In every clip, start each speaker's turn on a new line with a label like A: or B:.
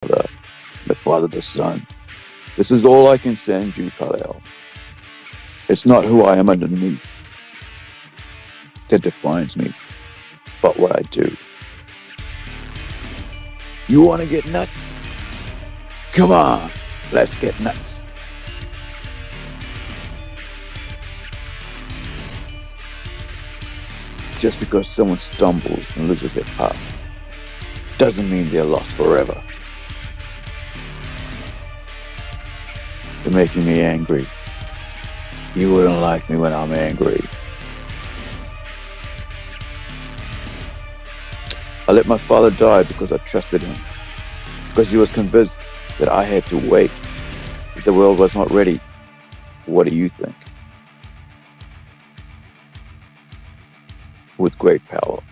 A: the father, the son. This is all I can send you, Kal-El. It's not who I am underneath that defines me, but what I do. You want to get nuts? Come on, let's get nuts. Just because someone stumbles and loses their path doesn't mean they're lost forever. You're making me angry. You wouldn't like me when I'm angry. I let my father die because I trusted him. Because he was convinced that I had to wait. That the world was not ready. What do you think? With great power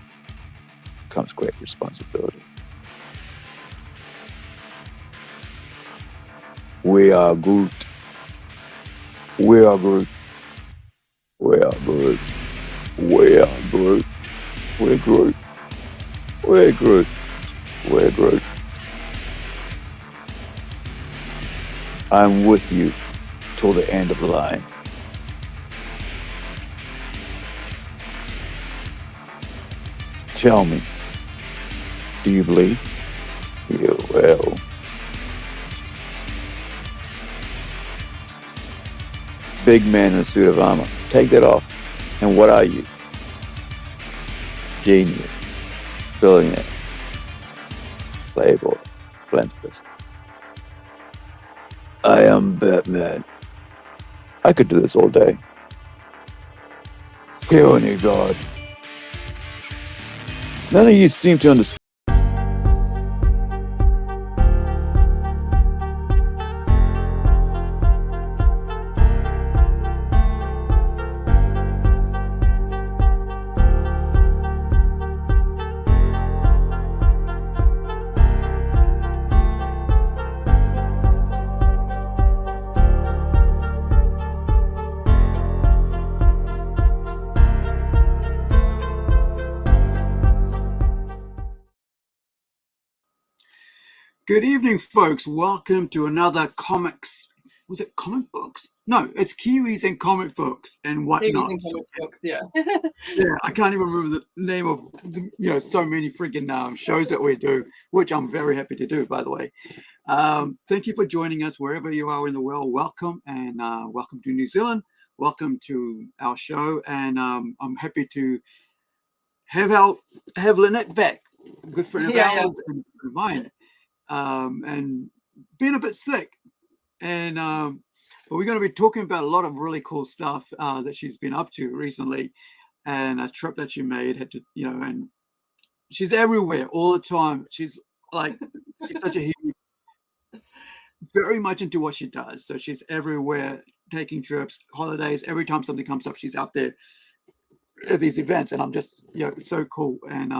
A: comes great responsibility. We are Groot. We are Groot. We are Groot. We are Groot. We're Groot. We're Groot. We're Groot. I'm with you till the end of the line. Tell me, do you believe? You will. Big man in a suit of armor. Take that off. And what are you? Genius. Billionaire. Playboy. Philanthropist. I am Batman. I could do this all day. Tyranny God. None of you seem to understand.
B: Good evening, folks. Welcome to another comics. Was it comic books? No, it's Kiwis and comic books and whatnot.
C: Yeah.
B: Yeah, I can't even remember the name of so many freaking shows that we do, which I'm very happy to do, by the way. Thank you for joining us wherever you are in the world. Welcome, and welcome to New Zealand. Welcome to our show, and I'm happy to have Lynette back, a good friend of ours and of mine. And being a bit sick, and but we're going to be talking about a lot of really cool stuff that she's been up to recently, and a trip that she made had to, and she's everywhere all the time. She's such a very much into what she does, so she's everywhere, taking trips, holidays. Every time something comes up, she's out there at these events, and I'm just so cool. And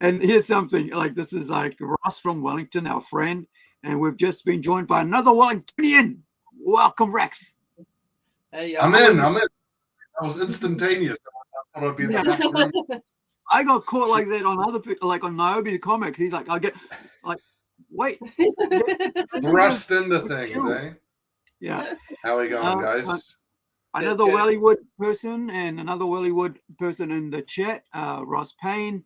B: and here's something this is Ross from Wellington, our friend, and we've just been joined by another Wellingtonian. Welcome, Rex.
C: Hey,
D: I'm in. That was instantaneous. I thought I'd be in the back room.
B: I got caught like that on other people, like on Niobe Comics. He's like, I get wait,
D: thrust into things, eh?
B: Yeah.
D: How we going, guys?
B: Another Wellywood person and another Wellywood person in the chat. Ross Payne,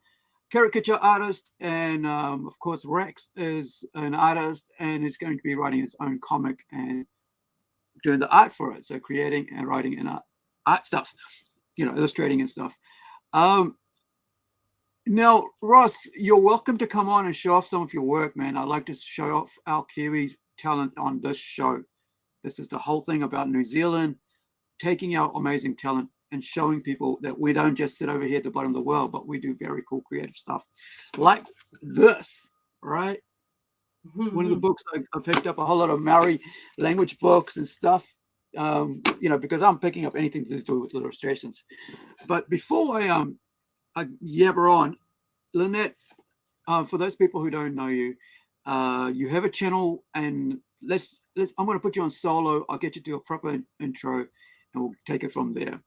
B: caricature artist, and of course Rex is an artist and is going to be writing his own comic and doing the art for it, so creating and writing and art stuff, illustrating and stuff. Now, Ross, you're welcome to come on and show off some of your work, man. I'd like to show off our Kiwis talent on this show. This is the whole thing about New Zealand, taking our amazing talent and showing people that we don't just sit over here at the bottom of the world, but we do very cool creative stuff like this, right? One of the books I picked up, a whole lot of Maori language books and stuff, because I'm picking up anything to do with illustrations. But before I yabber on, Lynette, for those people who don't know you, you have a channel, and I'm going to put you on solo. I'll get you to a proper intro, and we'll take it from there.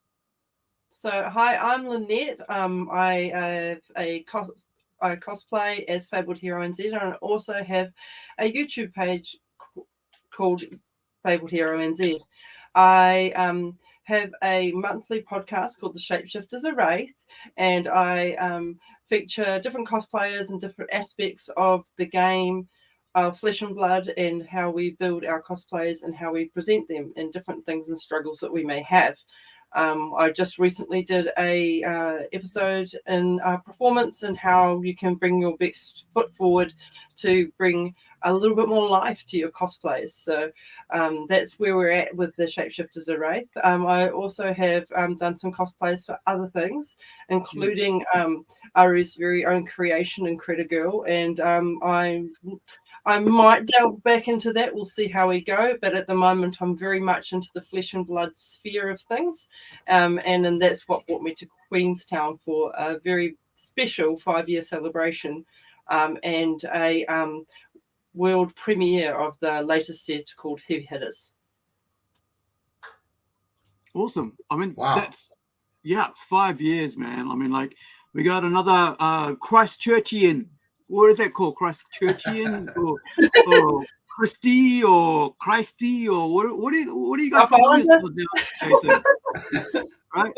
C: So, hi, I'm Lynette. I have I cosplay as Fabled Hero NZ, and I also have a YouTube page called Fabled Hero NZ. I have a monthly podcast called The Shapeshifters of Wraith, and I feature different cosplayers and different aspects of the game of Flesh and Blood, and how we build our cosplays and how we present them, and different things and struggles that we may have. I just recently did a episode in performance, and how you can bring your best foot forward to bring a little bit more life to your cosplays. So that's where we're at with the Shapeshifters of Wraith. I also have done some cosplays for other things, including Aru's very own creation and Critter Girl, and I might delve back into that. We'll see how we go. But at the moment, I'm very much into the Flesh and Blood sphere of things. And then that's what brought me to Queenstown for a very special 5-year celebration and a world premiere of the latest set called Heavy Hitters.
B: Awesome. I mean,
D: Wow.
B: that's, 5 years, man. I mean, like, we got another Christchurchian. What is that called? Christchurchian or Christy or Christy or what do you guys call yourself now, Jason? Right?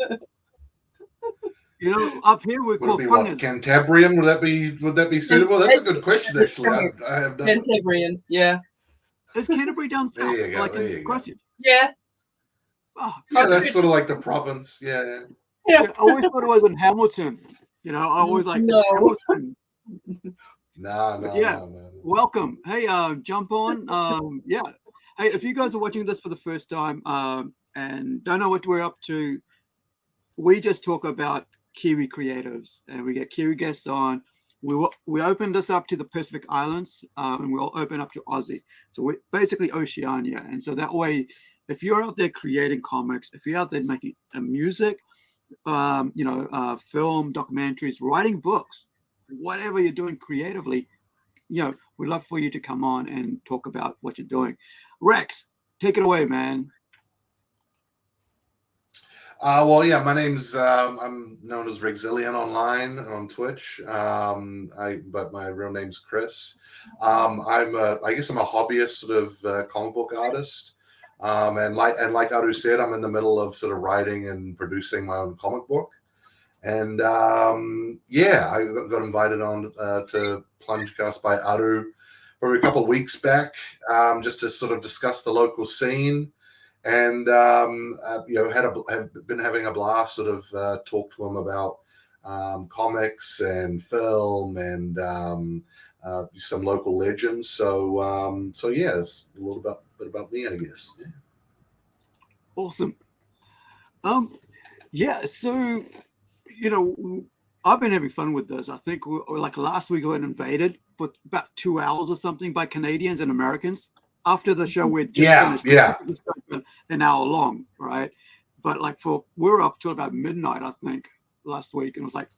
B: You know, up here we call fungers.
D: Cantabrian? Would that be suitable? That's a good question, actually. I have done.
C: Cantabrian, yeah.
B: Is Canterbury down south?
D: There you go.
B: Like
D: there
B: in
D: you go.
B: Christchurch?
C: Yeah.
B: Oh,
D: Yeah, that's sort of like the province. Yeah.
B: I always thought it was in Hamilton. You know, I always like
C: No.
B: it's Hamilton.
D: No.
B: Welcome. Hey, jump on. Hey, if you guys are watching this for the first time and don't know what we're up to, we just talk about Kiwi creatives, and we get Kiwi guests on. We open this up to the Pacific Islands, and we'll open up to Aussie. So we're basically Oceania, and so that way, if you're out there creating comics, if you're out there making music, film, documentaries, writing books, whatever you're doing creatively, we'd love for you to come on and talk about what you're doing. Rex, take it away, man.
D: My name's I'm known as Rexilliun online on Twitch. But my real name's Chris. I guess I'm a hobbyist sort of comic book artist. And like Aru said, I'm in the middle of sort of writing and producing my own comic book. And I got invited on to Plungecast by Aru probably a couple of weeks back, just to sort of discuss the local scene. And have been having a blast, sort of talk to him about comics and film and some local legends. So it's a little bit about me, I guess. Yeah.
B: Awesome. So I've been having fun with this. I think like last week we got invaded for about 2 hours or something by Canadians and Americans. After the show, we're just finished. An hour long, right? But like we're up till about midnight, I think, last week, and it was like.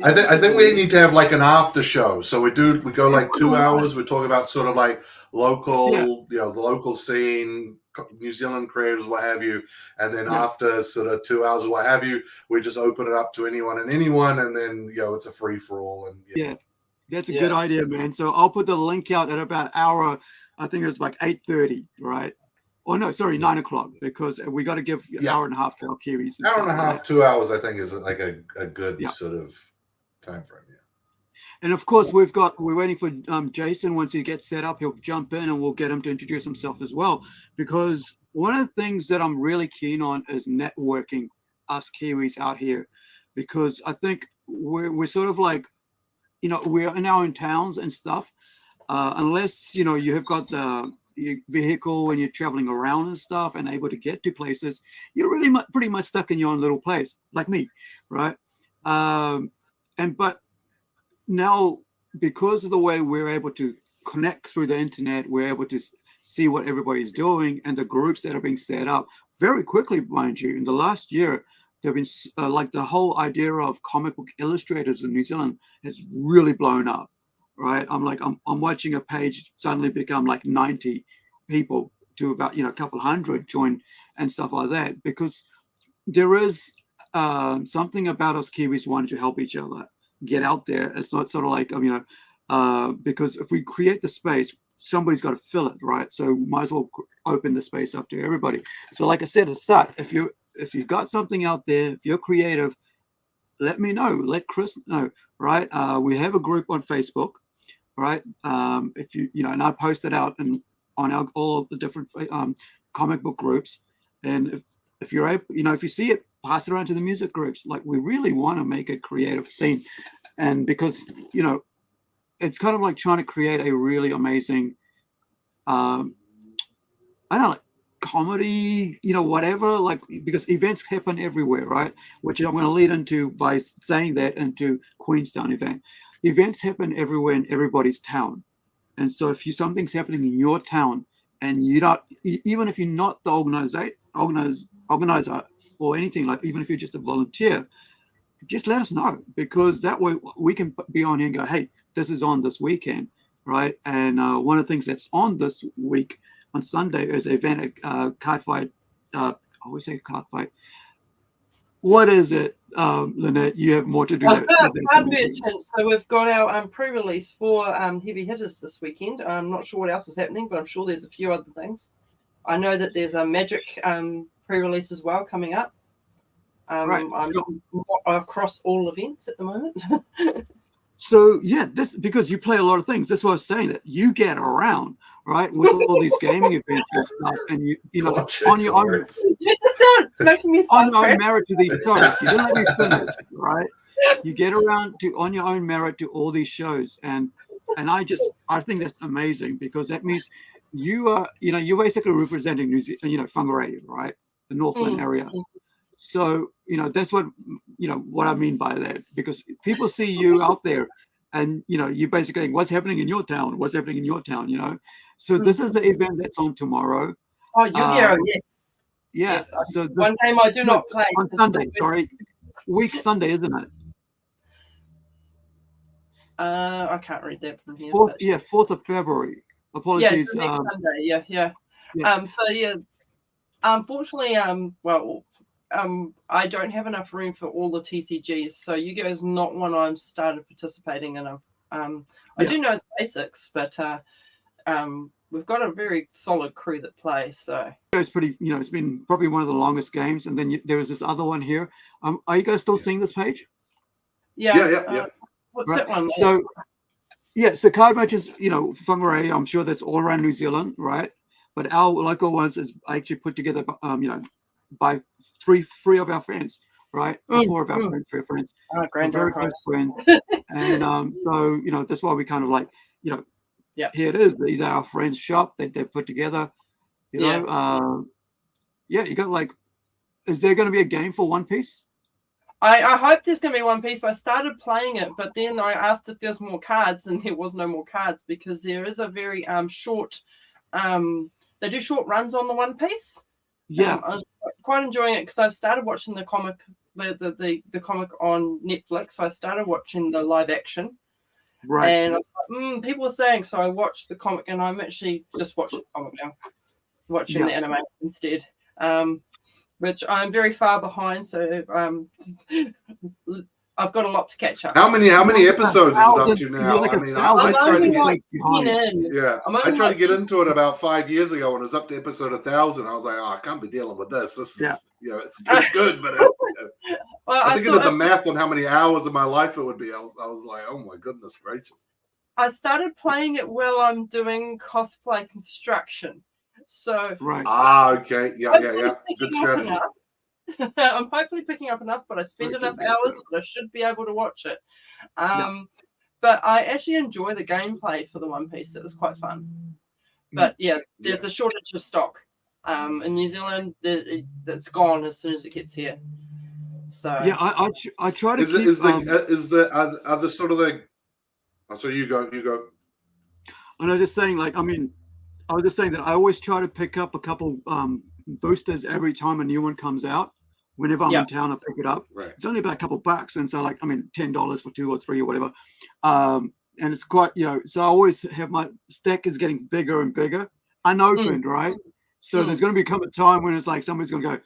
D: I think we need to have like an after show. So we go like 2 hours. We talk about sort of like local, the local scene, New Zealand creators, what have you. And then after sort of 2 hours or what have you, we just open it up to anyone. And then, it's a free for all. And
B: that's a good idea, man. So I'll put the link out at about hour. I think it was like 8:30, right? Oh no, sorry, 9 o'clock, because we got to give an hour and a half to our Kiwis.
D: Hour and a half, 2 hours, I think, is like a good sort of time frame. Yeah.
B: And of course, we're waiting for Jason. Once he gets set up, he'll jump in and we'll get him to introduce himself as well. Because one of the things that I'm really keen on is networking us Kiwis out here, because I think we're sort of like, we're in our own towns and stuff. Unless you have got your vehicle and you're traveling around and stuff and able to get to places, you're really pretty much stuck in your own little place, like me, right? But now, because of the way we're able to connect through the internet, we're able to see what everybody's doing and the groups that are being set up very quickly, mind you. In the last year, there have been like the whole idea of comic book illustrators in New Zealand has really blown up. Right, I'm watching a page suddenly become like 90 people to about a couple hundred join and stuff like that, because there is something about us Kiwis wanting to help each other. get out there. It's not sort of like, because if we create the space, somebody's got to fill it, right? So might as well open the space up to everybody. So like I said at the start, if you've got something out there, if you're creative, let me know. Let Chris know, right? We have a group on Facebook, right? If and I post it out and on all the different comic book groups. And if you're able, if you see it, pass it around to the music groups. Like, we really want to make a creative scene, and because it's kind of like trying to create a really amazing, I don't know, like comedy, whatever, like, because events happen everywhere, right? Which I'm going to lead into by saying that into Queenstown event. Events happen everywhere in everybody's town. And so if something's happening in your town and you're not, even if you're not the organizer or anything, like even if you're just a volunteer, just let us know, because that way we can be on here and go, hey, this is on this weekend, right? And one of the things that's on this week on Sunday is an event at Cardfight. I always say Cardfight. What is it, Lynette? You have more to do.
C: Card Merchant. So we've got our pre-release for Heavy Hitters this weekend. I'm not sure what else is happening, but I'm sure there's a few other things. I know that there's a Magic pre-release as well coming up.
B: Right.
C: I'm across all events at the moment.
B: So yeah, this, because you play a lot of things. That's what I was saying, that you get around, right, with all these gaming events and stuff, and you know, on your own, on your own merit to these shows. You don't let me finish, right? You get around to on your own merit to all these shows, and I think that's amazing, because that means you are, you're basically representing New Zealand, Whangarei, right, the Northland area. So, that's what I mean by that, because people see you out there and, you're basically, what's happening in your town? What's happening in your town, So this is the event that's on tomorrow.
C: Oh, Yu-Gi-Oh, yes.
B: Yeah.
C: Yes.
B: So
C: one game I do not play.
B: On Sunday, sorry. Week Sunday, isn't it?
C: I can't read that from here.
B: 4th of February. Apologies.
C: Yeah, it's Sunday. Yeah. Unfortunately, I don't have enough room for all the TCGs, so Yu-Gi-Oh is not one I've started participating in. I do know the basics, but we've got a very solid crew that plays. So
B: it's pretty. It's been probably one of the longest games, and then there was this other one here. Are you guys still seeing this page?
C: Yeah. What's that one?
B: So so card matches. Whangarei, I'm sure that's all around New Zealand, right? But our local ones is actually put together, by three of our friends, right? 4 of our friends, 3 friends, very close friends, and so that's why we kind of like, here it is. These are our friends' shop that they've put together. You got like, is there going to be a game for One Piece?
C: I hope there's going to be One Piece. I started playing it, but then I asked if there's more cards, and there was no more cards, because there is a very short. They do short runs on the One Piece.
B: Yeah,
C: I was quite enjoying it, because I started watching the comic, the comic on Netflix. So I started watching the live action,
B: right?
C: And I was like, people are saying, so I watched the comic, and I'm actually just watching the comic now, watching the anime instead. Which I'm very far behind, so I've got a lot to catch up.
D: How many episodes is it up to now?
B: Like
D: I tried to
C: get
D: I tried to get into it about 5 years ago, and it was up to episode 1,000. I was like, I can't be dealing with this. It's good, but I think of the math on how many hours of my life it would be. I was like, oh my goodness gracious.
C: I started playing it while I'm doing cosplay construction. So
D: okay. Yeah. Good strategy.
C: I'm hopefully picking up enough, but I spend enough hours that I should be able to watch it. But I actually enjoy the gameplay for the One Piece. It was quite fun. But there's a shortage of stock. In New Zealand, it's gone as soon as it gets here. So
B: I try to.
D: So you go.
B: And I'm just saying, I was just saying that I always try to pick up a couple boosters every time a new one comes out. Whenever I'm in town, I pick it up.
D: Right.
B: It's only about a couple bucks, and so $10 for 2 or 3 or whatever. And it's quite, so I always have my stack is getting bigger and bigger, unopened, right? So there's going to become a time when it's like somebody's going to go,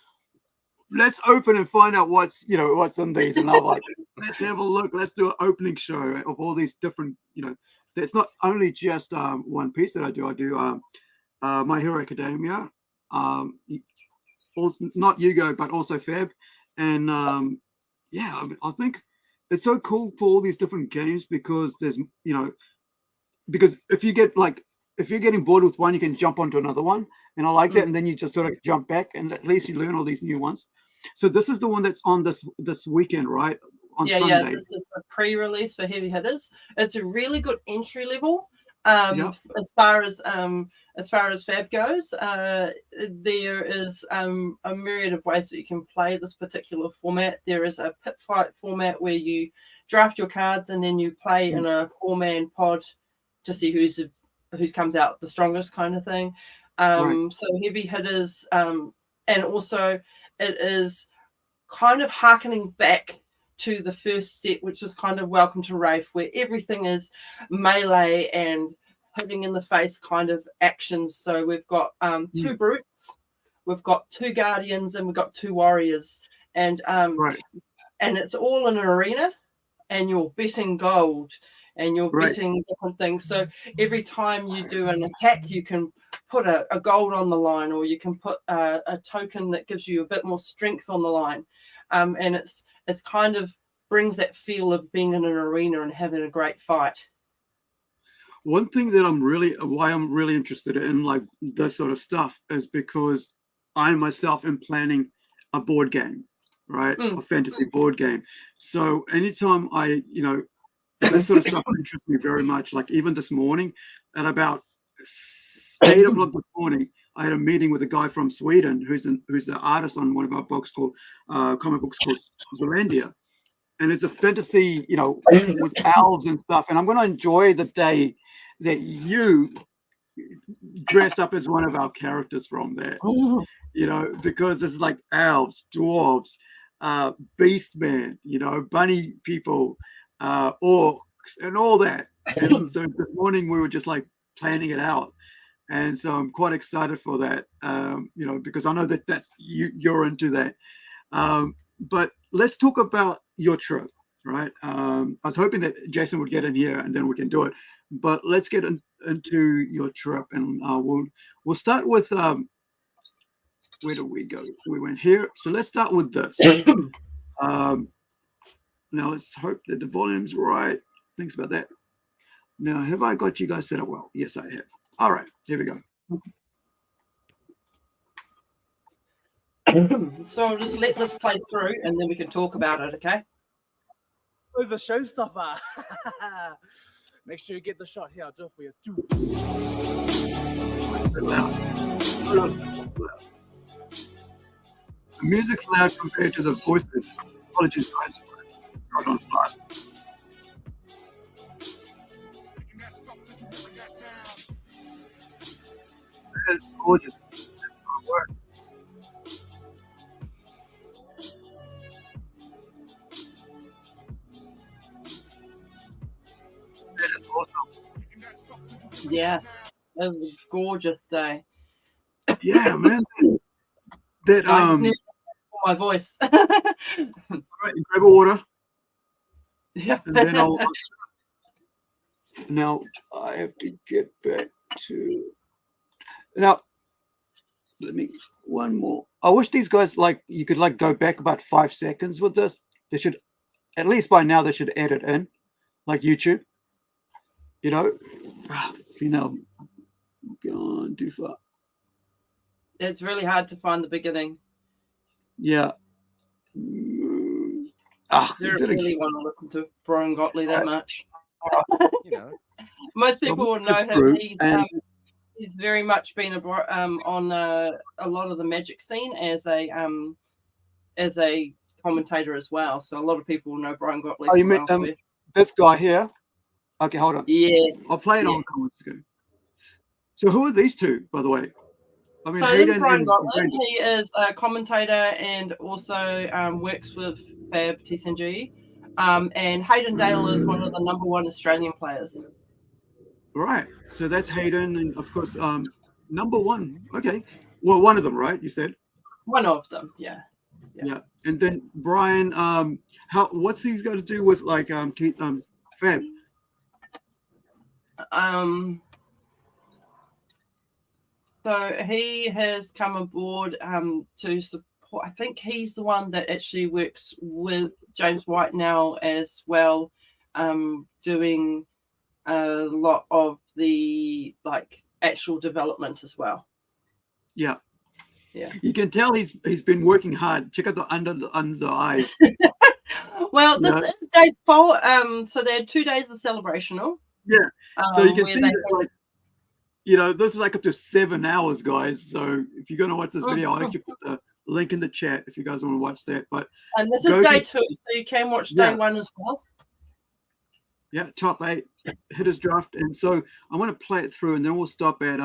B: let's open and find out what's in these, and I'm like, let's have a look. Let's do an opening show of all these different, it's not only just One Piece that I do. I do My Hero Academia, not Yugo, but also Fab. And I think it's so cool for all these different games because there's, because if you're getting bored with one, you can jump onto another one. And I like that. And then you just sort of jump back and at least you learn all these new ones. So this is the one that's on this weekend, right? On Sunday.
C: Yeah, this is the pre-release for heavy hitters. It's a really good entry level. As far as Fab goes, there is a myriad of ways that you can play this particular format. There is a pit fight format where you draft your cards and then you play in a 4-man pod to see who comes out the strongest, kind of thing. So heavy hitters, and also it is kind of harkening back to the first set, which is kind of Welcome to Rafe, where everything is melee and hitting in the face kind of actions. So we've got 2 brutes, we've got 2 guardians, and we've got 2 warriors, and it's all in an arena, and you're betting gold, and you're betting different things. So every time you do an attack, you can put a gold on the line, or you can put a token that gives you a bit more strength on the line, and it's kind of brings that feel of being in an arena and having a great fight.
B: One thing that I'm really interested in like this sort of stuff is because I myself am planning a board game, right? A fantasy board game. So anytime this sort of stuff interests me very much. Like even this morning at about 8 o'clock this morning, I had a meeting with a guy from Sweden who's an artist on one of our books called comic books called Zealandia. And it's a fantasy, with elves and stuff. And I'm going to enjoy the day that you dress up as one of our characters from there, because it's like elves, dwarves, beastmen, bunny people, orcs, and all that. And so this morning we were just like planning it out. And so I'm quite excited for that, because I know that that's you're into that. But let's talk about your trip, right? I was hoping that Jason would get in here and then we can do it. But let's get into your trip, and we'll start with where do we go? We went here, so let's start with this. Now let's hope that the volume's right. Thanks about that. Now, have I got you guys set up well? Yes, I have. All right, here we go.
C: So I'll just let this play through and then we can talk about it, okay?
E: Oh, the showstopper. Make sure you get the shot here. I'll do it for you.
B: The music's loud compared to the voices. Apologies, guys. Not on fast. It's gorgeous. That's awesome.
C: Yeah, it was a gorgeous day.
B: Yeah, man. That
C: I just need my voice.
B: All right, you grab a water.
C: Yeah.
B: And then now I have to get back to. Now, one more. I wish these guys you could go back about 5 seconds with this. They should, at least by now, they should add it in, like YouTube. See now, I'm gone too far.
C: It's really hard to find the beginning.
B: Yeah.
C: You don't really want to listen to Brian Gottlieb that much. Most people will know him. He's very much been on a lot of the Magic scene as a commentator as well. So a lot of people will know Brian Gottlieb.
B: Oh, you meant this guy here? Okay, hold on.
C: Yeah.
B: I'll play it on comments. So who are these two, by the way? I mean,
C: so this is Brian Gottlieb. He is a commentator and also works with Fab TSNG. And Hayden Dale is one of the #1 Australian players.
B: Right. So that's Hayden, and of course, #1. Okay. Well, one of them, right? You said.
C: One of them, yeah.
B: Yeah. And then Brian, what's he's got to do with like Fab?
C: So he has come aboard to support. I think he's the one that actually works with James White now as well, doing a lot of the like actual development as well.
B: Yeah.
C: Yeah.
B: You can tell he's been working hard. Check out the under the eyes.
C: Well, this is day 4. So there are 2 days of celebrational.
B: Yeah. So you can
C: where
B: see that, like, you know, this is like up to 7 hours, guys. So if you're going to watch this video, I'll actually put the link in the chat if you guys want to watch that. But
C: and this is day 2, so you can watch day 1 as well.
B: Yeah, top 8 hitters draft, and so I want to play it through, and then we'll stop at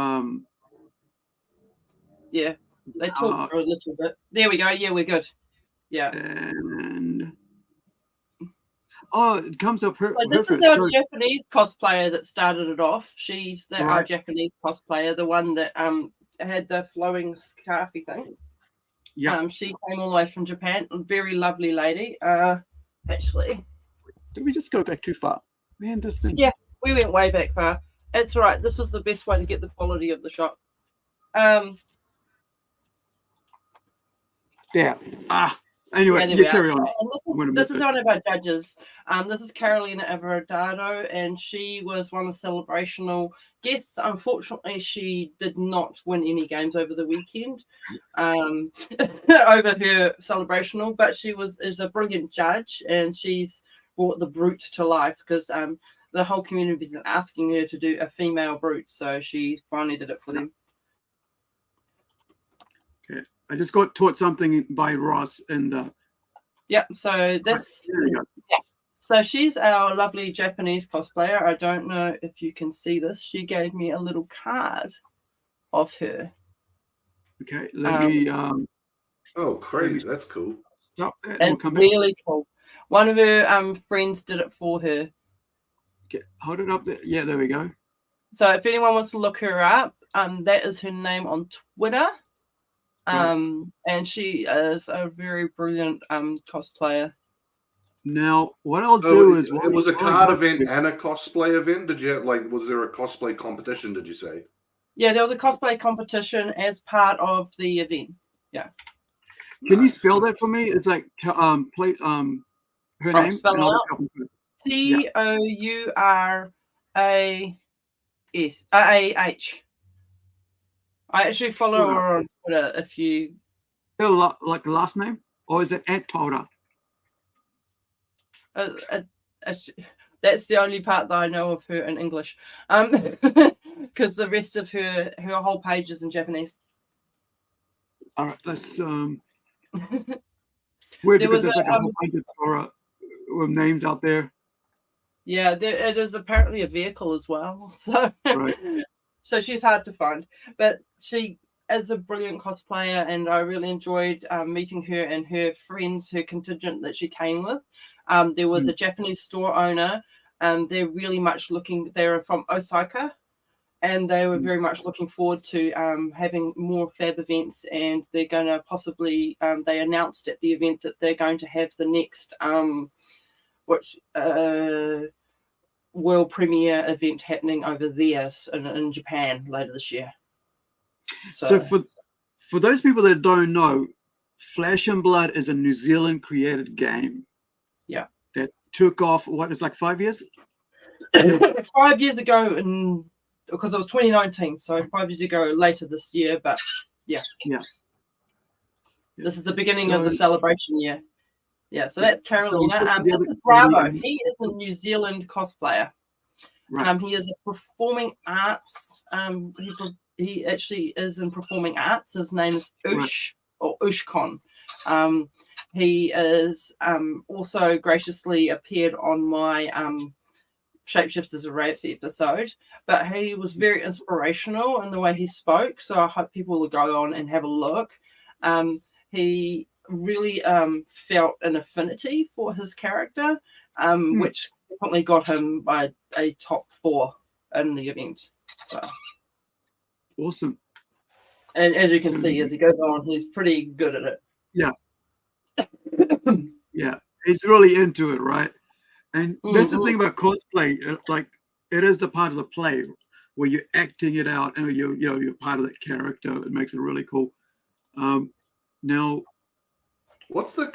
C: Yeah, they talk for a little bit. There we go. Yeah, we're good. Yeah.
B: And it comes up her.
C: So this is our Japanese cosplayer that started it off. She's our Japanese cosplayer, the one that had the flowing scarfy thing.
B: Yeah.
C: She came all the way from Japan. A very lovely lady. Actually.
B: Did we just go back too far? Man, this thing.
C: Yeah, we went way back far. It's all right. This was the best way to get the quality of the shot.
B: Yeah. Anyway, you carry on.
C: And this is one of our judges. This is Carolina Everardado, and she was one of the celebrational guests. Unfortunately, she did not win any games over the weekend over her celebrational, but she is a brilliant judge, and she's brought the brute to life because the whole community has been asking her to do a female brute, so she finally did it for them.
B: Okay. I just got taught something by Ross in the.
C: Yeah, so this. Yeah, so she's our lovely Japanese cosplayer. I don't know if you can see this. She gave me a little card of her.
B: Okay, let me.
D: Oh, crazy! That's cool.
B: Stop that.
C: It's really cool. One of her friends did it for her.
B: Okay, hold it up there. Yeah, there we go.
C: So if anyone wants to look her up, that is her name on Twitter. And she is a very brilliant cosplayer.
B: Now, what I'll do is
D: it was a card event and a cosplay event. Did you have, like, was there a cosplay competition? Did you say?
C: Yeah, there was a cosplay competition as part of the event. Yeah.
B: Can you spell that for me? It's like her name.
C: Spell it out. TOURASAH. I actually follow her on Twitter. If you
B: like the last name, or is it @Tora?
C: That's the only part that I know of her in English, because the rest of her whole page is in Japanese.
B: All right, let's
C: There
B: because
C: was
B: there's like a whole bunch of Tora with names out there.
C: Yeah, it is apparently a vehicle as well. So.
B: Right.
C: So she's hard to find, but she is a brilliant cosplayer, and I really enjoyed meeting her and her friends, her contingent that she came with. There was a Japanese store owner, and they're really much they're from Osaka, and they were very much looking forward to having more Fab events, and they're going to possibly, they announced at the event that they're going to have the next, world premiere event happening over there in Japan later this year.
B: So for those people that don't know, Flesh and Blood is a New Zealand created game.
C: Yeah.
B: That took off, what, it's like 5 years?
C: 5 years ago, because it was 2019, so 5 years ago later this year, but yeah. This is the beginning of the celebration year. Yeah, so that's Carolina. This is Bravo. He is a New Zealand cosplayer. Right. He is a performing arts. He actually is in performing arts. His name is Ush or Ushcon. He is also graciously appeared on my Shapeshifters of Wrath episode, but he was very inspirational in the way he spoke. So I hope people will go on and have a look. He really felt an affinity for his character, which definitely got him by a top 4 in the event. So
B: awesome.
C: And as you can see, as he goes on, he's pretty good at it.
B: Yeah. Yeah, he's really into it, right? And that's the thing about cosplay. Like, it is the part of the play where you're acting it out, and you're part of that character. It makes it really cool. Now,
D: what's the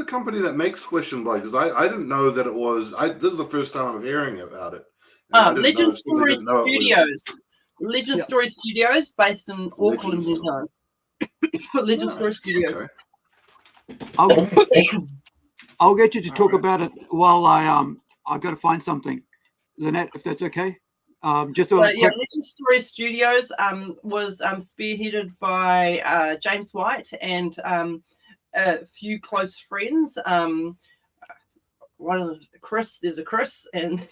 D: company that makes Flesh and Blood? Because I didn't know that it was. This is the first time I'm hearing about it.
C: Legend Story Studios. Legend Story Studios, based in Auckland, New Zealand. Legend Story Studios.
D: Okay.
B: I'll get you to talk about it while I've got to find something, Lynette, if that's okay.
C: Legend Story Studios was spearheaded by James White and a few close friends. One of Chris, there's a Chris, and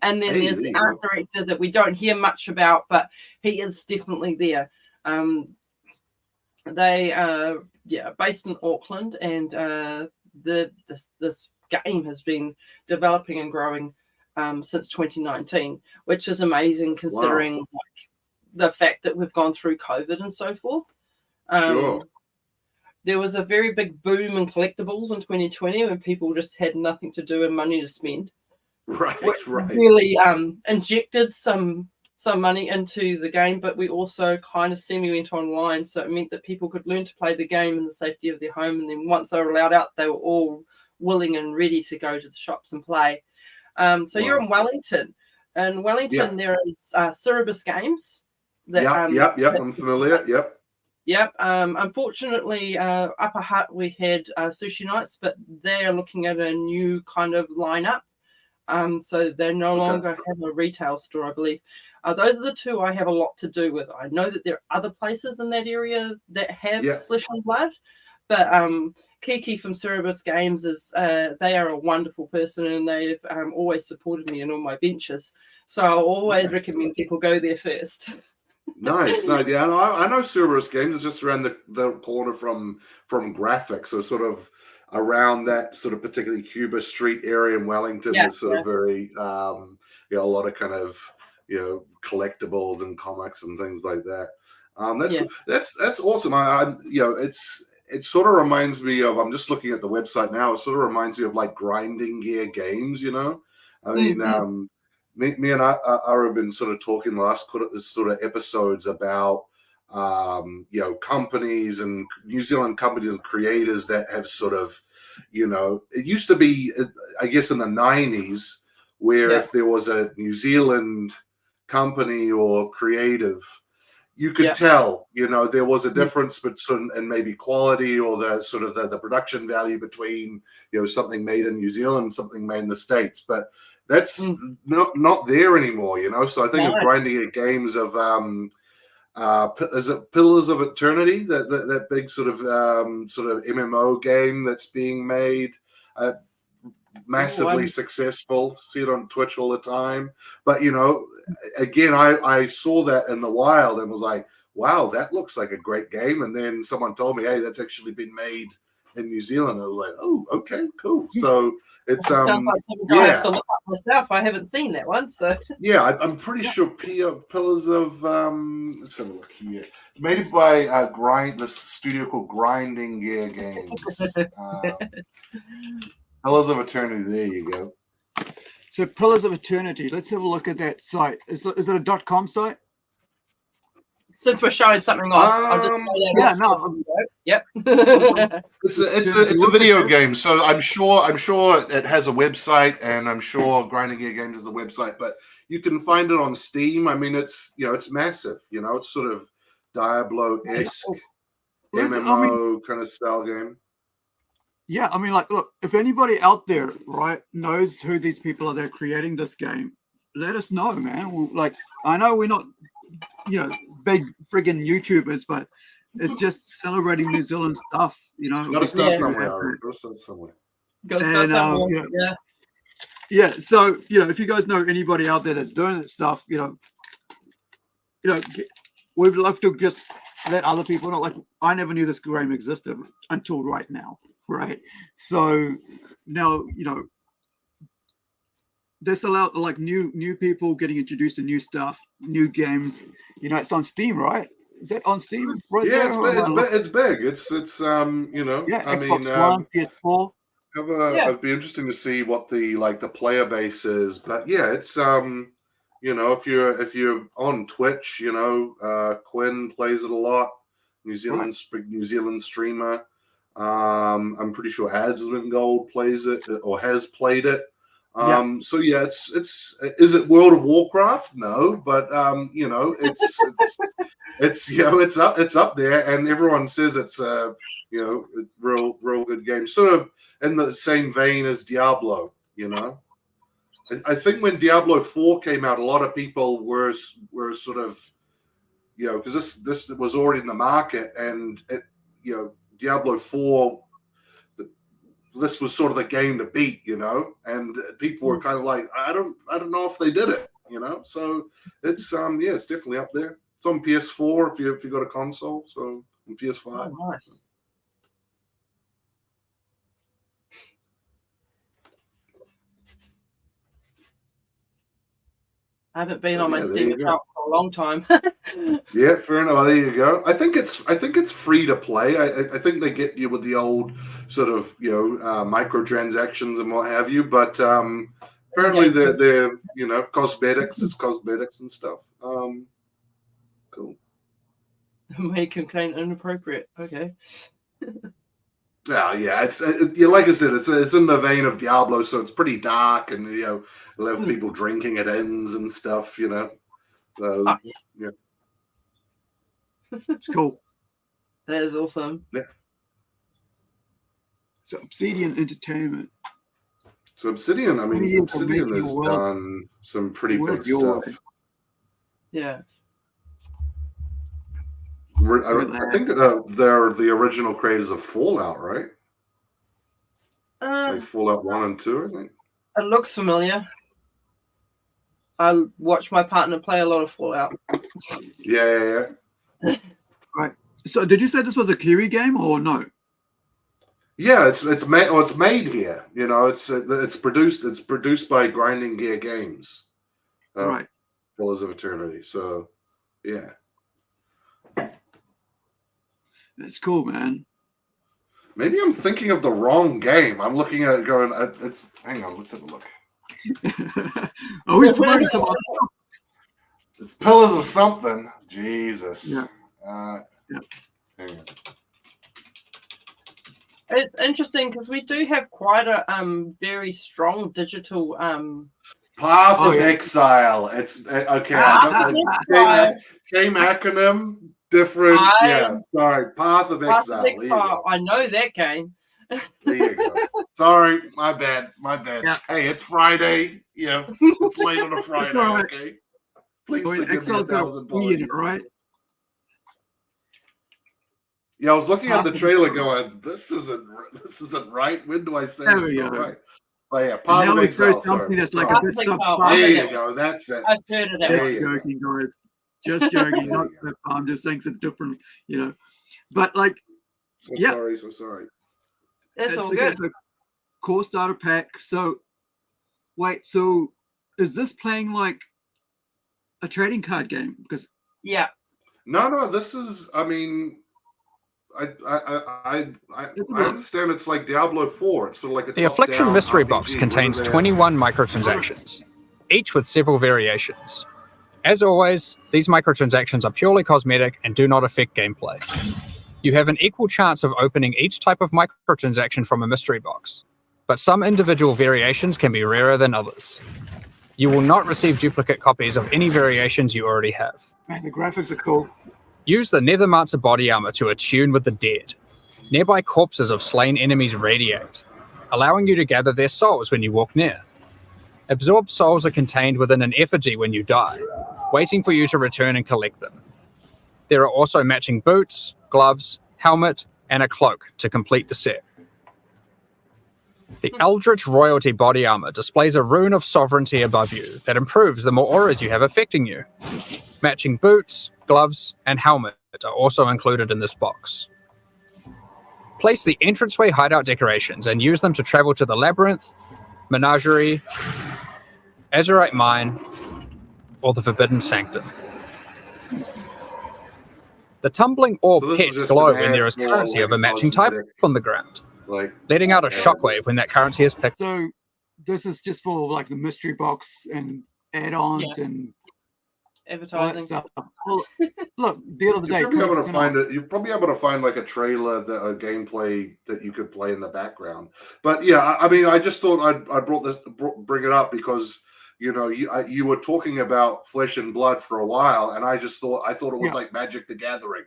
C: and then there's the art director that we don't hear much about, but he is definitely there. They are based in Auckland, and this game has been developing and growing since 2019, which is amazing considering the fact that we've gone through COVID and so forth.
D: Sure.
C: There was a very big boom in collectibles in 2020 when people just had nothing to do and money to spend.
D: Right.
C: Really injected some money into the game, but we also kind of semi-went online, so it meant that people could learn to play the game in the safety of their home, and then once they were allowed out, they were all willing and ready to go to the shops and play. You're in Wellington. In Wellington, there is Cerebus Games.
D: I'm familiar. Yep.
C: Unfortunately, Upper Hutt, we had sushi nights, but they're looking at a new kind of lineup. So they no longer have a retail store, I believe. Those are the two I have a lot to do with. I know that there are other places in that area that have Flesh and Blood, but Kiki from Cerebus Games they are a wonderful person, and they've always supported me in all my ventures. So I'll always recommend people go there first.
D: Nice. Yeah, I know Cerberus Games is just around the corner from Graphics, so sort of around that sort of particularly Cuba Street area in Wellington. There's sort of very a lot of kind of collectibles and comics and things like that. That's awesome. It sort of reminds me of, I'm just looking at the website now, it sort of reminds me of like Grinding Gear Games, I mean, me and I have been sort of talking the last sort of episodes about, companies and New Zealand companies and creators that have sort of, it used to be, I guess, in the 90s, where if there was a New Zealand company or creative, you could tell, there was a difference between, and maybe quality or the sort of the production value between, something made in New Zealand and something made in the States. But that's not there anymore, So I think of Grinding at Games of, is it Pillars of Eternity? That big sort of MMO game that's being made, massively successful. See it on Twitch all the time. But again, I saw that in the wild and was like, wow, that looks like a great game. And then someone told me, hey, that's actually been made in New Zealand. I was like, oh, okay, cool. So it's
C: sounds like something I have to look up myself. I haven't seen that one, so
D: I'm pretty sure Pillars of let's have a look here. It's made by this studio called Grinding Gear Games. Pillars of Eternity. There you go.
B: So Pillars of Eternity. Let's have a look at that site. Is it a .com site?
C: Since we're showing something off, I'll just say that. Yep.
D: It's a video game, so I'm sure it has a website, and I'm sure Grinding Gear Games has a website, but you can find it on Steam. I mean, it's it's massive. It's sort of Diablo-esque MMO kind of style game.
B: Yeah, I mean, like, look, if anybody out there, right, knows who these people are that are creating this game, let us know, man. Like, I know we're not, big friggin' YouTubers, but it's just celebrating New Zealand stuff,
D: Got to start somewhere. Got to start somewhere.
B: Yeah. So if you guys know anybody out there that's doing that stuff, we'd love to just let other people know. Like, I never knew this game existed until right now, right? So now this allowed like new people getting introduced to new stuff, new games. It's on Steam, right? Is that on Steam right
D: Yeah,
B: there?
D: it's
B: or
D: big.
B: am I looking-
D: It's big. It's you know,
B: Yeah,
D: I mean,
B: Xbox One, PS4.
C: Yeah.
D: it'd be interesting to see what the player base is, but yeah, it's you know, if you're on Twitch, you know, Quinn plays it a lot. New Zealand streamer. I'm pretty sure Adslin Gold plays it or has played it. So yeah, it's is it World of Warcraft? No, but you know, it's you know, it's up there, and everyone says it's a you know, real good game, sort of in the same vein as Diablo. You know, I think when Diablo 4 came out, a lot of people were sort of, you know, because this was already in the market, and it, you know, Diablo 4. This was sort of the game to beat, you know, and people were kind of like, I don't know if they did it, you know. So it's yeah, it's definitely up there. It's on PS4 if you got a console, so on PS5.
C: Oh, nice. I haven't been on my Steam account for a long time.
D: Yeah, fair enough. There you go. I think it's free to play. I think they get you with the old sort of, you know, microtransactions and what have you. But apparently they're you know, cosmetics. It's cosmetics and stuff. Cool.
C: May complain inappropriate. Okay.
D: Yeah. It's yeah, like I said, it's in the vein of Diablo, so it's pretty dark, and you know, you'll have people drinking at inns and stuff. You know. So, yeah.
B: It's cool.
C: That is awesome.
D: Yeah.
B: So Obsidian Entertainment.
D: So Obsidian, I mean, Obsidian has done some pretty big stuff.
C: Yeah.
D: I think they're the original creators of Fallout, right? Like Fallout 1 and 2, I think.
C: It looks familiar. I watch my partner play a lot of Fallout.
D: Yeah.
B: Right. So did you say this was a Kiwi game or no?
D: Yeah, it's made here. You know, it's produced by Grinding Gear Games.
B: Right.
D: Pillars of Eternity. So, yeah.
B: That's cool, man.
D: Maybe I'm thinking of the wrong game. I'm looking at it going, hang on, let's have a look.
B: Are we promoting some other stuff?
D: It's Pillars of something. Jesus.
B: Yeah.
D: Hang on.
C: It's interesting because we do have quite a very strong digital
D: Path of Exile. It's okay. Same acronym, different. Sorry. Path of Exile.
C: I know that game.
D: There you go. Sorry, my bad.
B: Yeah.
D: Hey, it's Friday. Yeah, it's late on a Friday.
B: Right.
D: Okay. Please forgive
B: Exile
D: me 1,000
B: got in it, right?
D: Yeah, I was looking at the trailer going, this isn't right. When do I say it's not right? Oh yeah, Path of Exile.
B: Something that's like a bit
D: there you go. That's it.
C: I've heard of that.
B: Just joking, guys. Just joking. Not so I'm just saying it's a different, you know. But like,
D: So sorry.
C: That's all good.
B: So core starter pack. So wait, so is this playing like a trading card game? Because
D: no, this is. I mean, I understand it's like Diablo 4. It's sort of like
F: the Affliction mystery box contains 21 microtransactions, each with several variations. As always, these microtransactions are purely cosmetic and do not affect gameplay. You have an equal chance of opening each type of microtransaction from a mystery box, but some individual variations can be rarer than others. You will not receive duplicate copies of any variations you already have.
B: man, the graphics are cool.
F: Use the Nethermancer body armor to attune with the dead. Nearby corpses of slain enemies radiate, allowing you to gather their souls when you walk near. Absorbed souls are contained within an effigy when you die, waiting for you to return and collect them. There are also matching boots, gloves, helmet, and a cloak to complete the set. The Eldritch Royalty body armor displays a rune of sovereignty above you that improves the more auras you have affecting you. Matching boots, gloves, and helmet are also included in this box. Place the entranceway hideout decorations and use them to travel to the Labyrinth, Menagerie, Azurite Mine, or the Forbidden Sanctum. The The tumbling orb
D: So this is
F: pits
D: just
F: glow
D: an
F: when there
D: ad
F: is
D: for,
F: currency
D: like,
F: of a
D: a
F: matching type
D: cosmetic,
F: on the ground,
D: like,
F: letting out a shockwave when that currency is picked.
B: So this is just for like the mystery box and add-ons and all that
C: Advertising.
B: stuff. Well, look, the end of the day,
D: You'll probably be able to
B: 20%
D: find
B: off.
D: it. You'll probably be able to find like a trailer, a gameplay that you could play in the background. But yeah, I mean, I just thought I bring it up because you were talking about Flesh and Blood for a while, and I thought it was like Magic the Gathering,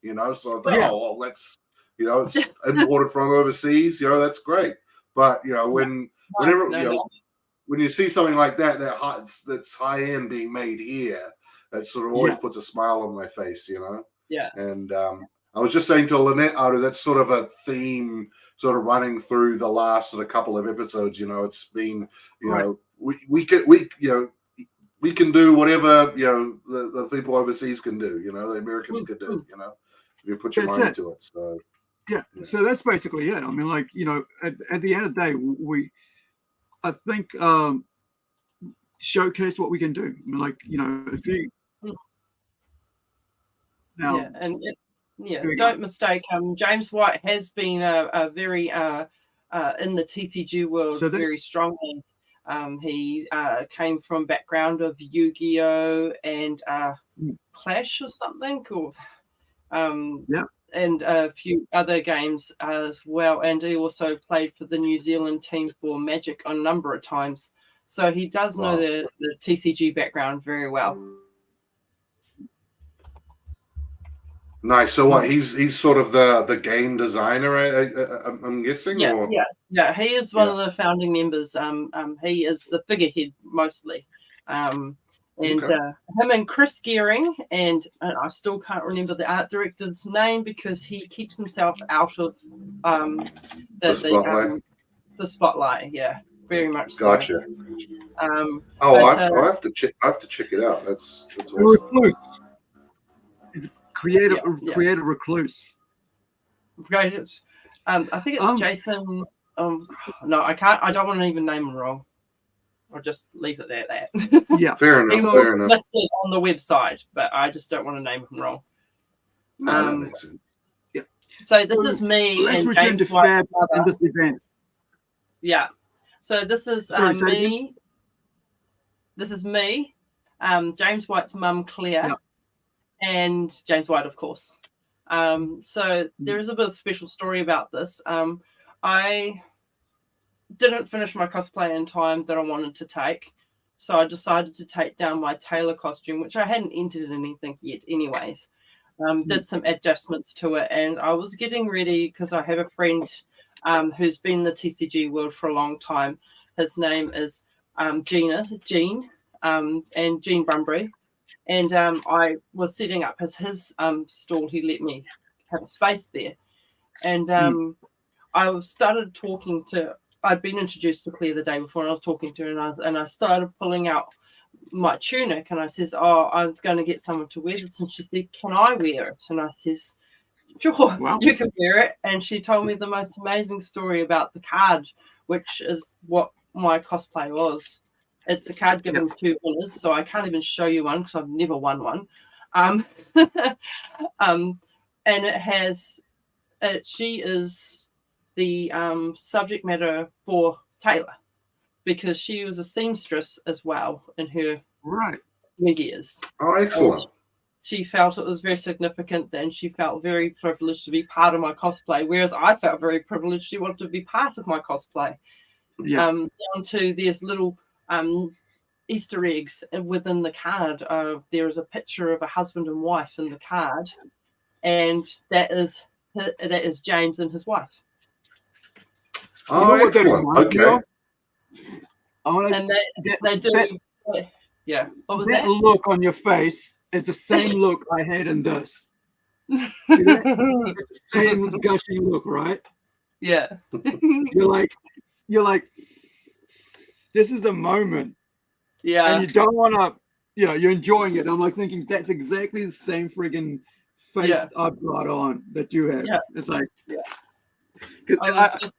D: So I thought, oh well, let's it's imported from overseas, that's great. But whenever when you see something like that's high end being made here, that sort of always puts a smile on my face,
C: Yeah.
D: And I was just saying to Lynette, that's sort of a theme sort of running through the last sort of couple of episodes. It's been, we can do whatever the people overseas can do. The Americans can do. If you put your mind to it. So
B: so that's basically it. I mean, like at the end of the day, I think showcase what we can do. I mean, like if you now,
C: don't mistake. James White has been a very in the TCG world very strongly. He came from background of Yu-Gi-Oh and Clash or something, and a few other games as well. And he also played for the New Zealand team for Magic a number of times. So he does know the TCG background very well.
D: Nice. So what? He's sort of the game designer, I'm guessing.
C: Yeah. He is one of the founding members. He is the figurehead mostly. Him and Chris Gearing, and I still can't remember the art director's name because he keeps himself out of the spotlight. Yeah, very much so.
D: Gotcha. I have to check. I have to check it out. That's awesome.
B: Recluse. He's a creative recluse.
C: Creatives. I think it's Jason. No, I can't. I don't want to even name him wrong. I'll just leave it there at that.
B: Yeah,
D: fair enough.
C: He was listed on the website, but I just don't want to name him wrong.
D: No, that makes sense.
B: Yeah.
C: So this is me
B: Let's
C: and
B: return
C: James
B: to
C: White's
B: Fab in this event.
C: Yeah. So this is me. This is me, James White's mum, Claire, and James White, of course. So there is a bit of special story about this. I didn't finish my cosplay in time that I wanted to take, so I decided to take down my tailor costume, which I hadn't entered anything yet anyways. Did some adjustments to it, and I was getting ready because I have a friend who's been in the TCG world for a long time. His name is Gene Bunbury, and I was setting up his stall. He let me have a space there, and I started talking to. I'd been introduced to Claire the day before, and I was talking to her, and I started pulling out my tunic, and I says, "Oh, I was going to get someone to wear this," and she said, "Can I wear it?" And I says, "Sure, you can wear it." And she told me the most amazing story about the card, which is what my cosplay was. It's a card given to winners, so I can't even show you one because I've never won one. And it has, she is the subject matter for Taylor because she was a seamstress as well in her years.
D: Oh, excellent.
C: She felt it was very significant, and she felt very privileged to be part of my cosplay, whereas I felt very privileged she wanted to be part of my cosplay. Down to there's little Easter eggs within the card. There is a picture of a husband and wife in the card, and that is James and his wife.
D: Oh, excellent. Okay.
C: And they do. Yeah. What was that?
B: Look on your face is the same look I had in this. See that? It's the same gushing look, right?
C: Yeah.
B: You're like, this is the moment.
C: Yeah.
B: And you don't want to, you're enjoying it. I'm like thinking that's exactly the same friggin' face I've got on that you have.
C: Yeah.
B: It's like,
C: I was just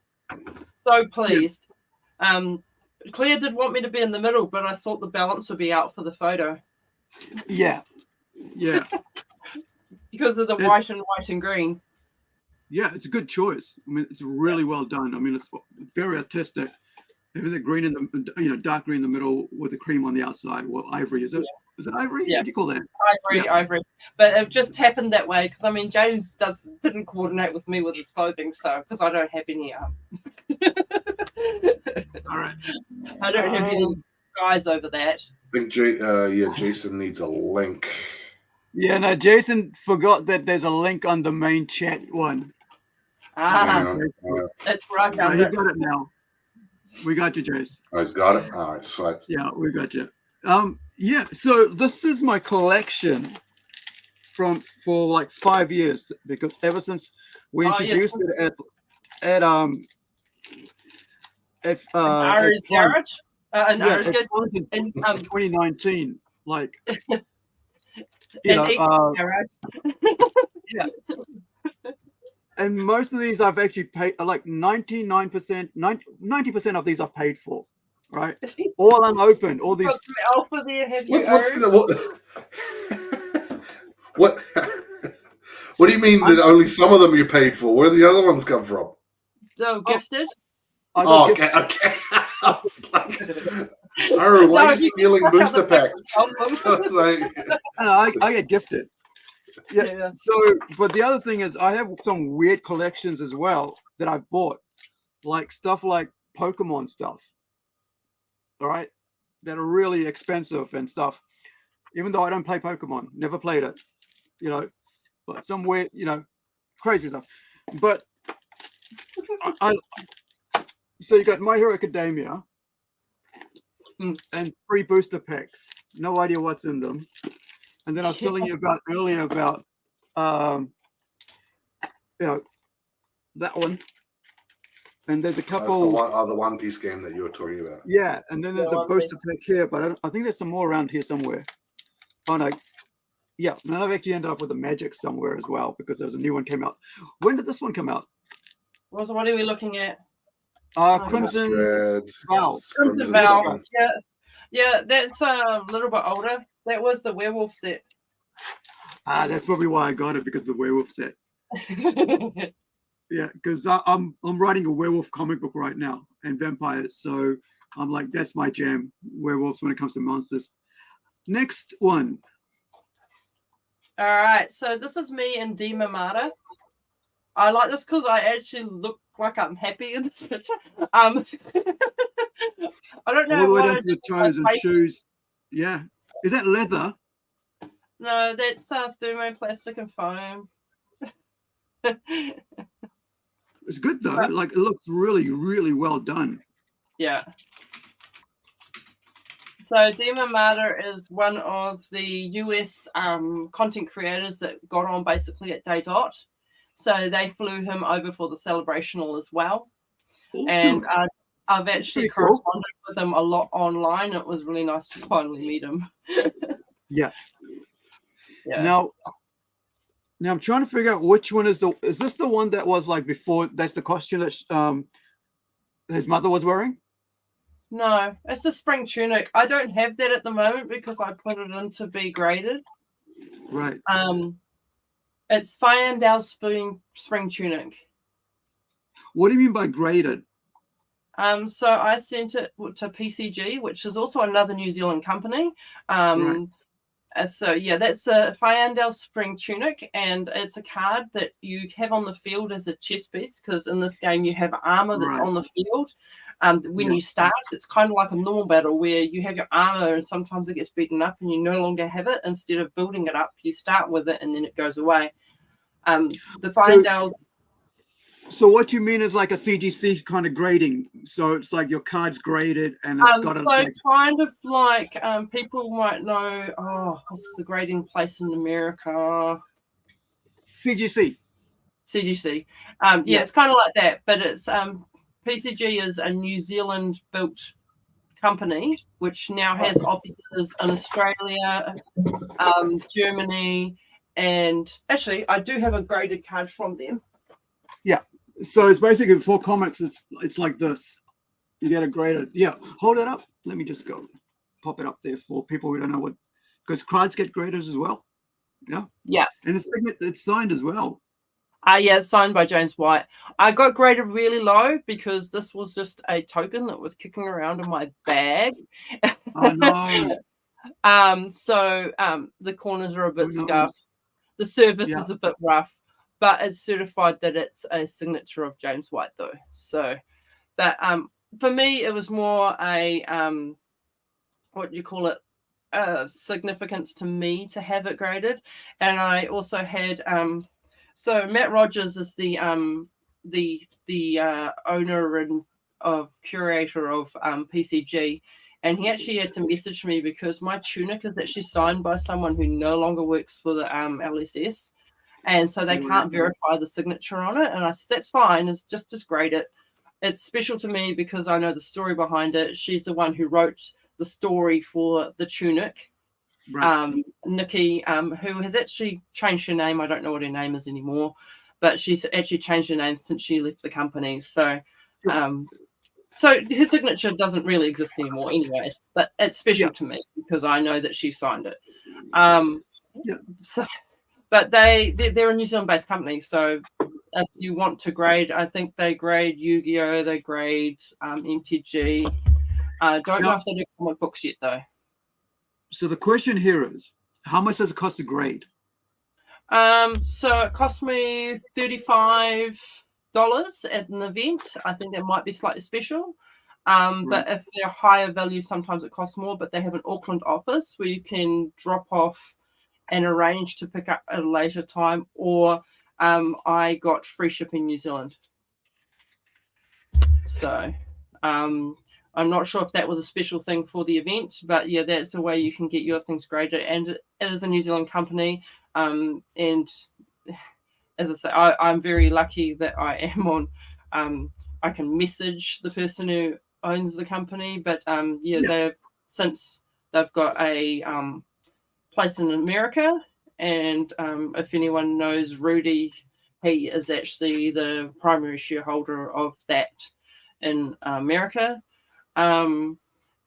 C: so pleased. Claire did want me to be in the middle, but I thought the balance would be out for the photo.
B: Yeah.
C: Because because of the white and green.
B: Yeah, it's a good choice. I mean, it's really well done. I mean, it's very artistic. There's a green in the, dark green in the middle with the cream on the outside. Well, ivory, is it?
C: Yeah.
B: Is it ivory?
C: Yeah.
B: What do you call that?
C: Ivory. But it just happened that way because I mean, James didn't coordinate with me with his clothing, so because I don't have any.
B: All right.
C: I don't have any guys over that.
D: I think Jason needs a link.
B: Yeah, no, Jason forgot that there's a link on the main chat one.
C: That's where I found
B: He's got it now. We got you, Jace.
D: Oh, he's got it? All right, sweet.
B: Yeah, we got you. So this is my collection for like 5 years, because ever since we introduced it at
C: Ari's Garage. In
B: 2019, like
C: Garage.
B: Yeah. And most of these I've actually paid, like 90% of these I've paid for, right? All unopened, all these.
C: Alpha there have you
D: what do you mean that only some of them you paid for? Where do the other ones come from?
C: No, gifted.
D: Okay. I was like, why are you stealing booster packs?
B: I get gifted. Yeah. So, but the other thing is, I have some weird collections as well that I've bought, like stuff like Pokemon stuff. All right, that are really expensive and stuff. Even though I don't play Pokemon, never played it, but some weird, crazy stuff. But so you got My Hero Academia and 3 booster packs. No idea what's in them. And then I was telling you earlier about, that one. And there's a couple.
D: That's the One Piece game that you were talking about.
B: Yeah, and then there's a booster pack here, but I think there's some more around here somewhere. Oh no, yeah, and I've actually ended up with a Magic somewhere as well, because there was a new one came out. When did this one come out?
C: What are we looking at?
B: Crimson
C: Vow. Crimson Vow. Yeah, that's a little bit older. That was the werewolf set.
B: That's probably why I got it, because of the werewolf set. Yeah, because I'm writing a werewolf comic book right now, and vampires. So I'm like, that's my jam, werewolves when it comes to monsters. Next one.
C: All right, so this is me in D Mamata. I like this because I actually look like I'm happy in this picture. I don't know.
B: All the way down to the toes and shoes. Yeah. Is that leather?
C: No, that's thermoplastic and foam.
B: It's good though. Like, it looks really, really well done.
C: Yeah. So Dima Mata is one of the US content creators that got on basically at Day Dot. So they flew him over for the celebrational as well. Awesome. And I've actually corresponded with him a lot online. It was really nice to finally meet him.
B: Yeah. Now I'm trying to figure out which one is this the one that was like before? That's the costume that his mother was wearing?
C: No, it's the spring tunic. I don't have that at the moment because I put it in to be graded.
B: Right.
C: It's Fyandale spring tunic.
B: What do you mean by graded?
C: So I sent it to PCG, which is also another New Zealand company. Right. So yeah, that's a Fyandale spring tunic, and it's a card that you have on the field as a chess piece, because in this game you have armor that's on the field. When you start, it's kind of like a normal battle where you have your armor and sometimes it gets beaten up and you no longer have it. Instead of building it up, you start with it and then it goes away. The Fyandale.
B: So what you mean is like a CGC kind of grading. So it's like your card's graded and it's got
C: kind of like people might know, what's the grading place in America?
B: CGC.
C: CGC. Yeah, it's kind of like that, but it's PCG is a New Zealand built company which now has offices in Australia, Germany, and actually I do have a graded card from them. Yeah.
B: So it's basically for comics, it's like this. You get a graded. Yeah, hold it up. Let me just go pop it up there for people who don't know what, because cards get graded as well.
C: Yeah.
B: And it's signed as well.
C: Yeah, signed by James White. I got graded really low because this was just a token that was kicking around in my bag.
B: Oh no.
C: So the corners are a bit
B: Who knows?
C: scuffed. The surface
B: Yeah.
C: is a bit rough, but it's certified that it's a signature of James White though. So that for me it was more a what do you call it? Significance to me to have it graded. And I also had so Matt Rogers is the owner and curator of PCG, and he actually had to message me because my tunic is actually signed by someone who no longer works for the LSS, and so they can't verify the signature on it. And I said that's fine, it's just grade it. It's special to me because I know the story behind it. She's the one who wrote the story for the tunic.
B: Right.
C: Nikki, who has actually changed her name. I don't know what her name is anymore, but she's actually changed her name since she left the company. So, so her signature doesn't really exist anymore, anyways. But it's special to me because I know that she signed it. So, but they're a New Zealand-based company. So, if you want to grade, I think they grade Yu-Gi-Oh, they grade MTG. Don't know if they do comic books yet, though.
B: So the question here is, how much does it cost to grade?
C: So it cost me $35 at an event. I think that might be slightly special. But if they're higher value, sometimes it costs more. But they have an Auckland office where you can drop off and arrange to pick up at a later time. Or I got free shipping in New Zealand. So I'm not sure if that was a special thing for the event, but yeah, that's the way you can get your things graded. And it is a New Zealand company. And as I say, I'm very lucky that I am on. I can message the person who owns the company, but they've got a place in America. And if anyone knows Rudy, he is actually the primary shareholder of that in America. And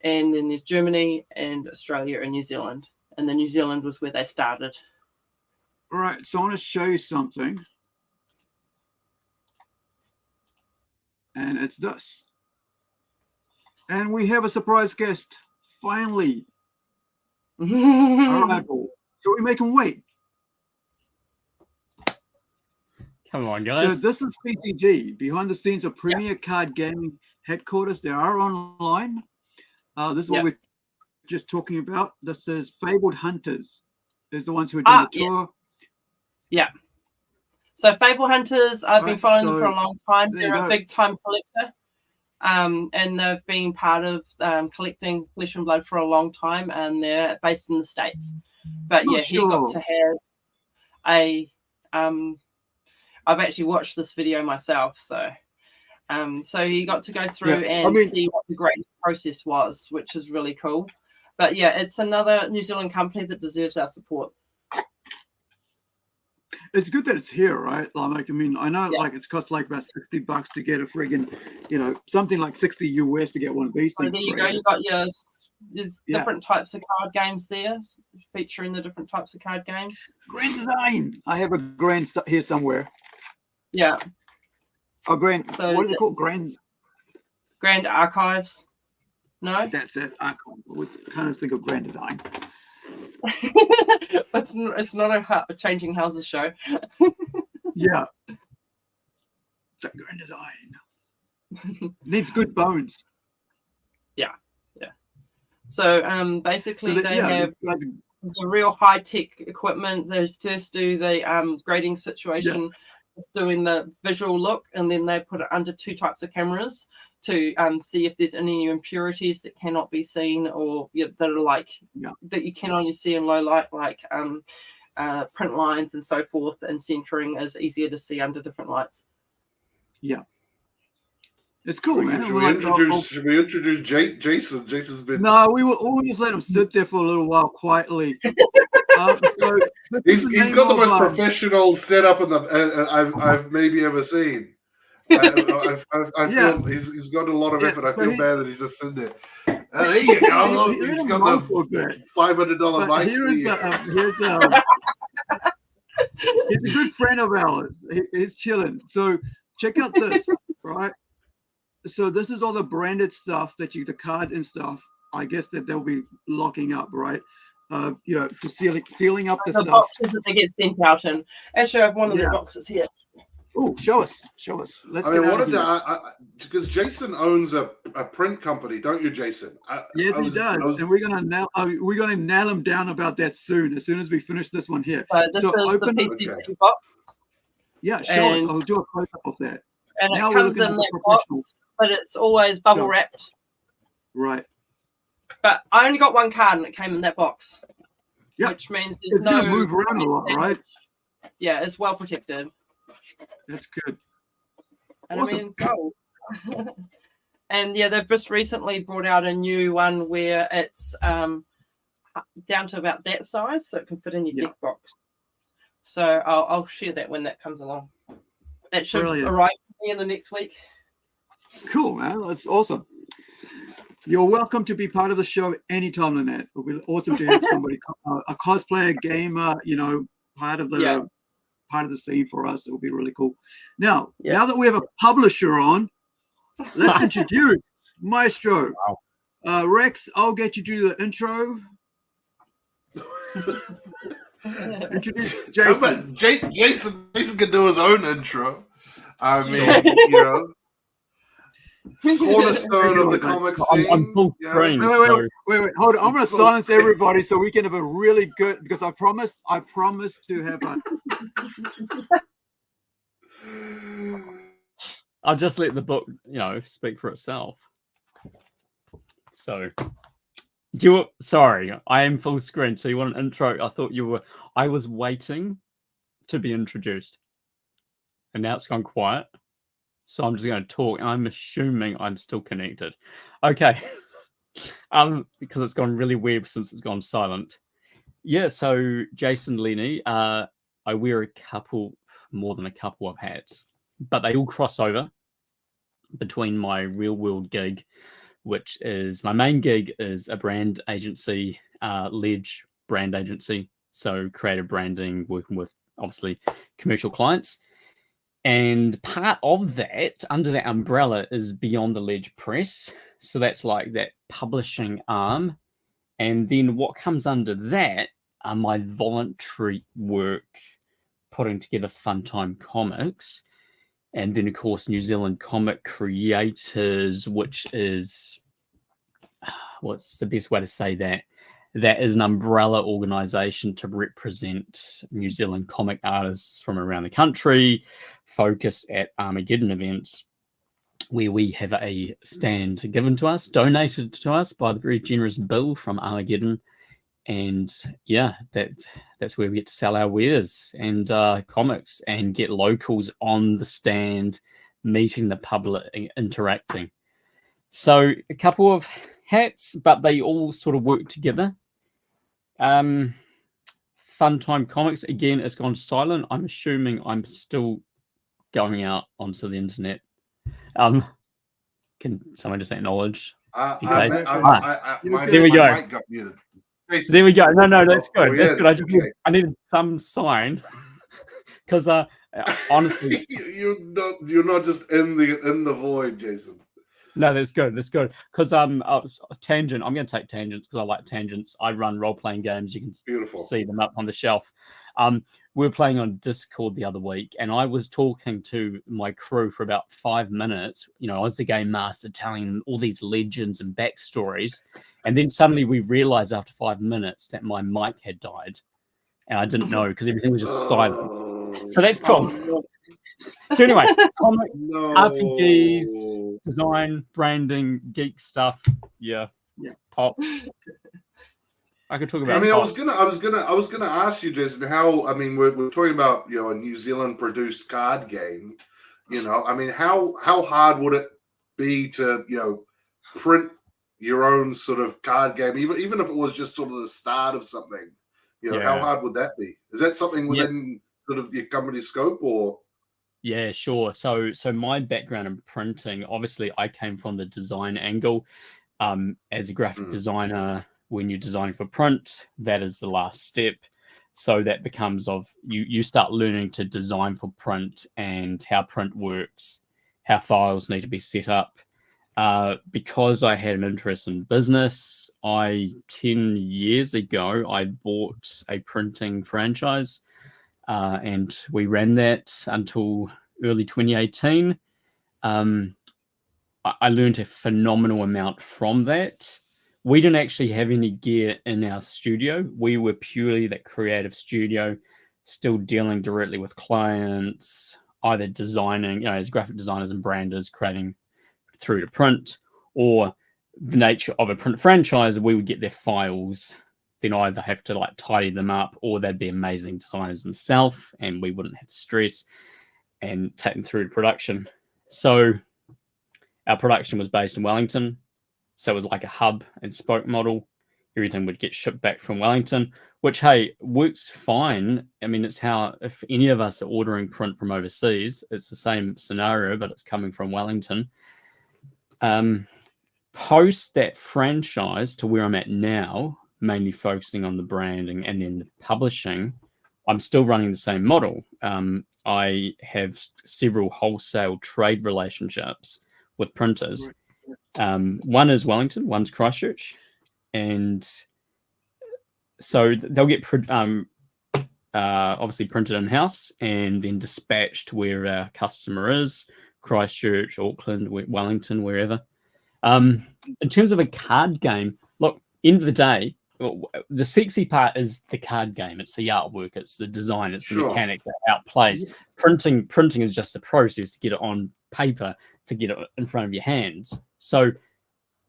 C: then there's Germany and Australia and New Zealand. And then New Zealand was where they started.
B: All right, so I want to show you something. And it's this. And we have a surprise guest, finally. All right, so we make him wait.
G: Come on, guys.
B: So this is PCG, behind the scenes of Premier Card Gaming headquarters. They are online. This is what we're just talking about. This is Fabled Hunters. Is the ones who are doing the tour.
C: Yeah. So Fabled Hunters, I've been following them for a long time. They're a big time collector. And they've been part of collecting Flesh and Blood for a long time, and they're based in the States. But he got to have I've actually watched this video myself, so he got to go through and see what the grading process was, which is really cool. But it's another New Zealand company that deserves our support.
B: It's good that it's here, right? Like, I mean, I know like it's cost like about $60 to get a friggin', something like 60 US to get one of these things.
C: There you go. You got there's different types of card games there, featuring the different types of card games.
B: Grand design. I have a grand here somewhere.
C: Yeah.
B: Oh, grand.
C: So
B: what is it called? Grand
C: Archives. No,
B: that's it. I kind of think of grand design.
C: it's not a changing houses show.
B: Yeah. It's a grand design. Needs good bones.
C: Yeah. So basically they have the real high tech equipment. They first do the grading situation, doing the visual look, and then they put it under two types of cameras to see if there's any impurities that cannot be seen, or that are like that you can only see in low light, like print lines and so forth, and centering is easier to see under different lights. Yeah.
B: It's cool, man.
D: Should we introduce Jason? Jason's been.
B: No, we'll just let him sit there for a little while quietly.
D: He's got the most professional setup I've maybe ever seen. I feel he's got a lot of effort. I feel bad that he's just sitting there. There you go. He's got the $500 mic.
B: He's a good friend of ours. He's chilling. So check out this, right? So this is all the branded stuff that the card and stuff. I guess that they'll be locking up, right? For sealing up the stuff.
C: Boxes that they get sent out in. Actually, I have one of the boxes here.
B: Oh, show us. Let's get out of here.
D: Because Jason owns a print company, don't you, Jason?
B: Yes, he does, and we're gonna nail him down about that soon. As soon as we finish this one here.
C: This is the PCC box.
B: Yeah, show us. I'll do a close up of that.
C: And now it comes in that box, but it's always bubble wrapped.
B: Right.
C: But I only got one card, and it came in that box.
B: Yeah.
C: Which means there's
B: it's gonna move around a lot, right?
C: Yeah, it's well protected.
B: That's good.
C: And
B: awesome.
C: And yeah, they've just recently brought out a new one where it's down to about that size, so it can fit in your deck box. So I'll share that when that comes along. That should arrive to me in the next week.
B: Cool, man. That's awesome. You're welcome to be part of the show anytime, Lynette. It'll be awesome to have somebody, a cosplayer, gamer, part of the scene for us. It will be really cool. Now that we have a publisher on, let's introduce Maestro. Wow. Rex, I'll get you to do the intro. Introduce Jason.
D: Jason can do his own intro. I mean, cornerstone of the comic scene.
G: I'm full screen.
B: Wait. Hold on. I'm going to silence everybody so we can have a really good, because I promised to have a.
G: I'll just let the book, speak for itself. So, sorry, I am full screen. So you want an intro? I was waiting to be introduced. And now it's gone quiet. So I'm just going to talk. I'm assuming I'm still connected. Okay. Because it's gone really weird since it's gone silent. Yeah, so Jason Lenny, I wear more than a couple of hats, but they all cross over between my real world gig, which is my main gig is a brand agency, Ledge brand agency. So creative branding, working with obviously commercial clients. And part of that, under that umbrella, is Beyond the Ledge Press. So that's like that publishing arm. And then what comes under that are my voluntary work, putting together Funtime Comics. And then, of course, New Zealand Comic Creatives, which is, what's the best way to say that? That is an umbrella organisation to represent New Zealand comic artists from around the country, focus at Armageddon events, where we have a stand given to us, donated to us by the very generous Bill from Armageddon. And yeah, that's where we get to sell our wares and comics and get locals on the stand, meeting the public, interacting. So a couple of hats, but they all sort of work together. Funtime Comics, again, it's gone silent. I'm assuming I'm still going out onto the internet. Can someone just acknowledge?
D: There
G: we go. There we go. No, that's good. That's good. I needed some sign because honestly,
D: you're not just in the void, Jason.
G: No, that's good. Because tangent. I'm going to take tangents because I like tangents. I run role playing games. You can see them up on the shelf. We were playing on Discord the other week, and I was talking to my crew for about 5 minutes. I was the game master, telling them all these legends and backstories, and then suddenly we realized after 5 minutes that my mic had died, and I didn't know because everything was just silent. So that's cool. So anyway, comic, RPGs, design, branding, geek stuff. Yeah. Pops. I could talk about.
D: I was gonna ask you, Jason. How? I mean, we're talking about a New Zealand produced card game. I mean, how hard would it be to print your own sort of card game, even if it was just sort of the start of something? How hard would that be? Is that something within sort of your company's scope or?
G: Yeah, sure. So my background in printing, obviously I came from the design angle. As a graphic designer, when you're designing for print, that is the last step. So that becomes of you start learning to design for print and how print works, how files need to be set up. Because I had an interest in business, 10 years ago, I bought a printing franchise, and we ran that until early 2018. I learned a phenomenal amount from that. We didn't actually have any gear in our studio. We were purely that creative studio, still dealing directly with clients, either designing, as graphic designers and branders, creating through to print, or the nature of a print franchise, we would get their files, then either have to like tidy them up, or they'd be amazing designers themselves, and we wouldn't have to stress and take them through to production. So our production was based in Wellington. So it was like a hub and spoke model. Everything would get shipped back from Wellington, which, hey, works fine. I mean, it's how, if any of us are ordering print from overseas, it's the same scenario, but it's coming from Wellington. Post that franchise to where I'm at now, mainly focusing on the branding and then the publishing, I'm still running the same model. I have several wholesale trade relationships with printers. One is Wellington, one's Christchurch, and so they'll get obviously printed in-house and then dispatched where our customer is, Christchurch, Auckland, Wellington, wherever. In terms of a card game, look, end of the day, the sexy part is the card game. It's the artwork, it's the design, it's the mechanic that outplays. Printing is just a process to get it on paper, to get it in front of your hands. So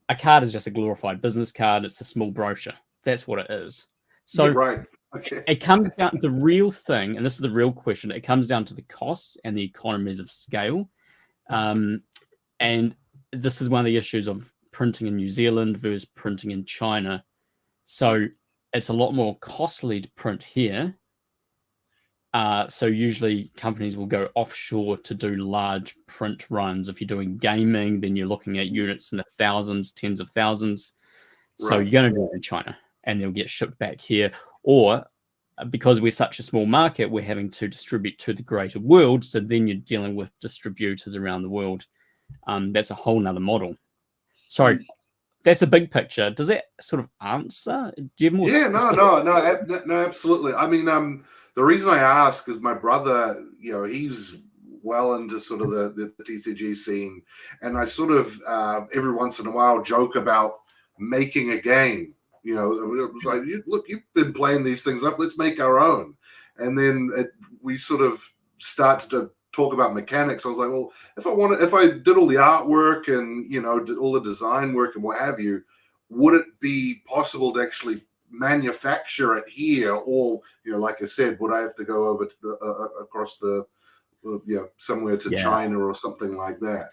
G: a card is just a glorified business card. It's a small brochure. That's what it is. So it comes down to the real thing, and this is the real question. It comes down to the cost and the economies of scale. And this is one of the issues of printing in New Zealand versus printing in China. So it's a lot more costly to print here. So usually companies will go offshore to do large print runs. If you're doing gaming, then you're looking at units in the thousands, tens of thousands. So you're going to do it in China and they'll get shipped back here. Or because we're such a small market, we're having to distribute to the greater world. So then you're dealing with distributors around the world. That's a whole nother model. Sorry, that's a big picture. Does that sort of answer? Do you have more?
D: Yeah, no, absolutely. I mean, the reason I ask is my brother, he's well into sort of the TCG scene, and I sort of every once in a while joke about making a game. It was like, look, you've been playing these things up. Let's make our own. And then we sort of started to talk about mechanics. I was like, well, if I did all the artwork and did all the design work and what have you, would it be possible to actually manufacture it here, or like I said, would I have to go over to, across the somewhere to China or something like that?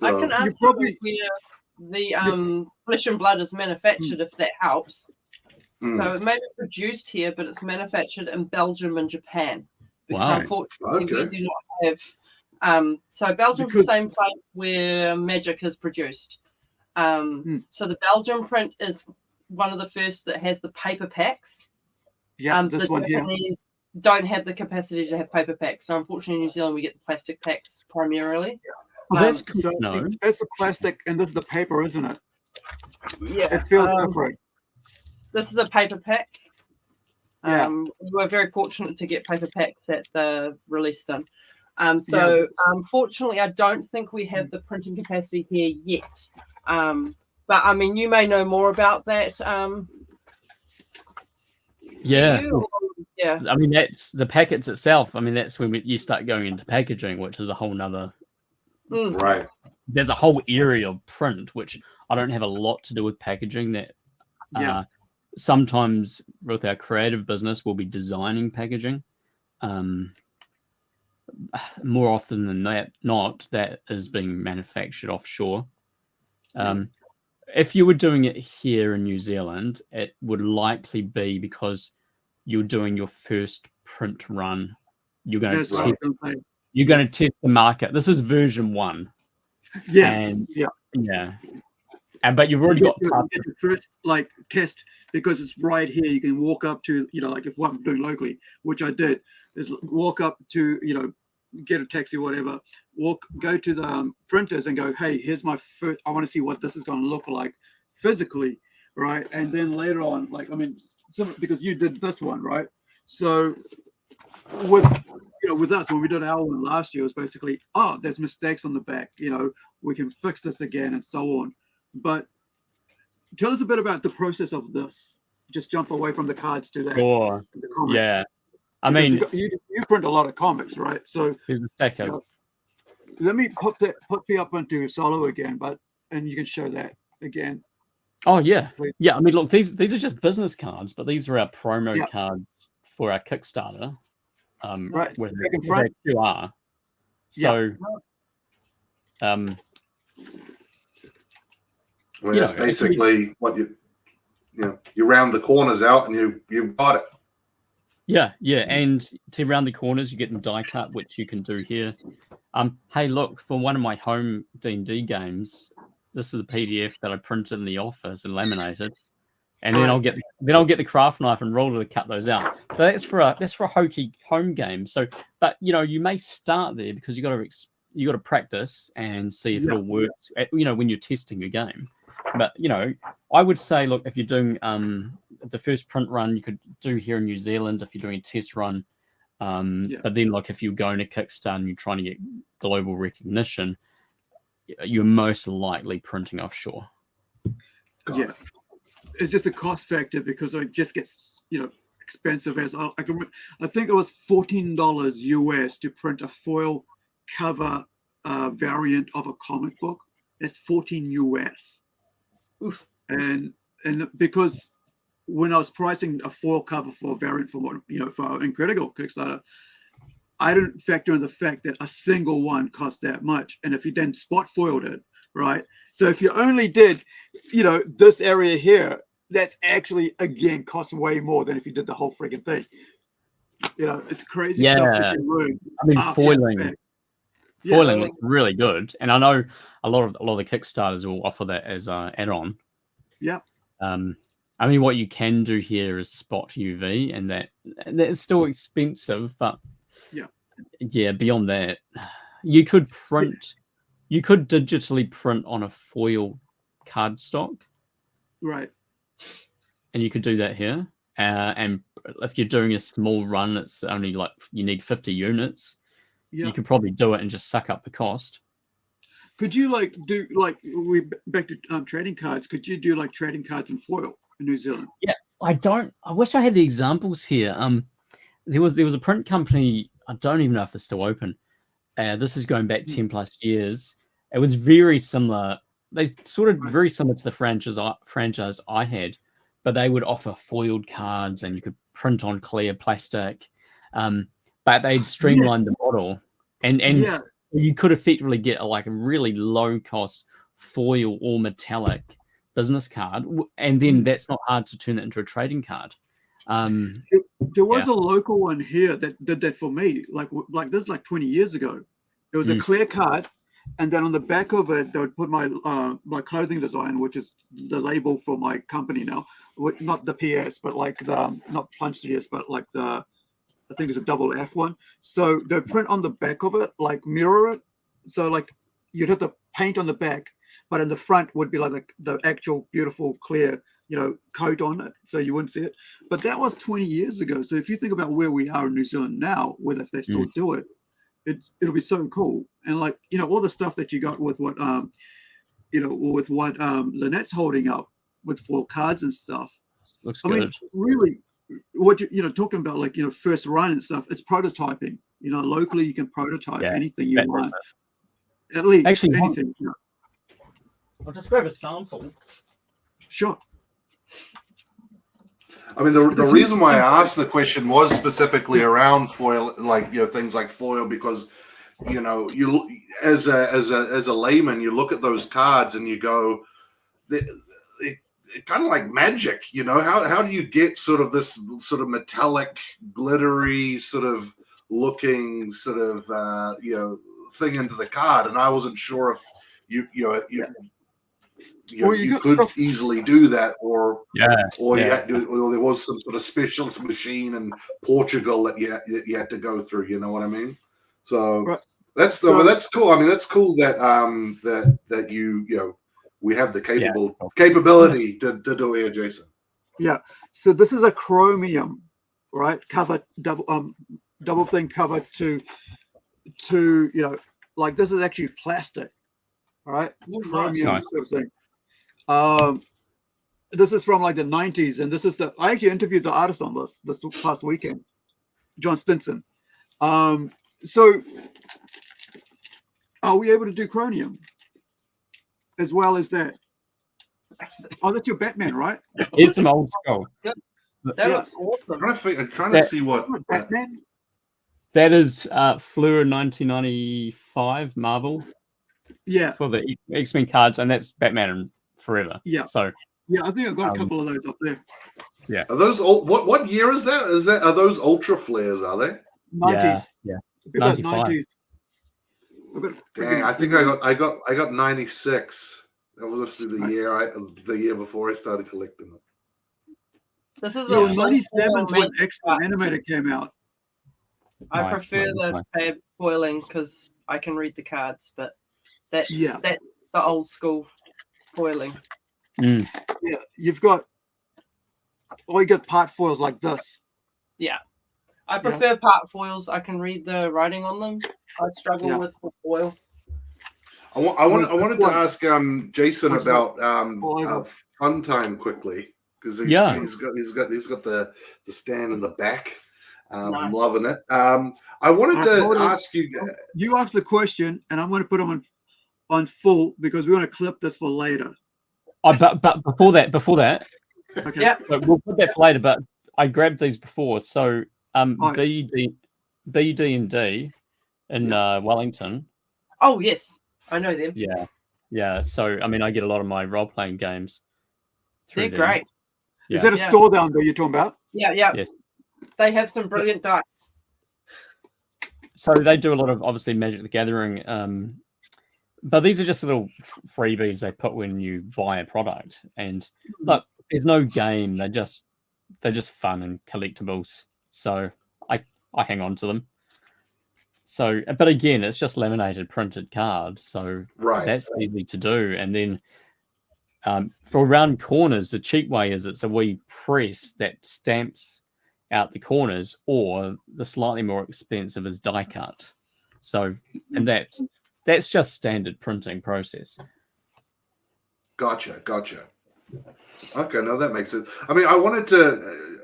C: I can answer where the flesh and blood is manufactured, if that helps. So it may be produced here, but it's manufactured in Belgium and Japan. Because unfortunately we do not have so Belgium's the same place where Magic is produced. So the Belgian print is one of the first that has the paper packs.
B: This one here.
C: Japanese don't have the capacity to have paper packs. So unfortunately in New Zealand we get the plastic packs primarily.
B: That's cool. That's the plastic and this is the paper, isn't it?
C: Yeah.
B: It feels different.
C: This is a paper pack. We were very fortunate to get paper packs at the release then. Unfortunately, I don't think we have the printing capacity here yet. But I mean, you may know more about that.
G: I mean, that's the packets itself. I mean, that's when you start going into packaging, which is a whole nother.
D: Right.
G: There's a whole area of print, which I don't have a lot to do with packaging. That sometimes with our creative business, we'll be designing packaging. More often than that is being manufactured offshore. If you were doing it here in New Zealand, it would likely be because you're doing your first print run. You're going to test the market. This is version 1. And but you've already
B: You
G: got
B: get your first like test because it's right here. You can walk up to, like if what I'm doing locally, which I did, is walk up to, get a taxi or whatever, go to the printers and go, hey, here's my first, I want to see what this is going to look like physically, right? And then later on, because you did this one, right? So with us, when we did our one last year, it was basically, there's mistakes on the back, we can fix this again and so on. But tell us a bit about the process of this. Just jump away from the cards to that.
G: Sure. Yeah. I
B: Because
G: mean,
B: you print a lot of comics, right? So
G: here's the second.
B: Let me put me up into solo again, and you can show that again.
G: Oh yeah,
B: please.
G: Yeah. I mean, look, these are just business cards, but these are our promo cards for our Kickstarter.
B: Right.
G: With
B: Front.
G: QR. So,
D: Well, that's basically what you round the corners out and you've got it.
G: Yeah, and to round the corners, you get in die cut, which you can do here. Hey, look, for one of my home D&D games, this is a PDF that I printed in the office and laminated, and then I'll get the craft knife and roller to cut those out. But that's for a hokey home game. So, but you may start there because you got to practice and see if it'll work. When you're testing your game. But I would say, look, if you're doing the first print run, you could do here in New Zealand if you're doing a test run. But then, like, if you're going to Kickstarter and you're trying to get global recognition, you're most likely printing offshore.
B: It's just a cost factor because it just gets expensive. As I think it was $14 US to print a foil cover variant of a comic book. That's $14 US.
C: Oof.
B: And because when I was pricing a foil cover for a variant for our Incredible Kickstarter, I didn't factor in the fact that a single one cost that much. And if you then spot foiled it, right? So if you only did, this area here, that's actually again cost way more than if you did the whole freaking thing. It's crazy stuff that you learn.
G: I mean, foiling looks really good, and I know a lot of the Kickstarters will offer that as an add-on.
B: Yeah.
G: I mean, what you can do here is spot UV, and that is still expensive, but beyond that, you could digitally print on a foil cardstock,
B: right?
G: And you could do that here. And if you're doing a small run, it's only like you need 50 units. You could probably do it and just suck up the cost.
B: Could you do we back to trading cards? Could you do trading cards in foil in New Zealand?
G: Yeah, I wish I had the examples here. There was a print company. I don't even know if they're still open. This is going back 10 plus years. It was very similar. They sort of very similar to the franchise I had, but they would offer foiled cards and you could print on clear plastic. But they'd streamlined the model, and you could effectively get a really low cost foil or metallic business card, and then that's not hard to turn it into a trading card.
B: There was a local one here that did that for me, like this 20 years ago. It was a clear card, and then on the back of it they would put my my clothing design, which is the label for my company now, not the PS, but the not Plunge Studios, but the I think it's a double F one. So they print on the back of it, mirror it. So you'd have to paint on the back, but in the front would be the actual beautiful clear, coat on it, so you wouldn't see it. But that was 20 years ago. So if you think about where we are in New Zealand now, whether if they still do it, it'll be so cool. And all the stuff that you got with what with what Lynette's holding up with foil cards and stuff.
G: Looks good. I mean,
B: really, what you're talking about, first run and stuff, it's prototyping. Locally you can prototype anything you want. At least
G: actually
B: anything.
G: I'll just grab a sample.
B: Sure.
D: I mean, the reason why I asked the question was specifically around foil, things like foil, because you as a layman, you look at those cards and you go, kind of like magic, how do you get sort of this sort of metallic, glittery sort of looking sort of thing into the card? And I wasn't sure if you you could easily do that, or you had to, or there was some sort of specialist machine in Portugal that you had to go through. You know what I mean? So that's cool. I mean, that's cool that that we have the capability to do it, Jason.
B: Yeah. So this is a chromium, right? Cover double thing cover to like this is actually plastic, all right? Chromium sort of thing. This is from like the 90s, and this is I actually interviewed the artist on this past weekend, John Stinson. So are we able to do chromium as well as that? Oh, that's your Batman, right?
G: It's some old school.
C: That looks awesome.
D: I'm trying to see what
B: Batman.
G: That is Fleur 1995 Marvel.
B: Yeah.
G: For the X-Men cards, and that's Batman Forever.
B: Yeah.
G: So
B: yeah, I think I've got a couple of those up there.
G: Yeah.
D: Are those what year is that? Are those ultra flares? Are they?
B: 90s.
G: Yeah.
B: 90s.
D: Dang, I think I got 96. That was the year before I started collecting them.
C: This is
B: 97's when X-Men Animated came out.
C: I prefer the fab foiling because I can read the cards, but that's the old school foiling.
B: Yeah, you got part foils like this.
C: Yeah, I prefer part foils. I can read the writing on them. I struggle with foil.
D: I wanted to ask Jason about Fun Time quickly, because he's got the stand in the back.
C: Nice.
D: I'm loving it. I wanted to ask you.
B: You asked the question, and I'm going to put them on full because we want to clip this for later.
G: But before that,
B: okay.
C: Yeah,
G: we'll put that for later. But I grabbed these before. So BD and D in Wellington.
C: Oh yes, I know them.
G: Yeah. So I mean, I get a lot of my role playing games.
C: They're great.
B: Yeah. Is that a store down there you're talking about?
C: Yeah.
G: Yes.
C: They have some brilliant dice.
G: So they do a lot of obviously Magic the Gathering, but these are just little freebies they put when you buy a product. And look, there's no game; they're just fun and collectibles. So I hang on to them. So, but again, it's just laminated printed cards, so that's easy to do. And then for round corners, the cheap way is it's a wee press that stamps out the corners, or the slightly more expensive is die cut. So, and that's just standard printing process.
D: Gotcha. Okay, no, that makes sense. I mean, I wanted to,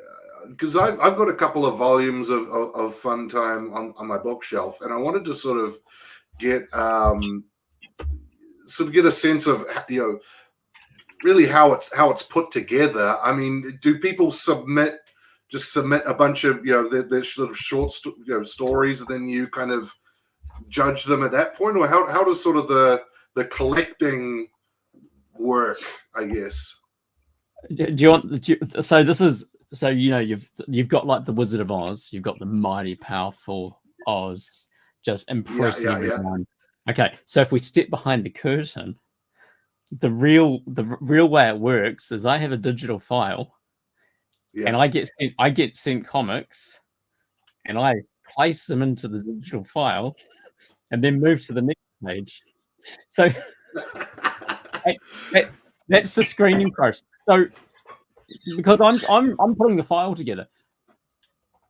D: because I've got a couple of volumes of Fun Time on my bookshelf, and I wanted to sort of get a sense of really how it's put together. I mean, do people submit a bunch of their sort of short stories, and then you kind of judge them at that point, or how does sort of the collecting work, I guess?
G: So this is you've got like the Wizard of Oz, you've got the mighty powerful Oz, just impressing everyone. Okay, so if we step behind the curtain, the real way it works is I have a digital file. Yeah. And I get sent comics, and I place them into the digital file, and then move to the next page. So that's the screening process. So because I'm putting the file together.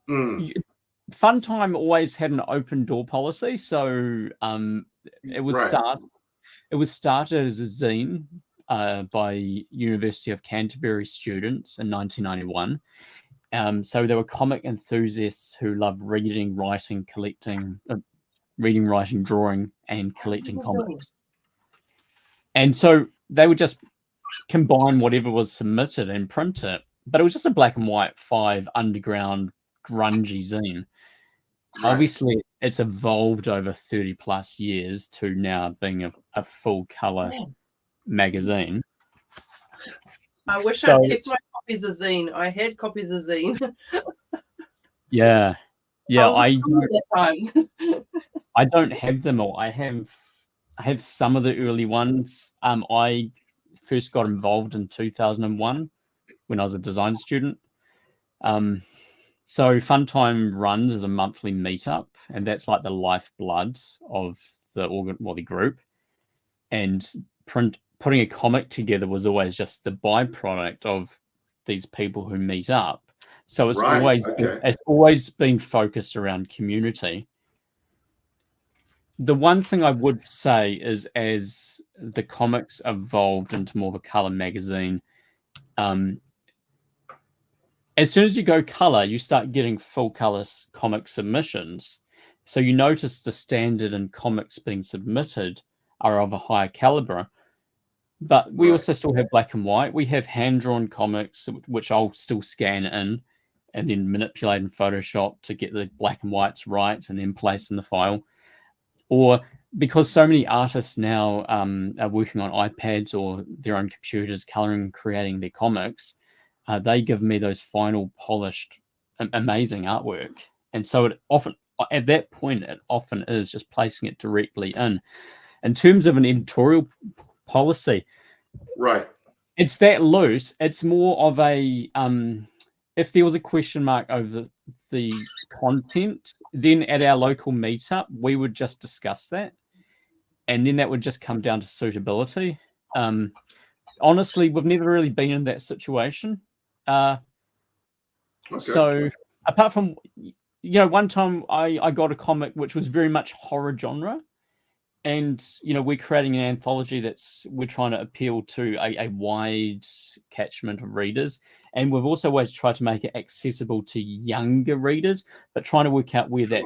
G: Fun Time always had an open door policy, so it was started as a zine by University of Canterbury students in 1991. So there were comic enthusiasts who loved reading, writing, drawing, and collecting comics. And so they would just combine whatever was submitted and print it. But it was just a black and white 5 underground grungy zine. Right. Obviously, it's evolved over 30 plus years to now being a full color magazine.
C: I wish I'd kept my copies of zine. I had copies of zine.
G: Yeah. I
C: I
G: don't have them all. I have some of the early ones. I first got involved in 2001 when I was a design student. So Funtime runs as a monthly meetup, and that's like the lifeblood of the group. And putting a comic together was always just the byproduct of these people who meet up. So it's always been focused around community. The one thing I would say is, as the comics evolved into more of a color magazine, as soon as you go color, you start getting full color comic submissions. So you notice the standard and comics being submitted are of a higher caliber. But we also still have black and white. We have hand-drawn comics, which I'll still scan in and then manipulate in Photoshop to get the black and whites right and then place in the file. Or because so many artists now are working on iPads or their own computers, coloring, creating their comics, they give me those final polished, amazing artwork. And so it often, at that point, it often is just placing it directly in. In terms of an editorial policy,
D: right,
G: it's that loose. It's more of a if there was a question mark over the content, then at our local meetup we would just discuss that, and then that would just come down to suitability. Honestly, we've never really been in that situation. So apart from, one time I got a comic which was very much horror genre. And, we're creating an anthology we're trying to appeal to a wide catchment of readers. And we've also always tried to make it accessible to younger readers, but trying to work out where that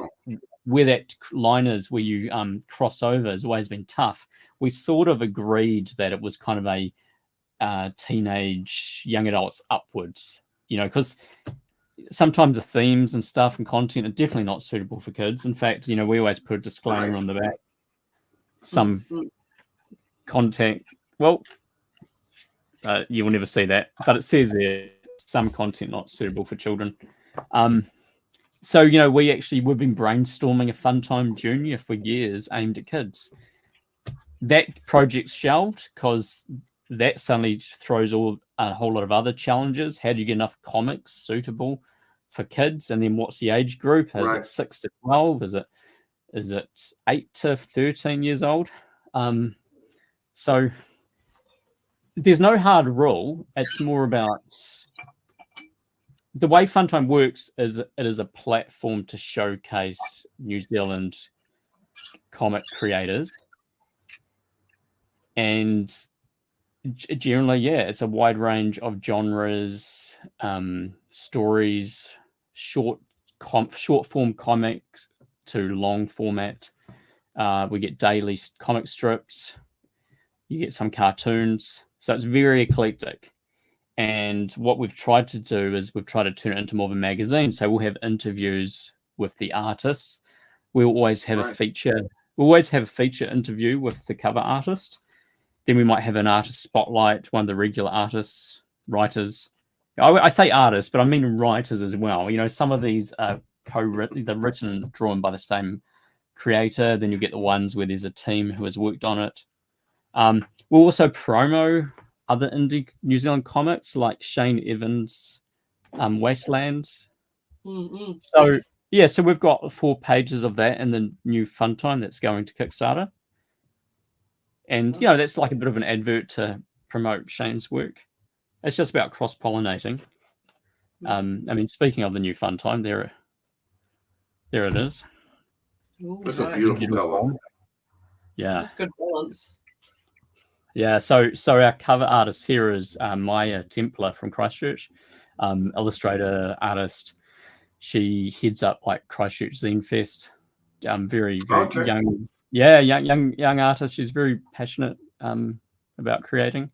G: line is, where you cross over, has always been tough. We sort of agreed that it was kind of a teenage, young adults upwards, because sometimes the themes and stuff and content are definitely not suitable for kids. In fact, we always put a disclaimer on the back. Some content, you will never see that, but it says there some content not suitable for children. So we've been brainstorming a Funtime Junior for years aimed at kids. That project's shelved because that suddenly throws a whole lot of other challenges. How do you get enough comics suitable for kids? And then what's the age group? Is it 6 to 12? Is it 8 to 13 years old? So there's no hard rule. It's more about the way Funtime works. Is it is a platform to showcase New Zealand comic creators, and generally, it's a wide range of genres, stories, short form comics to long format. We get daily comic strips. You get some cartoons. So it's very eclectic. And what we've tried to do is we've tried to turn it into more of a magazine. So we'll have interviews with the artists. We'll always have a feature. We'll always have a feature interview with the cover artist. Then we might have an artist spotlight, one of the regular artists, writers. I say artists, but I mean writers as well. Some of these are co-written, they're written and drawn by the same creator. Then you get the ones where there's a team who has worked on it. We'll also promo other indie New Zealand comics like Shane Evans' Wastelands.
C: Mm-hmm.
G: So we've got 4 pages of that in the new Funtime that's going to Kickstarter. And, that's like a bit of an advert to promote Shane's work. It's just about cross-pollinating. Speaking of the new Funtime, there it is.
C: Ooh,
D: that's a beautiful cover.
C: Yeah. That's good balance.
G: Yeah, so our cover artist here is Maya Templar from Christchurch, illustrator, artist. She heads up like Christchurch Zine Fest. Very young. Yeah, young artist. She's very passionate about creating.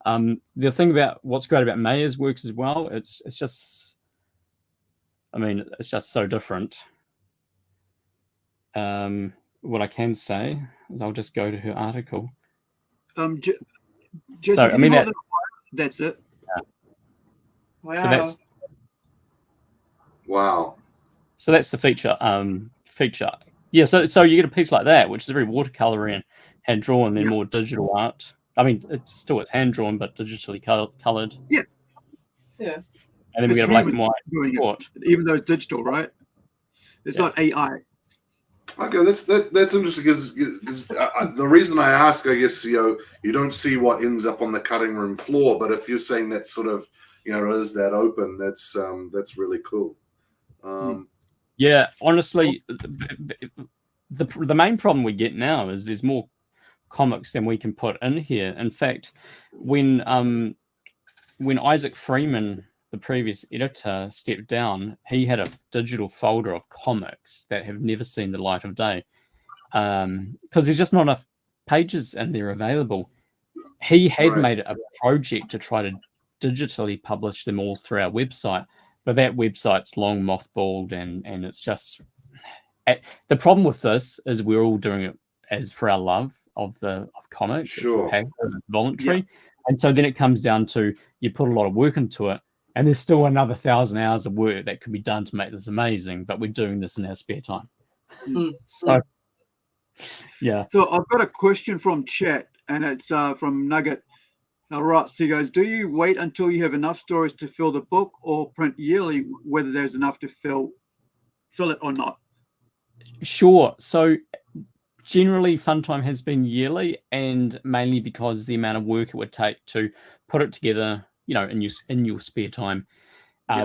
G: The thing about what's great about Maya's work as well, it's just so different. What I can say is I'll just go to her article.
B: That's it.
G: Yeah.
C: Wow.
D: Wow.
G: So that's the feature. Yeah. So you get a piece like that, which is very watercolor and hand drawn, then more digital art. I mean, it's hand drawn, but digitally colored.
B: Yeah.
C: Yeah.
G: And then we
B: It's
G: get a black and
B: human
G: white
B: doing it,
G: report.
B: even though it's digital, right? It's
G: Yeah.
B: not AI.
D: Okay, that's interesting because the reason I ask, I guess, you don't see what ends up on the cutting room floor, but if you're saying that sort of, is that open, that's really cool.
G: Yeah, honestly, the main problem we get now is there's more comics than we can put in here. In fact, when Isaac Freeman, the previous editor, stepped down, he had a digital folder of comics that have never seen the light of day because there's just not enough pages in there available. He had made a project to try to digitally publish them all through our website, but that website's long mothballed, and it's just the problem with this is we're all doing it as for our love of comics.
D: Sure.
G: It's voluntary. And so then it comes down to you put a lot of work into it, and there's still another 1,000 hours of work that could be done to make this amazing, but we're doing this in our spare time. So, yeah.
B: So I've got a question from chat, and it's from Nugget. Ross, he goes, do you wait until you have enough stories to fill the book or print yearly, whether there's enough to fill it or not?
G: Sure. So generally Funtime has been yearly, and mainly because the amount of work it would take to put it together, in your spare time.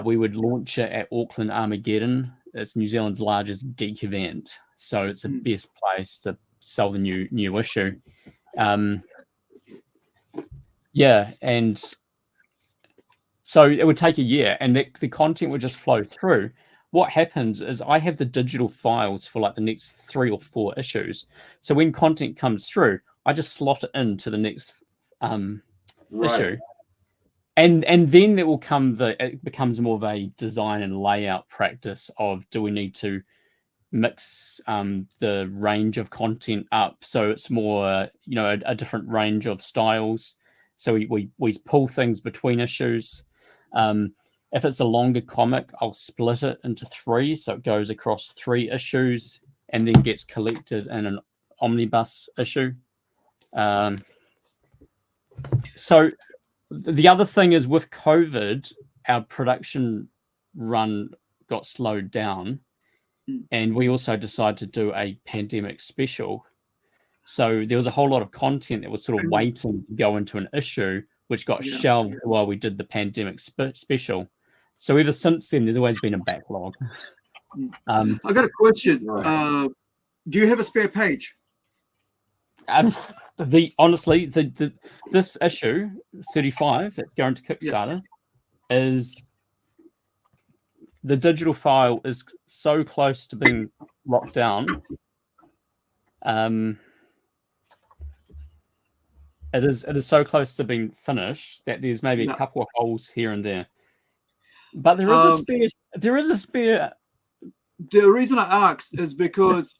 G: We would launch it at Auckland Armageddon. It's New Zealand's largest geek event, so it's the best place to sell the new issue. And so it would take a year, and the content would just flow through. What happens is I have the digital files for like the next 3 or 4 issues. So when content comes through, I just slot it into the next issue. And then it will it becomes more of a design and layout practice of, do we need to mix the range of content up so it's more, a different range of styles. So we pull things between issues. If it's a longer comic, I'll split it into 3, so it goes across 3 issues and then gets collected in an omnibus issue. So the other thing is, with COVID, our production run got slowed down, and we also decided to do a pandemic special. So there was a whole lot of content that was sort of waiting to go into an issue, which got shelved while we did the pandemic special. So ever since then, there's always been a backlog.
B: I got a question. Do you have a spare page?
G: Honestly, this issue 35 that's going to Kickstarter is the digital file is so close to being locked down. It is so close to being finished that there's maybe a couple of holes here and there. But there is a spare. There is a spare.
B: The reason I asked is because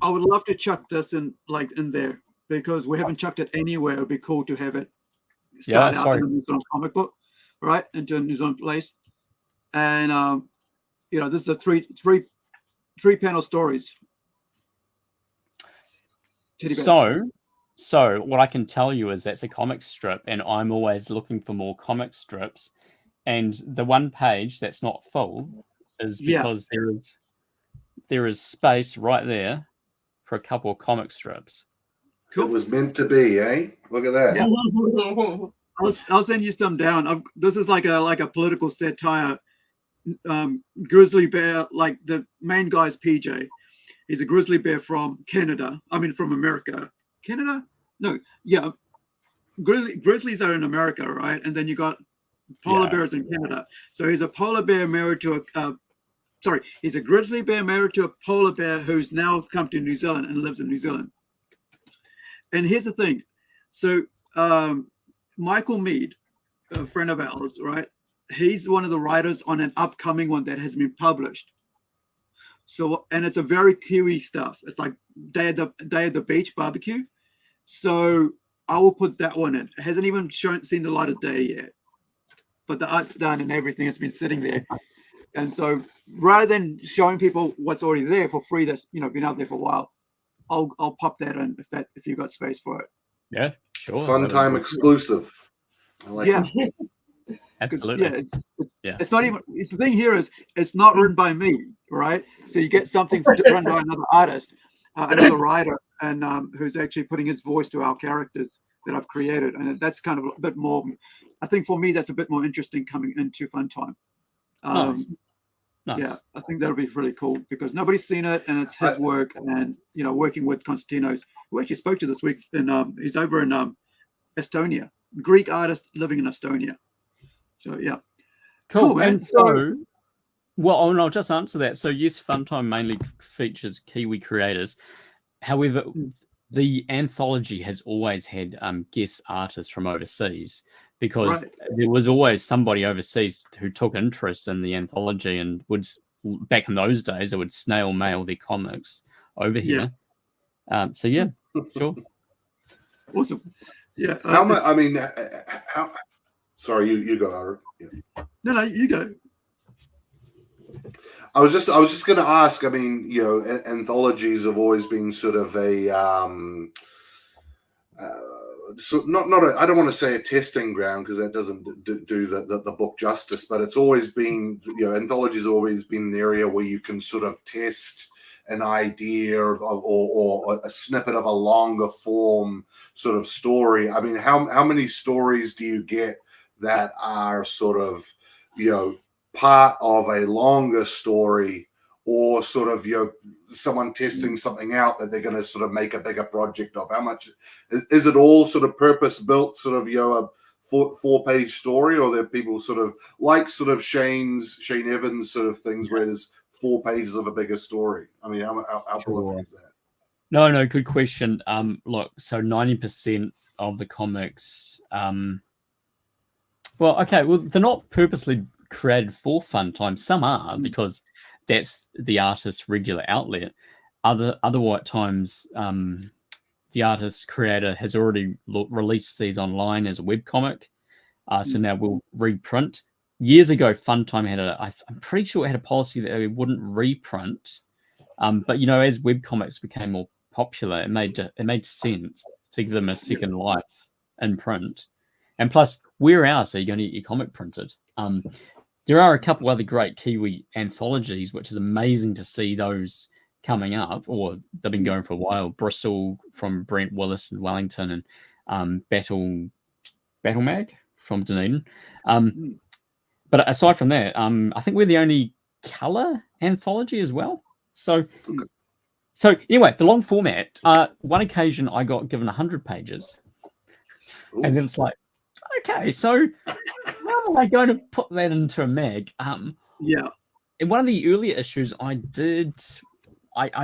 B: I would love to chuck this in there, because we haven't chucked it anywhere. It would be cool to have it start out in a New Zealand comic book, right, into a New Zealand place. And this is the three panel stories.
G: So what I can tell you is that's a comic strip, and I'm always looking for more comic strips. And the one page that's not full is because there is space right there for a couple of comic strips.
D: Cool. It was meant to be, eh? Look at that.
B: Yeah. I'll send you some down. This is like a political satire. Grizzly bear, like the main guy's PJ. He's a grizzly bear from Canada. I mean, from America. Canada? No, yeah. Grizzlies are in America, right? And then you got polar bears in Canada. So he's a polar bear married to he's a grizzly bear married to a polar bear who's now come to New Zealand and lives in New Zealand. And here's the thing. So Michael Mead, a friend of ours, right? He's one of the writers on an upcoming one that has been published. So, and it's a very Kiwi stuff. It's like Day of the Beach barbecue. So I will put that one in. It hasn't even seen the light of day yet, but the art's done and everything. It's been sitting there. And so rather than showing people what's already there for free, that's been out there for a while, I'll pop that in if you've got space for it.
G: Yeah, sure.
D: Fun
G: that'd
D: time
G: be-
D: exclusive. I like
B: Yeah.
D: it.
B: 'Cause,
G: Absolutely.
B: yeah,
G: Yeah.
B: it's not even the thing here is it's not written by me, right? So you get something run by another artist, another writer, and who's actually putting his voice to our characters that I've created, and that's kind of a bit more. I think for me that's a bit more interesting coming into Fun Time.
G: Nice.
B: Yeah, I think that'll be really cool because nobody's seen it, and it's his work, and working with Konstantinos, who actually spoke to this week, and he's over in Estonia, Greek artist living in Estonia. So yeah,
G: Cool,
B: man.
G: And so, well, and I'll just answer that. So yes, Funtime mainly features Kiwi creators. However, the anthology has always had guest artists from overseas because there was always somebody overseas who took interest in the anthology and would, back in those days, it would snail mail their comics over here. So yeah, sure.
B: Awesome. Yeah.
D: How much? I mean, how? Sorry, you go, Aaron. Yeah.
B: No, you go.
D: I was just going to ask. I mean, anthologies have always been sort of a so not a, I don't want to say a testing ground because that doesn't do the book justice, but it's always been, anthologies have always been an area where you can sort of test an idea or a snippet of a longer form sort of story. I mean, how many stories do you get that are sort of, part of a longer story, or sort of someone testing something out that they're going to sort of make a bigger project of? How much is it all sort of purpose built, sort of a 4-page story, or there are people sort of like sort of Shane Evans sort of things where there's 4 pages of a bigger story? I mean, how prolific is that?
G: No, good question. Look, so 90% of the comics, they're not purposely created for Fun Time. Some are because that's the artist's regular outlet. Other times, the artist creator has already released these online as a webcomic. So now we'll reprint. Years ago, Fun Time had I'm pretty sure it had a policy that they wouldn't reprint. But as webcomics became more popular, it made sense to give them a second life in print. And plus, where else are you going to get your comic printed? There are a couple other great Kiwi anthologies, which is amazing to see those coming up, or they've been going for a while. Bristle from Brent Willis in Wellington, and Battle Mag from Dunedin. But aside from that, I think we're the only colour anthology as well. So anyway, the long format. One occasion I got given 100 pages. Ooh. And then it's like, okay, so how am I going to put that into a mag? In one of the earlier issues I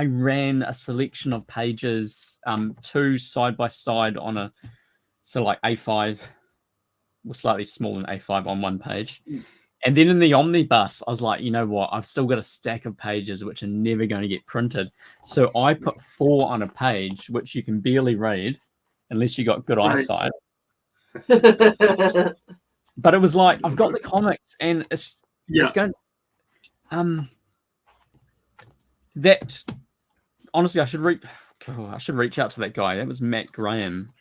G: ran a selection of pages, 2 side by side on a like A5, or slightly smaller than A5 on one page. And then in the omnibus, I was like, you know what? I've still got a stack of pages which are never going to get printed. So I put 4 on a page, which you can barely read unless you got good eyesight. But it was like, I've got the comics, and it's going. That honestly, I should reach out to that guy. That was Matt Graham.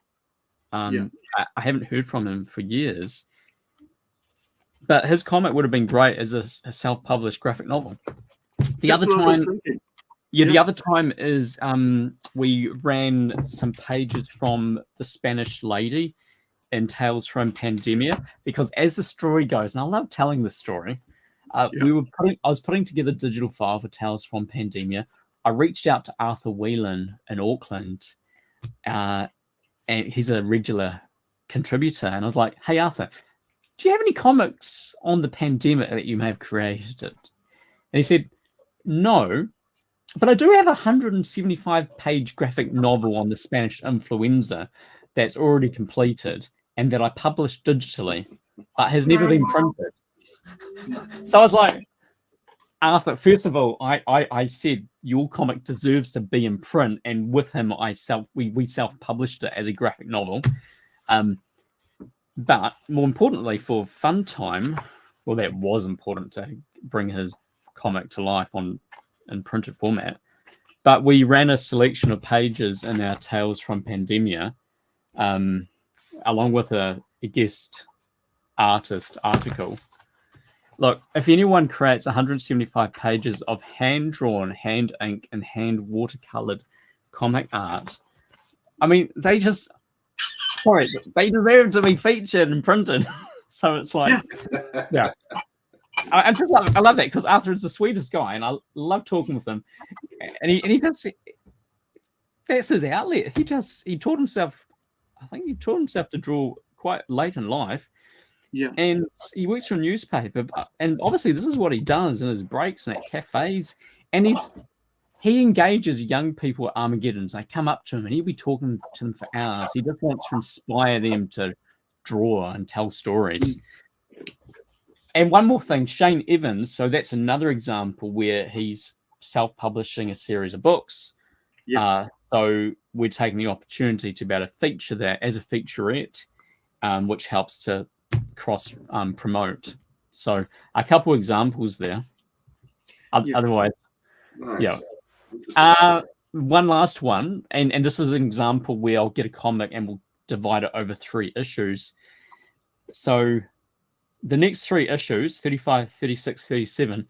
G: I haven't heard from him for years, but his comic would have been great as a self-published graphic novel. The other time is we ran some pages from The Spanish Lady in Tales from Pandemia, because as the story goes, and I love telling this story, I was putting together a digital file for Tales from Pandemia. I reached out to Arthur Whelan in Auckland, and he's a regular contributor, and I was like, hey Arthur, do you have any comics on the pandemic that you may have created? And he said, no, but I do have a 175-page graphic novel on the Spanish influenza that's already completed and that I published digitally, but has never been printed. So I was like, Arthur, first of all, I said your comic deserves to be in print, and with him, we self-published it as a graphic novel. But more importantly, for Fun Time, well, that was important to bring his comic to life in printed format. But we ran a selection of pages in our Tales from Pandemia, along with a guest artist article. Look, if anyone creates 175 pages of hand-drawn, hand ink, and hand watercolored comic art, I mean, they deserve to be featured and printed. So it's like, yeah. I love that because Arthur is the sweetest guy, and I love talking with him. And he just, that's his outlet. He taught himself, I think he taught himself to draw quite late in life.
B: Yeah.
G: And he works for a newspaper, and obviously this is what he does in his breaks and at cafes. And he engages young people at Armageddon's. They come up to him and he'll be talking to them for hours. He just wants to inspire them to draw and tell stories. And one more thing, Shane Evans. So that's another example where he's self-publishing a series of books.
B: Yeah.
G: So we're taking the opportunity to be able to feature that as a featurette, which helps to cross promote. So a couple examples there. Otherwise,
D: Nice.
G: yeah. One last one, and this is an example where I'll get a comic and we'll divide it over 3 issues. So the next 3 issues, 35, 36, 37,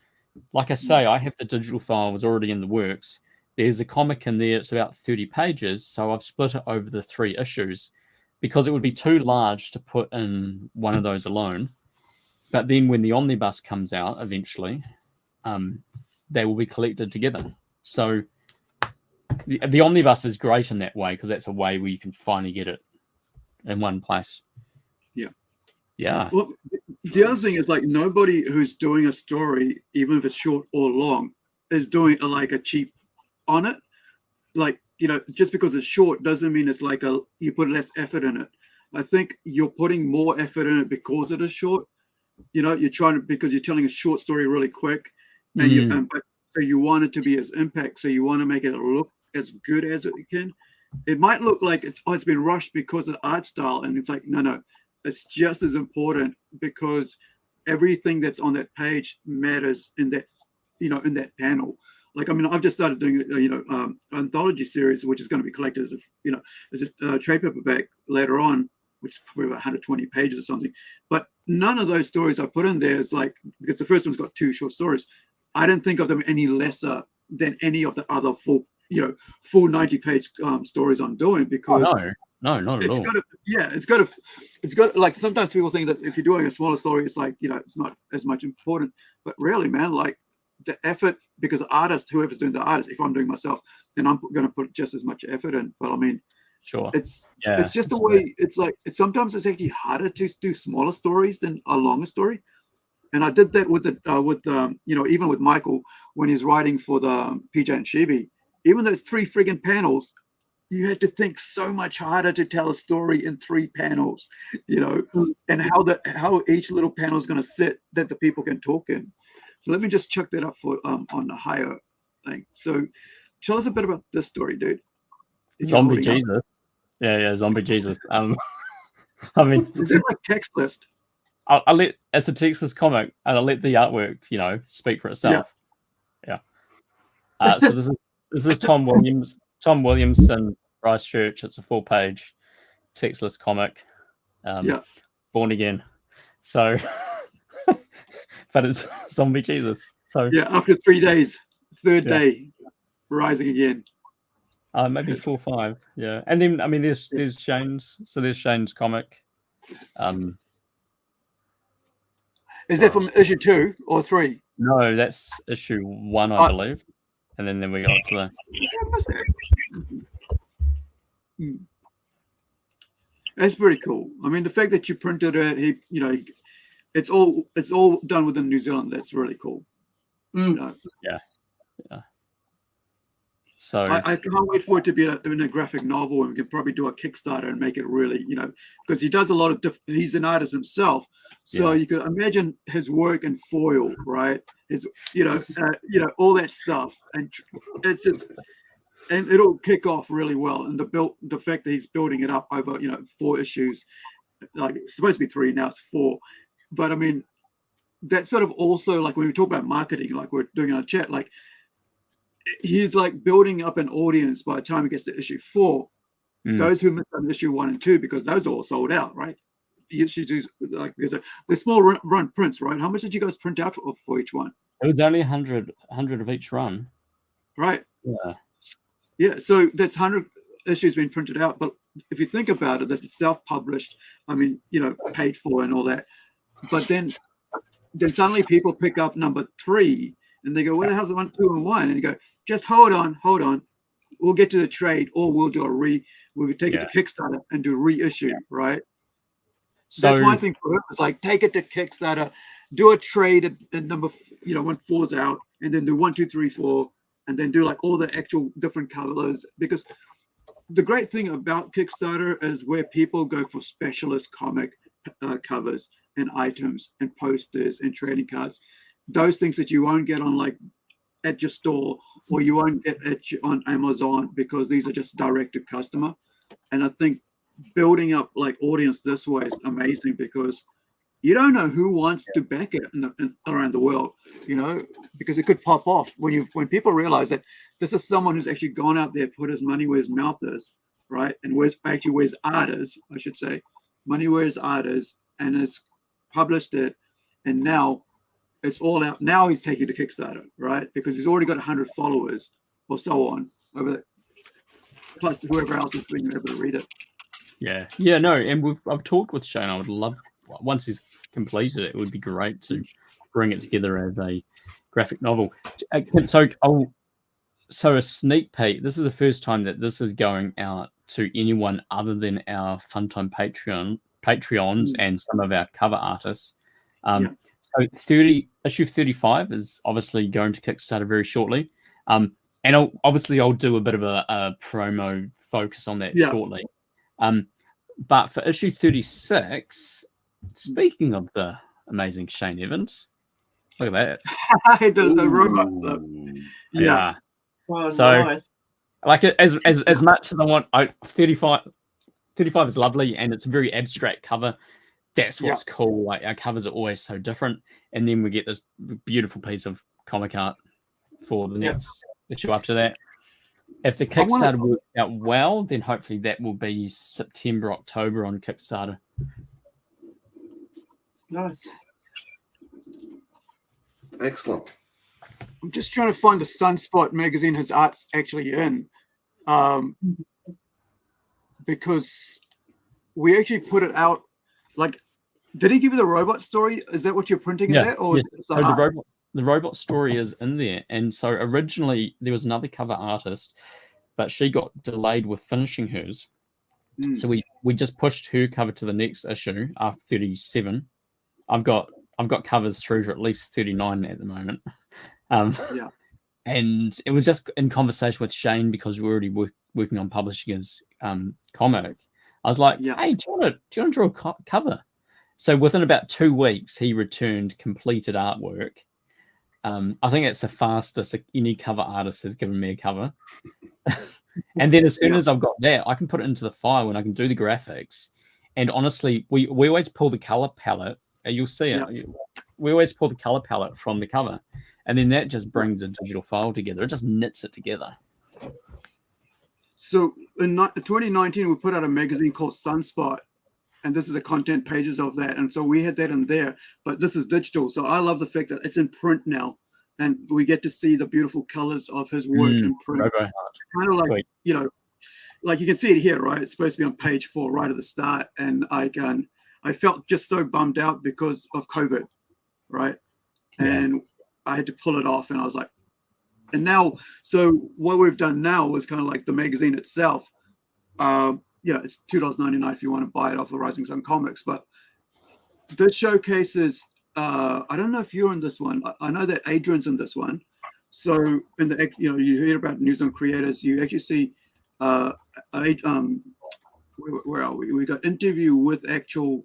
G: like I say, I have the digital file, was already in the works. There's a comic in there, it's about 30 pages, so I've split it over the 3 issues because it would be too large to put in one of those alone. But then when the omnibus comes out eventually, they will be collected together. So the omnibus is great in that way because that's a way where you can finally get it in one place. Yeah.
B: Well, the other thing is, like, nobody who's doing a story, even if it's short or long, is doing like a cheap on it. Like, you know, just because it's short doesn't mean it's like you put less effort in it. I think you're putting more effort in it because it is short. You know, because you're telling a short story really quick, and so you want it to be as impact. So you want to make it look as good as it can. It might look like it's been rushed because of the art style, and it's like no. It's just as important because everything that's on that page matters in that, you know, in that panel. Like, I mean, I've just started doing, anthology series, which is going to be collected as a trade paperback later on, which is probably about 120 pages or something. But none of those stories I put in there is like, because the first one's got 2 short stories. I didn't think of them any lesser than any of the other full 90-page stories I'm doing because.
G: Oh, no, not at all.
B: It's got like, sometimes people think that if you're doing a smaller story, it's like, you know, it's not as much important, but really, man, like the effort, because the artist, whoever's doing the artist, if I'm doing myself, then I'm going to put just as much effort in. But I mean,
G: sure,
B: it's just the way it's like. Sometimes it's actually harder to do smaller stories than a longer story. And I did that with even with Michael when he's writing for the PJ and Chibi. Even though it's 3 friggin' panels, you had to think so much harder to tell a story in 3 panels, you know, and how each little panel is going to sit that the people can talk in. So let me just chuck that up for on the higher thing. So tell us a bit about this story, dude.
G: Zombie Jesus. Yeah, Zombie Jesus. I mean,
B: is it like text list?
G: It's a text list comic, and I'll let the artwork, you know, speak for itself. Yeah. So this is Tom Williamson, Christchurch. It's a 4-page textless comic. Born again. So, but it's Zombie Jesus. So
B: after 3 days, third day, rising again.
G: Maybe 4 or 5. Yeah, and then I mean, there's Shane's. So there's Shane's comic.
B: Is that from issue 2 or 3?
G: No, that's issue 1, I believe. And then we got to the.
B: That's pretty cool. I mean, the fact that you printed it, it's all done within New Zealand. That's really cool. You know?
G: Yeah. So
B: I can't wait for it to be in a graphic novel, and we can probably do a Kickstarter and make it really, because he does a lot of he's an artist himself, so you could imagine his work in foil, right? His, all that stuff, and it's just, and it'll kick off really well. And the fact that he's building it up over 4 issues, like it's supposed to be 3, now it's 4, but I mean, that sort of also, like when we talk about marketing, like we're doing in our chat, like he's like building up an audience by the time he gets to issue 4, Those who missed on issue 1 and 2, because those are all sold out, right? Issues like they're small run prints, right? How much did you guys print out for each one?
G: It was only 100 of each run.
B: Right.
G: Yeah.
B: Yeah. So that's 100 issues being printed out. But if you think about it, this is self-published. I mean, paid for and all that. But then suddenly people pick up number 3 and they go, "Where the hell's the 1, 2, and 1?" And you go, "Just hold on. We'll get to the trade, or we'll do we'll take it to Kickstarter and do reissue," right? So that's my thing for it. It's like, take it to Kickstarter, do a trade at number, when 4's out, and then do 1, 2, 3, 4, and then do like all the actual different colors. Because the great thing about Kickstarter is where people go for specialist comic covers and items and posters and trading cards, those things that you won't get on like at your store, or you won't get on Amazon, because these are just direct to customer. And I think building up like audience this way is amazing, because you don't know who wants to back it around the world, because it could pop off when people realize that this is someone who's actually gone out there, put his money where his mouth is, right? And where's art is, I should say, money where his art is, and has published it, and now it's all out. Now he's taking it to Kickstarter, right? Because he's already got 100 followers or so on over there, plus whoever else is being able to read it.
G: Yeah, no, and I've talked with Shane. I would love, once he's completed it, it would be great to bring it together as a graphic novel. So a sneak peek. This is the first time that this is going out to anyone other than our Funtime Patreons and some of our cover artists. So issue 35 is obviously going to Kickstarter very shortly. And I'll do a bit of a promo focus on that shortly. But for issue 36, speaking of the amazing Shane Evans, look at that.
B: the robot.
G: Yeah.
C: Well,
G: So,
C: nice.
G: like, as much as I want, 35 is lovely, and it's a very abstract cover. That's what's cool. Like, our covers are always so different, and then we get this beautiful piece of comic art for the next issue after that. If the Kickstarter works out well, then hopefully that will be September, October on Kickstarter.
C: Nice.
D: Excellent.
B: I'm just trying to find the Sunspot magazine his art's actually in, because we actually put it out. Like, did he give you the robot story? Is that what you're printing in there? Or
G: so the robot story is in there. And so originally there was another cover artist, but she got delayed with finishing hers. So we just pushed her cover to the next issue after 37. I've got covers through to at least 39 at the moment. And it was just in conversation with Shane, because we're already working on publishing his comic. I was like, "Hey, do you want to draw a cover?" So within about 2 weeks, he returned completed artwork. I think it's the fastest any cover artist has given me a cover. And then as soon as I've got that, I can put it into the file and I can do the graphics. And honestly, we always pull the color palette. You'll see it. We always pull the color palette from the cover. And then that just brings a digital file together. It just knits it together.
B: So in 2019, we put out a magazine called Sunspot, and this is the content pages of that. And so we had that in there, but this is digital. So I love the fact that it's in print now, and we get to see the beautiful colors of his work in print. Kind of like, like you can see it here, right? It's supposed to be on page 4 right at the start. And I felt just so bummed out because of COVID, right? And I had to pull it off, and I was like, and now, so what we've done now is kind of like the magazine itself. It's $2.99 if you want to buy it off of Rising Sun Comics. But this showcases, I don't know if you're in this one. I know that Adrian's in this one. So in the, you hear about News on Creators, you actually see, where are we? We got interview with actual,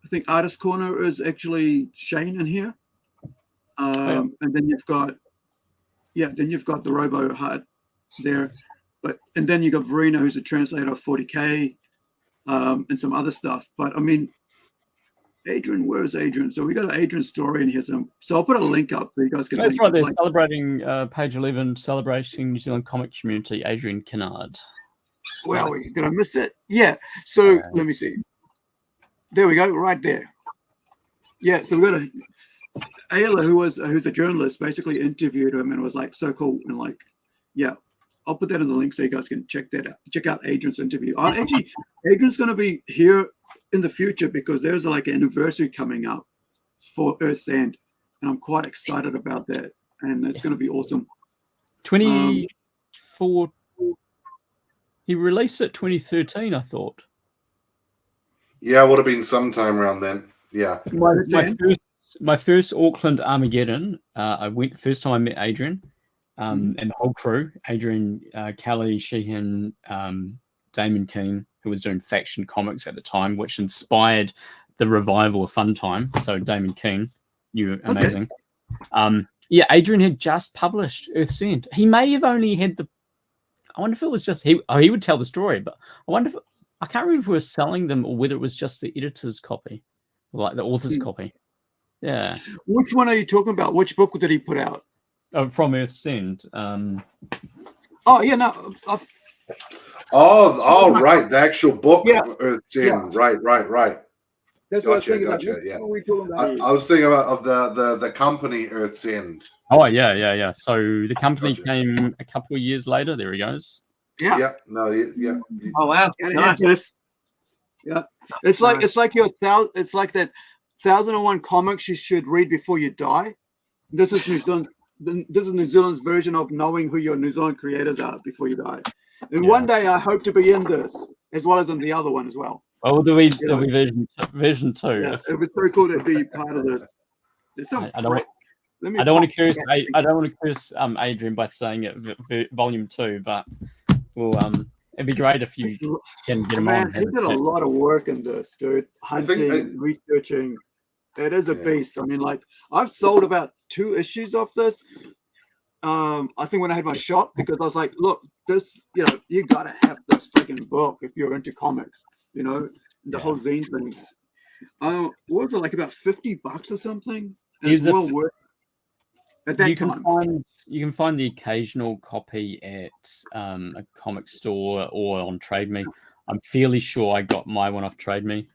B: I think Artist Corner is actually Shane in here. And then you've got, the Robo Hut there, and then you got Verena, who's a translator of 40K, and some other stuff. But I mean, Adrian, where is Adrian? So we got an Adrian story in here. So I'll put a link up so you guys can.
G: That's right. They're celebrating page 11, celebrating New Zealand comic community. Adrian Kennard.
B: Well, did I miss it? Yeah. So let me see. There we go, right there. Yeah. So we got Ayla, who's a journalist, basically interviewed him and was like so cool and like, yeah. I'll put that in the link so you guys can check that out. Check out Adrian's interview. Actually, Adrian's going to be here in the future because there's like an anniversary coming up for Earth's End, and I'm quite excited about that. And it's going to be awesome.
G: 24. He released it 2013, I thought.
D: Yeah, it would have been sometime around then. Yeah.
G: My first Auckland Armageddon. I went first time I met Adrian. And the whole crew, Adrian, Kelly, Sheehan, Damon Keane, who was doing Faction Comics at the time, which inspired the revival of Funtime. So Damon Keane, you amazing. Yeah, Adrian had just published Earth's End. He may have only had I wonder if it was just he would tell the story, but I can't remember if we were selling them or whether it was just the editor's copy, like the author's copy. Yeah.
B: Which one are you talking about? Which book did he put out?
G: From Earth's End.
B: Oh yeah, no.
D: Right, the actual book,
B: Yeah.
D: Earth's End. Right.
B: That's what I was thinking. What are we talking about?
D: I was thinking of the company Earth's End.
G: Oh yeah. So the company came a couple of years later. There he goes.
B: Yeah.
D: Yeah. No. Yeah.
C: Oh wow, nice.
B: Yeah, it's like that 1001 comics you should read before you die. This is New Zealand's version of knowing who your New Zealand creators are before you die. And one day I hope to be in this as well as in the other one as well.
G: Oh, there'll be version 2.
B: Yeah, it was so cool to be part of this.
G: I don't want to curse Adrian by saying it volume 2, but it'd be great if you can get him on.
B: He did a lot of work in this, dude. Hunting, researching. It is a beast. I mean, like, I've sold about 2 issues of this. I think when I had my shop, because I was like, look, this, you gotta have this freaking book if you're into comics, the whole zine thing. What was it, like about $50 or something? And it's well worth it at that time.
G: You can find the occasional copy at a comic store or on Trade Me. I'm fairly sure I got my one off Trade Me.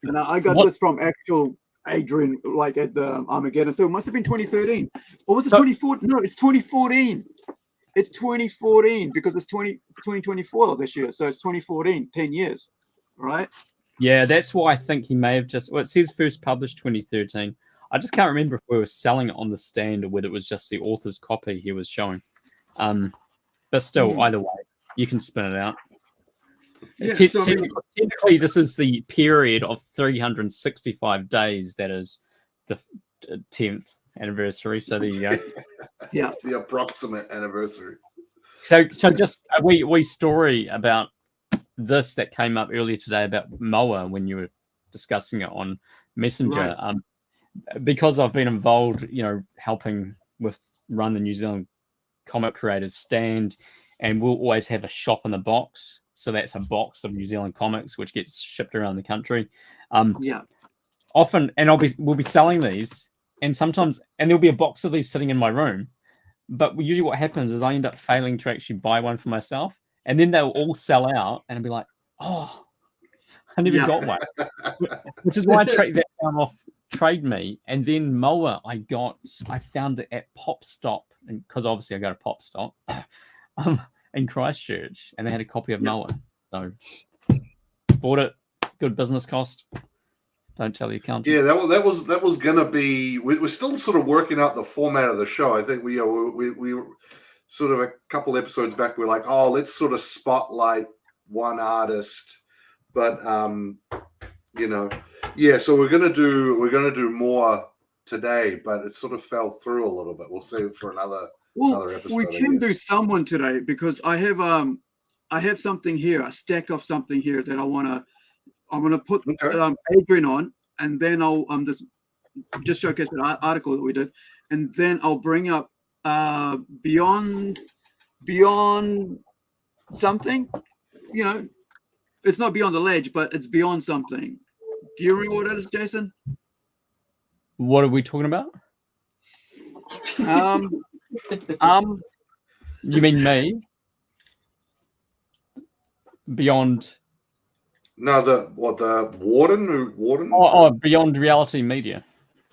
B: And I got this from actual Adrian, like at the Armageddon. So it must have been 2013. Or was it 2014? No, it's 2014. It's 2014 because it's 2024 this year. So it's 2014, 10 years. Right?
G: Yeah, that's why I think he may have it says first published 2013. I just can't remember if we were selling it on the stand or whether it was just the author's copy he was showing. But still, either way, you can spin it out. Yeah, technically, this is the period of 365 days. That is the 10th anniversary. So there you go.
B: Yeah,
D: the approximate anniversary.
G: So just a wee story about this that came up earlier today about Moa when you were discussing it on Messenger. Right. Because I've been involved, helping with run the New Zealand Comic Creators stand, and we'll always have a shop in the box. So that's a box of New Zealand comics which gets shipped around the country. Often, and we'll be selling these, and sometimes, and there'll be a box of these sitting in my room. But usually, what happens is I end up failing to actually buy one for myself, and then they'll all sell out, and I'll be like, "Oh, I never got one," which is why I tracked that down off Trade Me, and then Moa I found it at Pop Stop, and because obviously I go to Pop Stop. In Christchurch, and they had a copy of Moa, so bought it. Good business cost. Don't tell the accountant.
D: Yeah, that was gonna be. We're still sort of working out the format of the show. I think we were sort of a couple episodes back. We're like, let's sort of spotlight one artist, but So we're gonna do more today, but it sort of fell through a little bit. We'll save it for another episode.
B: We can do someone today because I have something here, a stack of something here that I'm gonna put Adrian on, and then I'll just showcase that article that we did, and then I'll bring up beyond something. It's not beyond the ledge, but it's beyond something. Do you remember what it is, Jason?
G: What are we talking about?
B: You
G: mean me? Beyond.
D: No, the Warden?
G: Oh, Beyond Reality Media.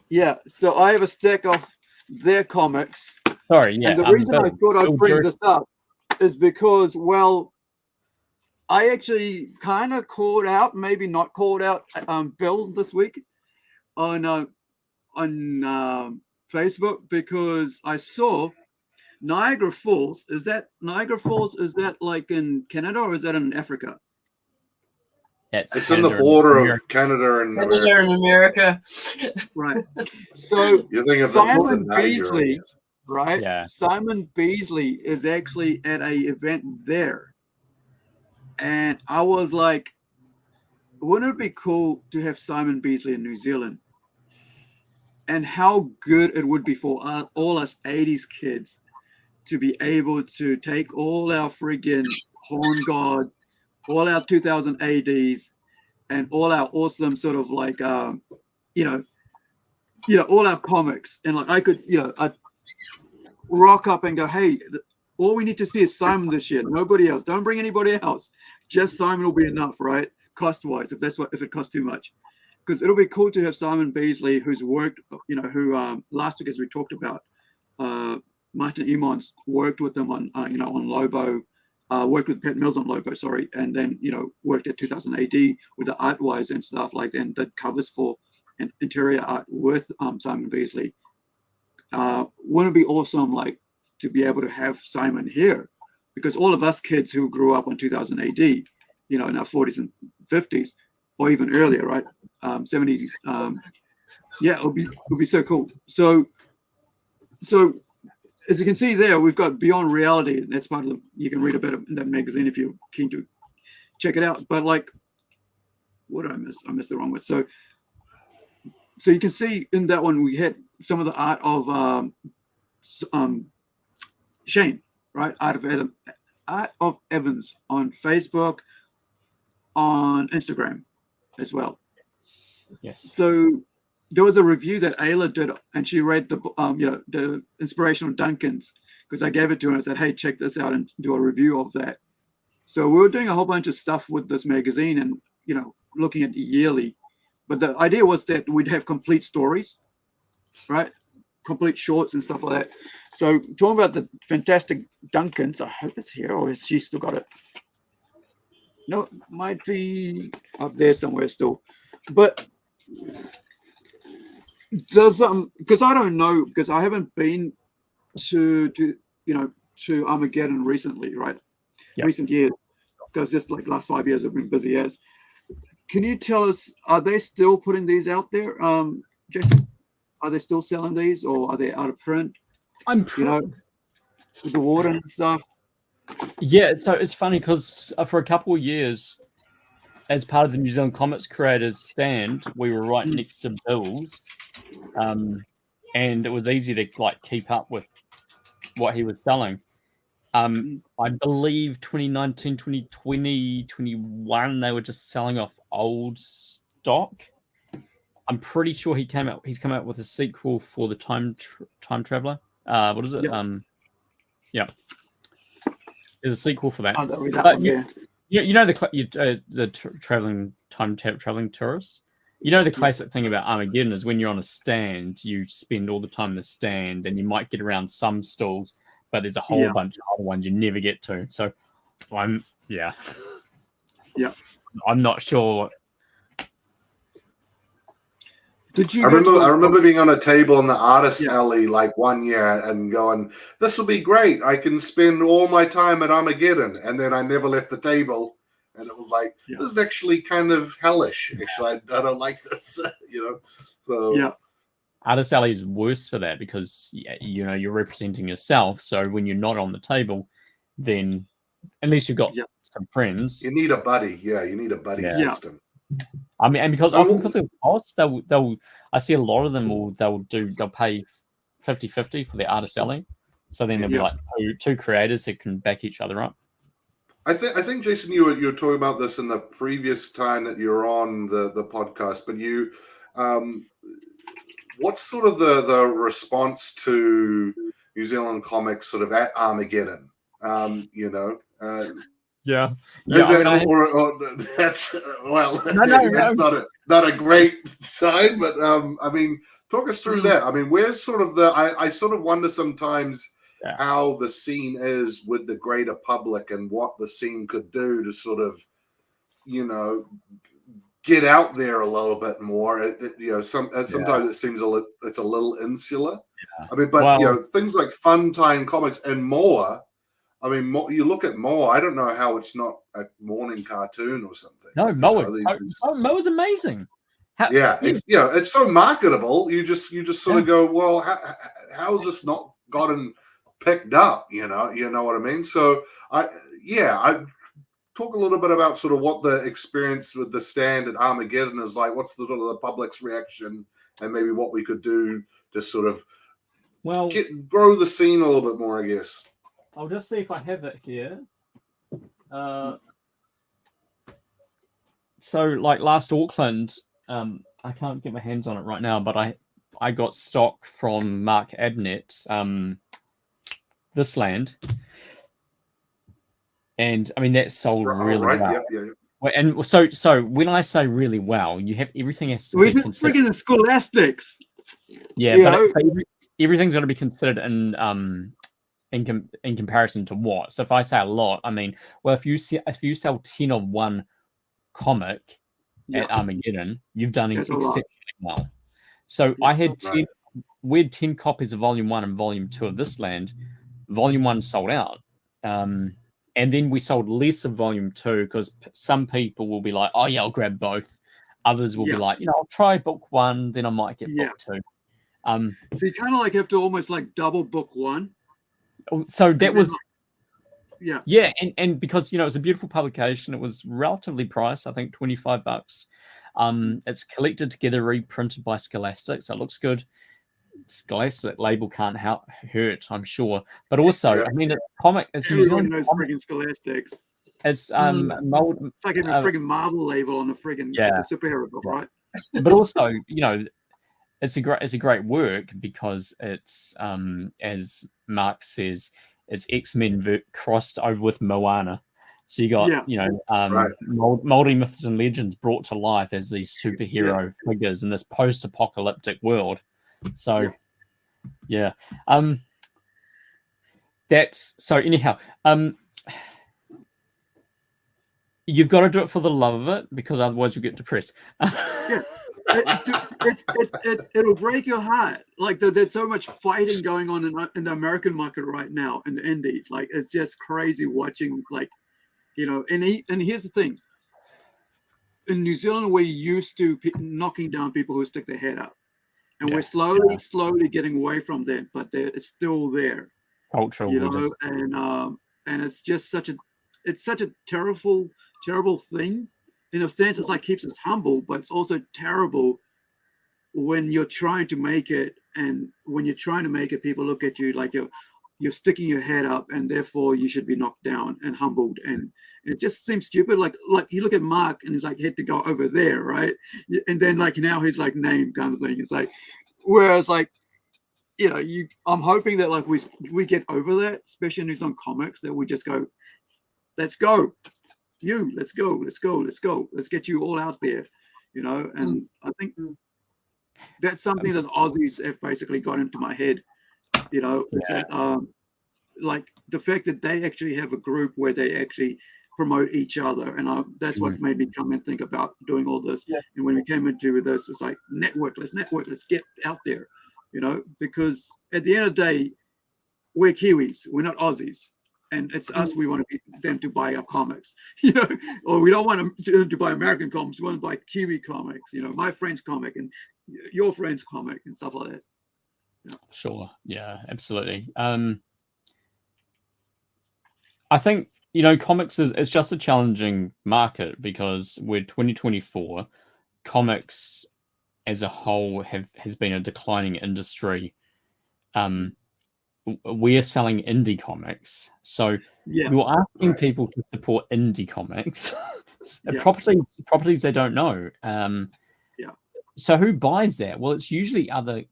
B: Yeah, so I have a stack of their comics.
G: Sorry, yeah.
B: And the reason I thought I'd bring
G: Bill
B: this up is because, well, I actually kind of called out, maybe not called out, Bill this week on Facebook, because I saw Niagara Falls. Is that Niagara Falls? Is that like in Canada or is that in Africa?
D: It's in the border of Canada and America.
C: Canada and America.
B: Right. So
D: You're thinking of
B: Simon
D: the Niger,
B: Beasley,
D: yes.
B: right?
G: Yeah.
B: Simon Beasley is actually at a event there. And I was like, wouldn't it be cool to have Simon Beasley in New Zealand? And how good it would be for all us 80s kids to be able to take all our friggin' horn gods, all our 2000 ADs, and all our awesome sort of like, all our comics. And like I could, I'd rock up and go, hey, all we need to see is Simon this year. Nobody else. Don't bring anybody else. Just Simon will be enough, right? Cost-wise, if it costs too much. Because it'll be cool to have Simon Beasley, who's worked, who last week, as we talked about, Martin Emons worked with them on, on Lobo, worked with Pat Mills on Lobo, sorry, and then, worked at 2000 AD with the art-wise and stuff like that, and did covers for an interior art with Simon Beasley. Wouldn't it be awesome, like, to be able to have Simon here? Because all of us kids who grew up on 2000 AD, in our 40s and 50s, or even earlier, right? 70s. It would be so cool. So as you can see there, we've got Beyond Reality, and that's part of you can read about it in that magazine if you're keen to check it out. But like, what did I miss? I missed the wrong word. So you can see in that one we had some of the art of Shane, right? Art of Evans on Facebook, on Instagram as well.
G: Yes.
B: So there was a review that Ayla did, and she read the Inspirational Duncans, because I gave it to her and I said, hey, check this out and do a review of that. So we were doing a whole bunch of stuff with this magazine and, looking at yearly. But the idea was that we'd have complete stories, right? Complete shorts and stuff like that. So talking about the fantastic Duncans, I hope it's here, or has she still got it? No, it might be up there somewhere still. But does because I don't know, because I haven't been to Armageddon recently, right?
G: Yep.
B: Recent years, because just like last 5 years I've been busy as. Can you tell us, are they still putting these out there, Jason? Are they still selling these, or are they out of print? With the water and stuff.
G: Yeah, so it's funny because for a couple of years, as part of the New Zealand Comics Creators stand, we were right next to Bill's, and it was easy to like keep up with what he was selling. I believe 2019, 2020, 21, they were just selling off old stock. I'm pretty sure he's come out with a sequel for the Time Traveler. What is it?
B: Yep.
G: There's a sequel for that.
B: Traveling
G: traveling tourists. The classic thing about Armageddon is when you're on a stand, you spend all the time in the stand, and you might get around some stalls, but there's a whole bunch of other ones you never get to. So, I'm not sure.
D: I remember being on a table in the artist alley like one year and going, this will be great. I can spend all my time at Armageddon. And then I never left the table. And it was like, this is actually kind of hellish. Actually, I don't like this, So
G: Artist alley is worse for that because, you're representing yourself. So when you're not on the table, then at least you've got some friends.
D: You need a buddy. Yeah, you need a buddy system.
G: I mean, and because of the cost, they'll I see a lot of them they'll pay 50-50 for the artist alley. So then there'll be like two creators who can back each other up.
D: I think Jason, you were talking about this in the previous time that you were on the podcast, but you what's sort of the response to New Zealand comics sort of at Armageddon?
G: Yeah.
D: Is
G: I
D: it,
G: mean, I have-
D: or that's well,
G: No,
D: that's not a great sign. But I mean, talk us through
G: Mm.
D: that. I mean, where's sort of I sort of wonder sometimes
G: Yeah.
D: how the scene is with the greater public and what the scene could do to sort of, you know, get out there a little bit more. You know, sometimes it seems it's a little insular.
G: Yeah.
D: I mean, but
G: Well,
D: you know, things like Fun Time Comics and more. I mean, you look at more. I don't know how it's not a morning cartoon or something.
G: no,
D: You
G: Moa.
D: know,
G: Moa's amazing.
D: it's so marketable. You just sort of go, well, how has this not gotten picked up? You know what I mean. So I talk a little bit about sort of what the experience with the stand at Armageddon is like. What's the sort of the public's reaction, and maybe what we could do to sort of grow the scene a little bit more, I guess.
G: I'll just see if I have it here. So, like last Auckland, I can't get my hands on it right now, but I got stock from Mark Abnett, This Land, and I mean that sold really well. Yeah. And so when I say really well, you have everything has to be considered.
B: Freaking Scholastics.
G: Yeah, but everything's got to be considered in comparison to what. So if I say a lot, I mean, well, if you sell 10 of one comic at Armageddon, you've done exceptionally well. So I had 10. We had 10 copies of Volume 1 and Volume 2 of This Land. Volume 1 sold out. And then we sold less of Volume 2 because some people will be like, oh, yeah, I'll grab both. Others will be like, I'll try book 1, then I might get book 2.
B: So you kind of like have to almost like double book 1.
G: So that was...
B: Yeah.
G: And because, it's a beautiful publication. It was relatively priced, I think $25. It's collected together, reprinted by Scholastic, so it looks good. Scholastic label can't hurt, I'm sure. But also, I mean, it's New Zealand.
B: Knows friggin' Scholastics.
G: It's
B: it's like having a friggin' Marvel label on the friggin' superhero book, right?
G: But also, it's a great work because it's as Mark says, it's X-Men crossed over with Moana. So you got Māori myths and legends brought to life as these superhero figures in this post-apocalyptic world. So that's so anyhow. You've got to do it for the love of it because otherwise you get depressed.
B: It'll break your heart. Like there's so much fighting going on in the American market right now in the indies. Like it's just crazy watching. Like and here's the thing. In New Zealand, we're used to knocking down people who stick their head up, and we're slowly getting away from that. But it's still there.
G: Cultural,
B: and it's just such a terrible thing. In a sense, it's like keeps us humble, but it's also terrible when you're trying to make it, and when you're trying to make it, people look at you like you're sticking your head up, and therefore you should be knocked down and humbled, and it just seems stupid. Like you look at Mark, and he's like had to go over there, right? And then like now he's like name kind of thing. It's like, whereas like I'm hoping that like we get over that, especially in New Zealand comics, that we just go, let's go. Let's go. Let's get you all out there, and I think that's something that the Aussies have basically got into my head, is that like the fact that they actually have a group where they actually promote each other, and that's what made me come and think about doing all this. And when we came into this, it was like let's get out there, because at the end of the day, we're Kiwis, we're not Aussies. And it's us. We want them to buy our comics, or we don't want them to buy American comics. We want to buy Kiwi comics, my friend's comic and your friend's comic and stuff like that.
G: Sure. Yeah, absolutely. I think, comics is just a challenging market because we're 2024. Comics as a whole has been a declining industry. We're selling indie comics, so you're asking people to support indie comics, properties they don't know. So who buys that? Well, it's usually a lot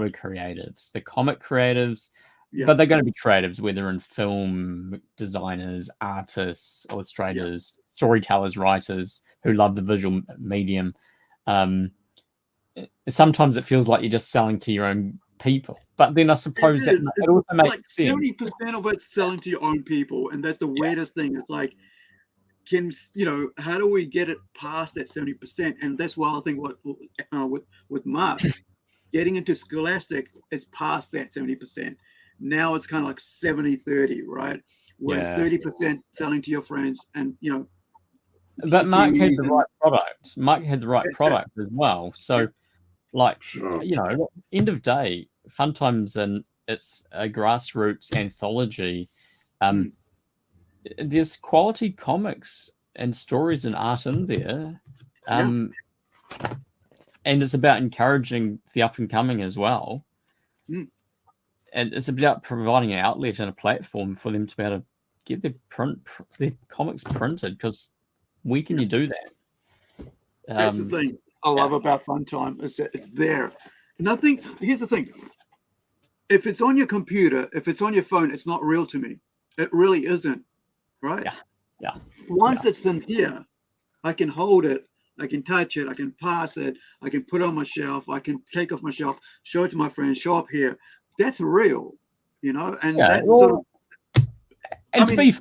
G: of creatives, the comic creatives,
B: Yeah.
G: But they're going to be creatives, whether in film, designers, artists, illustrators, storytellers, writers who love the visual medium. Sometimes it feels like you're just selling to your own people, but then I suppose
B: It is.
G: it also makes
B: like
G: sense.
B: 70% of it's selling to your own people, and that's the weirdest thing. It's like, how do we get it past that 70%? And that's why I think with Mark getting into Scholastic, it's past that 70%. Now it's kind of like 70-30, right? Where it's 30% selling to your friends, and
G: But Mark had
B: Kiwis
G: the
B: and-
G: right product. Mark had the right
B: That's it.
G: product as well. So, like,
D: Sure.
G: End of day, Fun Times, and it's a grassroots anthology. There's quality comics and stories and art in there. And it's about encouraging the up and coming as well. And it's about providing an outlet and a platform for them to be able to get their comics printed, because when can you do that?
B: That's the thing I love about Fun Time, is that it's there. Here's the thing. If it's on your computer, if it's on your phone, it's not real to me. It really isn't, right?
G: Yeah.
B: Once it's in here, I can hold it, I can touch it, I can pass it, I can put it on my shelf, I can take off my shelf, show it to my friends, show up here. That's real, and that's sort of.
G: And to be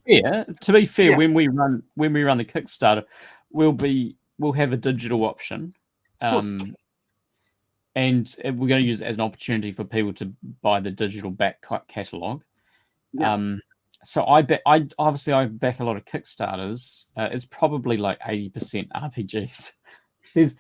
G: fair, when we run the Kickstarter, we'll have a digital option, and we're going to use it as an opportunity for people to buy the digital back catalog. So I back a lot of Kickstarters. It's probably like 80% RPGs. There's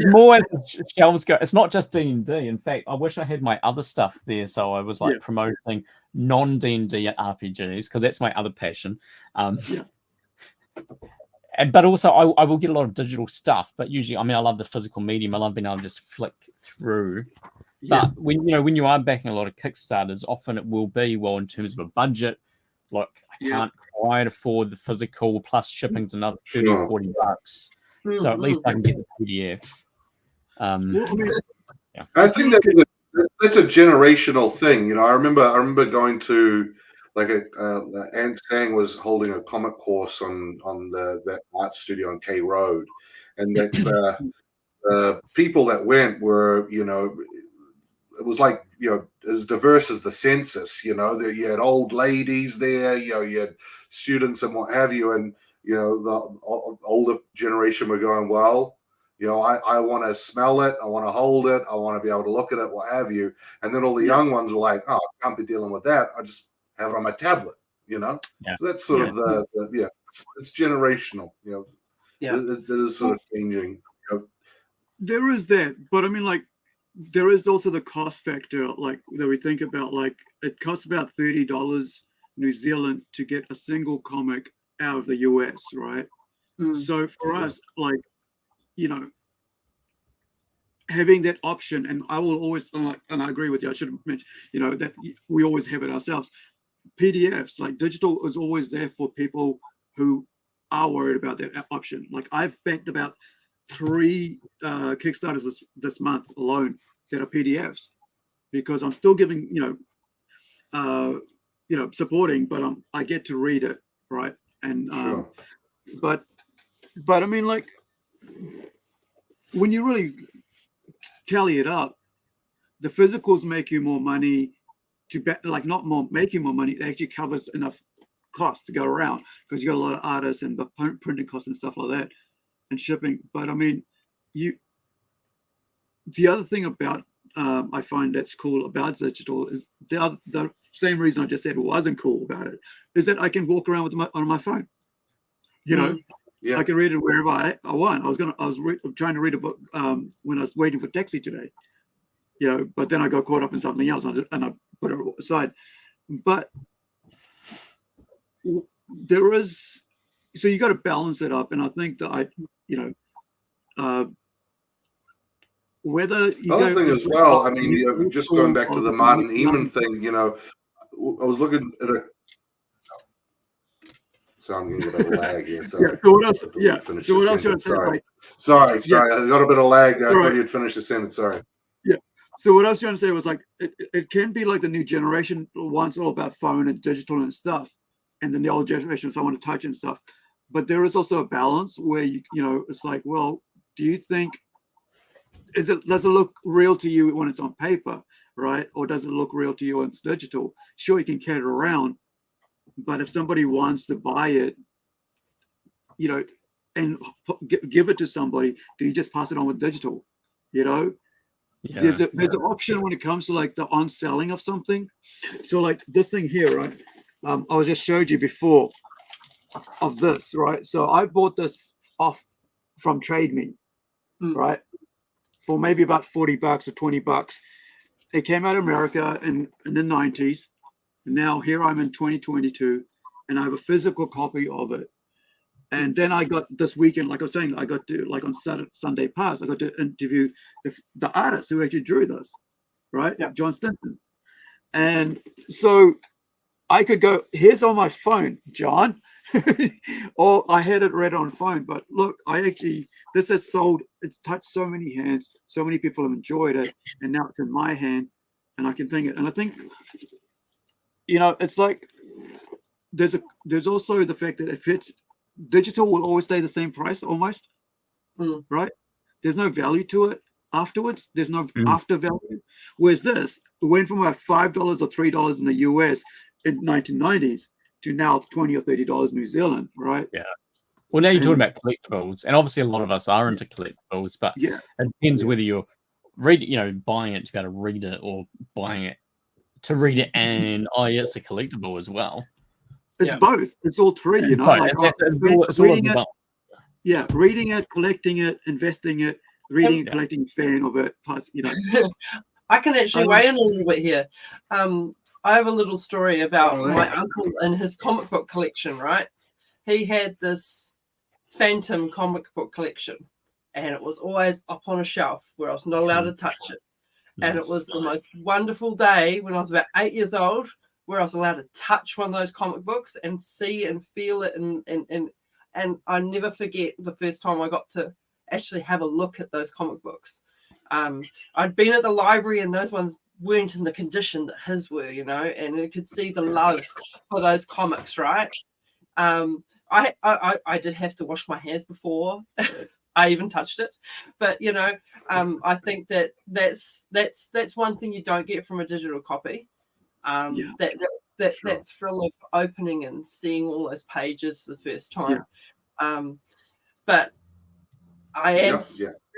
G: more as the shelves go. It's not just D&D. In fact, I wish I had my other stuff there, so I was promoting non-D&D RPGs, because that's my other passion. But also, I will get a lot of digital stuff. But usually, I love the physical medium. I love being able to just flick through. But when you are backing a lot of Kickstarters, often it will be, well, in terms of a budget, look, I can't quite afford the physical, plus shipping's another $30 or $40. So at least I can get the PDF.
D: I think that's a generational thing. I remember going to, like, Aunt Sang was holding a comic course on that art studio on K Road, and that the people that went were, it was like, as diverse as the census. You had old ladies there, you had students and what have you, and the older generation were going, well, I want to smell it, I want to hold it, I want to be able to look at it, what have you. And then all the young ones were like, oh, I can't be dealing with that. I just have it on my tablet, So that's sort of it's generational, It is sort of changing.
B: There is that, but there is also the cost factor, like, that we think about. Like, it costs about $30 New Zealand to get a single comic out of the US, right? So for us, like, having that option, and I will always, and I agree with you, I should have mentioned, that we always have it ourselves. PDFs, like, digital is always there for people who are worried about that option. Like, I've backed about 3 Kickstarters this month alone that are PDFs, because I'm still giving, supporting, but I get to read it, right? And but like, when you really tally it up, the physicals make you more money not more making more money. It actually covers enough cost to go around, because you got a lot of artists and printing costs and stuff like that, and shipping. But the other thing about I find that's cool about digital is the same reason I just said wasn't cool about it, is that I can walk around with on my phone. I can read it wherever I want. I was trying to read a book when I was waiting for taxi today, but then I got caught up in something else, and I put it aside. But there is, so you got to balance it up, and I think that whether you
D: other thing as well, just going back to the Martin Eamon thing, I was looking at a. So I'm getting a bit of lag here. So
B: what else? So what else?
D: Sorry, I got a bit of lag there. I thought you'd finish the sentence. Sorry.
B: Yeah, So what I was trying to say was like it can be like the new generation wants all about phone and digital and stuff, and then the old generation is I want to touch and stuff. But there is also a balance where you know it's like, well, do you think does it look real to you when it's on paper, right? Or does it look real to you when it's digital? Sure, you can carry it around, but if somebody wants to buy it, you know, and give it to somebody, do you just pass it on with digital? You know, there's an option when it comes to like the on selling of something. So like this thing here, right? I was just showed you before of this, right? So I bought this off from Trade Me, right? For maybe about $40 or $20. It came out of America in the 90s. And now here I'm in 2022 and I have a physical copy of it. And then I got this weekend, like I was saying, I got to, like on Sunday past, I got to interview the artist who actually drew this, right? Yeah. John Stinson. And so I could go, here's on my phone, John. Or I had it read on phone, but look, this has sold, it's touched so many hands, so many people have enjoyed it, and now it's in my hand, and I can think it. And I think, you know, it's like there's also the fact that if it's digital, will always stay the same price almost, right? There's no value to it afterwards. There's no after value. Whereas this went from about $5 or $3 in the US in 1990s. To now $20 or $30 New Zealand, right?
G: Yeah. Well, now you're talking about collectibles, and obviously a lot of us are into collectibles, but it depends whether you're buying it to be able to read it, or buying it to read it and it's a collectible as well.
B: It's both. It's all three, you know. Like, reading it, collecting it, investing it, reading and collecting, fan of it. Plus, you know.
C: I can actually weigh in a little bit here. I have a little story about my uncle and his comic book collection, right? He had this Phantom comic book collection, and it was always up on a shelf where I was not allowed to touch it. And it was the most wonderful day when I was about 8 years old, where I was allowed to touch one of those comic books and see and feel it. And I never forget the first time I got to actually have a look at those comic books. I'd been at the library and those ones weren't in the condition that his were, you know, and you could see the love for those comics, right? I did have to wash my hands before I even touched it, but you know, I think that's one thing you don't get from a digital copy. That's thrill of opening and seeing all those pages for the first time. But I am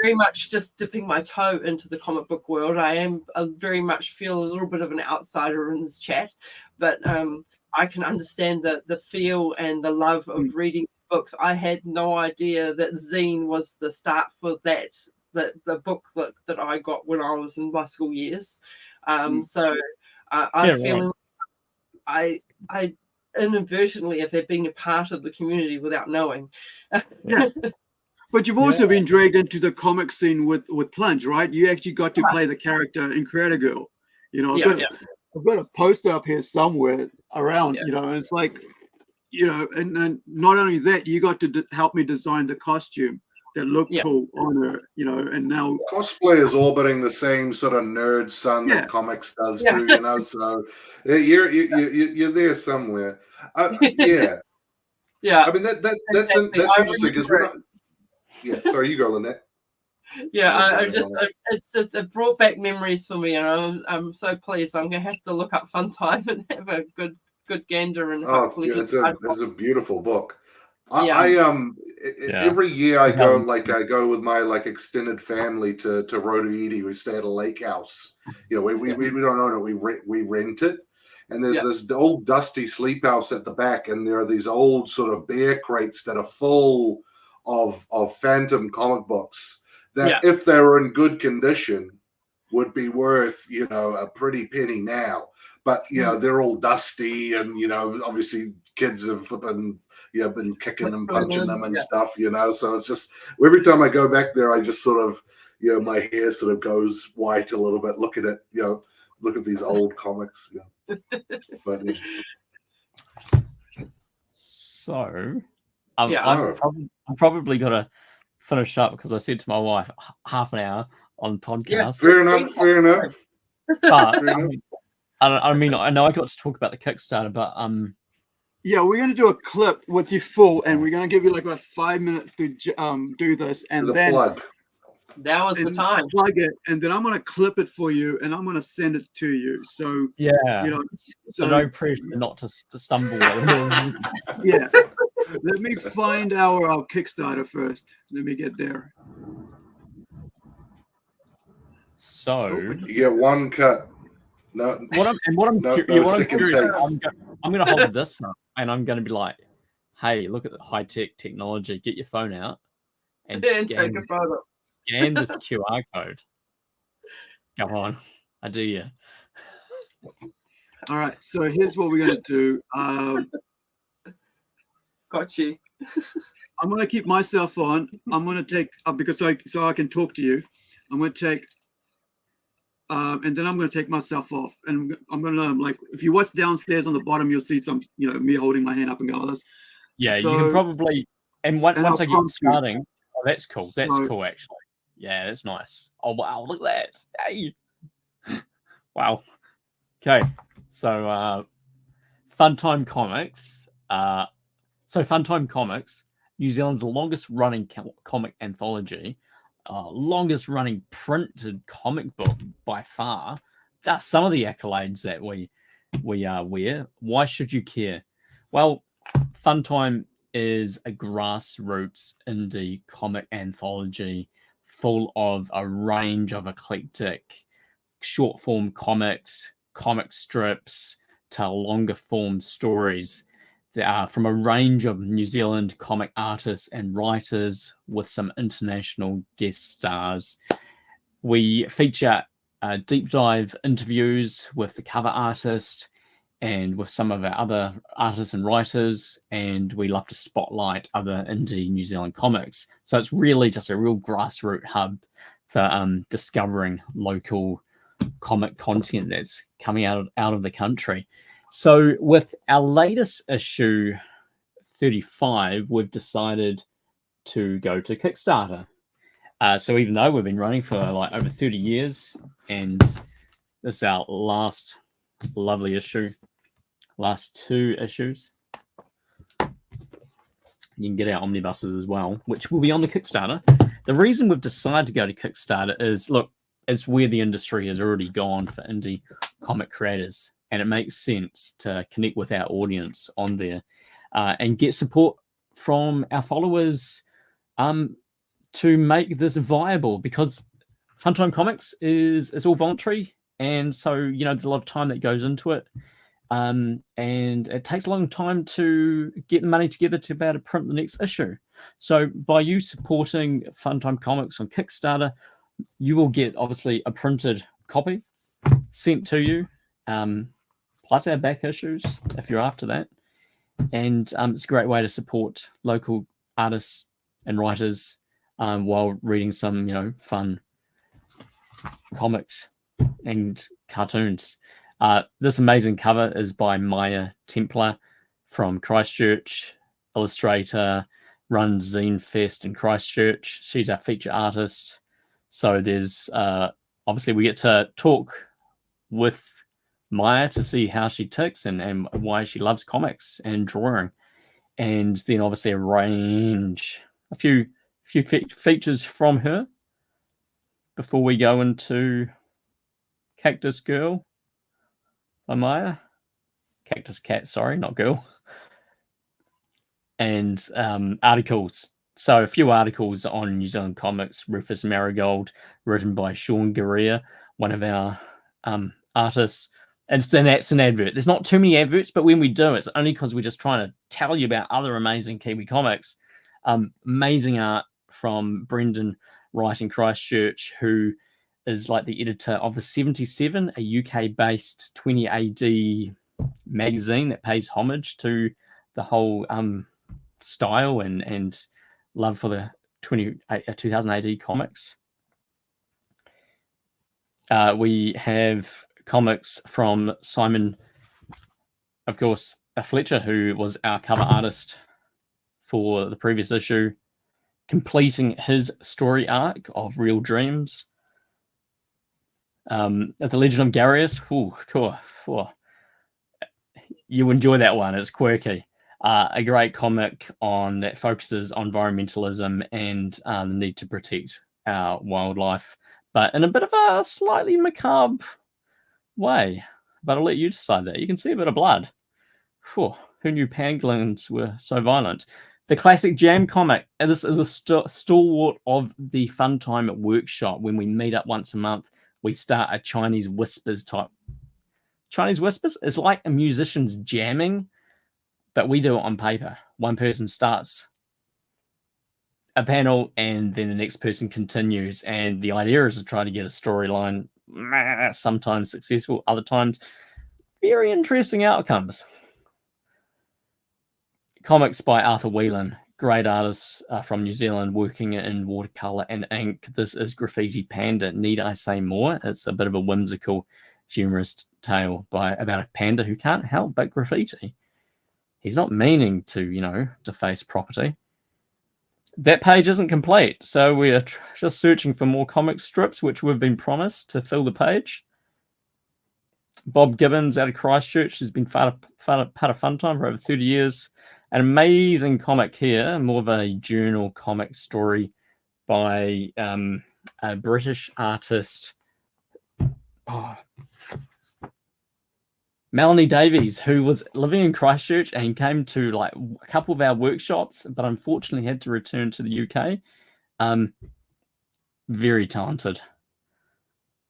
C: very much just dipping my toe into the comic book world. I very much feel a little bit of an outsider in this chat, but I can understand the feel and the love of reading books. I had no idea that zine was the start for that, the book that I got when I was in my school years. So I'm feeling I inadvertently have been a part of the community without knowing.
B: But you've also been dragged into the comic scene with Plunge, right? You actually got to play the character in Creator Girl. You know, I've got a poster up here somewhere around, you know, and it's like, you know, and not only that, you got to help me design the costume that looked cool on her, you know, and now
D: cosplay is orbiting the same sort of nerd sun that comics does too, you know. So you're there somewhere. I mean that's interesting because we're not. Yeah, sorry, you go, Lynette.
C: It brought back memories for me, and I'm so pleased. I'm gonna have to look up Fun Time and have a good gander, and hopefully
D: it's a beautiful book. Every year I go with my extended family to Rotoiti. We stay at a lake house. You know, we don't own it. We rent it, and there's this old dusty sleep house at the back, and there are these old sort of bear crates that are full of Phantom comic books that, if they were in good condition, would be worth, you know, a pretty penny now. But you know, they're all dusty, and you know, obviously kids have been kicking and punching them and stuff, you know. So it's just every time I go back there, I just sort of, you know, my hair sort of goes white a little bit looking at, you know, look at these old comics. You know. But
G: so I'm probably got to finish up because I said to my wife half an hour. on podcast.
D: Fair enough. Fair enough.
G: But
D: Fair enough.
G: I mean, I know I got to talk about the Kickstarter, but
B: Yeah, we're going to do a clip with you full, and we're going to give you like about 5 minutes to do this, and
D: The
B: then
D: plug.
C: Now is the time.
B: plug it, and then I'm going to clip it for you, and I'm going to send it to you. So
G: yeah,
B: you know,
G: so no pressure not to stumble.
B: yeah. Let me find our Kickstarter first. Let me get there.
G: So
D: You get one cut. No,
G: what I'm
D: No second
G: curious,
D: takes.
G: I'm going to hold this up, and I'm going to be like, "Hey, look at the high tech technology. Get your phone out and
C: And take a photo.
G: scan this QR code. Come on, I do you."
B: All right. So here's what we're going to do.
C: Got you.
B: I'm going to keep myself on. I'm going to take because I can talk to you. I'm going to take. And then I'm going to take myself off, and I'm going to like if you watch downstairs on the bottom, you'll see some, me holding my hand up and go like this.
G: Yeah,
B: So-
G: you can probably. And once
B: and
G: I
B: I'll
G: get
B: prompt you.
G: starting, oh, that's cool. That's
B: So-
G: cool, actually. Yeah, that's nice. Oh wow, look at that! Hey, wow. Okay, so Funtime Comics. So Funtime Comics, New Zealand's longest running comic anthology. Longest running printed comic book by far. That's some of the accolades that we wear. Why should you care? Well, Funtime is a grassroots indie comic anthology full of a range of eclectic short form comics, comic strips to longer form stories that are from a range of New Zealand comic artists and writers with some international guest stars. We feature deep dive interviews with the cover artist and with some of our other artists and writers, and we love to spotlight other indie New Zealand comics. So it's really just a real grassroots hub for discovering local comic content that's coming out of the country. So with our latest issue 35, we've decided to go to Kickstarter. So even though we've been running for like over 30 years, and this is our last lovely issue, last 2 issues, you can get our omnibuses as well, which will be on the Kickstarter. The reason we've decided to go to Kickstarter is, look, it's where the industry has already gone for indie comic creators. And it makes sense to connect with our audience on there and get support from our followers to make this viable, because Funtime Comics is all voluntary. And so, there's a lot of time that goes into it. And it takes a long time to get the money together to be able to print the next issue. So by you supporting Funtime Comics on Kickstarter, you will get obviously a printed copy sent to you. Plus our back issues if you're after that. And it's a great way to support local artists and writers while reading some, fun comics and cartoons. This amazing cover is by Maya Templar from Christchurch, illustrator, runs Zine Fest in Christchurch. She's our feature artist. So there's obviously we get to talk with Maya to see how she ticks and why she loves comics and drawing, and then obviously a few features from her before we go into Cactus Girl by Maya. Cactus Cat, sorry, not girl. And articles. So a few articles on New Zealand comics. Rufus Marigold, written by Sean Guerrea, one of our artists. And then that's an advert. There's not too many adverts, but when we do, it's only because we're just trying to tell you about other amazing Kiwi comics. Amazing art from Brendan Wright in Christchurch, who is like the editor of The 77, a UK-based 20 AD magazine that pays homage to the whole style and love for the 2000 AD comics. We have comics from Simon, of course, Fletcher, who was our cover artist for the previous issue, completing his story arc of Real Dreams. The Legend of Garius. Cool. You enjoy that one. It's quirky. A great comic that focuses on environmentalism and the need to protect our wildlife, but in a bit of a slightly macabre way. But I'll let you decide that. You can see a bit of blood. Whew, who knew pangolins were so violent? The classic Jam comic. This is a stalwart of the Fun Time Workshop. When we meet up once a month, we start a Chinese whispers type. Chinese whispers is like a musician's jamming, but we do it on paper. One person starts a panel and then the next person continues. And the idea is to try to get a storyline, sometimes successful, other times very interesting outcomes. Comics by Arthur Whelan, great artist from New Zealand working in watercolor and ink. This is Graffiti Panda. Need I say more? It's a bit of a whimsical, humorous tale about a panda who can't help but graffiti. He's not meaning to, deface property. That page isn't complete, so we're just searching for more comic strips, which we've been promised to fill the page. Bob Gibbons out of Christchurch has been part of Fun Time for over 30 years. An amazing comic here, more of a journal comic story by a British artist, Melanie Davies, who was living in Christchurch and came to a couple of our workshops, but unfortunately had to return to the UK. Very talented.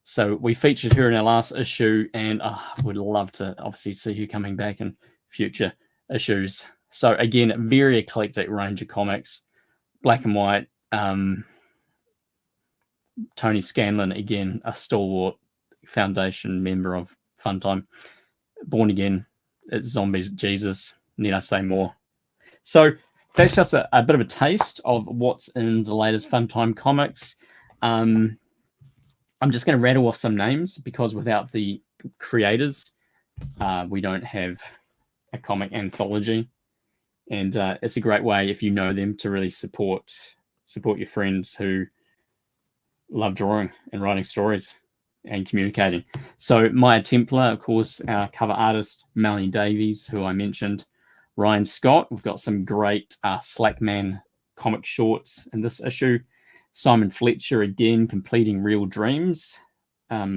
G: So we featured her in our last issue, and would love to obviously see her coming back in future issues. So again, very eclectic range of comics, black and white. Tony Scanlon, again, a stalwart foundation member of Fun Time. Born Again, it's Zombies, Jesus, need I say more? So that's just a bit of a taste of what's in the latest Fun Time comics. I'm just going to rattle off some names because without the creators, we don't have a comic anthology. And it's a great way, if you know them, to really support your friends who love drawing and writing stories and communicating. So Maya Templar, of course, our cover artist, Melanie Davies, who I mentioned, Ryan Scott. We've got some great Slackman comic shorts in this issue. Simon Fletcher, again, completing Real Dreams,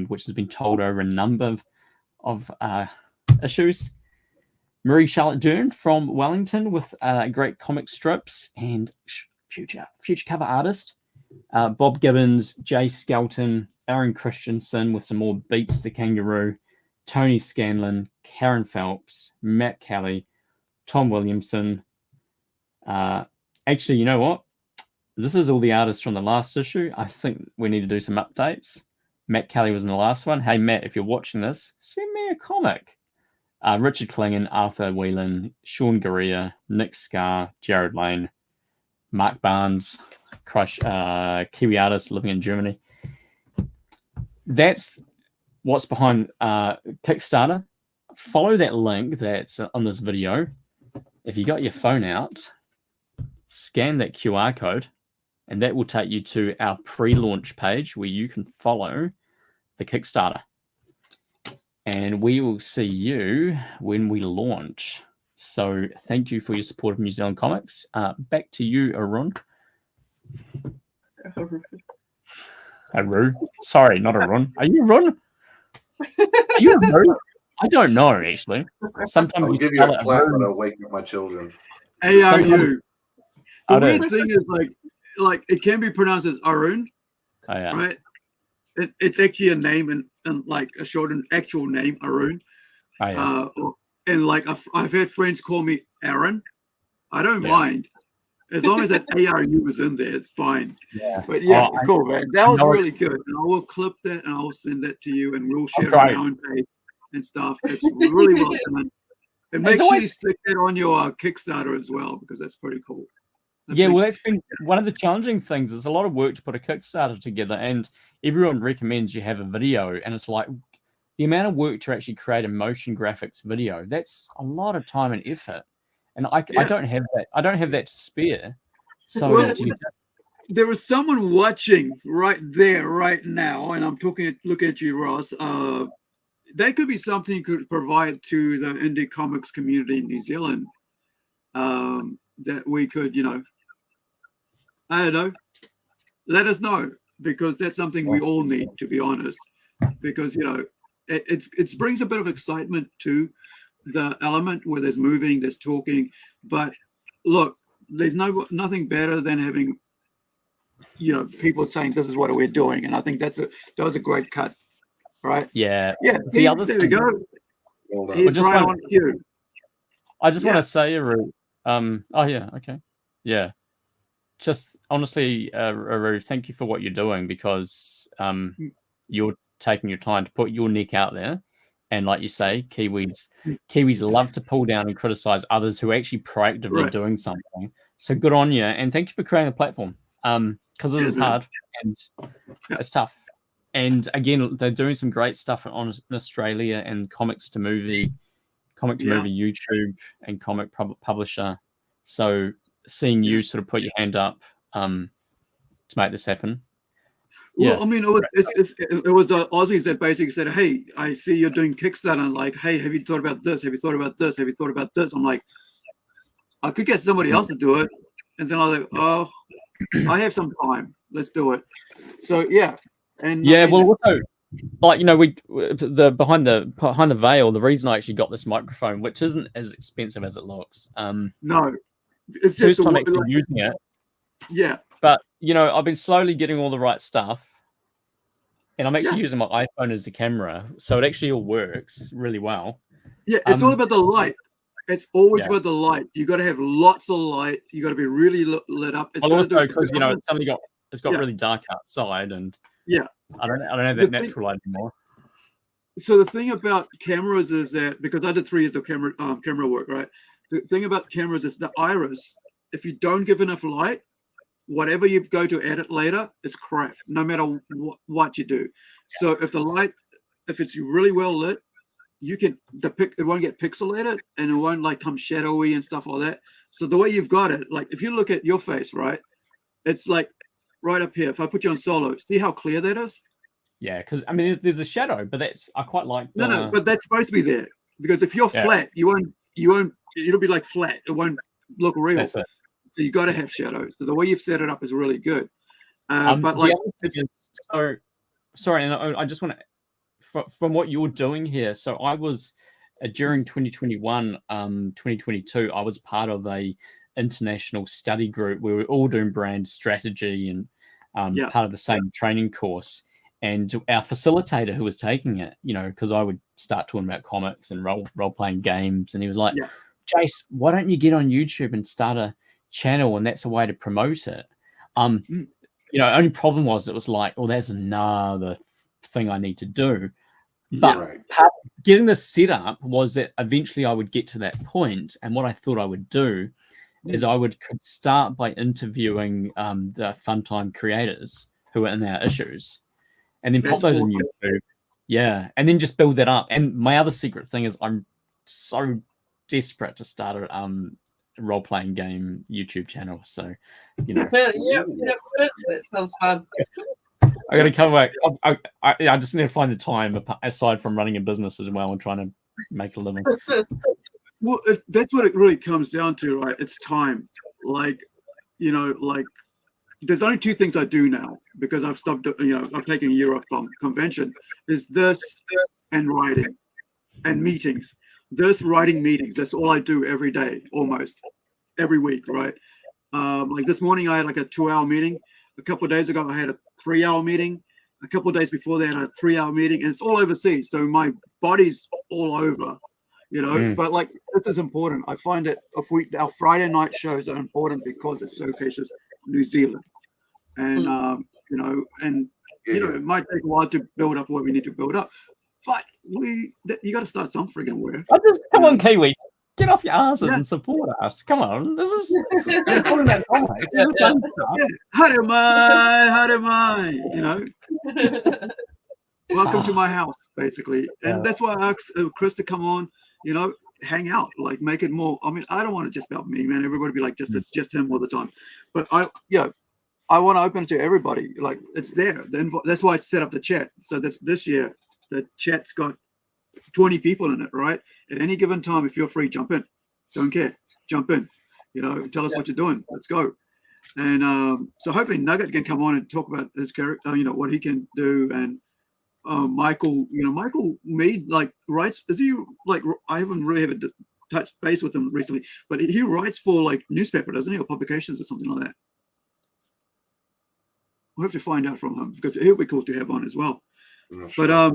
G: which has been told over a number of issues. Marie Charlotte Dern from Wellington with great comic strips and future cover artist. Bob Gibbons, Jay Skelton, Aaron Christensen with some more Beats the Kangaroo, Tony Scanlon, Karen Phelps, Matt Kelly, Tom Williamson. Actually, you know what? This is all the artists from the last issue. I think we need to do some updates. Matt Kelly was in the last one. Hey, Matt, if you're watching this, send me a comic. Richard Klingon, Arthur Whelan, Sean Garea, Nick Scarr, Jared Lane, Mark Barnes, Kiwi artist living in Germany. That's what's behind Kickstarter. Follow that link that's on this video. If you got your phone out, scan that QR code, and that will take you to our pre-launch page where you can follow the Kickstarter. And we will see you when we launch. So thank you for your support of New Zealand comics. Back to you, Arun. Arun? Sorry, not Arun. Are you Arun? Are you Arun? I don't know, actually. Sometimes
D: I'll give you a clap when I wake up my children.
B: ARU. The weird thing is, like it can be pronounced as Arun, right? It's actually a name and like a shortened actual name, Arun. And like I've had friends call me Aaron. I don't mind. As long as that ARU is in there, it's fine. Yeah. But yeah, cool, man. That was really good. And I will clip that and I will send that to you and we'll share it on our own page and stuff. It's really well done. And make sure you stick that on your Kickstarter as well, because that's pretty cool.
G: Well, that's been one of the challenging things. There's a lot of work to put a Kickstarter together, and everyone recommends you have a video. And it's like the amount of work to actually create a motion graphics video. That's a lot of time and effort, and I don't have that. I don't have that to spare. So
B: there is someone watching right there, right now, and I'm looking at you, Ross. That could be something you could provide to the indie comics community in New Zealand. That we could, I don't know, let us know, because that's something we all need, to be honest. Because it brings a bit of excitement to the element where there's moving, there's talking. But look, there's nothing better than having people saying this is what we're doing, and I think that was a great cut, right?
G: Yeah.
B: Yeah.
G: There
B: we go.
D: Well
B: He's
G: just
B: right
G: want-
B: on cue.
G: I just want to say, Aru. Oh yeah. Okay. Yeah. Just honestly, Aru, thank you for what you're doing, because you're taking your time to put your neck out there. And like you say, Kiwis love to pull down and criticize others who are actually proactively doing something. So good on you, and thank you for creating a platform. Because this is hard and it's tough. And again, they're doing some great stuff in Australia, and comic to movie YouTube, and comic publisher. So seeing you sort of put your hand up to make this happen.
B: Well, I mean, it was Aussies that basically said, "Hey, I see you're doing Kickstarter. And like, hey, have you thought about this? Have you thought about this? Have you thought about this?" I'm like, I could get somebody else to do it, and then I'm like, oh, I have some time. Let's do it. So yeah, and
G: well, also, like we the behind the veil. The reason I actually got this microphone, which isn't as expensive as it looks,
B: no, it's just
G: first time actually using it.
B: Yeah,
G: but I've been slowly getting all the right stuff. And I'm actually using my iPhone as the camera, so it actually all works really well.
B: Yeah, it's all about the light. It's always about the light. You got to have lots of light. You got to be really lit up. It's
G: also because it's got really dark outside, and I don't have that natural light anymore.
B: So the thing about cameras is that, because I did 3 years of camera work, right? The thing about cameras is the iris. If you don't give enough light, whatever you go to edit later is crap, no matter what you do. So if it's really well lit, it won't get pixelated, and it won't like come shadowy and stuff like that. So the way you've got it, like if you look at your face, right, it's like right up here. If I put you on solo, see how clear that is?
G: Yeah, because I mean, there's a shadow, but I quite like.
B: No, but that's supposed to be there, because if you're flat, you won't. It'll be like flat. It won't look real.
G: That's it.
B: So you got to have shadows. So the way you've set it up is really good. But like,
G: sorry, and I just want to, from what you're doing here. So I was during 2021, 2022, I was part of a international study group where we were all doing brand strategy and part of the same training course. And our facilitator who was taking it, because I would start talking about comics and role playing games, and he was like, "Jace, why don't you get on YouTube and start a channel, and that's a way to promote it." Only problem was it was like, oh, there's another thing I need to do. But getting this set up was that eventually I would get to that point, and what I thought I would do is I could start by interviewing the Funtime creators who are in our issues, and then pop those on YouTube. Yeah, and then just build that up. And my other secret thing is I'm so desperate to start a role-playing game YouTube channel. So,
C: that sounds fun.
G: I got to come back. I just need to find the time aside from running a business as well and trying to make a living.
B: Well, that's what it really comes down to, right? It's time. Like, there's only 2 things I do now, because I've stopped, I've taken a year off from convention, is this and writing and meetings. This, writing, meetings. That's all I do every day, almost every week, right? Like this morning, I had like a 2-hour meeting. A couple of days ago, I had a 3-hour meeting. A couple of days before that, I had a 3-hour meeting, and it's all overseas. So my body's all over, But like, this is important. I find that our Friday night shows are important because it showcases New Zealand, and it might take a while to build up what we need to build up, but you got to start some friggin' where.
G: Come on, Kiwi, get off your asses and support us. Come on, this is
B: how do I? Welcome to my house, basically, and that's why I asked Chris to come on. Hang out, like make it more. I mean, I don't want it just about me, man. Everybody be like, it's just him all the time. But I want to open it to everybody. Like it's there. That's why I set up the chat. So that's this year. The chat's got 20 people in it, right? At any given time, if you're free, jump in. Don't care. Jump in. Tell us what you're doing. Let's go. And so hopefully Nugget can come on and talk about his character, what he can do. And Michael, Michael Mead, writes, is he I haven't really ever touched base with him recently, but he writes for newspaper, doesn't he? Or publications or something like that. We'll have to find out from him because he'll be cool to have on as well.
D: Sure.
B: But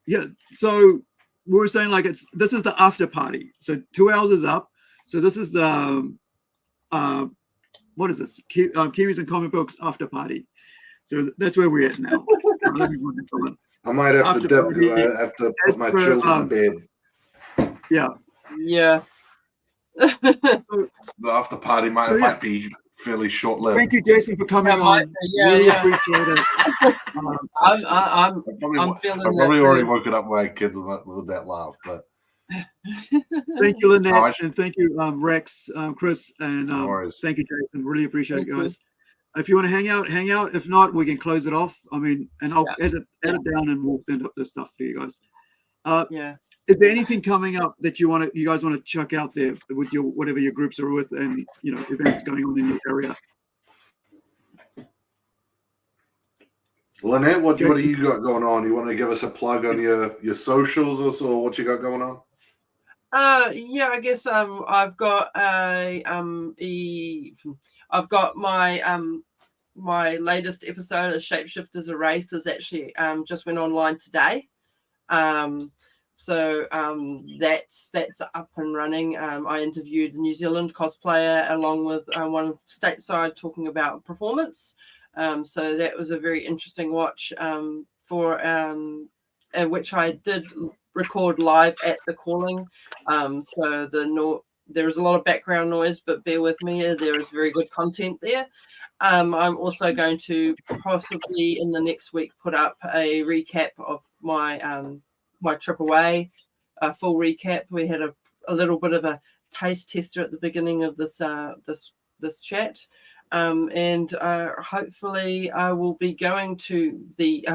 B: yeah, so we were saying this is the after party. So 2 hours is up. So this is the what is this? Kiwis and comic books after party. So that's where we're at now.
D: I might have to dip because I have to put my children to bed.
B: Yeah.
C: Yeah.
D: So the after party might be fairly short-lived.
B: Thank you, Jason, for coming on. Really appreciate it.
C: I'm feeling.
D: I've probably already woken up my kids with that laugh, but.
B: Thank you, Lynette, and thank you, Rex, Chris, and thank you, Jason. Really appreciate it, guys. If you want to hang out. If not, we can close it off. And I'll edit down, and we'll send up the stuff to you guys. Is there anything coming up that you guys want to chuck out there with your whatever your groups are with, and events going on in your area?
D: Lynette, what do you got going on? You want to give us a plug on your socials or what you got going on?
C: Yeah, I guess I've got I've got my latest episode of Shapeshifters of Wraith is actually just went online today. So that's up and running. I interviewed a New Zealand cosplayer along with one stateside talking about performance. So that was a very interesting watch for which I did record live at the calling. So there is a lot of background noise, but bear with me. There is very good content there. I'm also going to possibly in the next week put up a recap of my my trip away, a full recap. We had a little bit of a taste tester at the beginning of this this chat, and hopefully I will be going to the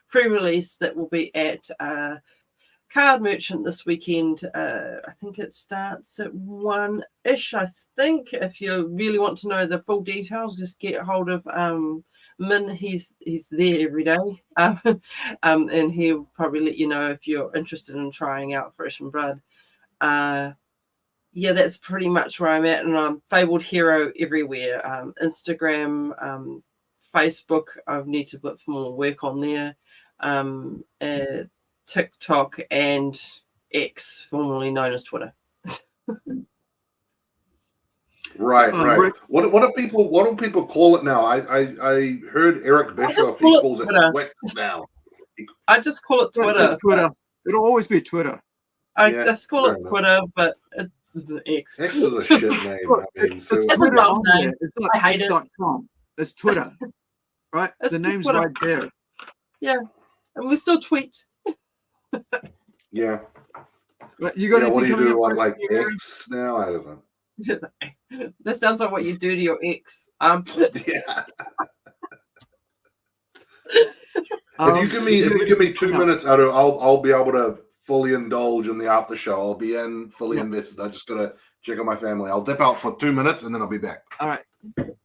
C: pre-release that will be at Card Merchant this weekend. I think it starts at 1-ish. I think if you really want to know the full details, just get hold of Min. He's there every day, and he'll probably let you know if you're interested in trying out Flesh and Blood. Yeah, that's pretty much where I'm at, and I'm Fabled Hero everywhere. Instagram, Facebook. I need to put more work on there. TikTok and X, formerly known as Twitter.
D: Right. What do people call it now? I heard Eric Bischoff. He calls it Twix now.
C: I just call it Twitter.
B: It's Twitter. It'll always be Twitter.
C: I just call it Twitter, but it's X.
D: X is a shit name.
B: It's Twitter on there. It's not X.com. It's Twitter, right?
C: It's
B: the name's
C: Twitter.
B: right there.
C: Yeah, and we still tweet.
D: Yeah.
B: But you got
D: what do you
B: coming
D: do?
B: up
D: Like X now? I don't know.
C: That sounds like what you do to your ex.
D: Yeah. If you give me 2 minutes, I'll be able to fully indulge in the after show. I'll be fully invested. I just gotta check on my family. I'll dip out for 2 minutes and then I'll be back.
B: All right.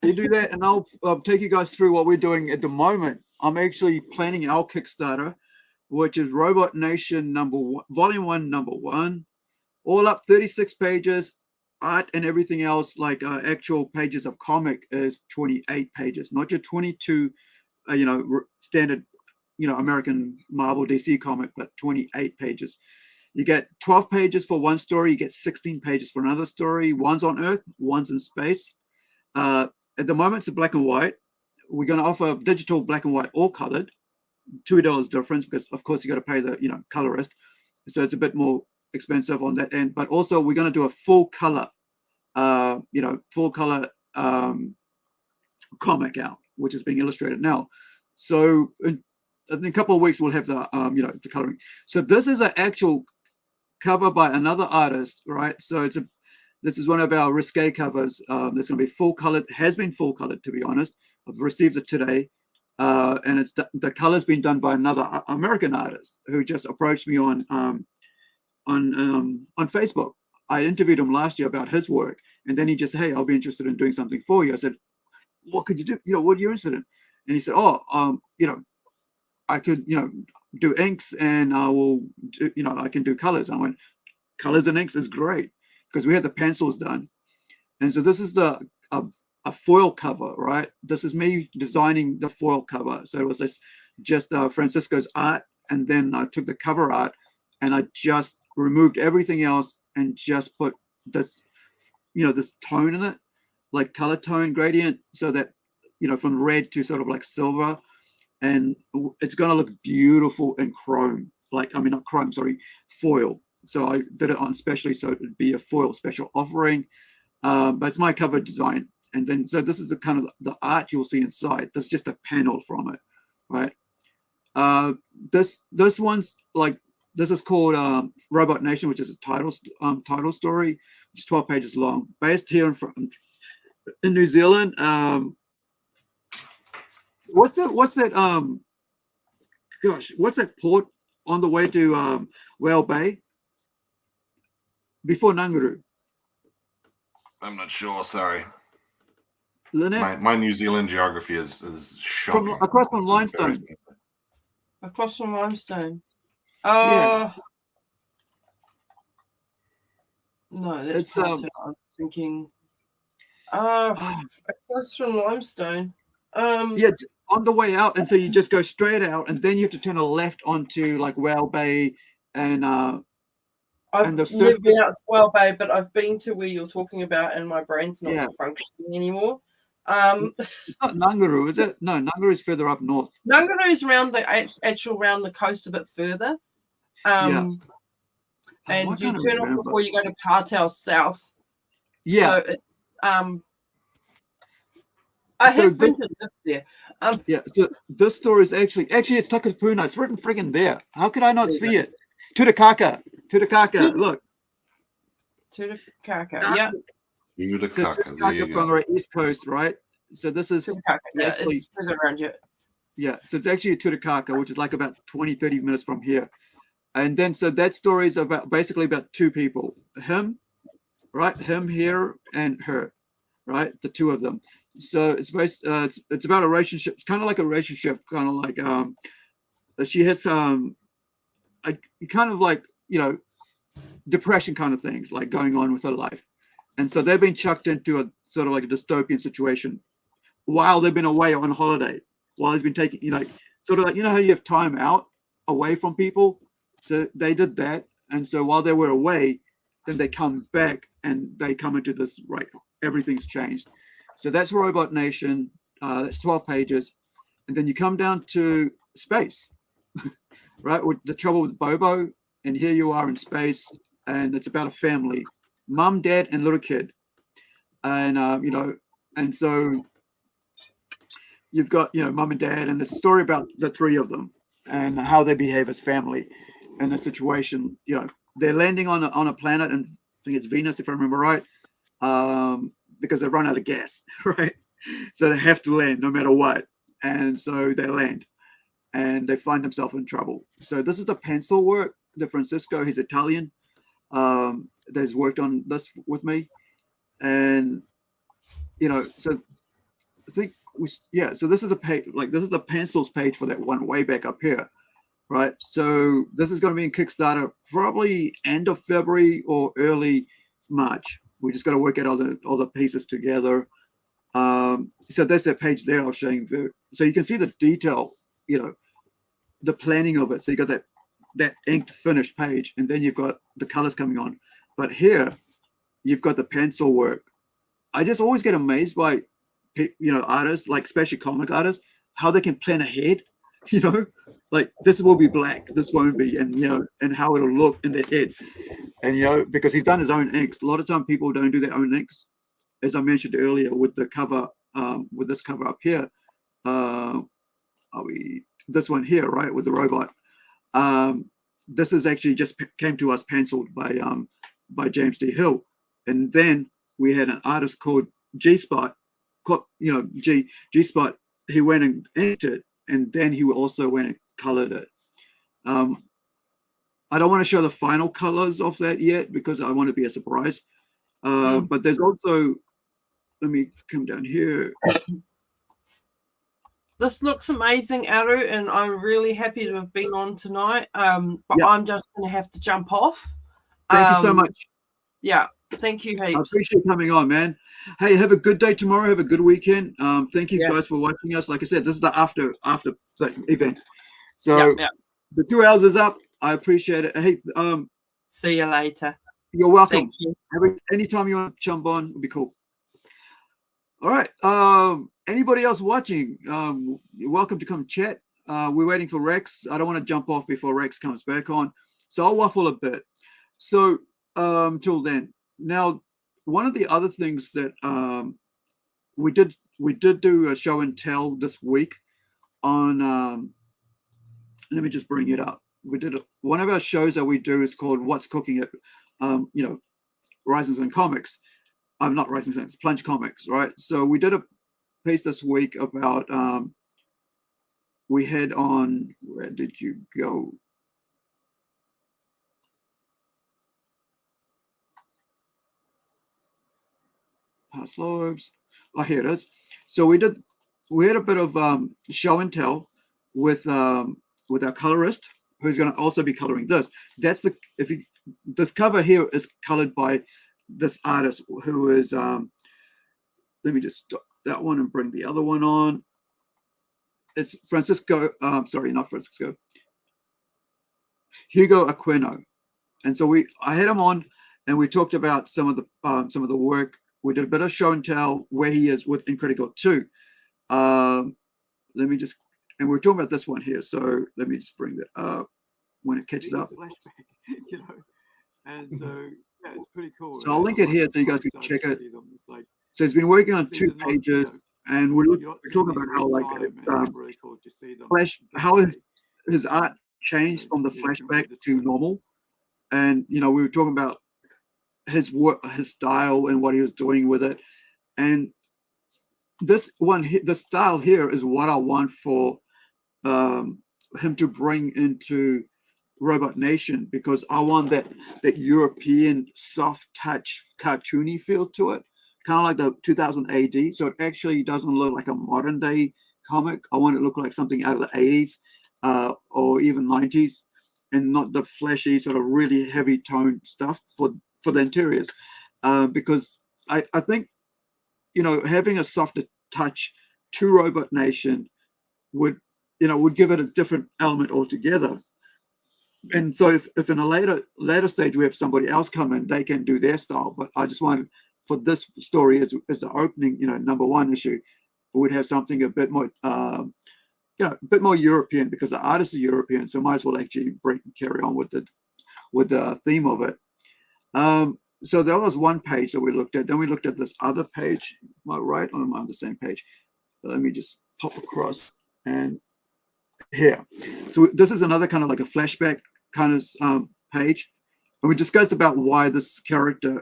B: You do that, and I'll take you guys through what we're doing at the moment. I'm actually planning our Kickstarter, which is Robot Nation Volume 1, Number 1. All up 36 pages. Art and everything else, like actual pages of comic, is 28 pages, not your 22, standard, American Marvel DC comic, but 28 pages. You get 12 pages for one story. You get 16 pages for another story. One's on Earth, one's in space. At the moment, it's a black and white. We're going to offer digital black and white or colored. $2 difference because, of course, you got to pay the colorist, so it's a bit more expensive on that end. But also, we're going to do a full color, comic out, which is being illustrated now. So in a couple of weeks, we'll have the the coloring. So this is an actual cover by another artist, right? So This is one of our risque covers. There's going to be full colored, has been full colored, to be honest. I've received it today. And it's the color's been done by another American artist who just approached me on Facebook. I interviewed him last year about his work, and then he just, hey, I'll be interested in doing something for you. I said, what could you do? What are you interested in? And he said, I could, do inks, and I will, I can do colors. And I went, colors and inks is great, because we had the pencils done. And so this is a foil cover, right? This is me designing the foil cover. So it was just Francisco's art, and then I took the cover art and I just removed everything else and just put this, this tone in it, like color tone gradient, so that, from red to sort of like silver, and it's going to look beautiful in chrome, not chrome, sorry, foil. So I did it on specially, so it would be a foil special offering, but it's my cover design. And then, so this is the kind of the art you'll see inside. That's just a panel from it, right? This one's this is called Robot Nation, which is a title story, which is 12 pages long, based here in New Zealand. What's that port on the way to Whale Bay before Nguru?
H: I'm not sure. Sorry.
B: Lynette?
H: My New Zealand geography is shocking.
B: Across from Limestone.
C: Across from Limestone.
B: Yeah.
C: No, that's
B: It's
C: I'm thinking. Across from Limestone.
B: Yeah, on the way out, and so you just go straight out, and then you have to turn a left onto like Whale Bay, and
C: I've
B: and the
C: never been
B: surface.
C: out to Whale Bay, but I've been to where you're talking about, and my brain's not functioning anymore.
B: It's not Nguru, is it? No, Nguru is further up north.
C: Nguru is around the coast a bit further. And you turn off before you go to Partau South.
B: Yeah.
C: So I have printed this there.
B: So this story is actually it's Takapuna. It's written friggin' there. How could I not see it? Tutakaka, look.
C: Tutakaka, yeah.
H: Tutakaka, there you
B: from
H: go.
B: the East Coast, right? So this is
C: it's further around you.
B: Yeah, so it's actually a Tutakaka, which is like about 20-30 minutes from here. And then, so that story is basically about two people, him here, and her, right? The two of them. So it's it's about a relationship. It's kind of like a relationship, kind of like she has kind of like depression kind of things like going on with her life, and so they've been chucked into a sort of like a dystopian situation while they've been away on holiday. While he's been taking, sort of like how you have time out away from people. So they did that, and so while they were away, then they come back and they come into this, right, everything's changed. So that's Robot Nation. That's 12 pages. And then you come down to space, right? With the trouble with Bobo. And here you are in space. And it's about a family, mom, dad, and little kid. And, and so you've got, mom and dad, and the story about the three of them and how they behave as family in a situation. They're landing on a planet, and I think it's Venus, if I remember right. Because they run out of gas, right? So they have to land no matter what. And so they land and they find themselves in trouble. So this is the pencil work that Francisco, he's Italian, that's worked on this with me. And, so I think, so this is the page, this is the pencils page for that one way back up here, right? So this is going to be in Kickstarter probably end of February or early March. We just got to work out all the pieces together. So there's that page there I was showing you. So you can see the detail, the planning of it. So you got that inked finished page, and then you've got the colors coming on. But here, you've got the pencil work. I just always get amazed by, artists, like especially comic artists, how they can plan ahead. Like this will be black, this won't be, and and how it'll look in their head. And because he's done his own inks. A lot of time people don't do their own inks, as I mentioned earlier with the cover, with this cover up here. This one here, right, with the robot. This is actually just came to us penciled by James D. Hill, And then we had an artist called G-Spot, G-Spot. He went and inked it, and then he also went and colored it. I don't want to show the final colors of that yet because I want to be a surprise. But there's also, let me come down here.
C: This looks amazing, Aru, and I'm really happy to have been on tonight. But
B: Yep.
C: I'm just going to have to jump off.
B: Thank you so much.
C: Yeah, thank you heaps.
B: I appreciate coming on, man. Hey, have a good day tomorrow. Have a good weekend. Thank you guys for watching us. Like I said, this is the after event. So the 2 hours is up. I appreciate it. Hey,
C: see you later.
B: You're welcome.
C: Thank you.
B: Anytime you want to jump on, it'll be cool. All right. Anybody else watching? You're welcome to come chat. We're waiting for Rex. I don't want to jump off before Rex comes back on, so I'll waffle a bit. So till then, now one of the other things that we did do a show and tell this week on. Let me just bring it up. We did one of our shows that we do is called "What's Cooking" at Rising Sun Comics. Not Rising Sun, it's Plunge Comics, right? So we did a piece this week about we had on, where did you go? Past lives. Oh, here it is. So we had a bit of show and tell with our colorist, who's going to also be coloring this. This cover here is colored by this artist who is let me just stop that one and bring the other one on. It's Francisco, sorry, not Francisco, Hugo Aquino. And so I had him on and we talked about some of the work. We did a bit of show and tell where he is with Incredible 2. Let me just, and we're talking about this one here, so let me just bring that up when it catches up. And so yeah, it's pretty cool. So I'll link it here so you guys can check it. So he's been working on 2 pages, and we're talking about how how his art changed from the flashback to normal, and we were talking about his work, his style, and what he was doing with it. And this one, the style here is what I want for him to bring into Robot Nation, because I want that European soft touch cartoony feel to it, kind of like the 2000 AD. So it actually doesn't look like a modern day comic. I want it to look like something out of the 80s or even 90s, and not the flashy sort of really heavy toned stuff for the interiors, because I think having a softer touch to Robot Nation would give it a different element altogether. And so if in a later stage we have somebody else come in, they can do their style. But I just wanted for this story as the opening, number 1 issue, we would have something a bit more, a bit more European, because the artist is European. So might as well actually carry on with the theme of it. So that was one page that we looked at. Then we looked at this other page. Am I right, or am I on the same page? Let me just pop across and here. So this is another kind of like a flashback kind of page, and we discussed about why this character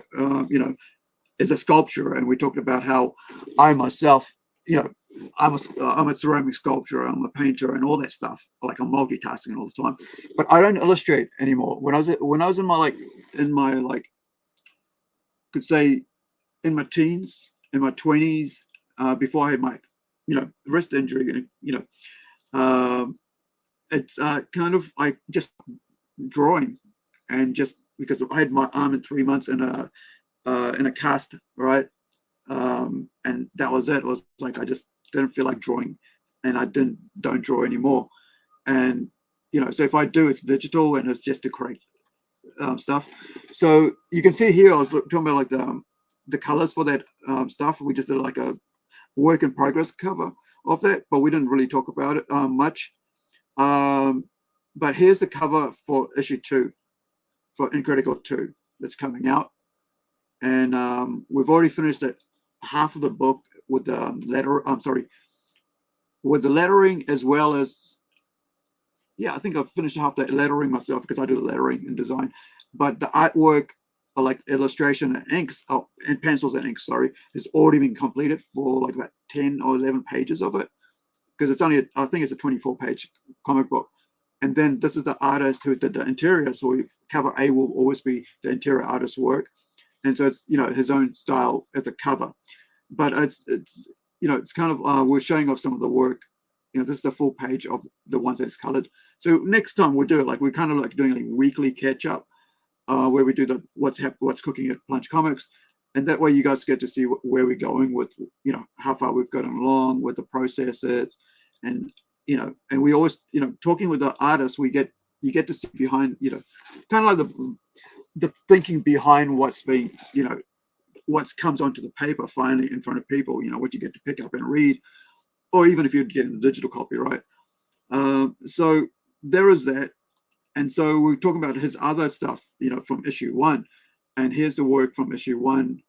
B: is a sculpture, and we talked about how I myself, I'm a ceramic sculptor, I'm a painter, and all that stuff. Like I'm multitasking all the time, but I don't illustrate anymore. When I was in my could say in my teens, in my 20s, before I had my wrist injury, it's kind of like just drawing, and just because I had my arm in 3 months in a cast, right, and that was it. It was like I just didn't feel like drawing, and I don't draw anymore. And so if I do, it's digital, and it's just to create stuff. So you can see here I was talking about like the colors for that stuff. We just did like a work in progress cover of that, but we didn't really talk about it much. But here's the cover for issue 2 for Incredible 2 that's coming out, and we've already finished half of the book with the with the lettering, as well as I think I've finished half that lettering myself, because I do the lettering and design, but the artwork like illustration and inks, and pencils and inks, sorry, has already been completed for like about 10 or 11 pages of it, because it's only, I think it's a 24-page comic book. And then this is the artist who did the interior. So cover A will always be the interior artist's work. And so it's, his own style as a cover. But it's it's kind of, we're showing off some of the work. This is the full page of the ones that's colored. So next time we'll do it, like we're kind of like doing a weekly catch up, where we do the what's cooking at Plunge Comics. And that way you guys get to see where we're going with, how far we've gotten along, what the process is. And, and we always, talking with the artists, you get to see behind, kind of like the thinking behind what's being, what comes onto the paper finally in front of people, what you get to pick up and read, or even if you're getting the digital copy, right? So there is that. And so we're talking about his other stuff, from issue 1. And here's the work from issue 1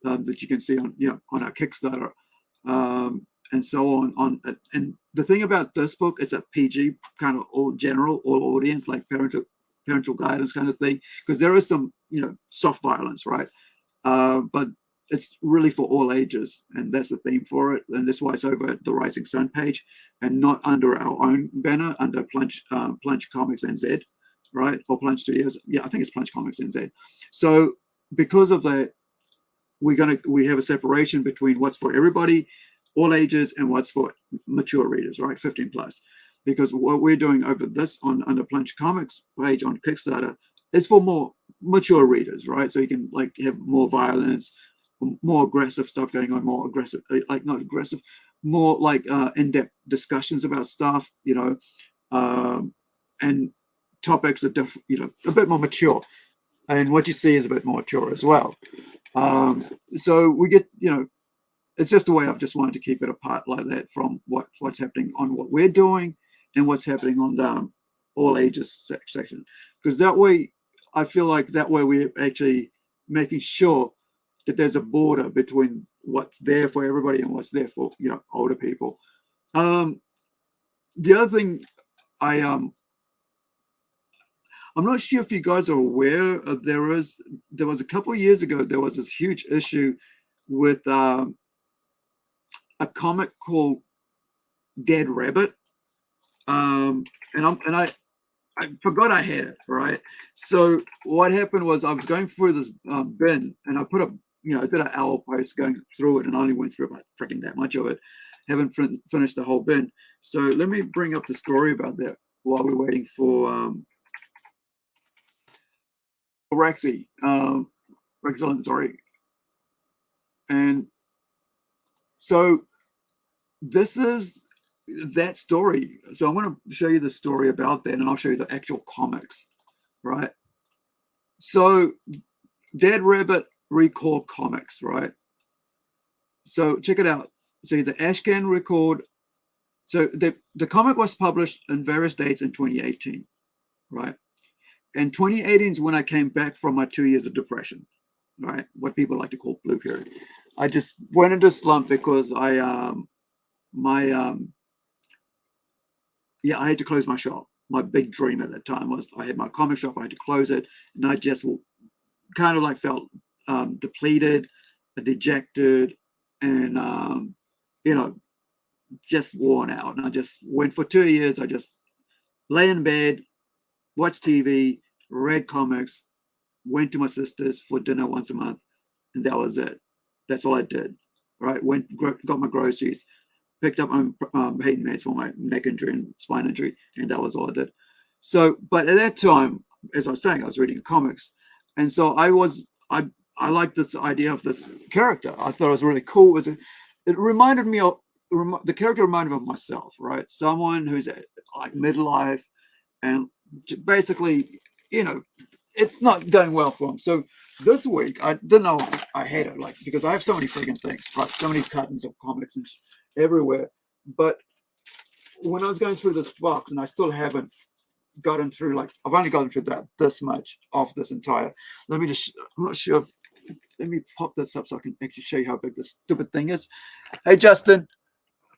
B: that you can see on, on our Kickstarter, and so on. And the thing about this book is a PG kind of all audience, like parental guidance kind of thing, because there is some, soft violence, right? But it's really for all ages, and that's the theme for it. And that's why it's over at the Rising Sun page and not under our own banner, under Plunge Comics NZ, right? Or Plunge Studios. Yeah, I think it's Plunge Comics NZ. So because of that, we have a separation between what's for everybody, all ages, and what's for mature readers, right? 15 plus. Because what we're doing over this under Plunge Comics page on Kickstarter is for more mature readers, right? So you can like have more violence, more aggressive stuff going on, more aggressive, like not aggressive, more like in-depth discussions about stuff, and topics are different, a bit more mature. And what you see is a bit more mature as well. So we get, it's just a way I've just wanted to keep it apart like that from what's happening on what we're doing and what's happening on the all ages section. Because that way, I feel like that way we're actually making sure that there's a border between what's there for everybody and what's there for, older people. The other thing I'm not sure if you guys are aware of, there was a couple of years ago, there was this huge issue with a comic called Dead Rabbit. And I forgot I had it, right? So what happened was I was going through this bin, and I put up, I did an hour post going through it, and I only went through about freaking that much of it. Haven't finished the whole bin. So let me bring up the story about that while we're waiting for Rexilliun, sorry. And so this is that story. So I'm going to show you the story about that, and I'll show you the actual comics, right? So Dead Rabbit Record Comics, right? So check it out. So the Ashcan Record. So the comic was published in various dates in 2018, right? And 2018 is when I came back from my 2 years of depression, right? What people like to call blue period. I just went into a slump because I had to close my shop. My big dream at that time was I had my comic shop, I had to close it, and I just kind of like felt depleted, dejected, and just worn out. And I just went for 2 years. I just lay in bed, watched TV, read comics, went to my sister's for dinner once a month, and that was it. That's all I did. Right? Got my groceries, picked up my pain meds for my neck injury and spine injury, and that was all I did. So, but at that time, as I was saying, I was reading comics, and so I liked this idea of this character. I thought it was really cool. It reminded me of the character reminded me of myself, right? Someone who's like midlife, and basically, it's not going well for him. So this week, I didn't know I had it, like, because I have so many freaking things, right? So many cartons of comics and everywhere. But when I was going through this box, and I still haven't gotten through, like, I've only gotten through this much of this entire. I'm not sure. Let me pop this up so I can actually show you how big this stupid thing is. Hey, Justin.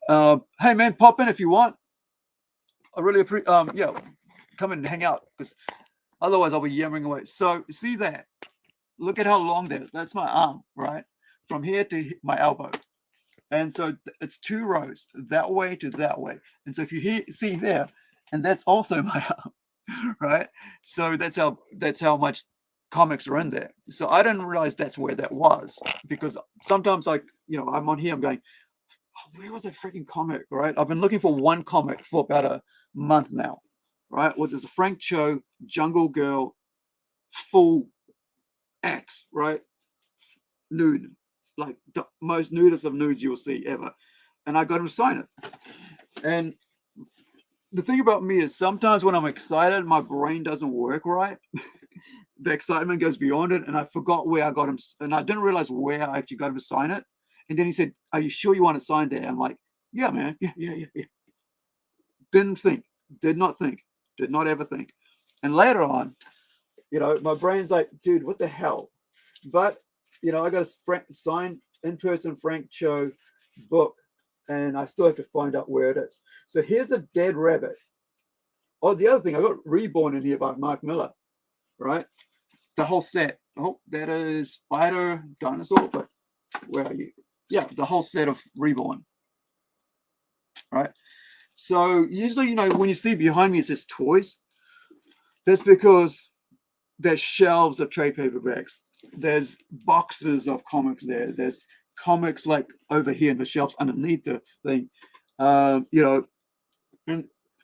B: Hey, man, pop in if you want. I really appreciate, come in and hang out, because otherwise I'll be yammering away. So see that. look at how long that's my arm, right? From here to my elbow. And so it's 2 rows, that way to that way. And so if you see there, and that's also my arm, right? So that's how much comics are in there. So I didn't realize that's where that was, because sometimes, like, I'm on here, I'm going, oh, where was that freaking comic, right? I've been looking for one comic for about a month now, right? Which is the Frank Cho Jungle Girl full X, right? Nude, like the most nudist of nudes you'll see ever. And I got him to sign it. And the thing about me is sometimes when I'm excited, my brain doesn't work right. The excitement goes beyond it, and I forgot where I got him, and I didn't realize where I actually got him to sign it. And then he said, "Are you sure you want it signed there?" I'm like, "Yeah, man. Yeah. Did not ever think. And later on, my brain's like, dude, what the hell? But, I got a signed in-person Frank Cho book, and I still have to find out where it is. So here's a dead rabbit. Oh, the other thing, I got Reborn in here by Mark Miller, right? The whole set. Oh, that is Spider Dinosaur, but where are you? Yeah, the whole set of Reborn, right? So usually, when you see behind me, it says toys. That's because there's shelves of trade paperbacks. There's boxes of comics there. There's comics like over here in the shelves underneath the thing. And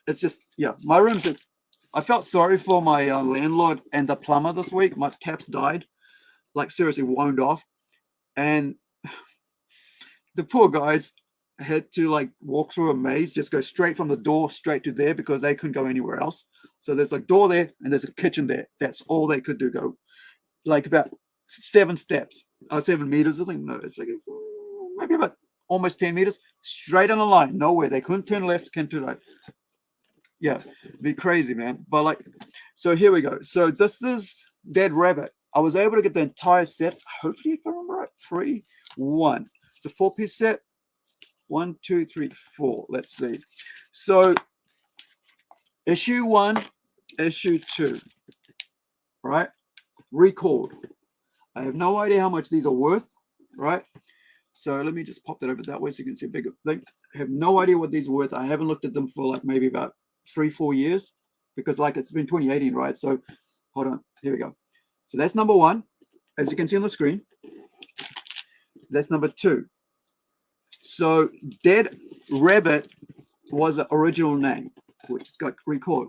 B: it's just, my room's just, I felt sorry for my landlord and the plumber this week. My taps died, like seriously wound off. And the poor guys had to like walk through a maze, just go straight from the door straight to there because they couldn't go anywhere else. So there's like door there and there's a kitchen there. That's all they could do. Go like about 7 steps, 7 meters. I think no, it's like maybe about almost 10 meters straight on the line. Nowhere. They couldn't turn left, couldn't turn right. Yeah, it'd be crazy, man. But like, so here we go. So this is Dead Rabbit. I was able to get the entire set. Hopefully, if I remember right, 3, 1. It's a 4-piece set. 1, 2, 3, 4. Let's see. So issue 1, issue 2, right? Recalled. I have no idea how much these are worth, right? So let me just pop that over that way so you can see a bigger thing. I have no idea what these are worth. I haven't looked at them for like maybe about 3-4 years because like it's been 2018, right? So hold on. Here we go. So that's number 1, as you can see on the screen. That's number 2. So Dead Rabbit was the original name, which got recalled.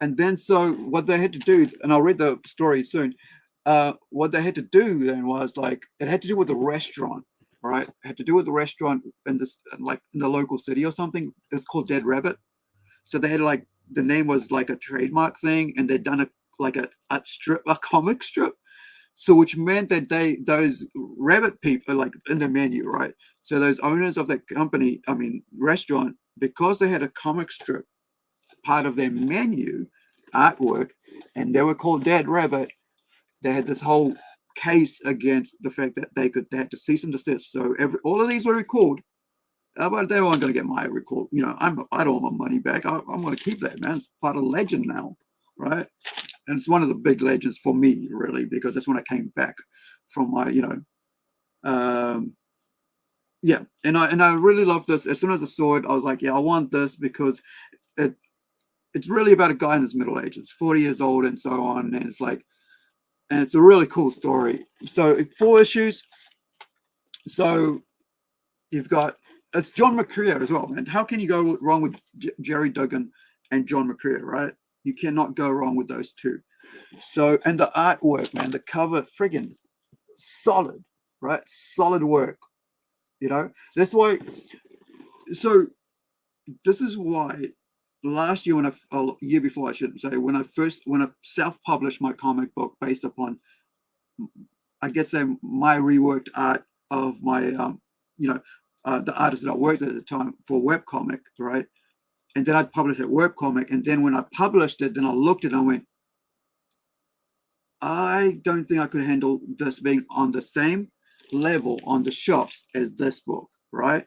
B: And then so what they had to do, and I'll read the story soon, what they had to do then was like, it had to do with the restaurant, right? It had to do with the restaurant in this, like in the local city or something. It's called Dead Rabbit. So they had like, the name was like a trademark thing, and they'd done a comic strip. So which meant that those rabbit people, like in the menu, right? So those owners of that company, restaurant, because they had a comic strip part of their menu artwork, and they were called Dead Rabbit, they had this whole case against the fact that they had to cease and desist. So all of these were recalled, but they weren't going to get my recall. I don't want my money back. I'm going to keep that, man. It's part of legend now, right? And it's one of the big legends for me, really, because that's when I came back from my, yeah. And I really love this. As soon as I saw it, I was like, yeah, I want this because it's really about a guy in his middle age. It's 40 years old and so on. And it's like, and it's a really cool story. So 4 issues. So you've got, it's John McCrea as well, man. How can you go wrong with Jerry Duggan and John McCrea, right? You cannot go wrong with those two. So, and the artwork, man, the cover, friggin' solid, right? Solid work, That's why, so this is why last year year before, I should say, when I self-published my comic book based upon, I guess, my reworked art of my, the artist that I worked at the time for webcomic, right? And then I'd publish it webcomic. And then when I published it, then I looked at it and I went, I don't think I could handle this being on the same level on the shops as this book, right?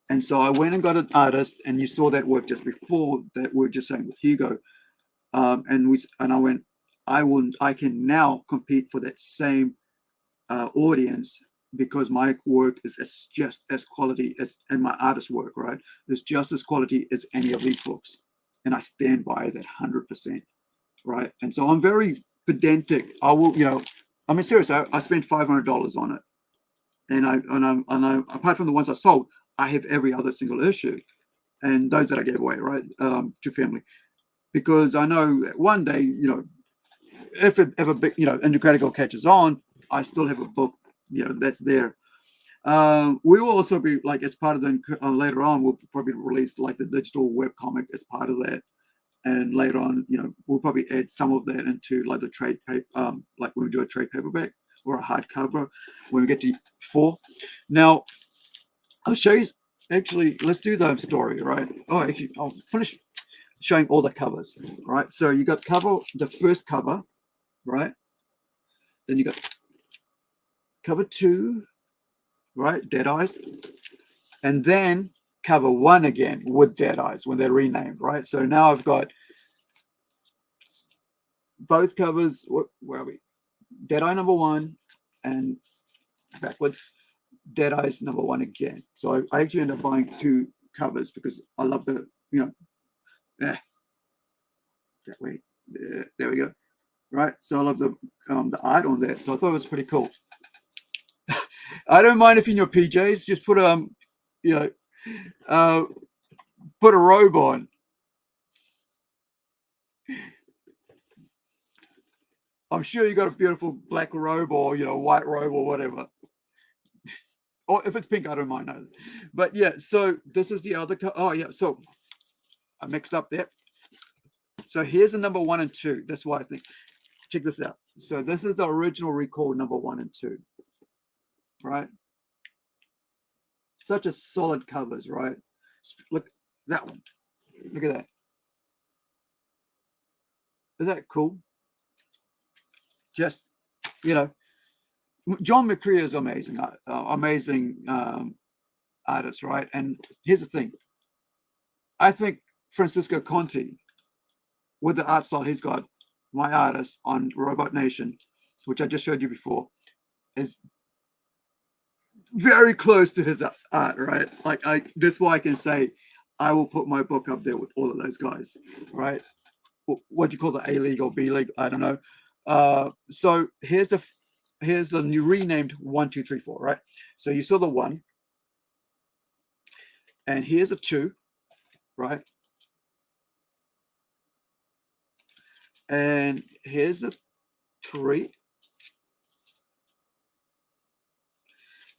B: And so I went and got an artist, and you saw that work just before that we were just saying with Hugo. And I went, I can now compete for that same audience, because my work is just as quality as, and my artist work, right, is just as quality as any of these books, and I stand by that 100%, right? And so I'm very pedantic. I will, I mean, seriously, I spent $500 on it, and I apart from the ones I sold, I have every other single issue, and those that I gave away, right, to family, because I know one day, if it ever, Indecratical catches on, I still have a book, that's there. We will also be like, as part of the later on, we'll probably release like the digital web comic as part of that, and later on, we'll probably add some of that into like the trade paper, like when we do a trade paperback or a hardcover when we get to 4. Now, I'll show you. Actually, let's do the story, right? Oh, actually, I'll finish showing all the covers, right? So you got the first cover, right? Then you got cover 2, right? Dead Eyes. And then cover 1 again with Dead Eyes when they're renamed, right? So now I've got both covers. Where are we? Dead Eye number 1 and backwards Dead Eyes number 1 again. So I actually end up buying 2 covers because I love the, that way. There we go. Right. So I love the art on that. So I thought it was pretty cool. I don't mind if in your PJs, just put put a robe on. I'm sure you got a beautiful black robe or white robe or whatever. Or if it's pink, I don't mind. No. But yeah, so this is the other. Oh yeah, so I mixed up there. So here's the number 1 and 2. That's why I think. Check this out. So this is the original Recall number 1 and 2. Right. Such a solid covers, right? Look, that one. Look at that. Isn't that cool? Just, John McCrea is amazing, amazing artist, right? And here's the thing. I think Francisco Conti, with the art style he's got, my artist on Robot Nation, which I just showed you before, is very close to his art, right? Like that's why I can say I will put my book up there with all of those guys, right? What do you call the A League or B League? I don't know. So here's the new renamed 1, 2, 3, 4, right? So you saw the 1, and here's a 2, right? And here's a 3.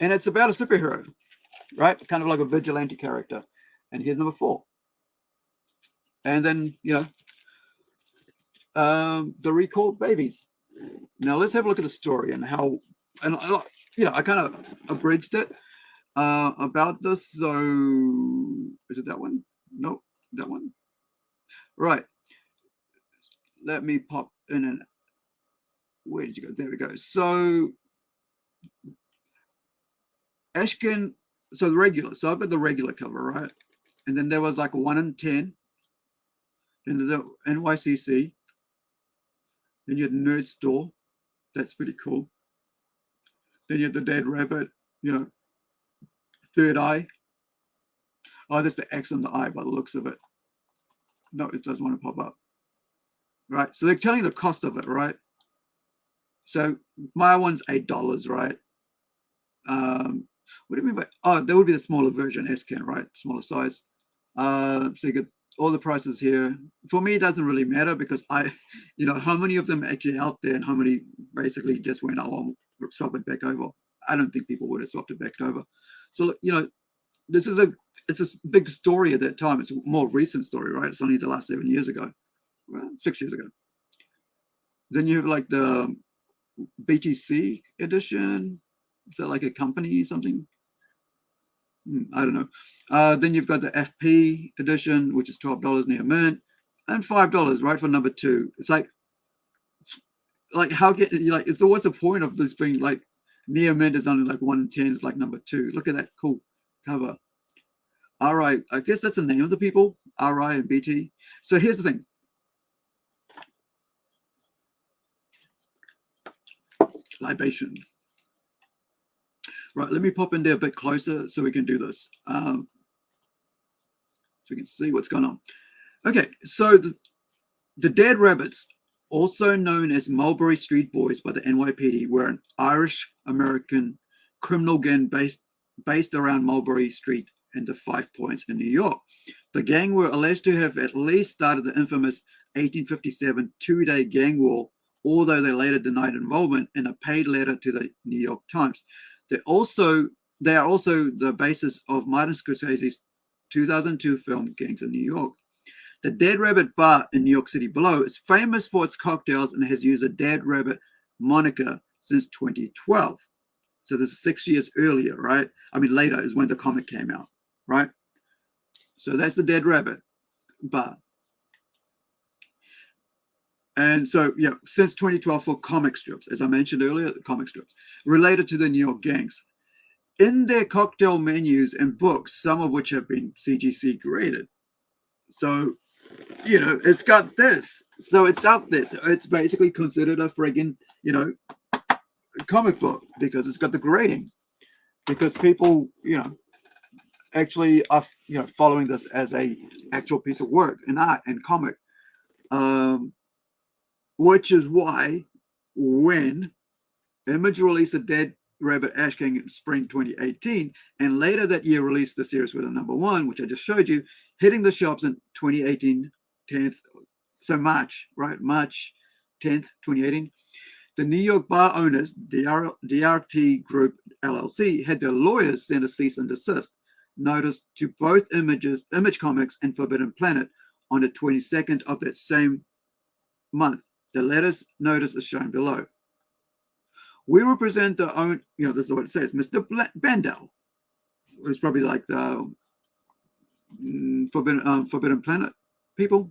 B: And it's about a superhero, right? Kind of like a vigilante character. And here's number 4. And then, the Recalled Babies. Now let's have a look at the story and how, and I kind of abridged it about this. So is it that one? Nope, that one. Right. Let me pop in and where did you go? There we go. So Ashkin, so the regular. So I've got the regular cover, right? And then there was like a 1 in 10. And the NYCC. Then you had Nerd Store. That's pretty cool. Then you had the Dead Rabbit, Third Eye. Oh, that's the X on the eye by the looks of it. No, it doesn't want to pop up. Right. So they're telling you the cost of it, right? So my one's $8, right? What do you mean by, that would be the smaller version, S-Can, right? Smaller size. So you get all the prices here. For me, it doesn't really matter because how many of them are actually out there and how many basically just went, I'll swap it back over. I don't think people would have swapped it back over. So, it's a big story at that time. It's a more recent story, right? It's only the last 7 years ago, well, 6 years ago. Then you have like the BTC edition. Is that like a company or something? I don't know. Then you've got the FP edition, which is $12 near mint, and $5 right for number 2. It's like how get you like? So what's the point of this being like near mint is only like 1 in 10? It's like number 2. Look at that cool cover. All right, I guess that's the name of the people, RI and BT. So here's the thing. libation. Right, let me pop in there a bit closer so we can do this. So we can see what's going on. Okay, so the Dead Rabbits, also known as Mulberry Street Boys by the NYPD, were an Irish-American criminal gang based around Mulberry Street and the 5 Points in New York. The gang were alleged to have at least started the infamous 1857 two-day gang war, although they later denied involvement in a paid letter to the New York Times. They are also the basis of Martin Scorsese's 2002 film Gangs of New York. The Dead Rabbit Bar in New York City below is famous for its cocktails and has used a Dead Rabbit moniker since 2012. So this is 6 years earlier, right? I mean, later is when the comic came out, right? So that's the Dead Rabbit Bar. And so, yeah, since 2012 for comic strips, as I mentioned earlier, comic strips related to the New York gangs. In their cocktail menus and books, some of which have been CGC graded. So, you know, it's got this. So it's out there. So it's basically considered a friggin', you know, comic book because it's got the grading. Because people, you know, actually are, you know, following this as a actual piece of work and art and comic. Which is why when Image released a Dead Rabbit Ash King in spring 2018, and later that year released the series with a #1, which I just showed you, hitting the shops in 2018, 10th, so March, right? March 10th, 2018. The New York bar owners, DRT Group LLC, had their lawyers send a cease and desist notice to both Image Comics and Forbidden Planet on the 22nd of that same month. The letters notice is shown below. We represent the own, you know, this is what it says, Mr. Bendel. It's probably like the Forbidden Planet people.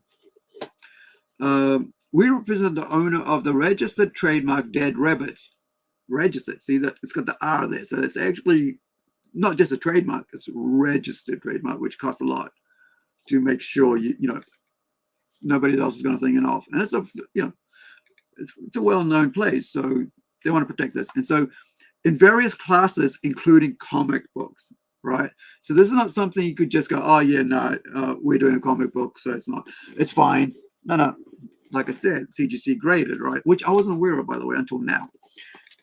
B: We represent the owner of the registered trademark Dead Rabbits. Registered, see that it's got the R there. So it's actually not just a trademark, it's a registered trademark, which costs a lot to make sure you know nobody else is going to think it off. And it's a, you know, it's a well-known place, so they want to protect this. And so in various classes, including comic books, right? So this is not something you could just go, oh yeah, no, we're doing a comic book, so it's fine. No. Like I said, CGC graded, right? Which I wasn't aware of, by the way, until now.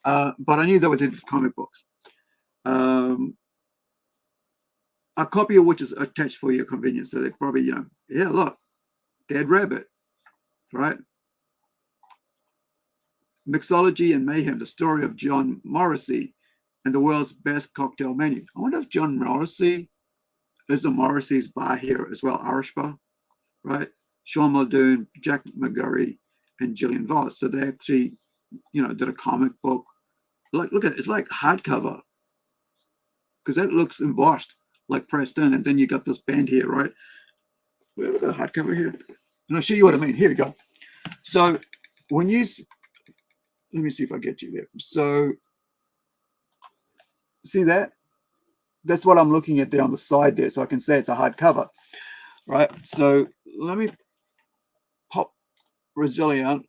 B: But I knew they were doing comic books. A copy of which is attached for your convenience. So they probably, you know, yeah, look, Dead Rabbit, right? Mixology and Mayhem, the story of John Morrissey and the world's best cocktail menu. I wonder if John Morrissey is the Morrissey's bar here as well, Irish bar, right? Sean Muldoon, Jack McGurry, and Gillian Voss. So they actually, you know, did a comic book. Like, look at it, it's like hardcover because that looks embossed, like pressed in. And then you got this band here, right? We have a hardcover here. And I'll show you what I mean. Here we go. So when you, let me see if I get you there. So see that? That's what I'm looking at there on the side there. So I can say it's a hardcover, right? So let me pop Rexilliun.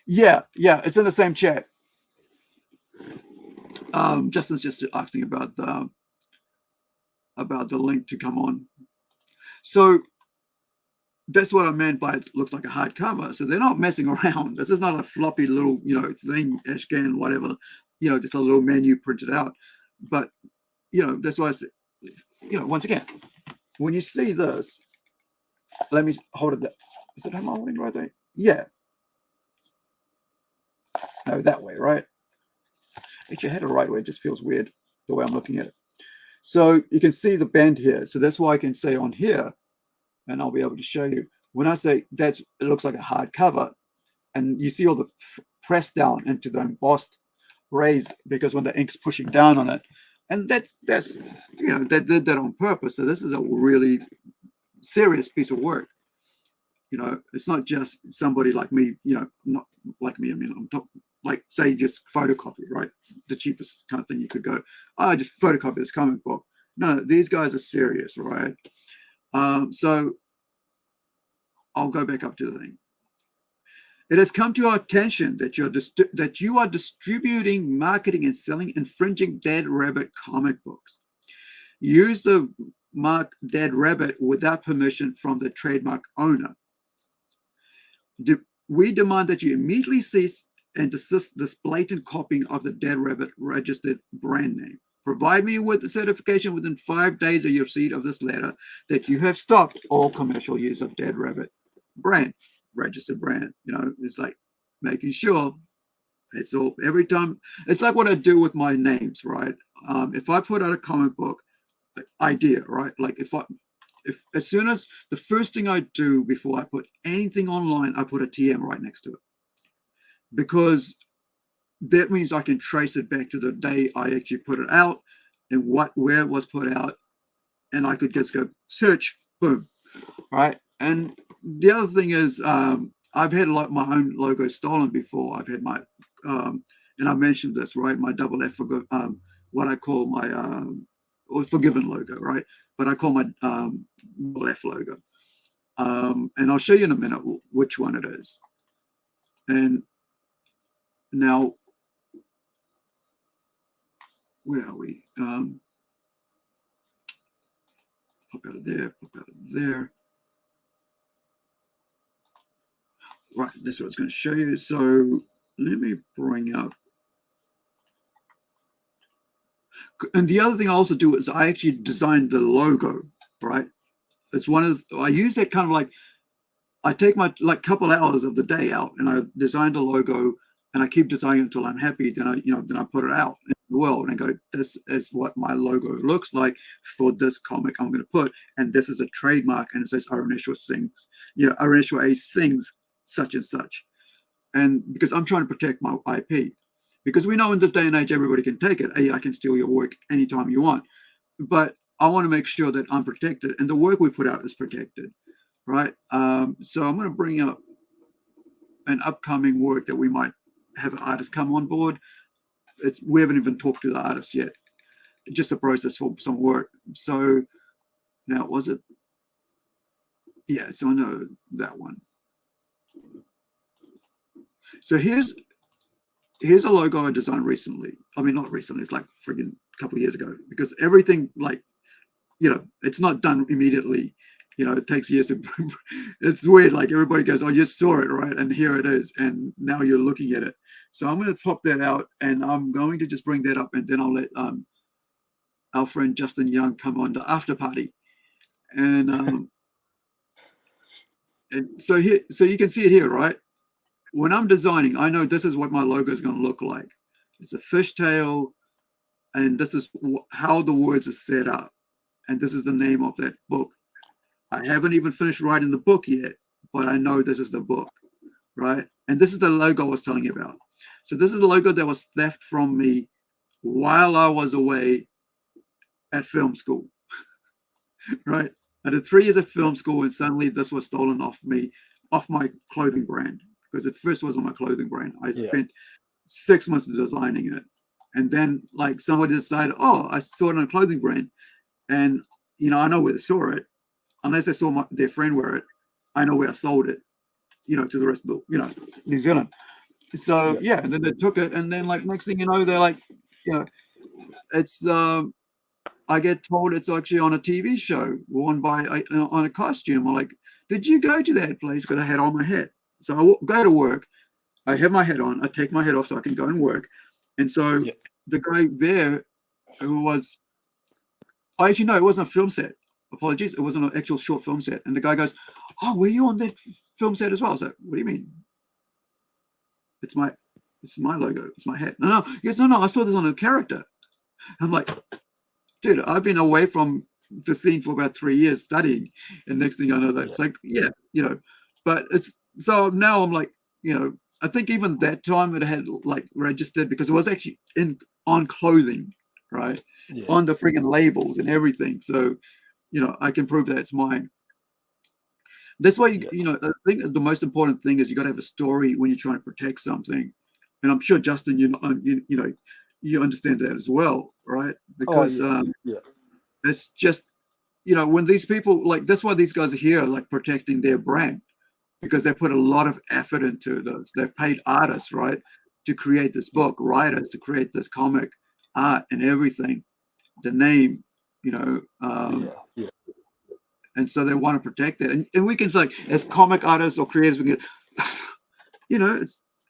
B: Yeah, it's in the same chat. Justin's just asking about the link to come on. So that's what I meant by it looks like a hardcover. So they're not messing around. This is not a floppy little, you know, thing, Ashcan, whatever, you know, just a little menu printed out. But, you know, that's why I said, you know, once again, when you see this, let me hold it there. Is it, am I holding right there? Yeah. No, that way, right? If you had it the right way, it just feels weird the way I'm looking at it. So you can see the bend here. So that's why I can say on here, and I'll be able to show you, when I say it looks like a hardcover, and you see all the press down into the embossed rays because when the ink's pushing down on it, and that's you know, they did that on purpose. So this is a really serious piece of work. You know, it's not just somebody like me, you know, not like me. I mean, I'm talking like, say, just photocopy, right? The cheapest kind of thing you could go, oh, just photocopy this comic book. No, these guys are serious, right? So I'll go back up to the thing. It has come to our attention that you are distributing, marketing, and selling infringing Dead Rabbit comic books. Use the mark Dead Rabbit without permission from the trademark owner. We demand that you immediately cease and desist this blatant copying of the Dead Rabbit registered brand name. Provide me with the certification within 5 days of your receipt of this letter that you have stopped all commercial use of Dead Rabbit brand, registered brand. You know, it's like making sure it's all every time. It's like what I do with my names, right? If I put out a comic book idea, right? Like if as soon as the first thing I do before I put anything online, I put a TM right next to it, because that means I can trace it back to the day I actually put it out and where it was put out, and I could just go search, boom, right? And the other thing is, I've had my own logo stolen before. I've had my, and I mentioned this, right? My double F, what I call my Forgiven logo, right? But I call my double F logo. And I'll show you in a minute which one it is. And now, where are we? Pop out of there, pop out of there. Right, that's what I was going to show you. So let me bring up. And the other thing I also do is I actually designed the logo, right? It's one of I use that kind of like, I take my couple hours of the day out and I designed a logo and I keep designing it until I'm happy. Then I put it out in the world and I go, this is what my logo looks like for this comic I'm going to put, and this is a trademark, and it says our initial sings, our initial A sings such and such. And because I'm trying to protect my IP, because we know in this day and age everybody can take it. I can steal your work anytime you want, but I want to make sure that I'm protected and the work we put out is protected, right? So I'm going to bring up an upcoming work that we might have an artist come on board. We haven't even talked to the artist yet. It's just a process for some work. So now, was it? Yeah, so I know that one. So here's a logo I designed recently. I mean, not recently, it's like friggin' a couple of years ago, because everything, it's not done immediately. It takes years to, it's weird. Like everybody goes, oh, you saw it, right? And here it is. And now you're looking at it. So I'm going to pop that out and I'm going to just bring that up, and then I'll let our friend Justin Young come on the after party. And and so you can see it here, right? When I'm designing, I know this is what my logo is going to look like. It's a fishtail, and this is how the words are set up. And this is the name of that book. I haven't even finished writing the book yet, but I know this is the book, right? And this is the logo I was telling you about. So this is the logo that was theft from me while I was away at film school, right? I did 3 years of film school, and suddenly this was stolen off my clothing brand, because it first was on my clothing brand. I spent 6 months designing it. And then somebody decided, oh, I saw it on a clothing brand. And, I know where they saw it. Unless they saw their friend wear it, I know where I sold it, to the rest of the, New Zealand. So, and then they took it. And then next thing you know, they're like, it's, I get told it's actually on a TV show worn by, on a costume. I'm like, did you go to that place? Because I had on my hat. So I go to work, I have my hat on, I take my hat off so I can go and work. And so the guy there who was, actually, no, it wasn't a film set. Apologies. It wasn't an actual short film set. And the guy goes, oh, were you on that film set as well? I was like, what do you mean? It's my logo. It's my hat. No. Yes, no, I saw this on a character. I'm like, dude, I've been away from the scene for about 3 years studying. And next thing I know, that it's like, but it's, so now I'm like, I think even that time it had registered, because it was actually on clothing, right? On the friggin' labels and everything. So, I can prove that it's mine. That's why, I think the most important thing is you got to have a story when you're trying to protect something. And I'm sure, Justin, you understand that as well, right? Because it's just, when these people, that's why these guys are here, protecting their brand. because they put a lot of effort into those. They've paid artists, right, to create this book, writers to create this comic, art and everything, the name, and so they want to protect it. And we can say, as comic artists or creators, we can,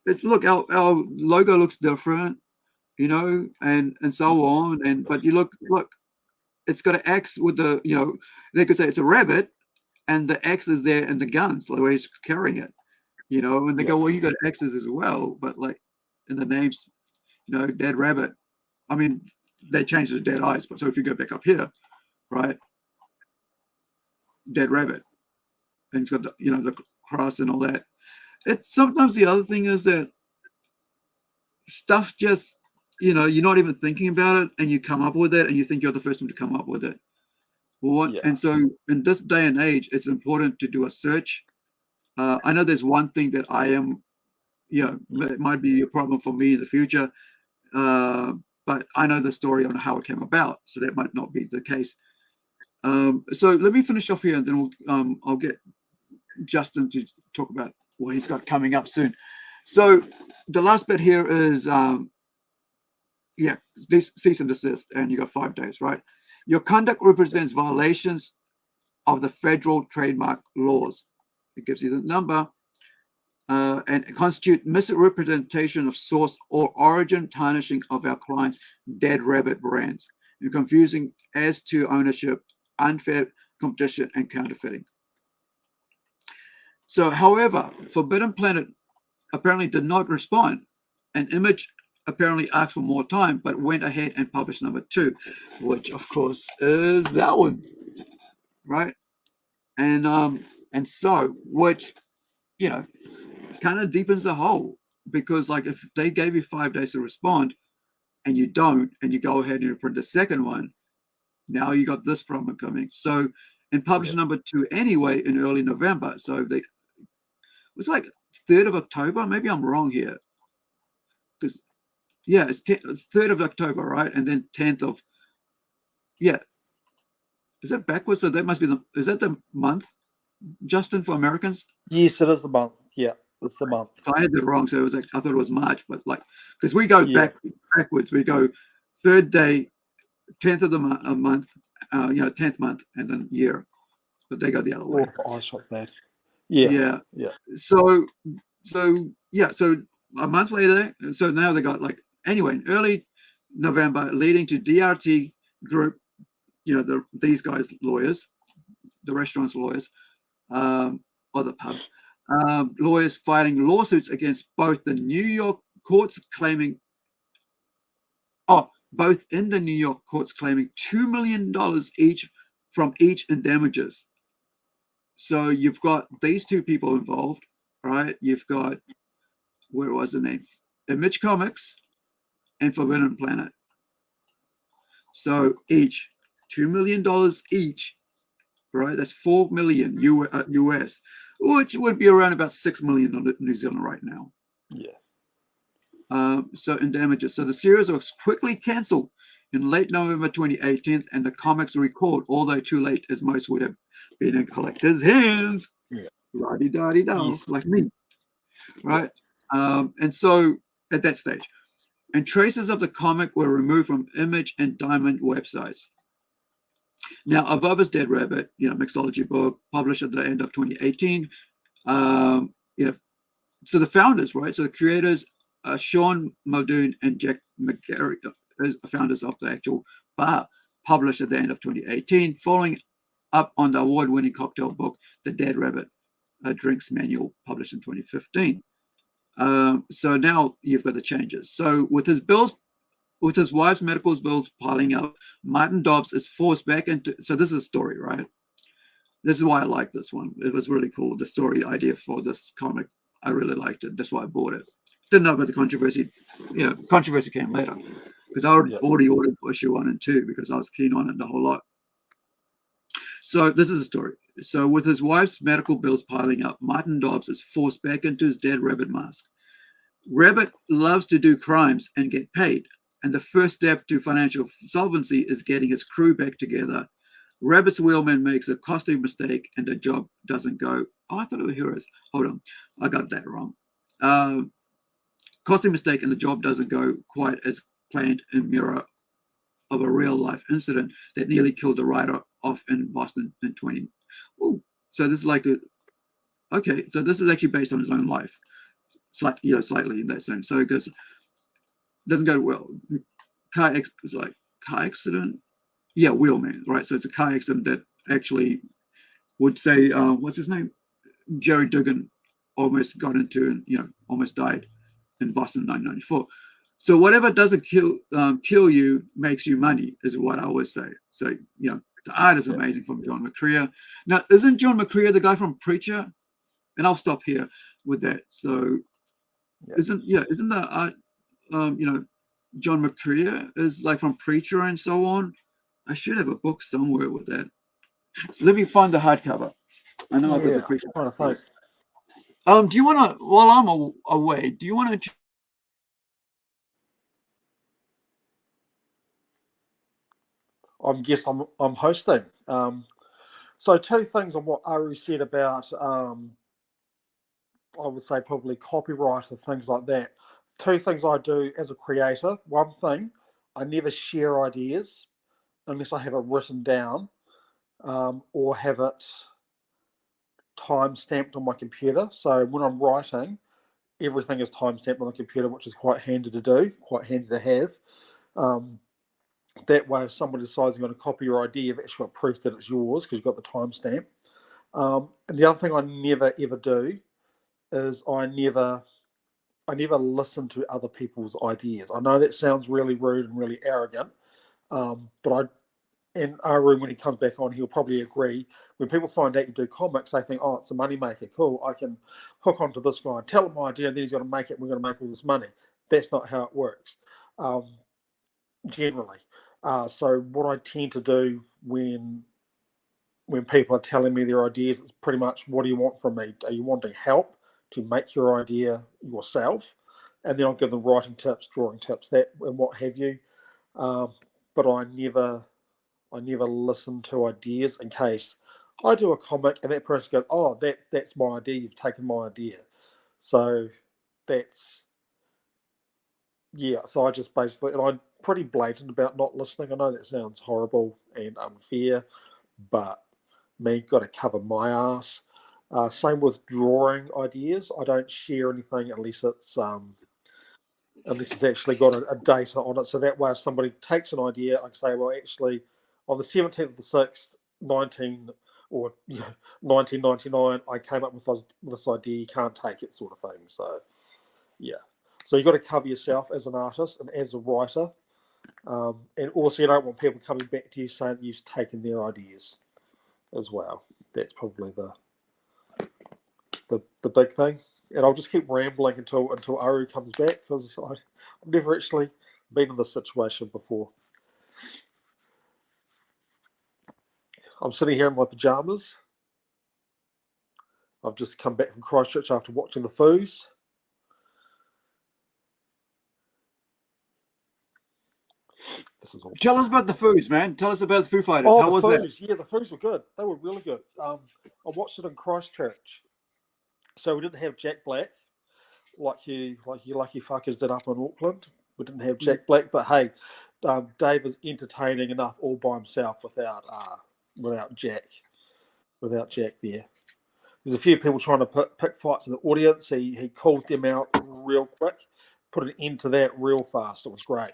B: it's look, our logo looks different, and so on. But you look, it's got an X with the, they could say it's a rabbit, and the X is there and the guns, the way he's carrying it, and they go, well, you got X's as well, but like in the names, Dead Rabbit. I mean, they changed it to Dead Eyes, but so if you go back up here, right, Dead Rabbit, and it's got the, the cross and all that. It's sometimes the other thing is that stuff just, you're not even thinking about it, and you come up with it, and you think you're the first one to come up with it. And so in this day and age, it's important to do a search. I know there's one thing that I am, it might be a problem for me in the future, but I know the story on how it came about, so that might not be the case. So let me finish off here, and then I'll get Justin to talk about what he's got coming up soon. So the last bit here is, this cease and desist, and you got 5 days, right? Your conduct represents violations of the federal trademark laws. It gives you the number, and constitute misrepresentation of source or origin, tarnishing of our clients' Dead Rabbit brands, and confusing as to ownership, unfair competition, and counterfeiting. So, however, Forbidden Planet apparently did not respond. An Image apparently asked for more time, but went ahead and published number 2, which of course is that one, right? And so, which kind of deepens the hole, because like if they gave you 5 days to respond, and you don't, and you go ahead and you print the second one, now you got this problem coming. So, and published number 2 anyway in early November. So it was like 3rd of October. Maybe I'm wrong here, because it's 3rd of October, right? And then 10th of, is that backwards? So that must be is that the month, Justin, for Americans?
I: Yes, it is the month. Yeah, it's the month.
B: So I had that wrong. So it was like, I thought it was March, but like, because we go backwards, we go 3rd day, 10th of the month, 10th month, and then year. But they go the other way.
I: Oh, I shot that.
B: Yeah. So a month later, so now they got like, anyway, in early November, leading to DRT Group, these guys, lawyers, the restaurant's lawyers, or the pub, lawyers filing lawsuits against both the New York courts claiming, both in the New York courts claiming $2 million each from each in damages. So you've got these two people involved, right? You've got, where was the name? Image Comics and Forbidden Planet. So each $2 million each, right? That's $4 million US, which would be around about $6 million on New Zealand right now. So in damages. So the series was quickly cancelled in late November 2018, and the comics were recalled, although too late, as most would have been in collectors' hands. La-di-da-di-da, like me, right? And so at that stage, and traces of the comic were removed from Image and Diamond websites. Now, above is Dead Rabbit, mixology book, published at the end of 2018. So the founders, right? So the creators, Sean Muldoon and Jack McGarry, founders of the actual bar, published at the end of 2018, following up on the award-winning cocktail book, The Dead Rabbit, a Drinks Manual, published in 2015. So now you've got the changes. So with his wife's medical bills piling up, Martin Dobbs is forced back into. So this is a story, right? This is why I like this one. It was really cool. The story idea for this comic, I really liked it. That's why I bought it. Didn't know about the controversy. Controversy came later, because I already ordered issue 1 and 2 because I was keen on it the whole lot. So this is a story. So with his wife's medical bills piling up, Martin Dobbs is forced back into his Dead Rabbit mask. Rabbit loves to do crimes and get paid, and the first step to financial solvency is getting his crew back together Rabbit's wheelman makes a costly mistake and the job doesn't go. Oh, I thought it was heroes. Hold on, I got that wrong. Costly mistake and the job doesn't go quite as planned in mirror of a real life incident that nearly killed the writer off in Boston in 20. Ooh, so this is like a, okay, so this is actually based on his own life, slightly in that sense. So it goes, doesn't go well. It's like car accident. Yeah, wheelman, right? So it's a car accident that actually would say, what's his name? Jerry Dugan almost got into and almost died in Boston in 1994. So whatever doesn't kill you makes you money is what I always say. So the art is amazing from John McCrea. Now, isn't John McCrea the guy from Preacher? And I'll stop here with that. So isn't the art John McCrea is like from Preacher and so on? I should have a book somewhere with that. Let me find the hardcover. I know I've got the Preacher. Do you want to, while I'm away, do you want to?
I: I guess I'm hosting. So two things on what Aru said about, I would say probably copyright and things like that. Two things I do as a creator. One thing, I never share ideas unless I have it written down or have it time stamped on my computer. So when I'm writing, everything is time stamped on the computer, which is quite handy to do, quite handy to have. That way, if somebody decides you're going to copy your idea, you've actually got proof that it's yours because you've got the timestamp. And the other thing I never ever do is I never listen to other people's ideas. I know that sounds really rude and really arrogant, but and Aru, when he comes back on, he'll probably agree. When people find out you do comics, they think, oh, it's a money maker. Cool, I can hook onto this guy and tell him my idea, and then he's going to make it, and we're going to make all this money. That's not how it works, generally. So what I tend to do when people are telling me their ideas, it's pretty much, what do you want from me? Are you wanting help to make your idea yourself? And then I'll give them writing tips, drawing tips, that and what have you. But I never listen to ideas in case I do a comic and that person goes, oh, that's my idea, you've taken my idea. So so I just basically, and I'm pretty blatant about not listening. I know that sounds horrible and unfair, but me, got to cover my ass. Same with drawing ideas. I don't share anything unless it's actually got a data on it. So that way, if somebody takes an idea, I can say, well, actually, on the 17th of the 6th, 1999, I came up with this idea. You can't take it, sort of thing. So, yeah. So you've got to cover yourself as an artist and as a writer. And also, you don't want people coming back to you saying that you've taken their ideas as well. That's probably the big thing. And I'll just keep rambling until Aru comes back, because I've never actually been in this situation before. I'm sitting here in my pajamas. I've just come back from Christchurch after watching the Foos. This is all.
B: Tell us about the Foos, man. Tell us about the Foo Fighters.
I: Oh,
B: how was that?
I: Yeah, the Foos were good. They were really good. I watched it in Christchurch. So we didn't have Jack Black, like you lucky fuckers did up in Auckland. We didn't have Jack Black, but hey, Dave is entertaining enough all by himself without Jack there. There's a few people trying to pick fights in the audience. He called them out real quick, put an end to that real fast. It was great.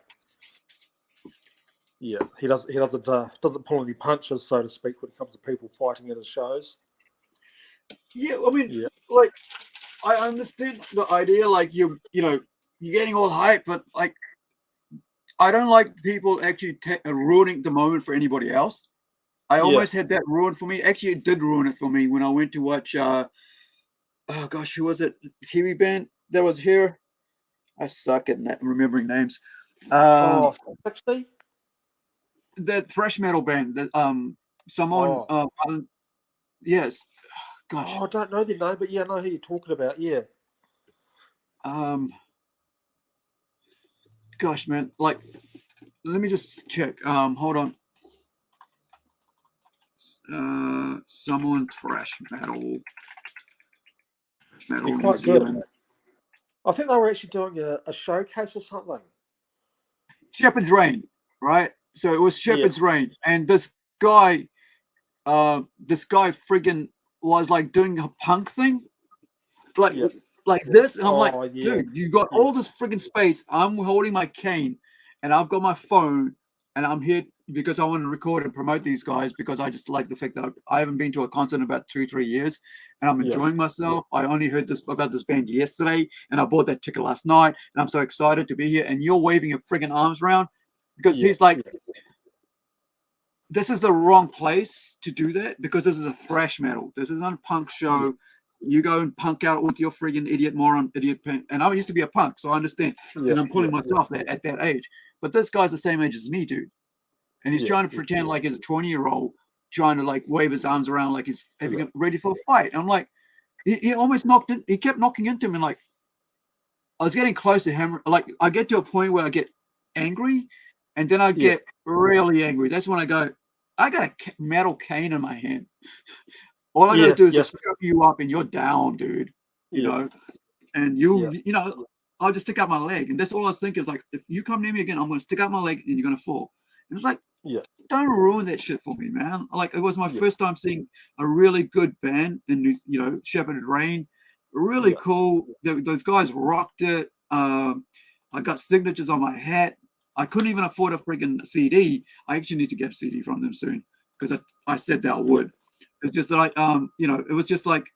I: Yeah, he doesn't pull any punches, so to speak, when it comes to people fighting at his shows.
B: Yeah, I mean, like, I understand the idea, like you're getting all hype, but like, I don't like people actually ruining the moment for anybody else. I almost had that ruined for me. Actually, it did ruin it for me when I went to watch. Oh gosh, who was it? Kiwi band that was here. I suck at remembering names.
I: 60?
B: The thrash metal band. That someone. Yes. Gosh.
I: Oh, I don't know their name, but yeah, I know who you're talking about. Yeah.
B: Gosh, man. Like, let me just check. Hold on. someone thrash metal.
I: They're
B: New
I: quite
B: Zealand.
I: good. I think they were actually doing a showcase or something.
B: Shepherd's Reign, right? So it was Shepherd's Reign, and this guy friggin' was like doing a punk thing, like this, and I'm like, dude, you got all this friggin' space. I'm holding my cane, and I've got my phone, and I'm here because I want to record and promote these guys because I just like the fact that I haven't been to a concert in about 2-3 years, and I'm enjoying myself. I only heard about this band yesterday, and I bought that ticket last night, and I'm so excited to be here. And you're waving your friggin' arms around because he's like, this is the wrong place to do that because this is a thrash metal. This is not a punk show. You go and punk out with your friggin' idiot punk. And I used to be a punk, so I understand. And I'm pulling myself at that age. But this guy's the same age as me, dude. And he's trying to pretend like he's a 20-year-old, trying to like wave his arms around like he's ready for a fight. And I'm like, he almost knocked in. He kept knocking into him, and like I was getting close to him. Like I get to a point where I get angry, and then I get really angry. That's when I go, I got a metal cane in my hand. All I gotta do is just pick you up, and you're down, dude. You know, and you know, I'll just stick out my leg, and that's all I was thinking. Is like, if you come near me again, I'm gonna stick out my leg, and you're gonna fall. And it's like, don't ruin that shit for me, man. Like it was my first time seeing a really good band in, Shepherd's Reign. Really cool. Those guys rocked it. I got signatures on my hat. I couldn't even afford a friggin' CD. I actually need to get a CD from them soon because I said that I would. It's just that it was just like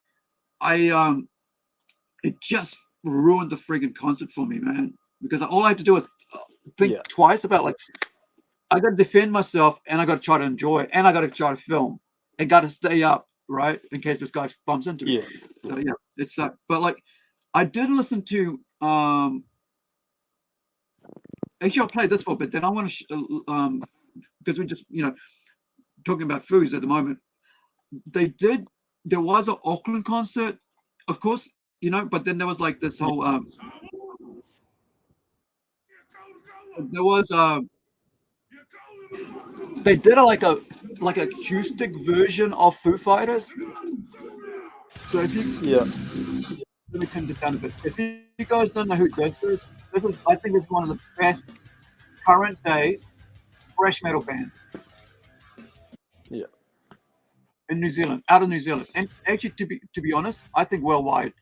B: it just ruined the friggin' concert for me, man. Because all I had to do was think twice about like, I got to defend myself, and I got to try to enjoy, and I got to try to film, and got to stay up, right, in case this guy bumps into me. So it's but like, I did listen to actually I'll play this for a bit. Then I want to because we're just talking about foods at the moment. There was an Auckland concert, of course, but then there was like this whole there was they did like acoustic version of Foo Fighters. So if you let me turn this down a bit. So if you guys don't know who this is I think this is one of the best current day thrash metal band. In New Zealand, out of New Zealand, and actually to be honest, I think worldwide.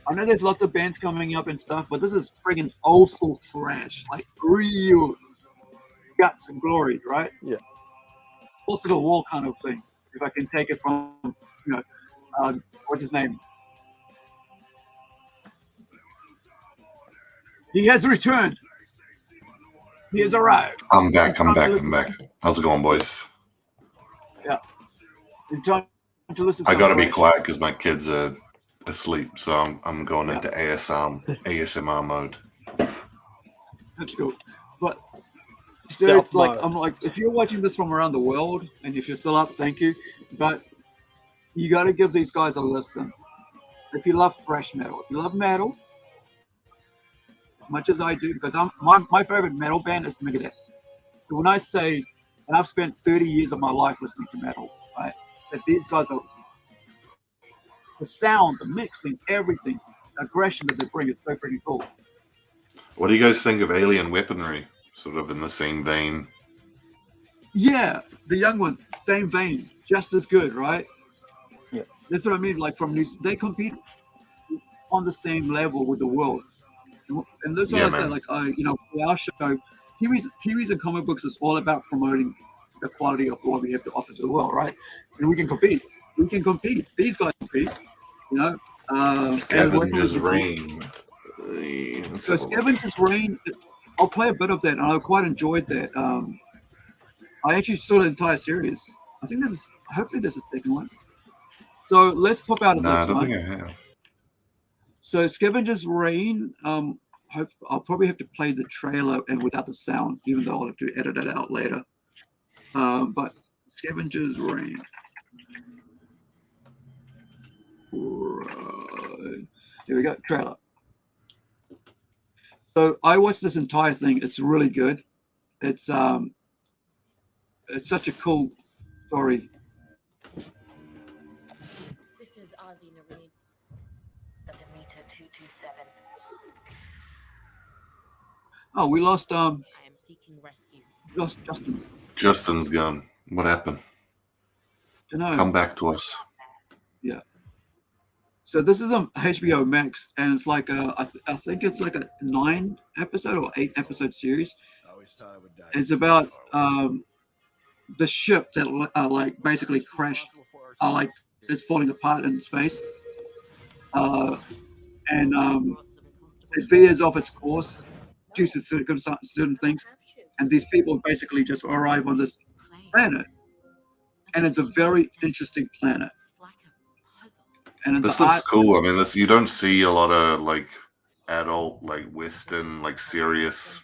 B: I know there's lots of bands coming up and stuff, but this is friggin' old school thrash, like real guts and glory, right? Also the wall kind of thing. If I can take it from, what's his name? He has returned. He has arrived.
H: I'm back. How's it going, boys?
B: Yeah. You're trying to listen.
H: I gotta be quiet because my kids are asleep, so I'm going into ASMR mode.
B: That's cool. But still, it's like I'm like, if you're watching this from around the world and if you're still up, thank you. But you got to give these guys a listen. If you love thrash metal, if you love metal as much as I do, because my favorite metal band is Megadeth. So when I say, and I've spent 30 years of my life listening to metal, right? That these guys are, the sound, the mixing, everything, the aggression that they bring is so pretty cool.
H: What do you guys think of Alien Weaponry? Sort of in the same vein.
B: Yeah, the young ones, same vein, just as good, right? That's what I mean. Like they compete on the same level with the world, and that's what I say. Like for our show, Kiwis and comic books is all about promoting the quality of what we have to offer to the world, right? And we can compete. These guys compete,
H: Scavenger's Reign.
B: So Scavenger's Reign, I'll play a bit of that, and I quite enjoyed that. I actually saw the entire series. I think hopefully there's a second one. So let's pop out of this one. I don't think I have. So Scavenger's Reign, I'll probably have to play the trailer and without the sound, even though I'll have to edit it out later. But Scavenger's Reign. Right. Here we go, trailer. So I watched this entire thing. It's really good. It's it's such a cool story.
J: This is Aussie Nareen. Demeter 227.
B: Oh, we lost
J: I am seeking rescue.
B: lost Justin.
H: Justin's gone. What happened?
B: You know.
H: Come back to us.
B: Yeah. So this is on HBO Max, and it's like I think it's like a 9 episode or 8 episode series. It's about the ship that like basically crashed, like is falling apart in space, and it veers off its course due to certain things, and these people basically just arrive on this planet, and it's a very interesting planet. And
H: This looks cool. I mean, this you don't see a lot of like adult, like Western, like serious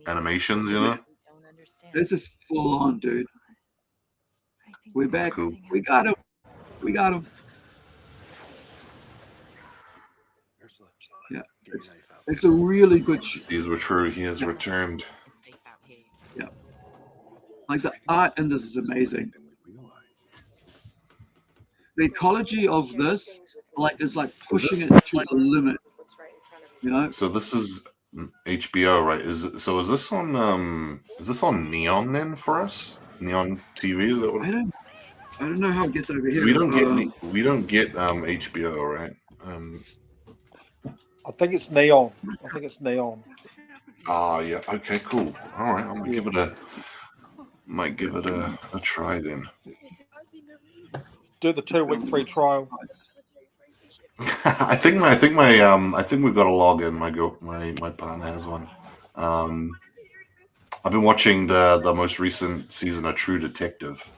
H: animations, you know?
B: This is full on, dude. We're back.
H: Cool.
B: We got him. We got him. Yeah, it's a really good show.
H: These were true. He has returned.
B: Yeah, like the art in this is amazing. The ecology of this, like, is like pushing it to the limit. You know.
H: So this is HBO, right? Is this on Neon then for us? Neon TV? Is that what?
B: I don't know how it gets over here.
H: We don't get HBO, right?
I: I think it's Neon.
H: Ah, yeah. Okay, cool. All right, I'm gonna give it a try then.
I: Do the 2-week free trial.
H: I think we've got a login. My partner has one. I've been watching the most recent season of True Detective.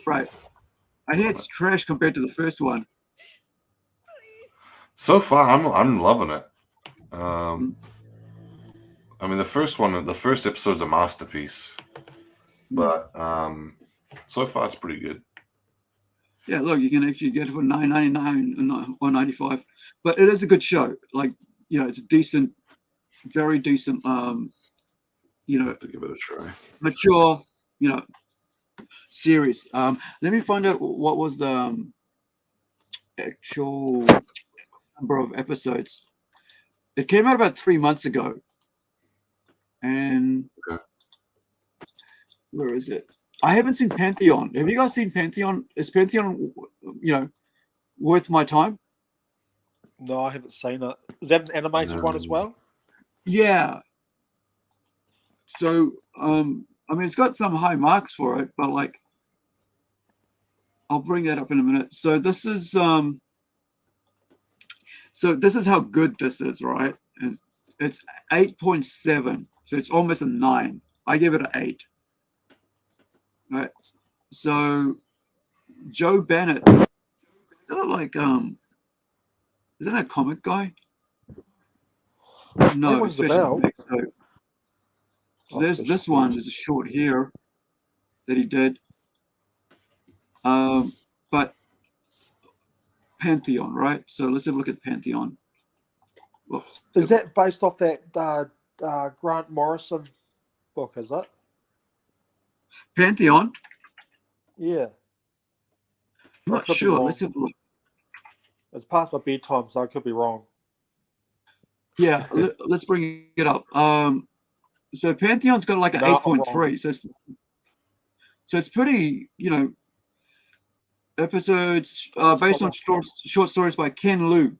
B: Right. I hear it's trash compared to the first one.
H: So far, I'm loving it. I mean, the first episode's a masterpiece, but so far it's pretty good.
B: Yeah, look, you can actually get it for $9.99 or $9.95, but it is a good show. Like, you know, it's a decent, very decent. You know,
H: to give it a try.
B: Mature, you know, series. Let me find out what was the actual number of episodes. It came out about 3 months ago, and where is it? I haven't seen Pantheon. Have you guys seen Pantheon? Is Pantheon, you know, worth my time?
I: No, I haven't seen it. Is that an animated one as well?
B: Yeah. So, I mean, it's got some high marks for it, but like, I'll bring that up in a minute. So this is how good this is, right? And it's 8.7, so it's almost a 9. I give it an 8. Right. So Joe Bennett, is that like is that a comic guy? No, especially so there's this one. There's a short here that he did. But Pantheon, right? So let's have a look at Pantheon. Whoops.
I: Is that based off that Grant Morrison book? Is it?
B: Pantheon?
I: Yeah.
B: I'm not sure. Let's have a look.
I: It's past my bedtime, so I could be wrong.
B: Yeah, let's bring it up. So Pantheon's got like an 8.3. So it's pretty, you know, episodes based on short stories by Ken Liu.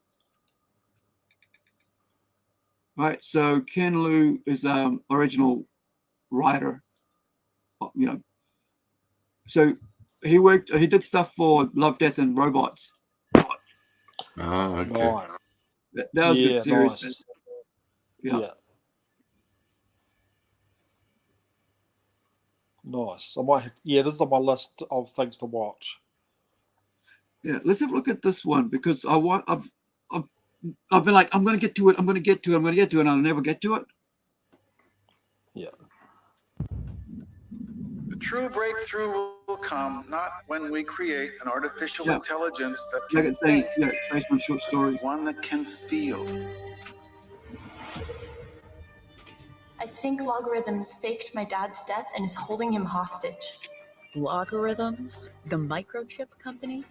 B: Right, so Ken Liu is original writer. You know, so he did stuff for Love, Death, and Robots.
H: Oh, okay.
I: Nice.
B: That was a good series.
I: Nice.
B: Yeah.
I: Nice. I might have. Yeah, this is on my list of things to watch.
B: Yeah, let's have a look at this one because I've been like, I'm going to get to it, and I'll never get to it.
I: Yeah.
K: The true breakthrough will come not when we create an artificial intelligence that
B: Like
K: can
B: it says,
K: think,
B: based on short story.
K: one that can feel.
J: I
L: Sync Logarithms faked my dad's death and is holding him hostage.
M: Logarithms? The microchip company?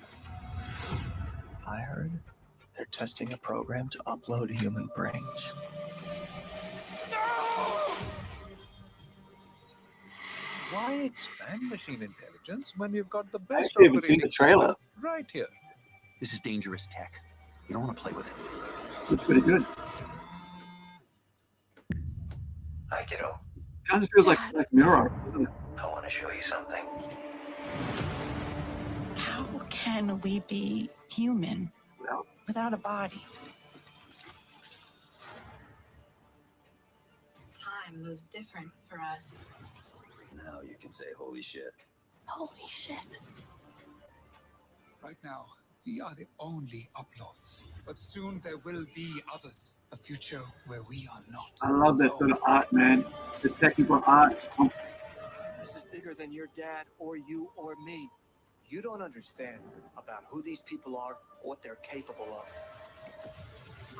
N: I heard they're testing a program to upload human brains.
O: Why expand machine intelligence when you've got the
B: I
O: best
B: actually haven't seen the
O: operating
B: trailer.
O: system right here?
N: This is dangerous tech. You don't want to play with it.
B: Looks pretty good.
N: Hi, kiddo.
B: Kind of feels like Black Mirror, doesn't it?
N: I want to show you something.
M: How can we be human without a body?
J: Time moves different for us.
N: Now you can say holy shit.
M: Holy shit.
P: Right now, we are the only uploads, but soon there will be others. A future where we are not.
B: I love that sort of art, man. The technical art.
N: This is bigger than your dad or you or me. You don't understand about who these people are or what they're capable of.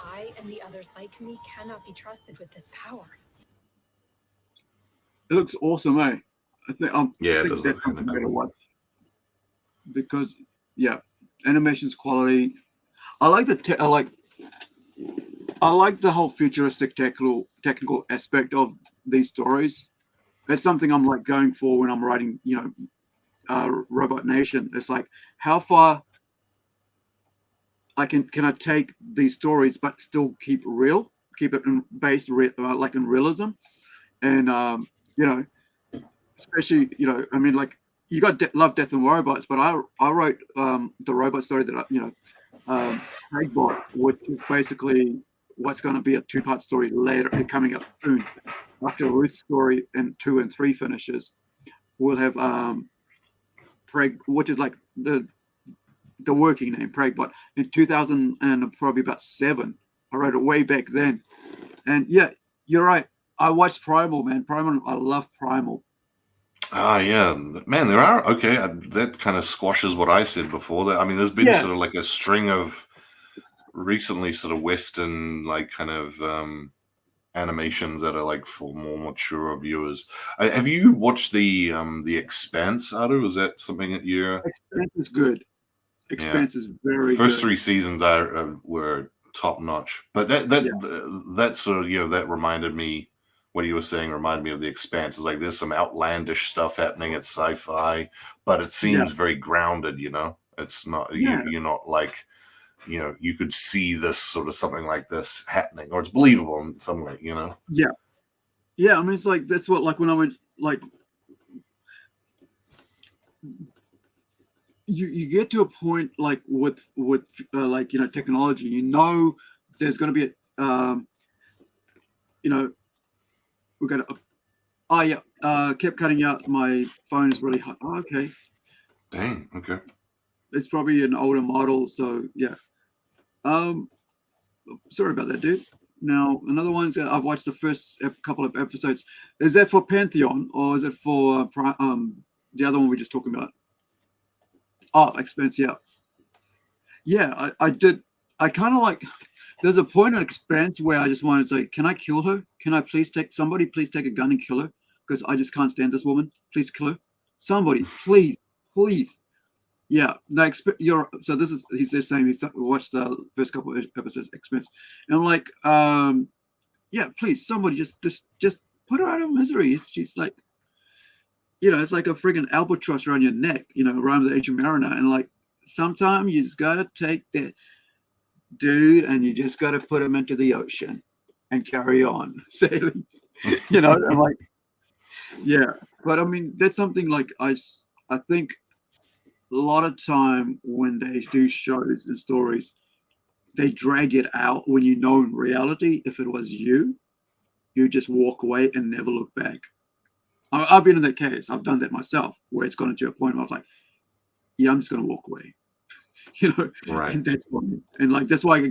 J: I and the others like me cannot be trusted with this power.
B: It looks awesome, eh? I think
H: Yeah, it
B: I think
H: does
B: that's
H: look kinda
B: something to
H: cool.
B: watch because animation's quality. I like the I like the whole futuristic technical aspect of these stories. That's something I'm like going for when I'm writing, Robot Nation. It's like how far can I take these stories but still keep it real, keep it based like in realism, and especially I mean like you got Love, Death and Robots, but I wrote the robot story that Plaguebot, which is basically what's going to be a 2-part story later coming up soon after Ruth's story and 2 and 3 finishes. We'll have which is like the working name Plaguebot in 2000 and probably about 7. I wrote it way back then, and yeah, you're right. I watched Primal, man. Primal, I love Primal.
H: Ah, yeah, man. There are that kind of squashes what I said before. I mean, there's been sort of like a string of recently sort of Western like kind of animations that are like for more mature viewers. Have you watched the Expanse, Aru? Is that something that you're?
B: Expanse is good. Expanse is very
H: First
B: good.
H: 3 seasons were top notch, but that sort of that reminded me. What you were saying reminded me of the Expanse. It's like there's some outlandish stuff happening. It's sci-fi, but it seems very grounded. It's not you're not like you could see this sort of something like this happening, or it's believable in some way.
B: Yeah. I mean, it's like that's what like when I went like you get to a point like with like technology. There's going to be we're going to kept cutting out. My phone is really hot. Oh, okay.
H: Dang. Okay.
B: It's probably an older model, so yeah. Sorry about that, dude. Now another one's that I've watched the first couple of episodes. Is that for Pantheon or is it for the other one we just talking about? Oh, Expanse. Yeah. I did. I kind of like. There's a point in Expanse where I just wanted to say, can I kill her? Can I please take a gun and kill her? Because I just can't stand this woman. Please kill her. Somebody, please. Yeah. So this is, he's just saying he's watched the first couple of episodes of Expanse. And I'm like, yeah, please, somebody just put her out of misery. She's like, it's like a friggin' albatross around your neck, around the edge of Mariner. And like, sometimes you just gotta take that dude and you just gotta put him into the ocean and carry on sailing. I'm like, yeah. But I mean, that's something like I think a lot of time when they do shows and stories, they drag it out when in reality, if it was you just walk away and never look back. I've been in that case. I've done that myself where it's gotten to a point where I was like, yeah, I'm just going to walk away.
H: Right.
B: And that's fine. And like, that's why I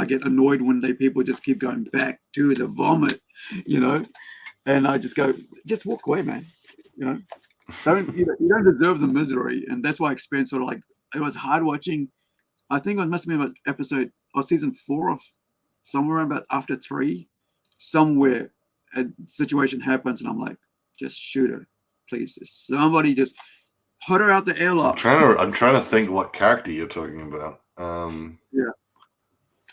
B: get annoyed when people just keep going back to the vomit, and I just go, just walk away, man. You don't deserve the misery. And that's why Expanse sort of like, it was hard watching. I think it must have been about episode or season 4 of somewhere about after 3, somewhere a situation happens, and I'm like, just shoot her, please. Somebody just put her out the airlock.
H: I'm trying to think what character you're talking about.
B: Yeah,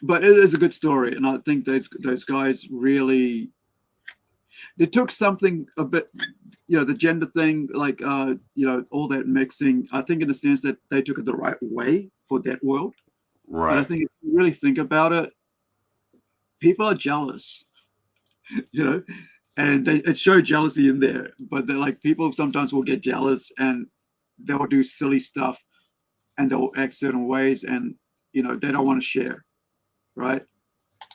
B: but it is a good story, and I think those guys really, they took something a bit, the gender thing, like all that mixing. I think in the sense that they took it the right way for that world.
H: Right.
B: But I think if you really think about it, people are jealous, and it showed jealousy in there. But they're like, people sometimes will get jealous and they'll do silly stuff and they'll act certain ways, and they don't want to share, right?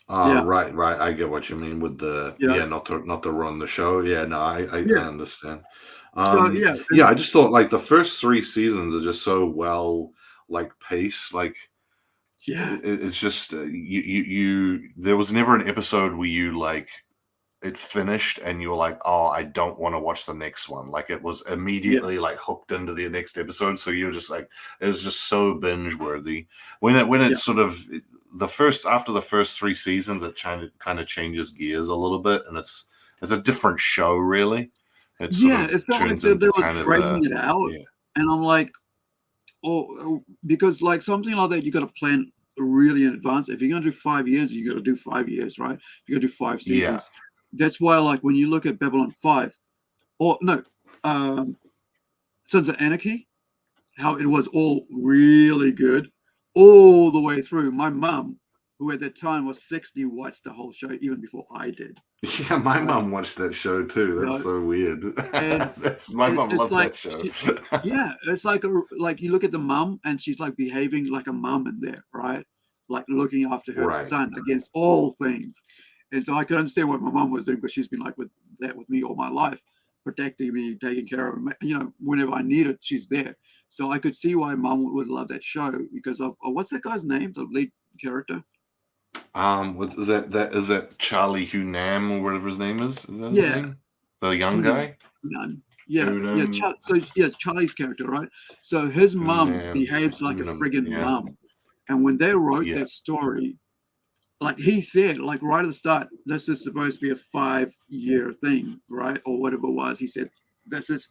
H: Right. I get what you mean with the not to run the show. Yeah, no, I understand. I just thought like the first 3 seasons are just so well like paced. Like, it's just you. There was never an episode where you like it finished and you were like, oh, I don't want to watch the next one. Like, it was immediately like hooked into the next episode. So you're just like, it was just so binge worthy. When it sort of after the first 3 seasons, it kind of changes gears a little bit, and it's a different show, really.
B: It felt like they were dragging it out, and I'm like, because like something like that, you got to plan really in advance. If you're gonna do 5 years, you got to do 5 years, right? If you're gonna do 5 seasons, that's why like when you look at Babylon 5, Sons of Anarchy, how it was all really good all the way through. My mum, who at that time was 60, watched the whole show even before I did.
H: Yeah, my mum watched that show too. That's so weird. My mum loved that show.
B: It's like you look at the mum and she's like behaving like a mum in there, right? Like looking after her son against all things. And so I could understand what my mum was doing, because she's been like with me all my life, protecting me, taking care of me. Whenever I need it, she's there. So I could see why mum would love that show, because of what's that guy's name, the lead character?
H: What is that? Is that Charlie Hunnam or whatever his name is? Is that his name? The young guy?
B: Charlie's character, right? So his mum behaves like a friggin' mum. And when they wrote that story, like he said, like right at the start, this is supposed to be a 5-year thing, right? Or whatever it was. He said, that's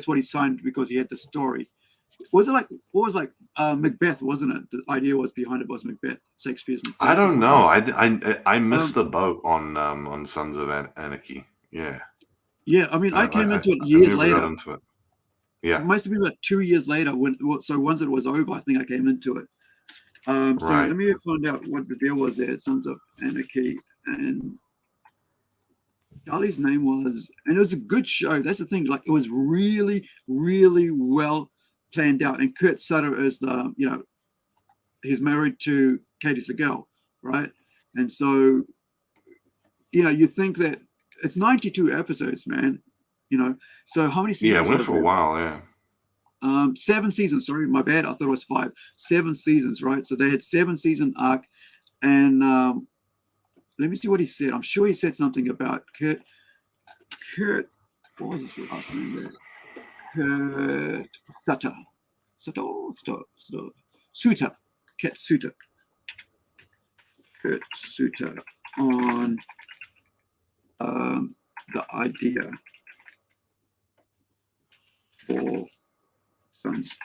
B: what he signed, because he had the story. Was it like, what was like Macbeth, wasn't it? The idea was behind it was Macbeth, Shakespeare's Macbeth.
H: I don't know. I missed the boat on Sons of Anarchy. Yeah.
B: Yeah, I mean, I came into it years later.
H: Yeah.
B: It must have been about 2 years later. So once it was over, I think I came into it. So let me find out what the deal was there at Sons of Anarchy. And Charlie's name was, and it was a good show. That's the thing. Like, it was really, really well planned out. And Kurt Sutter is he's married to Katie Segal, right? And so, you think that it's 92 episodes, man. So how many seasons?
H: Yeah, it went for a while, yeah.
B: 7 seasons, sorry, my bad. I thought it was 5. 7 seasons, right? So they had 7-season arc. And let me see what he said. I'm sure he said something about Kurt, what was his last name there? Kurt Sutter. Kurt Sutter on the idea for Sons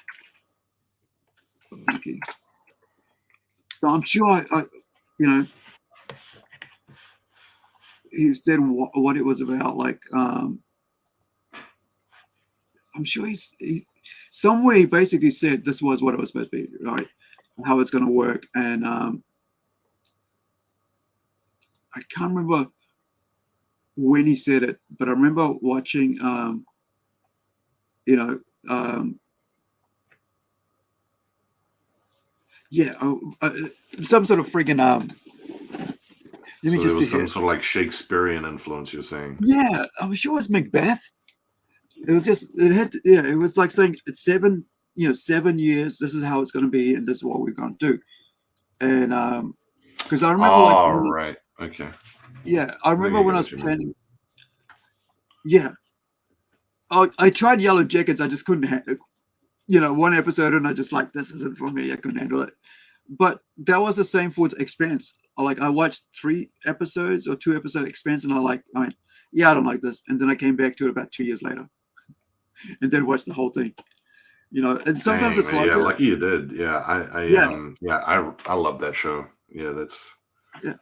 B: of Anarchy. So I'm sure he said what it was about. Like, I'm sure he somewhere he basically said this was what it was supposed to be, right? How it's going to work. And I can't remember when he said it, but I remember watching, some sort of freaking let me
H: so
B: just
H: there was
B: see
H: some
B: here.
H: sort of like Shakespearean influence, you're saying?
B: Yeah, I'm sure it's Macbeth. It was just, it was like saying it's 7 years, this is how it's going to be, and this is what we're going to do. And because I remember
H: right, okay.
B: Yeah, I remember when I was planning. Yeah. I tried Yellow Jackets, I just couldn't handle one episode, and I just like, this isn't for me, I couldn't handle it. But that was the same for Expanse. I watched 3 episodes or 2 episode Expanse, and I went, yeah, I don't like this, and then I came back to it about 2 years later, and then watched the whole thing. And sometimes
H: Dang,
B: it's
H: man,
B: like
H: yeah, lucky you did. Yeah, I love that show. Yeah, that's
B: yeah.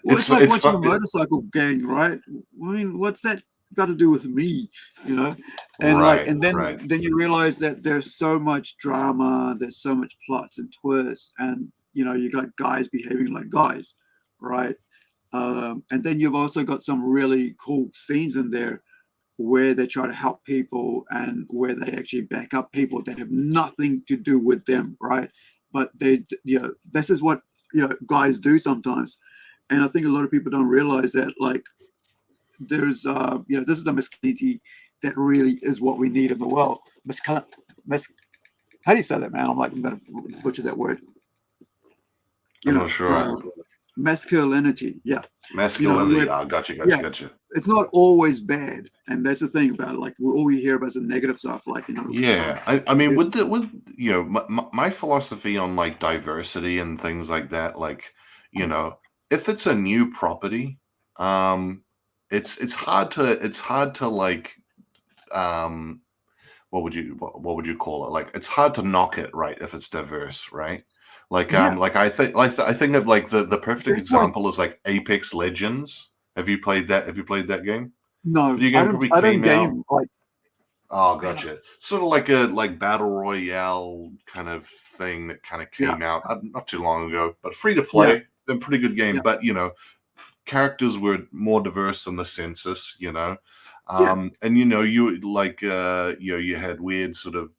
B: Well, it's like watching a motorcycle gang, right? I mean, what's that got to do with me? And then you realize that there's so much drama, there's so much plots and twists, and you got guys behaving like guys, right? And then you've also got some really cool scenes in there where they try to help people and where they actually back up people that have nothing to do with them, right? But this is what guys do sometimes. And I think a lot of people don't realize that, like, there's, this is the masculinity that really is what we need in the world. How do you say that, man? I'm going to butcher that word.
H: I'm not sure.
B: Masculinity, yeah.
H: Masculinity, gotcha.
B: It's not always bad, and that's the thing about it. Like, all we hear about is the negative stuff, like,
H: Yeah, I mean, with my philosophy on like diversity and things like that, like, if it's a new property, it's hard to like, what would you call it? Like, it's hard to knock it, right? If it's diverse, right? Like, I think of like the perfect example is like Apex Legends. Have you played that game?
B: No,
H: Video game probably came out.
B: Like,
H: oh, gotcha. Sort of like a battle royale kind of thing that kind of came out not too long ago, but free to play. A pretty good game, but characters were more diverse in the census, and you like you had weird sort of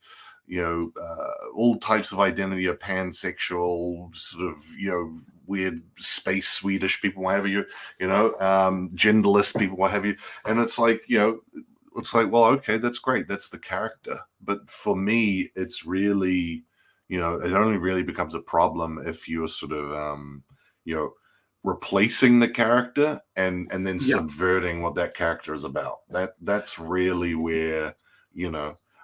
H: all types of identity of pansexual sort of weird space Swedish people, what have you, genderless people, what have you, and it's like well, okay, that's great, that's the character, but for me it's really it only really becomes a problem if you're sort of replacing the character and then subverting what that character is about. That's really where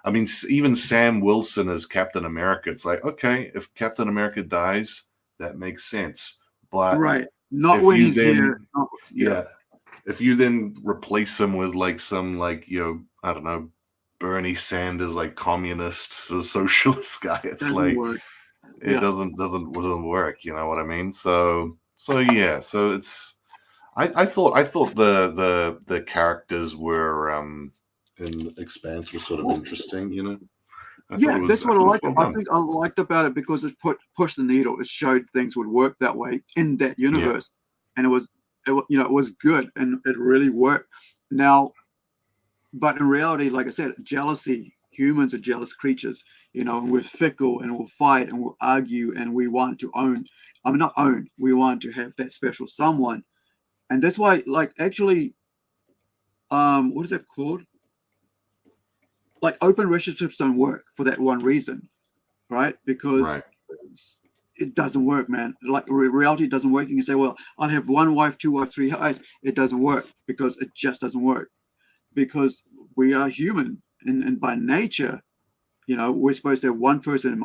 H: I mean, even Sam Wilson as Captain America, it's like, okay, if Captain America dies, that makes sense. But
B: not when he's here.
H: If you then replace him with like some like I don't know, Bernie Sanders, like communist sort of socialist guy, it's like it doesn't work. You know what I mean? So it's I thought the characters were in Expanse was sort of interesting,
B: that's what I liked. I think I liked about it because it pushed the needle. It showed things would work that way in that universe, and it was good and it really worked. Now, but in reality, like I said, jealousy. Humans are jealous creatures, and we're fickle and we'll fight and we'll argue and we want to own. I mean, not own. We want to have that special someone, and that's why, like, actually, what is that called? Like, open relationships don't work for that one reason, right? Because it doesn't work, man. Like, reality doesn't work. You can say, well, I'll have 1 wife, 2 wives, 3 wives. It doesn't work because it just doesn't work. Because we are human, and by nature, we're supposed to have one person and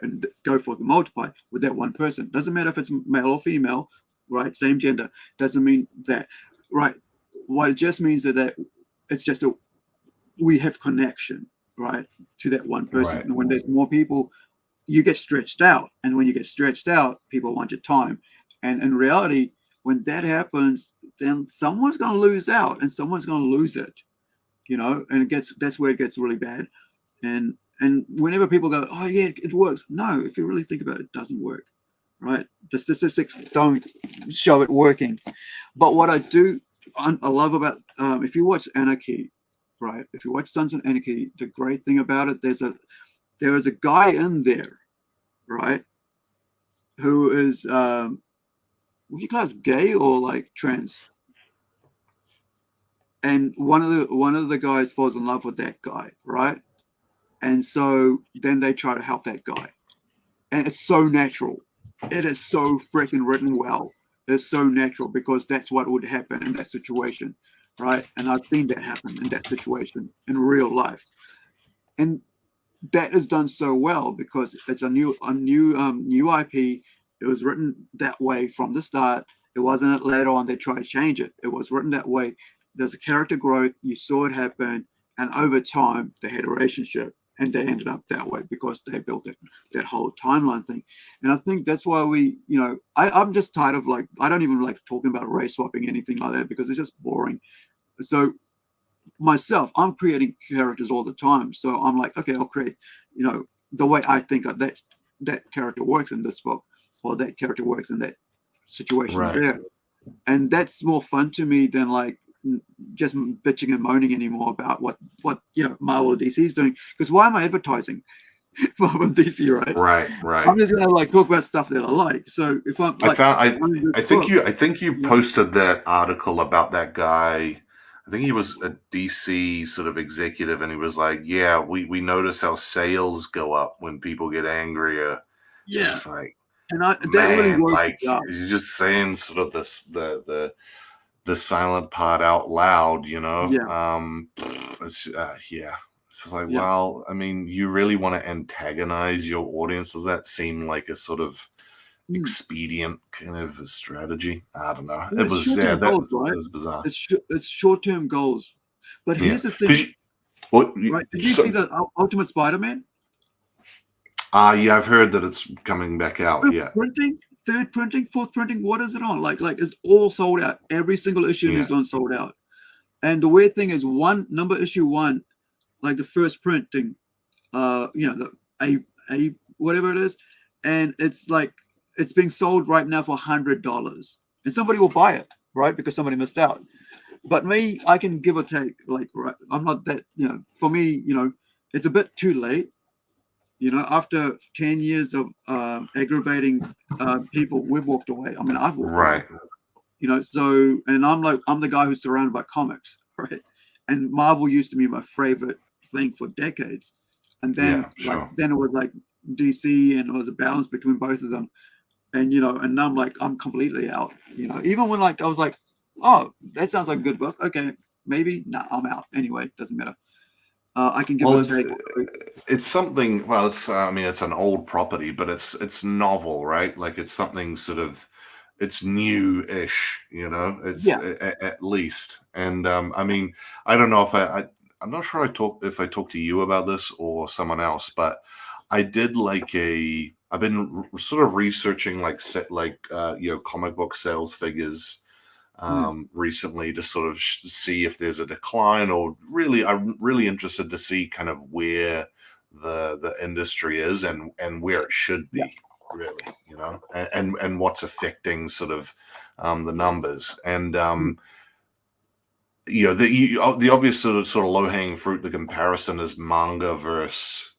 B: and go for the multiply with that one person. Doesn't matter if it's male or female, right? Same gender. Doesn't mean that, right? What it just means that it's just we have connection, right, to that one person. And when there's more people, you get stretched out. And when you get stretched out, people want your time. And in reality, when that happens, then someone's going to lose out and someone's going to lose it, and that's where it gets really bad. And whenever people go, oh yeah, it works. No, if you really think about it, it doesn't work, right? The statistics don't show it working. But what I love about, if you watch Anarchy, right? If you watch Sons of Anarchy, the great thing about it, there is a guy in there, right, who is, would you class gay or like trans? And one of the guys falls in love with that guy, right? And so then they try to help that guy, and it's so natural. It is so freaking written well. It's so natural because that's what would happen in that situation. Right, and I've seen that happen in that situation in real life, and that is done so well because it's a new IP, It was written that way from the start. It wasn't later on they tried to change it. It was written that way. There's a character growth. You saw it happen, and over time they had a relationship, and they ended up that way because they built that whole timeline thing. And I think that's why I'm just tired of I don't even like talking about race swapping, anything like that, because it's just boring. So myself, I'm creating characters all the time. So I'm like, okay, I'll create, the way I think that character works in this book, or that character works in that situation there. And that's more fun to me than just bitching and moaning anymore about what Marvel or DC is doing. Because why am I advertising Marvel and DC, right?
H: Right.
B: I'm just gonna talk about stuff that I like. So if I'm
H: I think you posted that article about that guy. I think he was a DC sort of executive, and he was like, "Yeah, we notice how sales go up when people get angrier."
B: Yeah,
H: and it's like,
B: and that
H: man,
B: really works.
H: You're just saying sort of the silent part out loud, It's just like, well, I mean, you really want to antagonize your audience? Does that seem like a sort of expedient kind of a strategy? I don't know.
B: Well,
H: It was
B: right?
H: It was bizarre.
B: It's short-term goals. But here's the thing, right? Did you see the Ultimate Spider-Man?
H: Yeah, I've heard that it's coming back out.
B: Printing, third printing, fourth printing. What is it on? Like it's all sold out. Every single issue is on sold out. And the weird thing is, issue one, like the first printing, the A whatever it is, and it's being sold right now for $100, and somebody will buy it, right? Because somebody missed out. But me, I can give or take. I'm not that. For me, it's a bit too late. After 10 years of aggravating people, we've walked away. I mean, I've walked away. So, and I'm the guy who's surrounded by comics, right? And Marvel used to be my favorite thing for decades. And then, then it was DC, and it was a balance between both of them. And, and now I'm completely out, even when I was like, oh, that sounds like a good book. Okay, maybe. Nah, I'm out. Anyway, doesn't matter. I can give or take.
H: It's something. Well, it's. I mean, it's an old property, but it's novel, right? Like it's something sort of. It's new-ish, It's at least. And I mean, I don't know if I'm not sure if I talked to you about this or someone else, but I did I've been sort of researching comic book sales figures recently to sort of see if there's a decline, or I'm really interested to see kind of where the industry is and where it should be, really, and what's affecting sort of the numbers. And the obvious sort of low-hanging fruit, the comparison is manga versus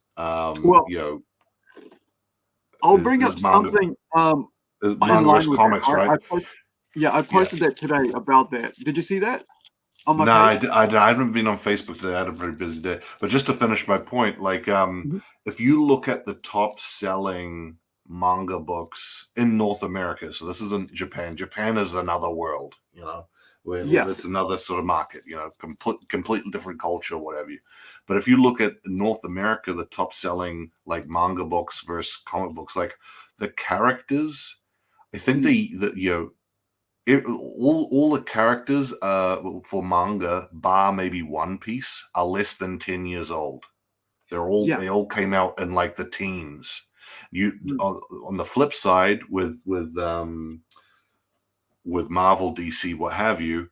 B: I'll bring up something in
H: manga
B: line
H: versus
B: with
H: comics,
B: that.
H: right?
B: I posted that today about that. Did you see that? On my page?
H: I haven't been on Facebook today. I had a pretty busy day. But just to finish my point, if you look at the top selling manga books in North America, so this isn't Japan. Japan is another world, it's another sort of market, completely different culture, whatever. But if you look at North America, the top selling manga books versus comic books, the characters, I think all the characters for manga, bar maybe One Piece, are less than 10 years old. They all came out in the teens. On the flip side, with Marvel, DC, what have you,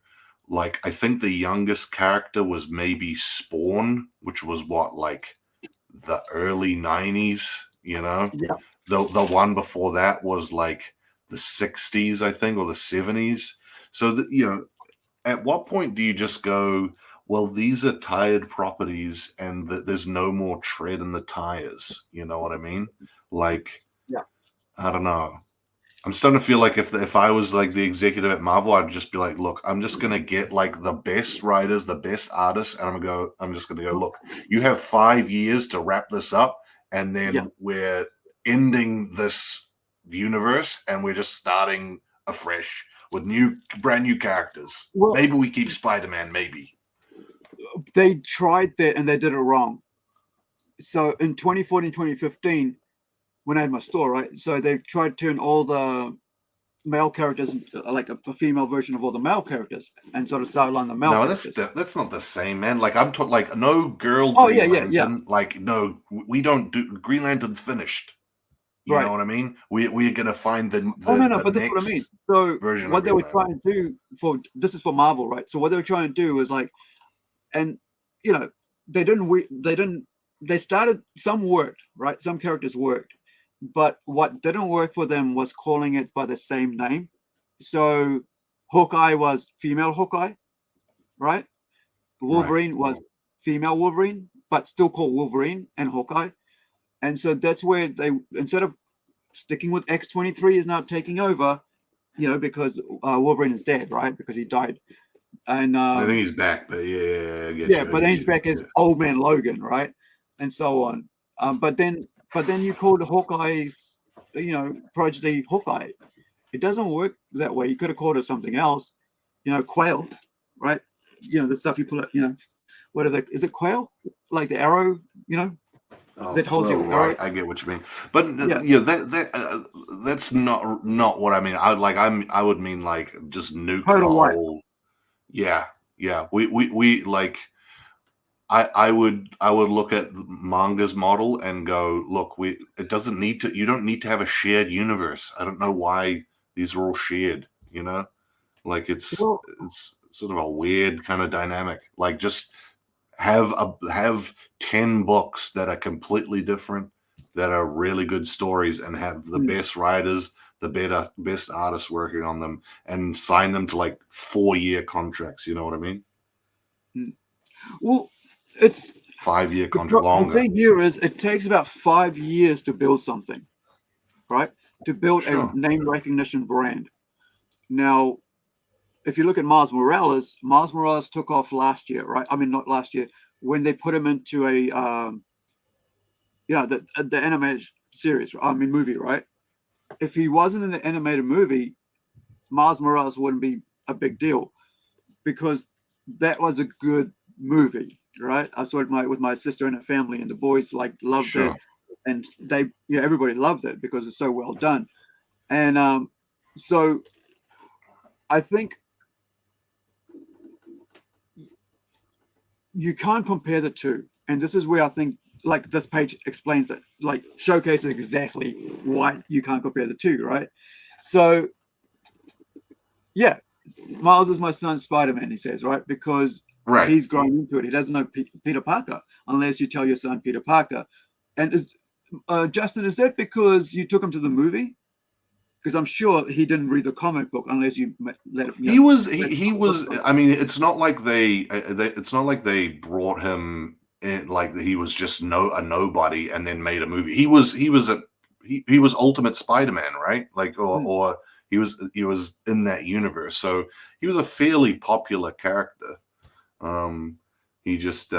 H: I think the youngest character was maybe Spawn, which was the early 90s, The one before that was the 60s, I think, or the 70s. So at what point do you just go, well, these are tired properties and there's no more tread in the tires? You know what I mean? I don't know. I'm starting to feel like if I was the executive at Marvel, I'd just be like, look, I'm just gonna get the best writers, the best artists, and I'm just gonna go, look, you have 5 years to wrap this up, and then we're ending this universe and we're just starting afresh with brand new characters. Well, maybe we keep Spider-Man, maybe.
B: They tried that and they did it wrong. So in 2014, 2015, when I had my store, right? So they tried to turn all the male characters like a female version of all the male characters and sort of sideline the male
H: No,
B: characters.
H: that's not the same, man. Like I'm talking, like no girl
B: Oh,
H: Green
B: yeah.
H: Lantern. Like no, we don't do Green Lantern's finished. You
B: Right.
H: know what I mean? We're gonna find the
B: No,
H: the
B: but that's what I
H: next
B: mean. So
H: version
B: what
H: of
B: they were
H: Green Lantern.
B: trying to do for this is for Marvel, right? So what they were trying to do was like, and you know, they started, some worked, right? Some characters worked, but what didn't work for them was calling it by the same name. So Hawkeye was female Hawkeye, right? Wolverine was female Wolverine, but still called Wolverine and Hawkeye. And so that's where they, instead of sticking with X-23 is now taking over, you know, because Wolverine is dead, right? Because he died. And
H: I think he's back, but yeah, I get
B: yeah,
H: you, I
B: but
H: get
B: then he's
H: you.
B: back as Old Man Logan, right? And so on. But then you call the Hawkeye's, you know, prodigy Hawkeye. It doesn't work that way. You could have called it something else, you know, Quail, right? You know, the stuff you pull out, you know, what are the, is it Quail? Like the arrow, you know, that holds
H: Well,
B: your arrow.
H: right, I get what you mean, but
B: Yeah.
H: yeah, that's not what I mean. I would mean like just nuke the
B: Total white.
H: whole. Yeah. We like. I would look at the manga's model and go, look, it doesn't need to. You don't need to have a shared universe. I don't know why these are all shared. You know, like it's sort of a weird kind of dynamic. Like just have 10 books that are completely different, that are really good stories, and have the best writers, the best artists working on them, and sign them to like 4-year contracts. You know what I mean?
B: Well, it's
H: 5-year contract,
B: the
H: longer.
B: thing here is it takes about 5 years to build something, right? To build
H: Sure.
B: a name recognition brand. Now, if you look at Miles Morales took off last year, right? I mean, not last year, when they put him into a, you know, the animated series, I mean, movie, right? If he wasn't in the animated movie, Miles Morales wouldn't be a big deal because that was a good movie, right? I saw it with my sister and her family, and the boys like loved it, and they, you know, everybody loved it because it's so well done. And so I think you can't compare the two, and this is where I think like this page explains it, like showcases exactly why you can't compare the two, right? So yeah, Miles is my son's Spider-Man, he says, right? Because he's growing into it. He doesn't know Peter Parker unless you tell your son Peter Parker. And is Justin, is that because you took him to the movie? Because I'm sure he didn't read the comic book unless you let him.
H: He was. I mean, it's not like it's not like they brought him in, like he was just a nobody and then made a movie. He was Ultimate Spider-Man, right? Like, or he was in that universe. So he was a fairly popular character. He just,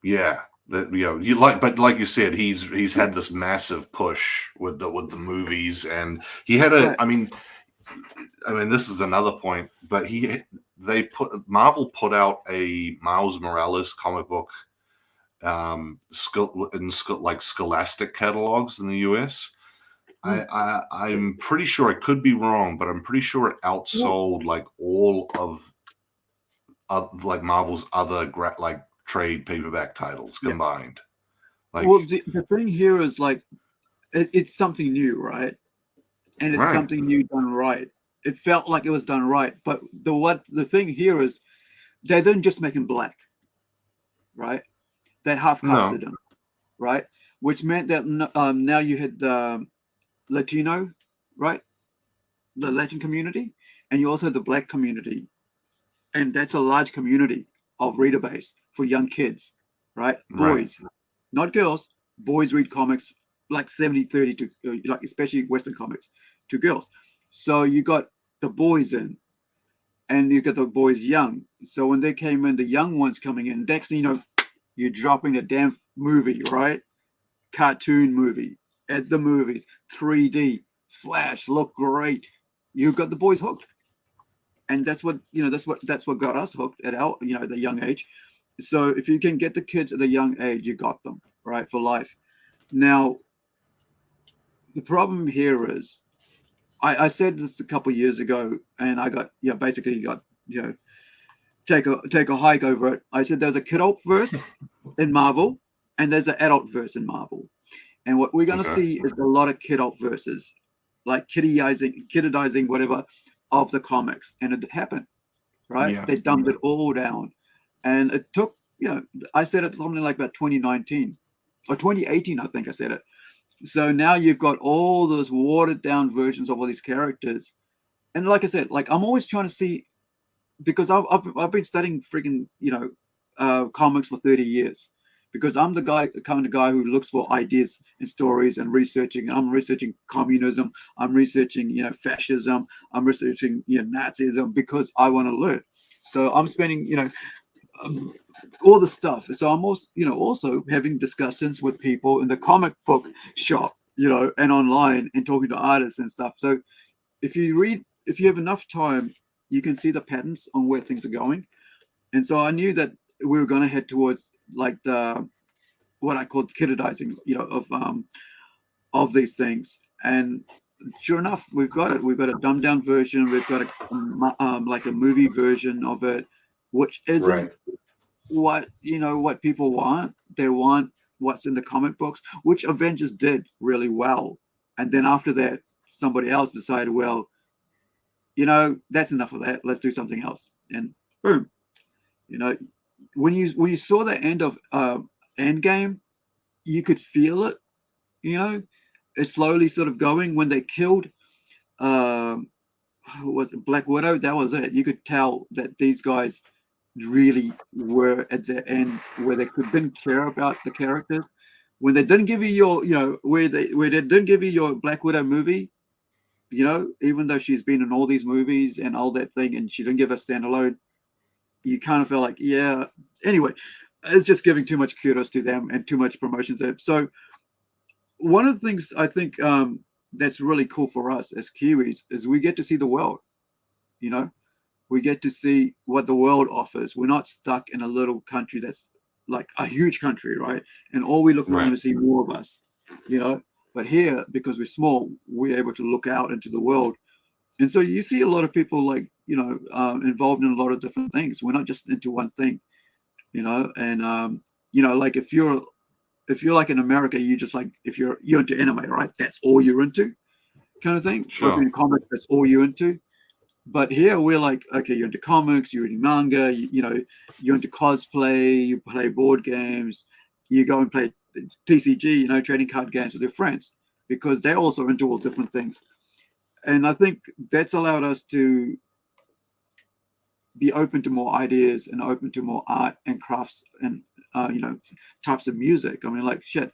H: yeah. But like you said, he's had this massive push with the movies, and he had I mean, this is another point, but Marvel put out a Miles Morales comic book, like Scholastic catalogs in the US. I'm pretty sure, I could be wrong, but I'm pretty sure it outsold like all of like Marvel's other like trade paperback titles combined. Like,
B: well, the thing here is like it's something new, right? And it's something new done right. It felt like it was done right, but the thing here is they didn't just make him black, right? They half casted him, right? Which meant that now you had the Latino, right? The Latin community, and you also had the black community, and that's a large community of reader base for young kids, right? Boys, not girls. Boys read comics like 70-30 to like especially Western comics to girls. So you got the boys in, and you got the boys young. So when they came in, the young ones coming in, next thing you know, you're dropping the damn movie, right? Cartoon movie at the movies, 3D, Flash, look great. You got the boys hooked. And that's what got us hooked at our, you know, the young age. So if you can get the kids at the young age, you got them, right, for life. Now, the problem here is, I said this a couple of years ago, and I got basically got take a hike over it. I said there's a kidult verse in Marvel, and there's an adult verse in Marvel, and what we're going to see is a lot of kidult verses, like kiddizing whatever of the comics, and it happened, right?
H: Yeah.
B: They dumbed it all down, and it took I said it something like about 2019 or 2018, I think I said it. So now you've got all those watered down versions of all these characters. And like I said, like I'm always trying to see, because I've been studying freaking, comics for 30 years, because I'm the kind of guy who looks for ideas and stories and researching. I'm researching communism. I'm researching, fascism. I'm researching, Nazism, because I want to learn. So I'm spending, all the stuff. So I'm also having discussions with people in the comic book shop, and online, and talking to artists and stuff. So if you have enough time, you can see the patterns on where things are going. And so I knew that we were going to head towards like what I called kiddizing, of these things. And sure enough, we've got it. We've got a dumbed down version. We've got like a movie version of it, which isn't what people want. They want what's in the comic books, which Avengers did really well. And then after that, somebody else decided, well, that's enough of that. Let's do something else. And boom, when you saw the end of Endgame, you could feel it. It's slowly sort of going. When they killed was it Black Widow, that was it. You could tell that these guys really were at the end, where they didn't care about the characters. When they didn't give you your where they didn't give you your Black Widow movie, even though she's been in all these movies and all that thing, and she didn't give a standalone, you kind of feel like, yeah. Anyway, it's just giving too much kudos to them and too much promotion to them. So one of the things I think that's really cool for us as Kiwis is we get to see the world. We get to see what the world offers. We're not stuck in a little country that's like a huge country, right? And all we want to see more of us, But here, because we're small, we're able to look out into the world. And so you see a lot of people involved in a lot of different things. We're not just into one thing, and like if you're like in America, you just like, if you're into anime, right? That's all you're into, kind of thing. Sure. Or if you're in comics, that's all you're into. But here we're like, okay, you're into comics, you're into manga, you're into cosplay, you play board games, you go and play TCG, trading card games with your friends, because they're also into all different things. And I think that's allowed us to be open to more ideas and open to more art and crafts and, types of music. I mean, like, shit,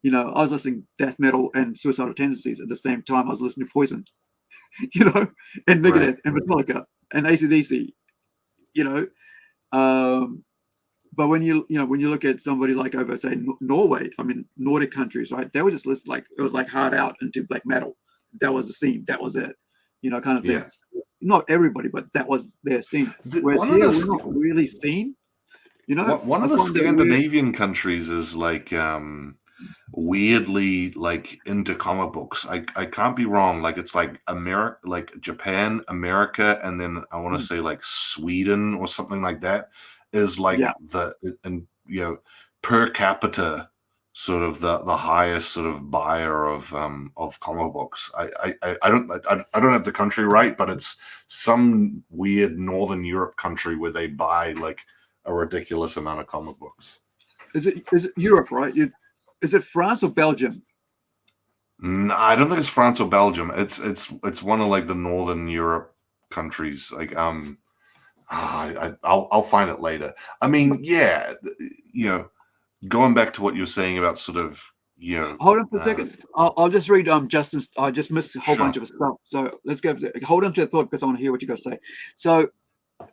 B: I was listening death metal and Suicidal Tendencies at the same time I was listening to Poison, and Megadeth and Metallica and AC/DC, but when you look at somebody like over, say, Norway, I mean, Nordic countries, right? They would just list like, it was like hard out into black metal. That was the scene. That was it, kind of things. Yeah. Not everybody, but that was their scene. Whereas here, we're not really seen.
H: One of the Scandinavian countries is like weirdly like into comic books. I can't be wrong. Like it's like America, like Japan, America, and then I want to say like Sweden or something like that is like per capita sort of the highest sort of buyer of comic books. I don't have the country right, but it's some weird Northern Europe country where they buy like a ridiculous amount of comic books.
B: Is it Europe, right? Is it France or Belgium?
H: No, I don't think it's France or Belgium. It's one of like the Northern Europe countries. Like I'll find it later. I mean, yeah, going back to what you're saying about sort of
B: Hold on for a second. I'll just read Justin's. I just missed a whole bunch of stuff. So let's go. Hold on to the thought, because I want to hear what you got to say. So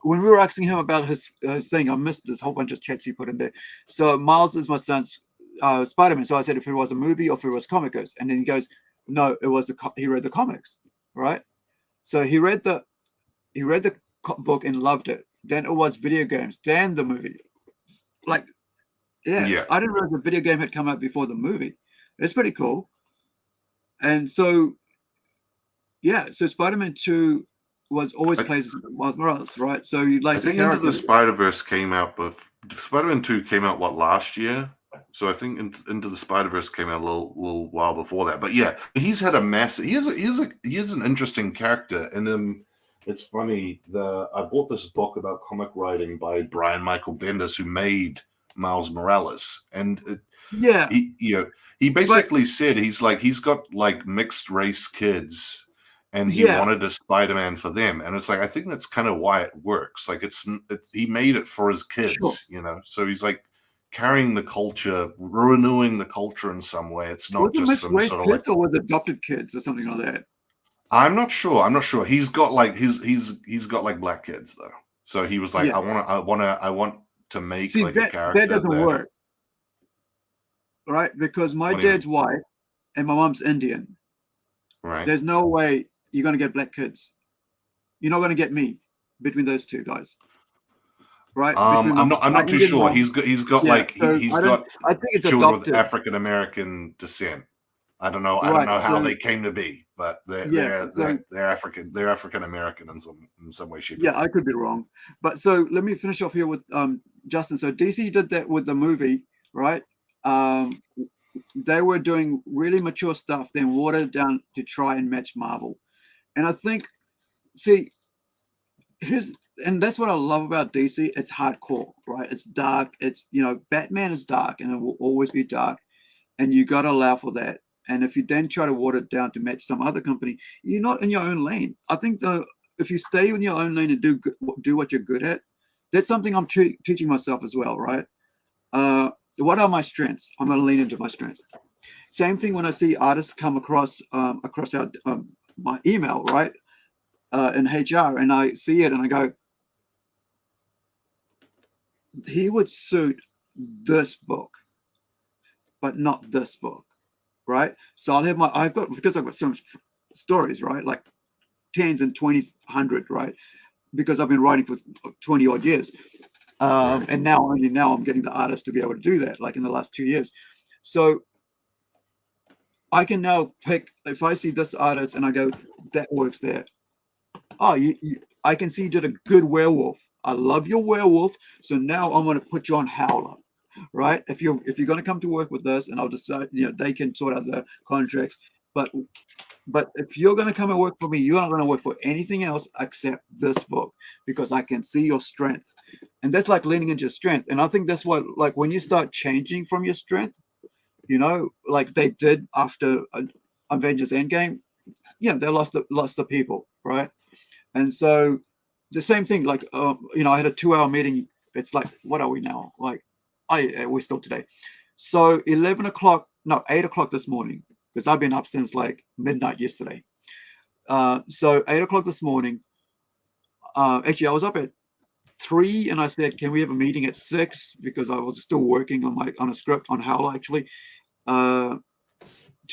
B: when we were asking him about his thing, I missed this whole bunch of chats he put in there. So Miles is my son's Spider-Man. So I said if it was a movie or if it was comics, and then he goes, no, it was he read the comics, right? So he read the book and loved it. Then it was video games. Then the movie, like, yeah. I didn't realize the video game had come out before the movie. It's pretty cool. And so, yeah, so Spider-Man 2 was always plays as Miles Morales, right? So you like
H: I think
B: the
H: Into
B: character.
H: the Spider-Verse came out, but Spider-Man 2 came out last year. So I think Into the Spider-Verse came out a little while before that. But yeah, he's had a massive. He is an interesting character, and it's funny. I bought this book about comic writing by Brian Michael Bendis, who made Miles Morales, and he basically said he's got like mixed race kids. And he wanted a Spider-Man for them, and it's like I think that's kind of why it works. Like it's he made it for his kids, you know. So he's like carrying the culture, renewing the culture in some way. It's not
B: Was it
H: just
B: mixed
H: some
B: race
H: sort of
B: kids
H: like.
B: or was it adopted kids or something like that?
H: I'm not sure. He's got like he's got like black kids though. So he was like, I want to make like a character
B: that doesn't work, right? Because my dad's white and my mom's Indian.
H: Right.
B: There's no way you're going to get black kids. You're not going to get me between those two guys, right?
H: I'm not too sure. He's got
B: I think it's
H: children
B: adopted.
H: with African American descent. I don't know. I
B: Right,
H: don't know how
B: so-
H: they came to be, but they're African. They're African American in some way, shape.
B: Yeah, I could be wrong. But so let me finish off here with Justin. So DC did that with the movie, right? They were doing really mature stuff, then watered it down to try and match Marvel. And I think, and that's what I love about DC. It's hardcore, right? It's dark. It's, Batman is dark and it will always be dark. And you got to allow for that. And if you then try to water it down to match some other company, you're not in your own lane. I think if you stay in your own lane and do what you're good at, that's something I'm teaching myself as well, right? What are my strengths? I'm going to lean into my strengths. Same thing when I see artists come across our my email, right, in HR, and I see it and I go, he would suit this book, but not this book, right? So because I've got so much stories, right, like 10s and 20s, 100, right, because I've been writing for 20 odd years. And now I'm getting the artists to be able to do that, like in the last 2 years. So I can now pick, if I see this artist and I go, that works there. Oh, I can see you did a good werewolf. I love your werewolf. So now I'm going to put you on Howler, right? If you're going to come to work with us, and I'll decide, they can sort out the contracts. But if you're going to come and work for me, you're not going to work for anything else except this book, because I can see your strength. And that's like leaning into your strength. And I think that's what, like, when you start changing from your strength, like they did after Avengers Endgame, they lost the people, right? And so the same thing, like, I had a 2-hour meeting. It's like, what are we now? Like, we're still today. So 8 o'clock this morning, because I've been up since like midnight yesterday. So 8 o'clock this morning, actually I was up at 3 and I said, can we have a meeting at 6? Because I was still working on a script on Howler, actually, to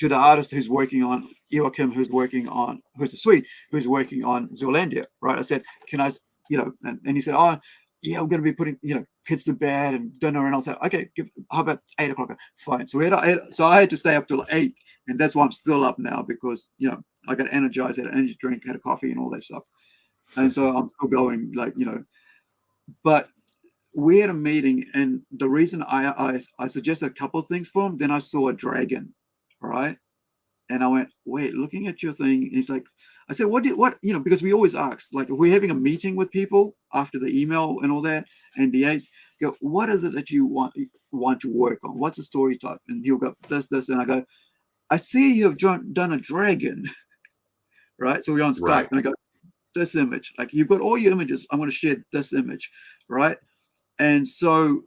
B: the artist who's working on Joachim, who's a Swede, who's working on Zoolander, right? I said, can I, and he said, oh, yeah, I'm going to be putting, kids to bed and dinner. And I was like, okay, how about 8 o'clock? Fine. So I had to stay up till 8. And that's why I'm still up now, because, I got energized, had an energy drink, had a coffee and all that stuff. And so I'm still going, but we had a meeting, and the reason I suggested a couple of things for him, then I saw a dragon, right? And I went, wait, looking at your thing, and he's like, I said, what, because we always ask, like, if we're having a meeting with people after the email and all that, NDAs, go, what is it that you want to work on? What's the story type? And he'll go, this, and I go, I see you have done a dragon, right? So we're on Skype, right. And I go, this image, like, you've got all your images, I'm going to share this image, right? And so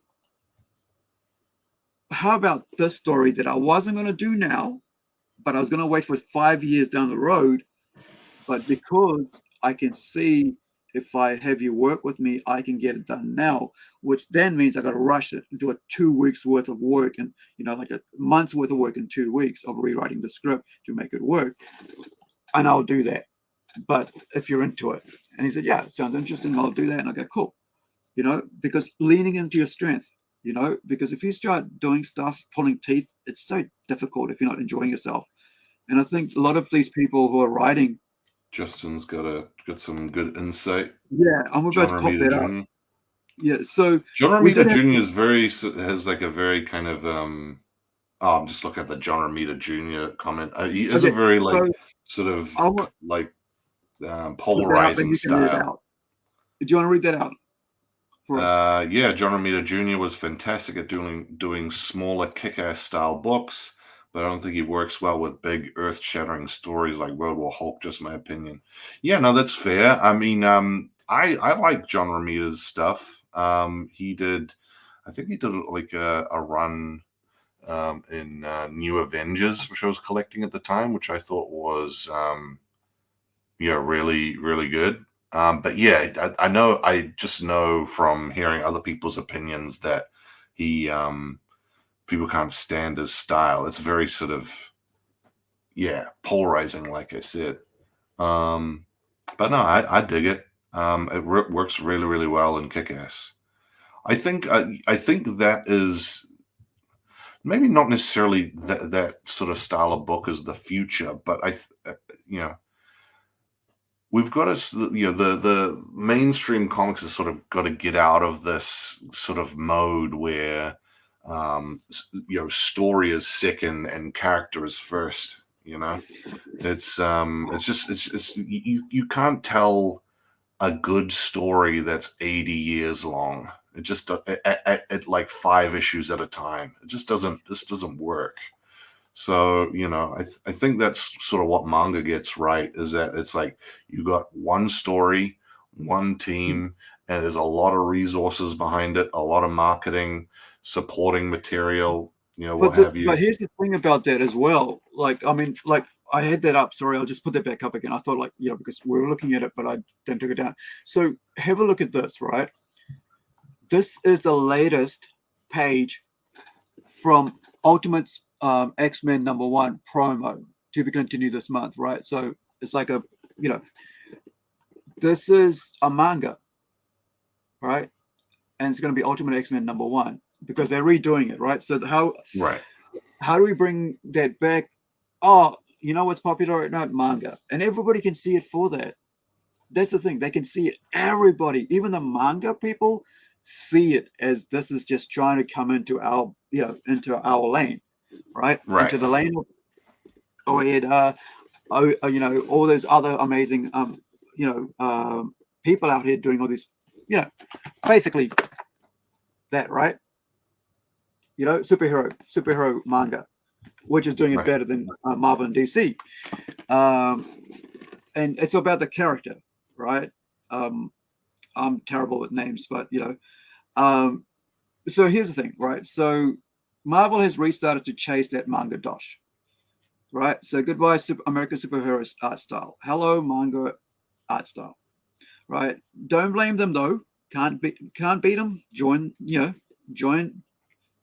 B: how about this story that I wasn't going to do now, but I was going to wait for 5 years down the road, but because I can see if I have you work with me, I can get it done now, which then means I got to rush it and do a 2 weeks worth of work, and like a month's worth of work in 2 weeks of rewriting the script to make it work. And I'll do that. But if you're into it. And he said, yeah, it sounds interesting. I'll do that. And I go, cool. Because leaning into your strength, you know, because if you start doing stuff, pulling teeth, it's so difficult if you're not enjoying yourself. And I think a lot of these people who are writing.
H: Justin's got some good insight.
B: Yeah, I'm about to pop that up.
H: Jr.
B: Yeah, so
H: John
B: we
H: Romita
B: did have
H: Jr. has like a very kind of I'm just looking at the John Romita Jr. comment. He is a very like sort of like polarizing style.
B: Do you want to read that out for us?
H: Yeah, John Romita Jr. was fantastic at doing smaller kick-ass style books, but I don't think he works well with big earth-shattering stories like World War Hulk, just my opinion. Yeah, no, that's fair. I mean, I like John Romita's stuff. He did like a run in New Avengers, which I was collecting at the time, which I thought was really, really good. But yeah, I just know from hearing other people's opinions that people can't stand his style. It's very sort of, polarizing, like I said. But no, I dig it. It works really, really well in Kick-Ass. I think that is maybe not necessarily that sort of style of book is the future, but we've got to, the mainstream comics has sort of got to get out of this sort of mode where, story is second and character is first. It's just you can't tell a good story that's 80 years long. It just at like 5 issues at a time. It just doesn't work. So, I think that's sort of what manga gets right, is that it's like you got one story, one team, and there's a lot of resources behind it, a lot of marketing, supporting material, what have you.
B: But here's the thing about that as well. Like, I mean, like I had that up. Sorry, I'll just put that back up again. I thought because we were looking at it, but I then took it down. So have a look at this, right? This is the latest page from Ultimate's X-Men #1 promo to be continued this month, right? So it's like this is a manga, right? And it's going to be Ultimate X-Men #1 because they're redoing it, right? So how do we bring that back? Oh, you know what's popular right now? Manga. And everybody can see it for that. That's the thing. They can see it. Everybody, even the manga people, see it as this is just trying to come into our lane, right? Into the lane of all those other amazing people out here doing all this, basically that, right? Superhero manga, which is doing it better than Marvel and DC. And it's about the character, right? I'm terrible with names, but so here's the thing, right? So Marvel has restarted to chase that manga dosh, right? So goodbye American superhero art style. Hello manga art style, right? Don't blame them though. Can't beat them. Join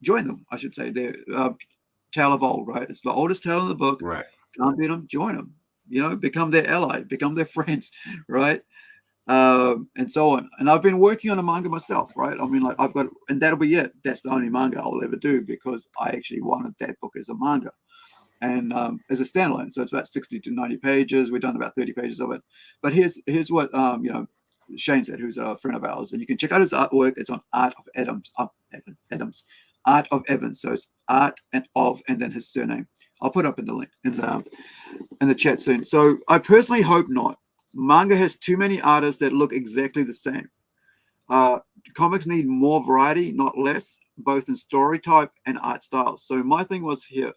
B: them. I should say they're tale of old, right? It's the oldest tale in the book.
H: Right.
B: Can't beat them. Join them. Become their ally. Become their friends, right? And so on. And I've been working on a manga myself, right? I mean, like and that'll be it. That's the only manga I'll ever do because I actually wanted that book as a manga and as a standalone. So it's about 60 to 90 pages. We've done about 30 pages of it. But here's what Shane said, who's a friend of ours, and you can check out his artwork. It's on Art of Evans. So it's Art and then his surname. I'll put up in the link in the chat soon. So I personally hope not. Manga has too many artists that look exactly the same. Comics need more variety, not less, both in story type and art style. So my thing was here,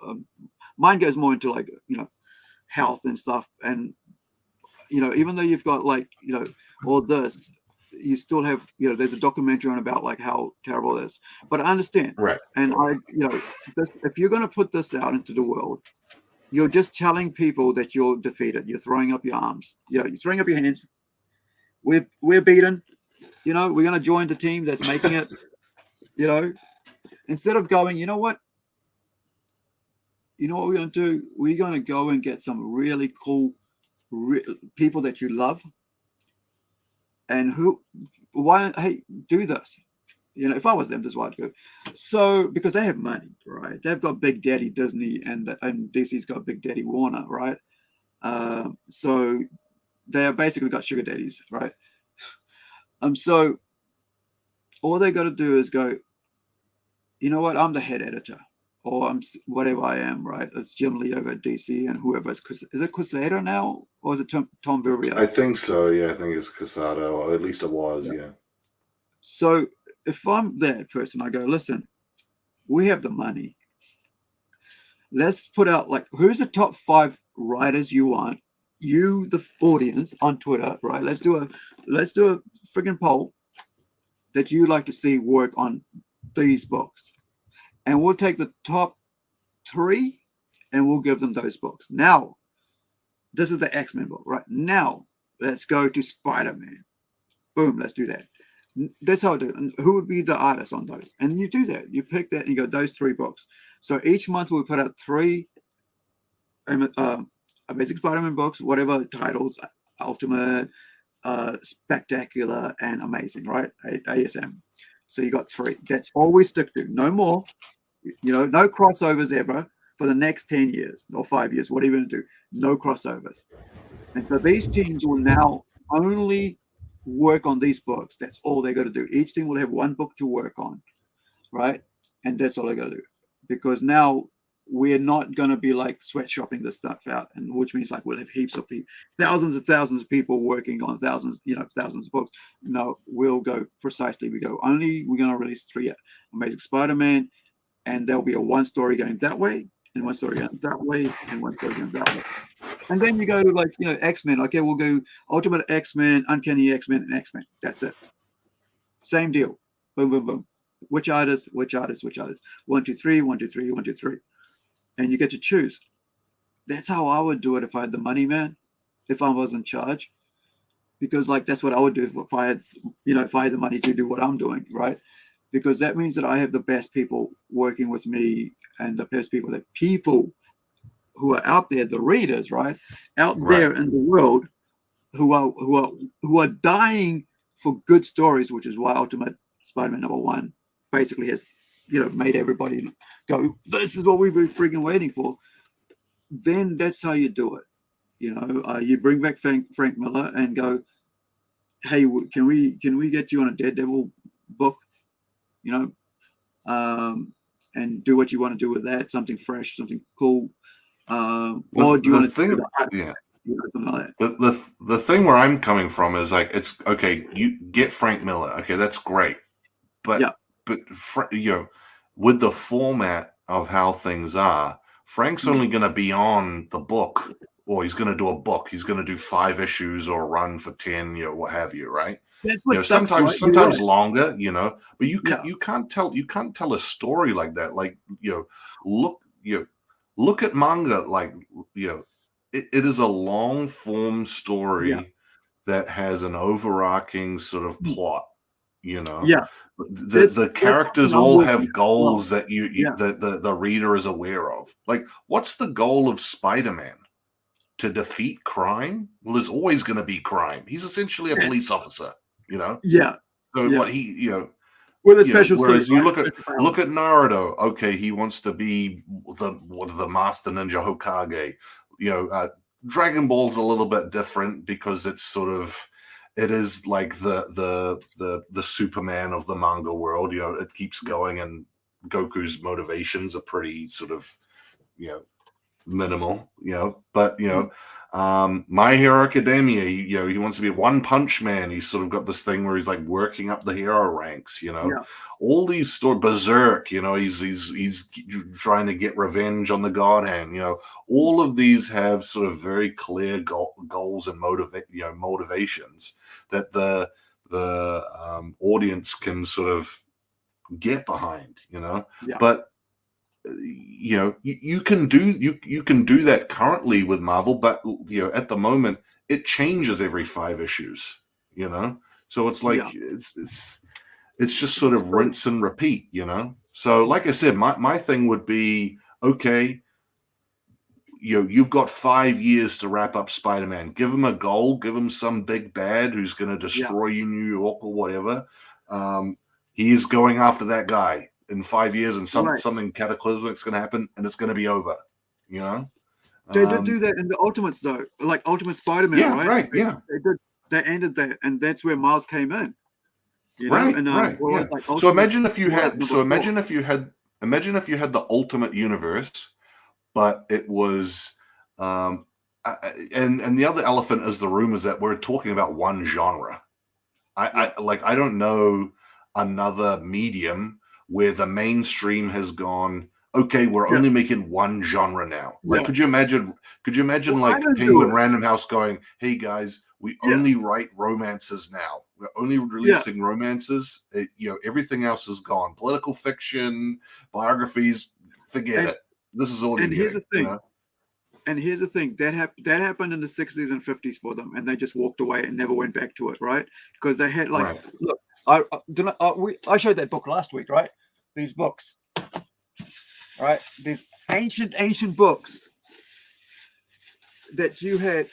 B: mine goes more into like, health and stuff. And, even though you've got like, all this, you still have, there's a documentary on about like how terrible it is. But I understand.
H: Right.
B: And if you're going to put this out into the world, you're just telling people that you're defeated. You're throwing up your arms. You're throwing up your hands. We're beaten. We're going to join the team that's making it. Instead of going, you know what we're going to do? We're going to go and get some really cool people that you love. And do this. You know, if I was them, this is what I'd go. So because they have money, right? They've got Big Daddy Disney, and DC's got Big Daddy Warner, right? So they have basically got sugar daddies, right? So all they got to do is go, you know what? I'm the head editor, or I'm whatever I am, right? It's Jim Lee over at DC, and whoever is it Quesada now, or is it Tom Vilria?
H: I think so. Yeah, I think it's Casado, or at least it was. Yeah.
B: So if I'm that person, I go, listen, we have the money. Let's put out, like, who's the top 5 writers you want? You, the audience, on Twitter, right? Let's do a freaking poll that you like to see work on these books, and we'll take the top 3 and we'll give them those books. Now, this is the X-Men book, right? Now, let's go to Spider-Man. Boom, let's do that. That's how I do it. And who would be the artist on those? And you do that. You pick that and you go, those 3 books. So each month we put out 3 Amazing Spider-Man books, whatever titles, Ultimate, Spectacular, and Amazing, right? ASM. So you got 3. That's all we stick to. No more. You know, no crossovers ever for the next 10 years or 5 years, whatever you're going to do. No crossovers. And so these teams will now only work on these books. That's all they got to do. Each team will have 1 book to work on, right? And that's all they got to do. Because now we're not going to be like sweatshopping this stuff out, and which means like we'll have heaps of people, thousands and thousands of people working on thousands of books. No, we'll go precisely. We're going to release 3 Amazing Spider-Man, and there'll be a 1 story going that way, and 1 story going that way, and 1 story going that way. And then you go to, like, X-Men. Okay, we'll go Ultimate X-Men, Uncanny X-Men, and X-Men. That's it. Same deal. Boom, boom, boom. Which artist? 1, 2, 3, 1, 2, 3, 1, 2, 3. And you get to choose. That's how I would do it if I had the money, man. If I was in charge. Because, like, that's what I would do if I had, if I had the money to do what I'm doing, right? Because that means that I have the best people working with me, and the best people who are out there, the readers, right, there in the world, who are dying for good stories, which is why Ultimate Spider-Man #1 basically has, made everybody go, this is what we've been freaking waiting for. Then that's how you do it. You bring back Frank Miller and go, hey, can we get you on a Daredevil book, and do what you want to do with that, something fresh, something cool. Or do you want to
H: think? Yeah.
B: Something like
H: that. The thing where I'm coming from is like, it's okay. You get Frank Miller, okay, that's great, but with the format of how things are, Frank's only going to be on the book, or he's going to do a book. He's going to do 5 issues or run for 10, what have you, right? Sometimes longer, but you can't tell a story like that. Like, look at manga, like, it is a long form story that has an overarching sort of plot, the characters all have goals that the reader is aware of. Like, what's the goal of Spider-Man? To defeat crime? Well, there's always going to be crime. He's essentially a police officer, So what he,
B: with a special
H: whereas
B: suit,
H: you look at Naruto, okay, he wants to be the master ninja Hokage. Dragon Ball's a little bit different because it's sort of, it is like the Superman of the manga world. It keeps going, and Goku's motivations are pretty sort of, minimal. But My Hero Academia, he wants to be One Punch Man. He's sort of got this thing where he's like working up the hero ranks. All these stories, Berserk. He's trying to get revenge on the God Hand. All of these have sort of very clear goals and motivations that the audience can sort of get behind. But you can do that currently with Marvel, but at the moment it changes every 5 issues. So it's like it's just sort of rinse and repeat. So like I said, my thing would be, okay, you've got 5 years to wrap up Spider-Man. Give him a goal. Give him some big bad who's going to destroy you, New York, or whatever. he is going after that guy in 5 years, and
B: Right.
H: something cataclysmic is going to happen, and it's going to be over. You know,
B: They did do that in the Ultimates though, like Ultimate Spider-Man,
H: yeah,
B: right?
H: right, yeah,
B: They did. They ended that, and that's where Miles came in. You know,
H: right,
B: and
H: right,
B: what
H: yeah.
B: was like
H: So
B: Ultimate
H: imagine if you
B: World
H: had,
B: number
H: so
B: 4.
H: imagine if you had the Ultimate Universe, but it was, and the other elephant is the rumors that we're talking about one genre. I don't know another medium where the mainstream has gone, okay, we're only making one genre now. Like,
B: Yeah.
H: could you imagine
B: Well, I
H: like
B: don't do
H: Penguin
B: it.
H: Random House going, hey guys, we only write romances now. We're only releasing romances. Everything else is gone. Political fiction, biographies, forget it. This is all you're
B: And here's
H: getting,
B: the thing.
H: you know?
B: And here's the thing that happened in the 60s and 50s for them, and they just walked away and never went back to it, right? Because they had like,
H: Right.
B: look, I showed that book last week, right? These books, right? These ancient books that you had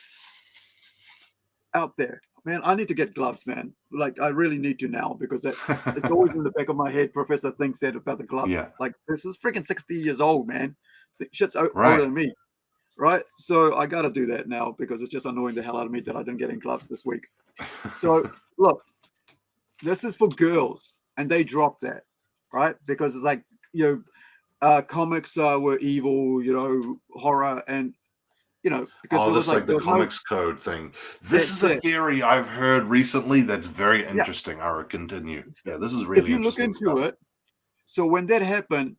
B: out there. Man, I need to get gloves, man. Like, I really need to now, because it's always in the back of my head. Professor Thing said about the gloves.
H: Yeah.
B: Like, this is freaking 60 years old, man. The shit's older
H: Right.
B: than me. Right, so I got to do that now, because it's just annoying the hell out of me that I didn't get in gloves this week. So look, this is for girls, and they dropped that, right? Because it's like, comics were evil, horror, and because it was
H: this like the
B: there was
H: comics code thing. This is a theory I've heard recently that's very interesting. All right, continue. Yeah, this is really
B: if you look
H: interesting
B: into
H: stuff.
B: it. So when that happened,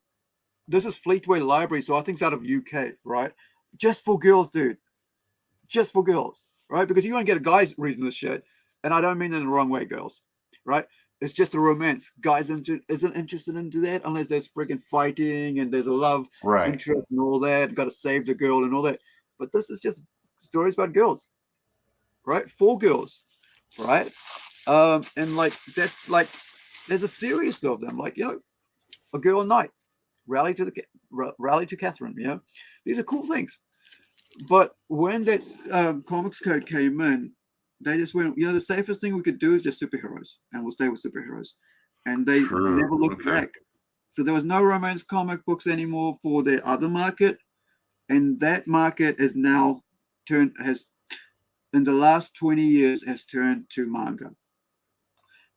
B: this is Fleetway Library, so I think it's out of UK, right? Just for girls, dude. Just for girls, right? Because you won't get guys reading this shit, and I don't mean it in the wrong way, girls, right? It's just a romance. Guys isn't interested into that unless there's freaking fighting and there's a love interest and all that. Got to save the girl and all that. But this is just stories about girls, right? For girls, right? And like that's like there's a series of them, like a girl night, rally to Catherine. These are cool things. But when that comics code came in, they just went, the safest thing we could do is just superheroes, and we'll stay with superheroes. And they never looked back. So there was no romance comic books anymore for their other market. And that market is now in the last 20 years, has turned to manga.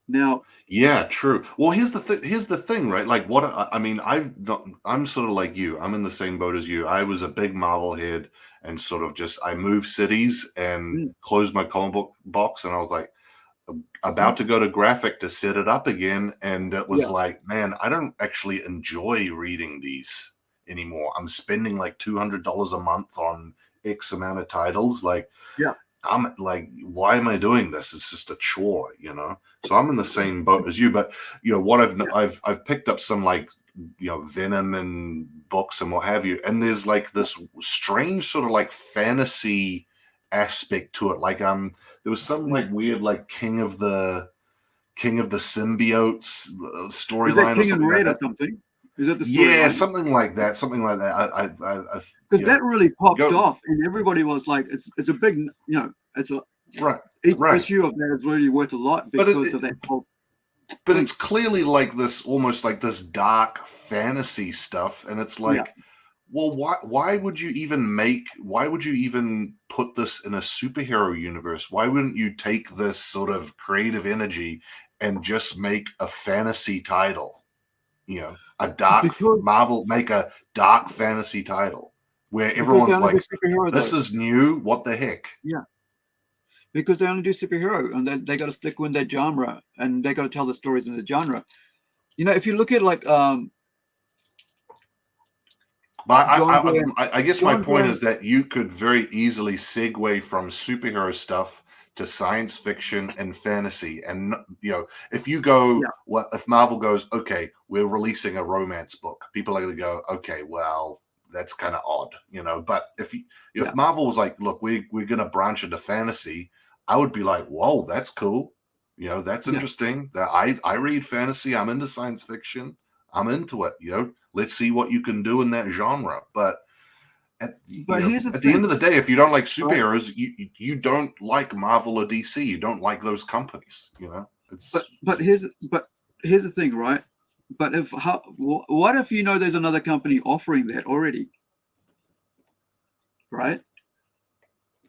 B: Now,
H: yeah, true. Well, here's the thing, right? Like, I'm sort of like you. I'm in the same boat as you. I was a big Marvel head, and sort of I moved cities and closed my comic book box, and I was like about to go to Graphic to set it up again, and it was like, man, I don't actually enjoy reading these anymore. I'm spending like $200 a month on X amount of titles. Like, I'm like, why am I doing this? It's just a chore, So I'm in the same boat as you. But what I've picked up some like Venom and books and what have you, and there's like this strange sort of like fantasy aspect to it. Like there was some like weird like King of the Symbiotes storyline or something like that.
B: Or something. Is that the story?
H: Yeah, something like that. Something like that.
B: Because that really popped off, and everybody was like, "It's a big, it's a each issue of that is really worth a lot because of that whole."
H: But it's clearly like this, almost like this dark fantasy stuff, and it's like, well, why would you even put this in a superhero universe? Why wouldn't you take this sort of creative energy and just make a fantasy title? A dark Marvel, make a dark fantasy title where everyone's like, this is new. What the heck?
B: Yeah. Because they only do superhero, and they got to stick with that genre, and they got to tell the stories in the genre. If you look at like,
H: but I guess my point is that you could very easily segue from superhero stuff to science fiction and fantasy, and if you go, if Marvel goes, okay, we're releasing a romance book, people are going to go, okay, well, that's kind of odd, But if Marvel was like, look, we're going to branch into fantasy, I would be like, whoa, that's cool, that's interesting. That I read fantasy, I'm into science fiction, I'm into it, let's see what you can do in that genre, But at the end of the day, if you don't like superheroes, you don't like Marvel or DC. You don't like those companies. It's
B: but here's the thing, right? But what if you know there's another company offering that already, right?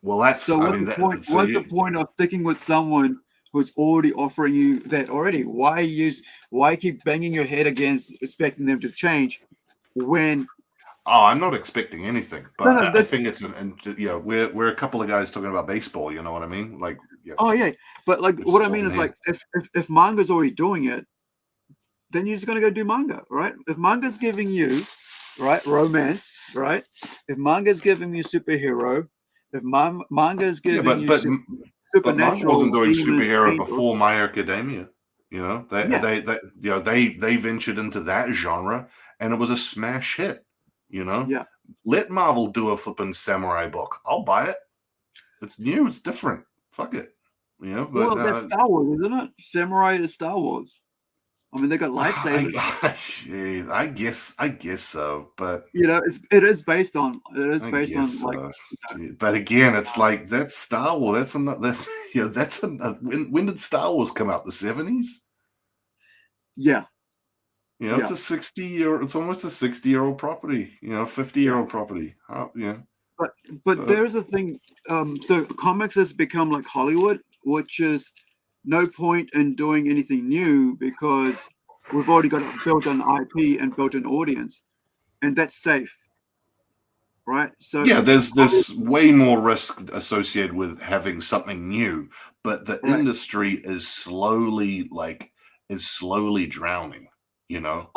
H: Well, that's
B: so. What's the point? What's the point of sticking with someone who's already offering you that already? Why keep banging your head against expecting them to change when?
H: Oh, I'm not expecting anything, but
B: No,
H: I think it's we're a couple of guys talking about baseball. You know what I mean? Like, yeah.
B: Oh yeah, but like what I mean is like if manga's already doing it, then you're just gonna go do manga, right? If manga's giving you, right, romance, right? If manga's giving you superhero, if manga's giving you supernatural,
H: but manga wasn't doing
B: demon,
H: superhero
B: angel.
H: before My Academia. You know, they ventured into that genre, and it was a smash hit. You know,
B: yeah.
H: Let Marvel do a flipping samurai book. I'll buy it. It's new. It's different. Fuck it. You know, but
B: Well, that's Star Wars, isn't it? Samurai is Star Wars. I mean, they got lightsabers.
H: I guess so, but
B: you know, it is based on like.
H: But again, it's like that's Star Wars. That's another. You know, that's when did Star Wars come out? The 70s.
B: Yeah.
H: You know, it's a 60-year. It's almost a 60-year-old property. You know, 50-year-old property. Yeah.
B: But so, there's a thing. So comics has become like Hollywood, which is no point in doing anything new because we've already got built an IP and built an audience, and that's safe, right? So
H: yeah, there's way more risk associated with having something new, but the industry is slowly drowning. You know,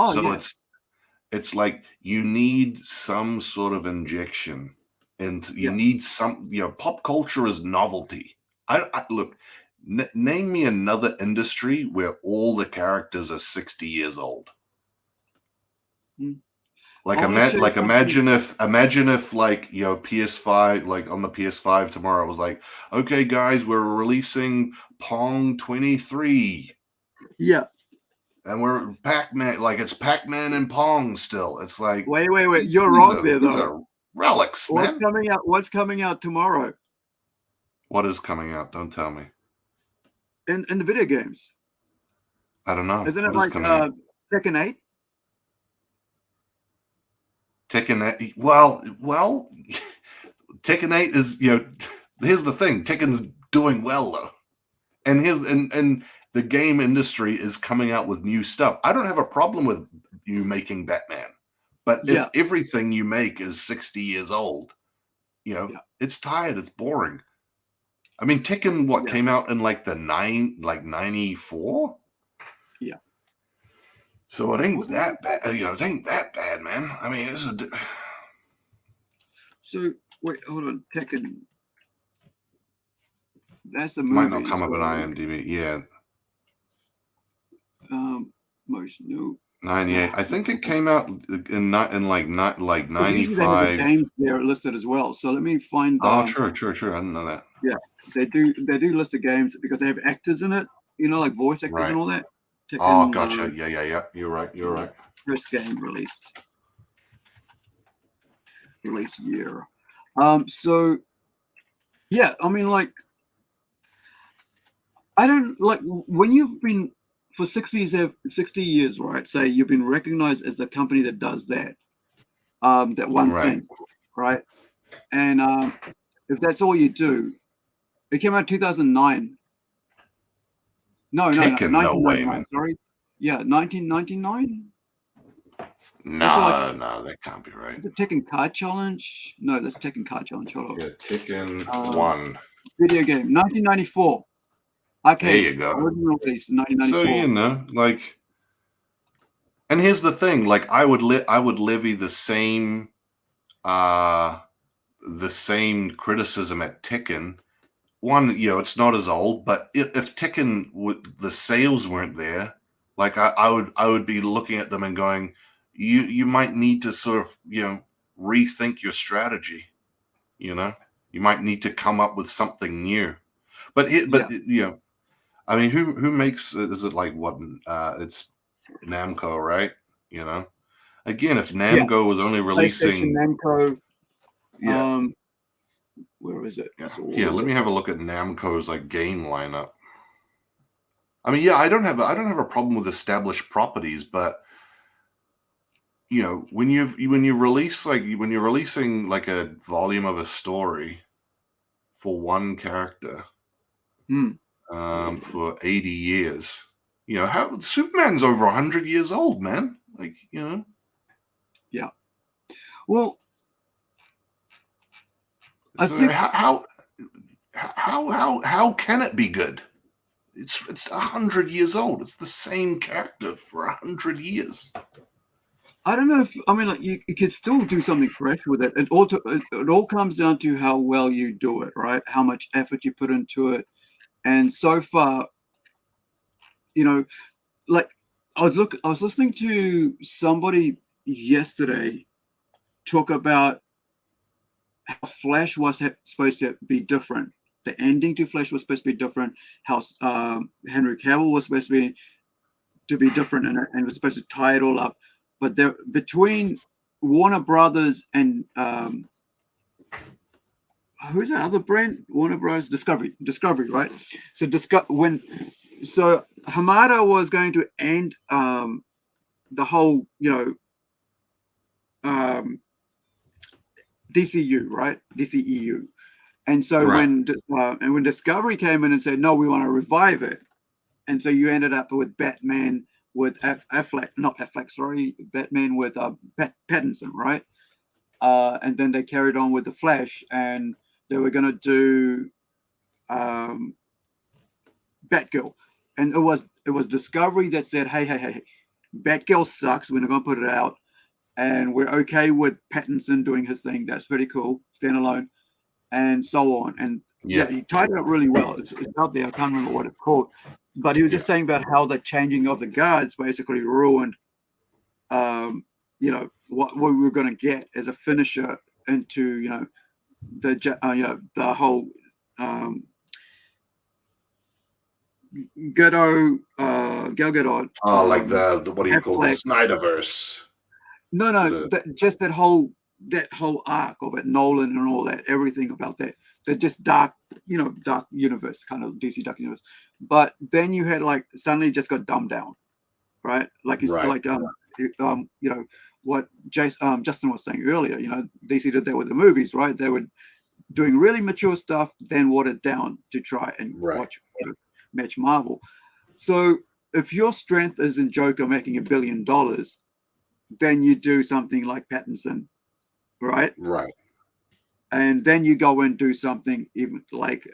H: it's like you need some sort of injection, and you need some. You know, pop culture is novelty. I look. Name me another industry where all the characters are 60 years old. Like imagine if like PS5, like on the PS5 tomorrow, it was like, okay guys, we're releasing Pong 23.
B: Yeah.
H: And we're Pac-Man, like it's Pac-Man and Pong still. It's like
B: wait, you're wrong there though.
H: These are relics, man.
B: What's coming out tomorrow?
H: What is coming out? Don't tell me.
B: In the video games.
H: I don't know.
B: Isn't it like Tekken 8?
H: Tekken 8. Well, Tekken 8 is, you know, here's the thing. Tekken's doing well though. And the game industry is coming out with new stuff. I don't have a problem with you making Batman. But if everything you make is 60 years old, you know, it's tired, it's boring. I mean, Tekken, came out in like 94?
B: Yeah.
H: So it ain't that bad. You know, it ain't that bad, man. I mean, it's a.
B: So wait, hold on, Tekken. That's the movie.
H: Might not come up in IMDb. Yeah.
B: Motion no.
H: 98. I think it came out in like 95.
B: The games there are listed as well. So let me find.
H: Oh, true. I didn't know that.
B: Yeah, they do list the games because they have actors in it. You know, like voice actors and all that.
H: Tekken, gotcha. Yeah. You're right.
B: First game release year. So yeah, I mean, like, I don't like when you've been for 60 years, right? Say you've been recognized as the company that does that, that one thing, right? And if that's all you do, it came out in 2009. No,
H: Tekken, no way, man.
B: Sorry, yeah, 1999.
H: No, that can't be right.
B: Is it Tekken Card Challenge? No, that's Tekken Card Challenge. Hold on.
H: Yeah, Tekken 1.
B: Video game, 1994. Okay,
H: there you go.
B: Original release, 1994.
H: So you know, like, and here's the thing: like, I would levy the same criticism at Tekken. One, you know, it's not as old, but if Tekken the sales weren't there, like I would be looking at them and going, you might need to sort of, you know, rethink your strategy. You know, you might need to come up with something new. But you know, I mean, who makes it? Is it like what? It's Namco, right? You know, again, if Namco was only releasing
B: Namco, where is it?
H: Yeah, let me have a look at Namco's like game lineup. I mean, yeah, I don't have a problem with established properties, but you know, when you're releasing like a volume of a story for one character for 80 years, you know, how Superman's over 100 years old, man. Like, you know.
B: Yeah. Well, I
H: so
B: think
H: how can it be good? It's 100 years old. It's the same character for 100 years.
B: I don't know if like you could still do something fresh with it. It all comes down to how well you do it, right? How much effort you put into it. And so far, you know, like I was listening to somebody yesterday talk about how Flash was supposed to be different. The ending to Flash was supposed to be different. How Henry Cavill was supposed to be different, and was supposed to tie it all up. But there, between Warner Brothers and who's that other brand? Warner Bros. Discovery, right? So so Hamada was going to end the whole, DCU, right? DCEU. And so when Discovery came in and said, no, we want to revive it. And so you ended up with Batman with Batman with Pattinson, right? And then they carried on with the Flash, and they were going to do Batgirl. And it was Discovery that said, hey, Batgirl sucks. We're not going to put it out. And we're okay with Pattinson doing his thing. That's pretty cool. Standalone. And so on. And yeah, he tied it up really well. It's out there. I can't remember what it's called. But he was just saying about how the changing of the guards basically ruined, what we were going to get as a finisher into, the whole Gal Gadot.
H: Oh, like the what do you call the Snyderverse?
B: No, just that whole arc of it, Nolan and all that, everything about that. They're just dark universe, kind of DC dark universe. But then you had suddenly just got dumbed down, right? Like it's like what Justin was saying earlier. DC did that with the movies, right? They were doing really mature stuff, then watered down to try and match Marvel. So if your strength is in Joker making $1 billion, then you do something like Pattinson, right?
H: Right.
B: And then you go and do something even like,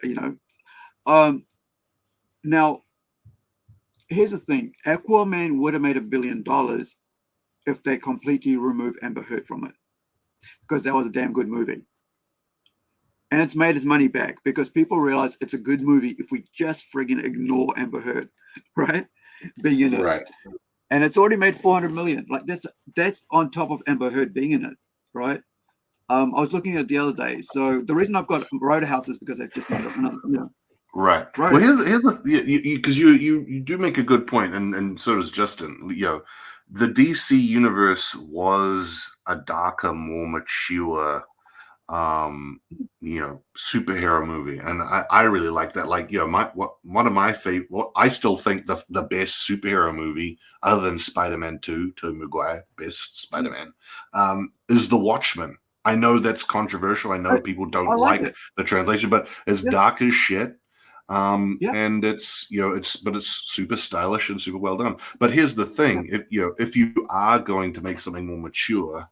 B: now here's the thing. Aquaman would have made $1 billion if they completely removed Amber Heard from it, because that was a damn good movie. And it's made its money back because people realize it's a good movie if we just friggin' ignore Amber Heard, right? Being in it.
H: Right.
B: And it's already made $400 million. Like that's on top of Amber Heard being in it, right? I was looking at it the other day. So the reason I've got Roadhouse is because I've just made another,
H: Right. Well, here's the because you do make a good point, and so does Justin. The DC universe was a darker, more mature, superhero movie, and I really like that. One of my favorite, I still think the best superhero movie, other than Spider-Man 2, Tobey Maguire, best Spider-Man, is The Watchmen. I know that's controversial. I know people don't like the translation, but it's dark as shit. And it's it's super stylish and super well done. But here's the thing: if you are going to make something more mature,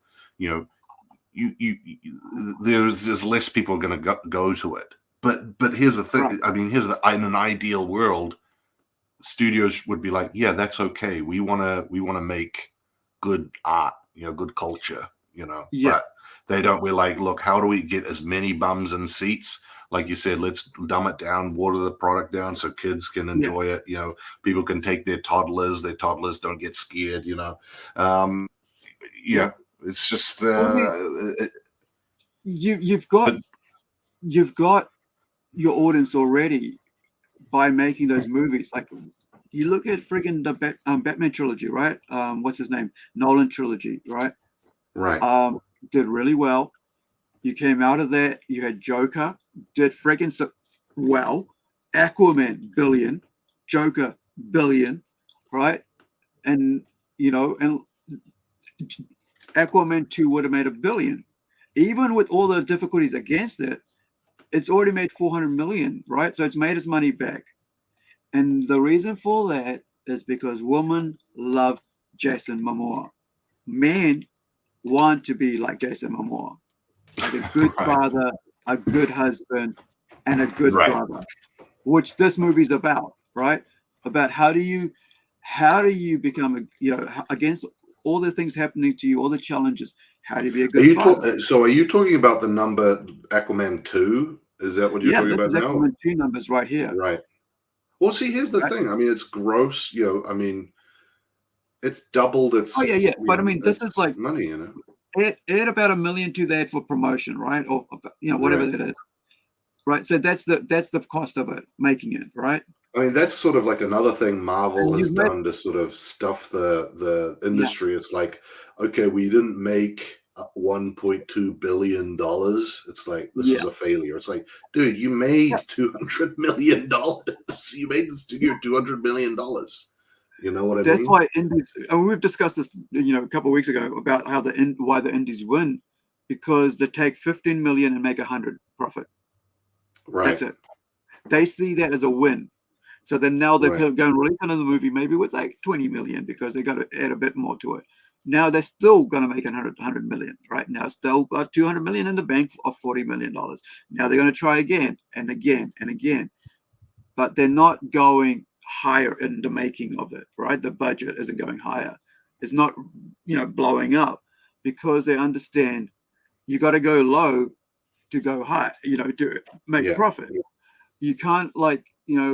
H: there's less people going to go to it. But here's the thing: in an ideal world, studios would be like, yeah, that's okay. We want to make good art, good culture, But they don't. We're like, look, how do we get as many bums and seats? Like you said, let's dumb it down, water the product down so kids can enjoy it. People can take their toddlers don't get scared, It's just
B: you've got your audience already by making those movies. Like you look at friggin' the Batman trilogy, right? What's his name? Nolan trilogy, right?
H: Right.
B: Did really well. You came out of that. You had Joker, did friggin' so well. Aquaman, $1 billion. Joker, billion, right? And and Aquaman 2 would have made $1 billion. Even with all the difficulties against it, it's already made 400 million, right? So it's made its money back. And the reason for that is because women love Jason Momoa. Men want to be like Jason Momoa, like a good father, a good husband, and a good brother, which this movie's about, right? About how do you become against all the things happening to you, all the challenges, how do you be a good father?
H: So are you talking about the number Aquaman 2? Is that what you're talking about now?
B: Aquaman 2 numbers right here.
H: Right. Well, see, here's the thing. I mean, it's gross. I mean, it's doubled its.
B: Oh yeah. But I mean, this is like
H: money.
B: It had about $1 million to that for promotion, right? Or whatever that is, right? So that's the cost of it, making it, right?
H: I mean, that's sort of like another thing Marvel has done to sort of stuff the industry. It's like, okay, we didn't make $1.2 billion. It's like, this is a failure. It's like, dude, you made $200 million. You made this $200 million. You know what I mean?
B: That's why indies. And we've discussed this, a couple of weeks ago about how why the indies win, because they take 15 million and make 100 profit.
H: Right.
B: That's it. They see that as a win. So then now they're going to release another movie maybe with like 20 million because they got to add a bit more to it. Now they're still going to make 100 million, right? Now still got 200 million in the bank of $40 million. Now they're going to try again and again and again, but they're not going higher in the making of it, right? The budget isn't going higher. It's not, blowing up, because they understand you got to go low to go high, to make profit. You can't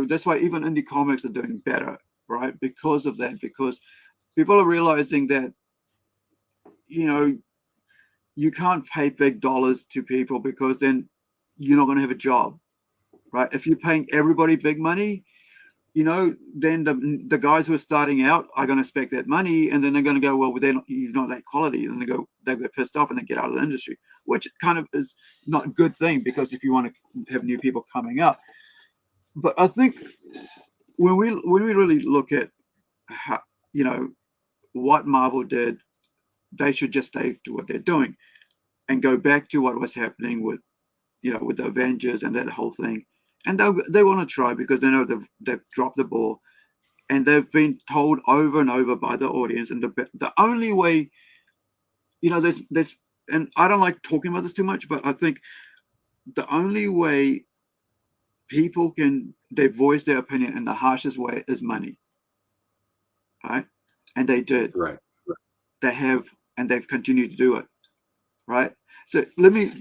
B: that's why even indie comics are doing better, right? Because of that, because people are realizing that, you can't pay big dollars to people because then you're not going to have a job, right? If you're paying everybody big money, then the guys who are starting out are going to expect that money, and then they're going to go, well, you're not that quality, and they get pissed off and they get out of the industry, which kind of is not a good thing, because if you want to have new people coming up. But I think when we really look at how, what Marvel did, they should just stay to what they're doing and go back to what was happening with, with the Avengers and that whole thing. And they want to try, because they know they've dropped the ball, and they've been told over and over by the audience. And the only way, there's, and I don't like talking about this too much, but I think the only way people they voice their opinion in the harshest way is money, right? And they did,
H: right?
B: They have, and they've continued to do it, right? So let me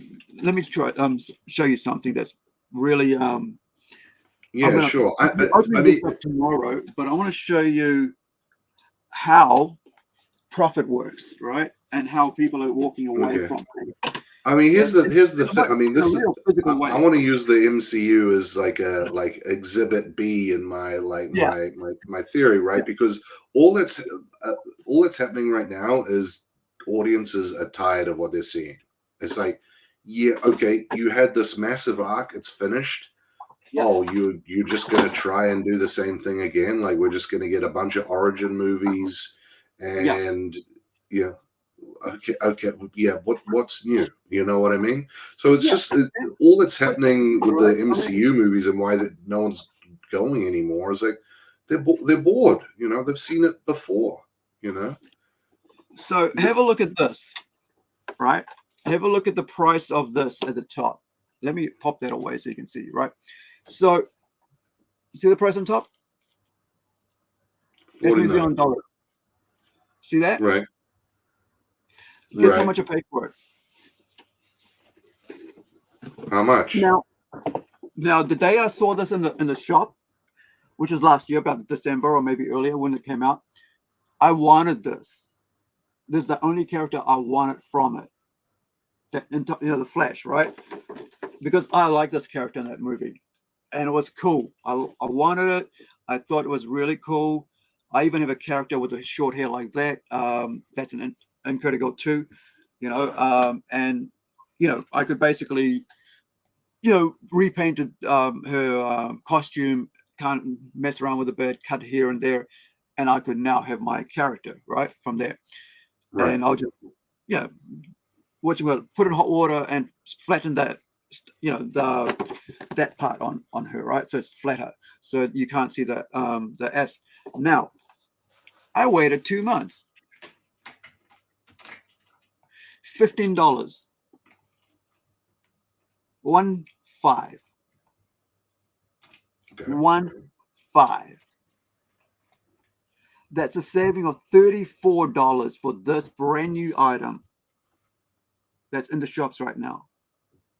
B: try show you something that's really
H: sure.
B: I'll open this up tomorrow, but I want to show you how profit works, right? And how people are walking away from it.
H: I mean, here's the thing. I mean, this is. I want to use the MCU as like exhibit B in my my theory, right? Because all that's happening right now is audiences are tired of what they're seeing. It's like, okay, you had this massive arc, it's finished. Oh, you're just gonna try and do the same thing again? Like, we're just gonna get a bunch of origin movies, and okay, what's new? You know what I mean? So it's just all that's happening with the MCU movies, and why that no one's going anymore is like they're bored. They've seen it before.
B: So have a look at this, right? Have a look at the price of this at the top. Let me pop that away so you can see, right? So you see the price on top? That's New Zealand dollars. See that?
H: Right.
B: Guess how much I paid for it?
H: How much?
B: Now the day I saw this in the shop, which was last year, about December or maybe earlier when it came out, I wanted this. This is the only character I wanted from it. The Flash, right? Because I like this character in that movie, and it was cool. I wanted it. I thought it was really cool. I even have a character with a short hair like that. That's an Incredible 2, and I could basically, repainted her costume can't mess around with the bird, cut here and there, and I could now have my character right from there.
H: Right.
B: And I'll just put in hot water and flatten that, that part on her, right? So it's flatter, so you can't see the S. Now, I waited 2 months. $15. 1 5.
H: Okay.
B: 1 5. That's a saving of $34 for this brand new item that's in the shops right now.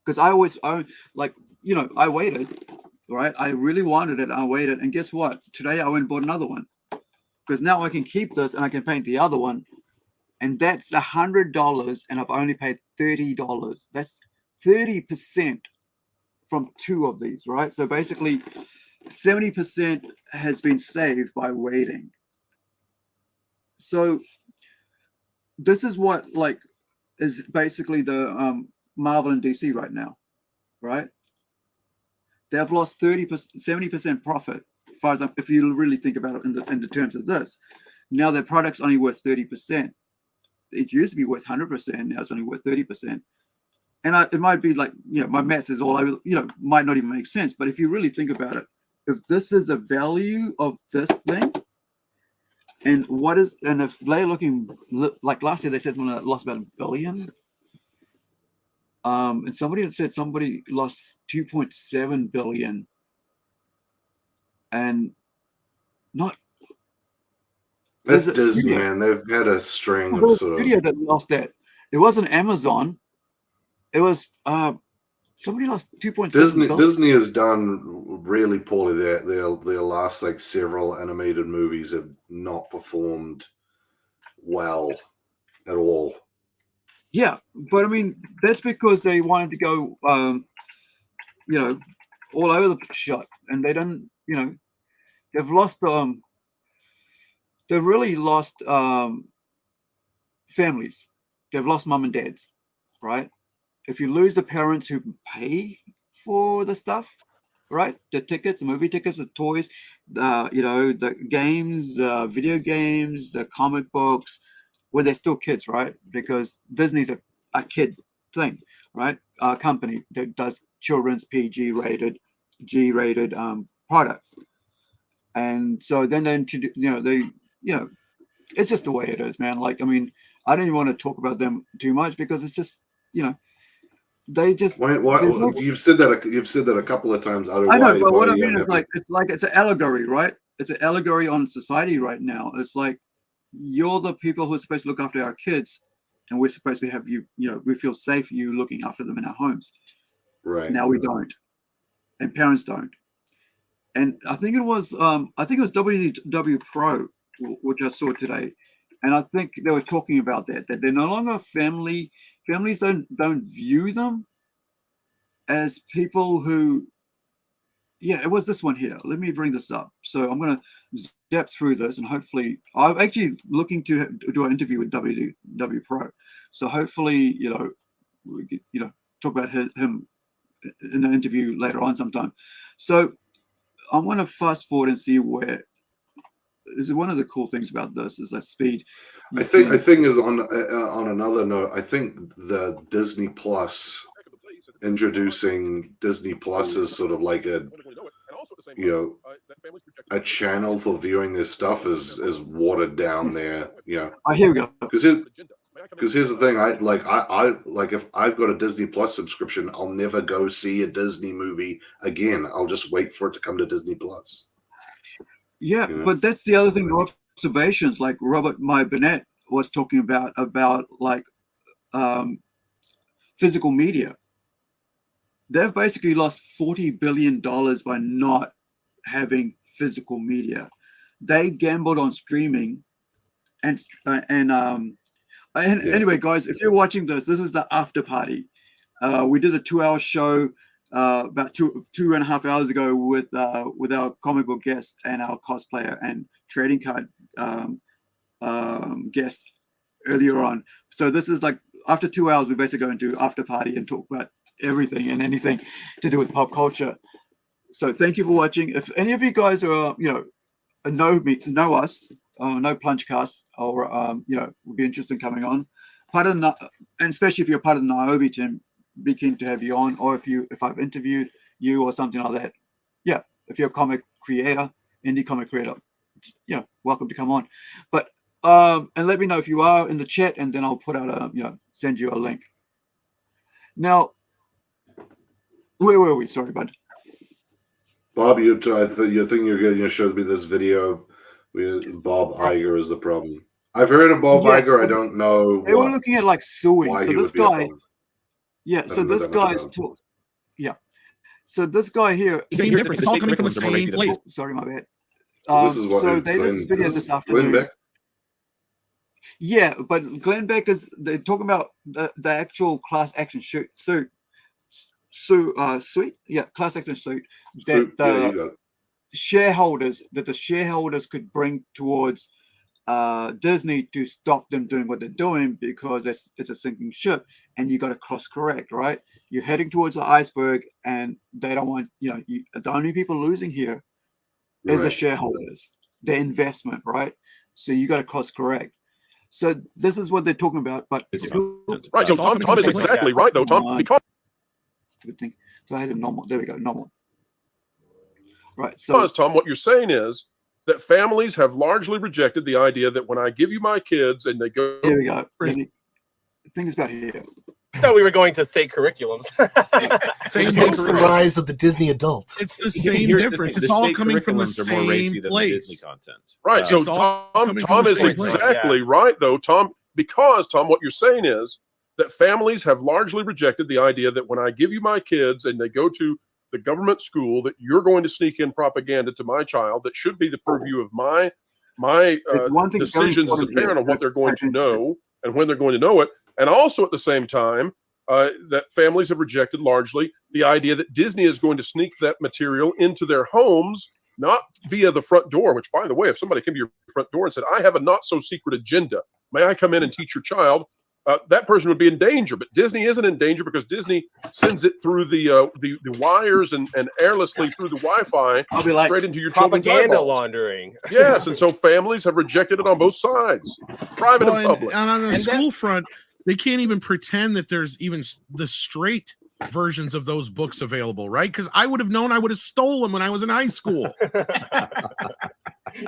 B: Because I waited, right? I really wanted it. I waited, and guess what? Today I went and bought another one because now I can keep this and I can paint the other one, and that's $100, and I've only paid $30. That's 30% from 2 of these, right? So basically, 70% has been saved by waiting. So this is what is basically the Marvel and DC right now, right? They've lost 70% profit, as far as if you really think about it in the terms of this. Now their product's only worth 30%. It used to be worth 100%. Now it's only worth 30%. And it might be my maths is all over, might not even make sense. But if you really think about it, if this is the value of this thing, and if they're looking like last year, they said someone lost about $1 billion. And somebody had said somebody lost 2.7 billion, and not.
H: That's Disney, man. They've had a string of sort
B: studio that lost that. It wasn't Amazon. It was somebody lost 2.7.
H: Disney has done really poorly. Their last several animated movies have not performed well at all.
B: Yeah, but I mean that's because they wanted to go, all over the shop, and they don't. They've lost. They've really lost families. They've lost mom and dads, right? If you lose the parents who pay for the stuff, right? The tickets, the movie tickets, the toys, the games, video games, the comic books, when they're still kids, right? Because Disney's a kid thing, right? A company that does children's G-rated products. And so then they introduce, it's just the way it is, man. I don't even want to talk about them too much because it's just, they just.
H: Why, you've said that a couple of times.
B: I know, but what I mean is it's an allegory, right? It's an allegory on society right now. It's like you're the people who are supposed to look after our kids, and we're supposed to have you. We feel safe you looking after them in our homes.
H: Right
B: now we don't, and parents don't. And I think it was WW Pro, which I saw today, and I think they were talking about that they're no longer family. Families don't view them as people who. Yeah, it was this one here. Let me bring this up. So I'm going to step through this, and hopefully, I'm actually looking to do an interview with WW Pro. So hopefully, we could, talk about him in an interview later on sometime. So I'm going to fast forward and see where. This is one of the cool things about this is that speed.
H: I think is on another note. I think the Disney Plus introducing Disney Plus as sort of like a channel for viewing this stuff is watered down there. Yeah.
B: Here we go.
H: Because here's the thing. I if I've got a Disney Plus subscription, I'll never go see a Disney movie again. I'll just wait for it to come to Disney Plus.
B: Yeah, but that's the other thing. The observations, like Robert Burnett was talking about physical media. They've basically lost $40 billion by not having physical media. They gambled on streaming, anyway, guys, if you're watching this is the after party. We did a 2-hour show about two and a half hours ago with our comic book guest and our cosplayer and trading card guest earlier on. So this is after 2 hours, we're basically going to after party and talk about everything and anything to do with pop culture. So thank you for watching. If any of you guys are, know us, know Plungecast, or would be interested in coming on, and especially if you're part of the Niobe team, be keen to have you on. Or if I've interviewed you or something like that, yeah. If you're a comic creator, indie comic creator, welcome to come on. But and let me know if you are in the chat, and then I'll put out send you a link. Now, where were we? Sorry, bud.
H: Bob, you think you're going to show me this video? Bob Iger is the problem. I've heard of Bob Iger. I don't know.
B: They were looking at like suing.
H: Why
B: So
H: he
B: this
H: would be a
B: guy,
H: problem.
B: yeah. So this guy's yeah. So this guy here,
Q: same difference. It's all coming from the same place.
B: Sorry, my bad.
H: This is what
B: so they did this video this afternoon. Yeah, but Glenn Beck they're talking about the actual class action suit. Yeah, class action suit that the shareholders could bring towards Disney to stop them doing what they're doing, because it's a sinking ship and you got to cross correct, right? You're heading towards the iceberg, and they don't want the only people losing here is the shareholders, their investment, right? So you got to course correct. So this is what they're talking about. But
R: right, so Tom is exactly right, though, Tom. Because
B: good thing. So I had a normal. There we go, normal. Right. So
R: because, Tom, what you're saying is that families have largely rejected the idea that when I give you my kids and they go.
B: There we go. The thing is about here.
S: I thought we were going to state curriculums.
Q: Same
T: It's the rise of the Disney adult.
Q: It's the same difference. It's all coming from the same place.
R: Right. So Tom is exactly right, though, Tom. Because, Tom, what you're saying is that families have largely rejected the idea that when I give you my kids and they go to the government school, that you're going to sneak in propaganda to my child that should be the purview of my decisions as a parent on what they're going to know and when they're going to know it. And also at the same time, that families have rejected largely the idea that Disney is going to sneak that material into their homes, not via the front door, which, by the way, if somebody came to your front door and said, I have a not-so-secret agenda, may I come in and teach your child? That person would be in danger. But Disney isn't in danger because Disney sends it through the wires and airlessly through the Wi-Fi straight into your children's
S: propaganda
R: eyeballs.
S: laundering.
R: Yes, and so families have rejected it on both sides, private and public.
Q: And on the school front, they can't even pretend that there's even the straight versions of those books available, right? Because I would have known, I would have stolen when I was in high school.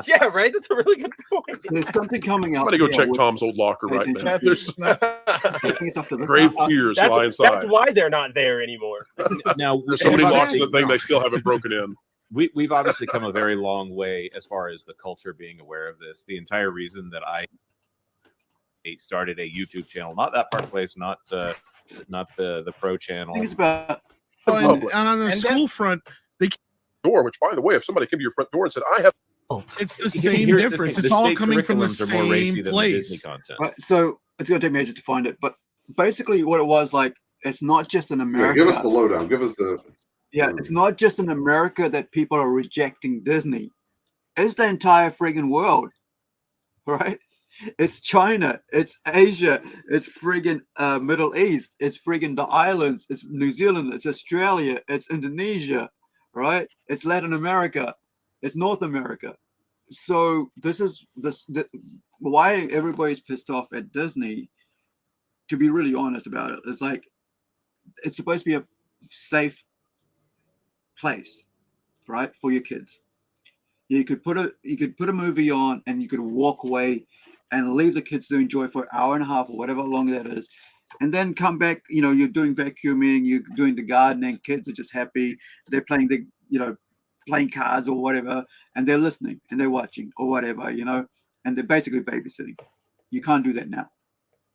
S: Yeah, right. That's a really good point.
B: There's something coming out.
R: I'm gonna go check Tom's old locker right now. There's grave fears lie inside.
S: That's why they're not there anymore.
U: Now,
R: there's so many locks that thing they still haven't broken in.
U: We've obviously come a very long way as far as the culture being aware of this. The entire reason that I started a YouTube channel, not that part place, not the pro channel.
B: It's about
Q: and on the school front, they
R: door. Which, by the way, if somebody came to your front door and said, "I have,"
Q: it's the same difference. It's all coming from the same place.
B: Right, so it's going to take me ages to find it, but basically, what it was like, it's not just in America.
H: Yeah, give us the lowdown. Give us the.
B: Yeah, it's not just in America that people are rejecting Disney. It's the entire friggin' world, right? It's China, it's Asia, it's friggin' Middle East, it's friggin' the islands, it's New Zealand, it's Australia, it's Indonesia, right? It's Latin America, it's North America. So this is why everybody's pissed off at Disney. To be really honest about it, it's like it's supposed to be a safe place, right, for your kids. You could put a movie on and you could walk away and leave the kids to enjoy for an hour and a half or whatever long that is, and then come back. You're doing vacuuming, you're doing the gardening. Kids are just happy. They're playing playing cards or whatever, and they're listening and they're watching or whatever, and they're basically babysitting. You can't do that now,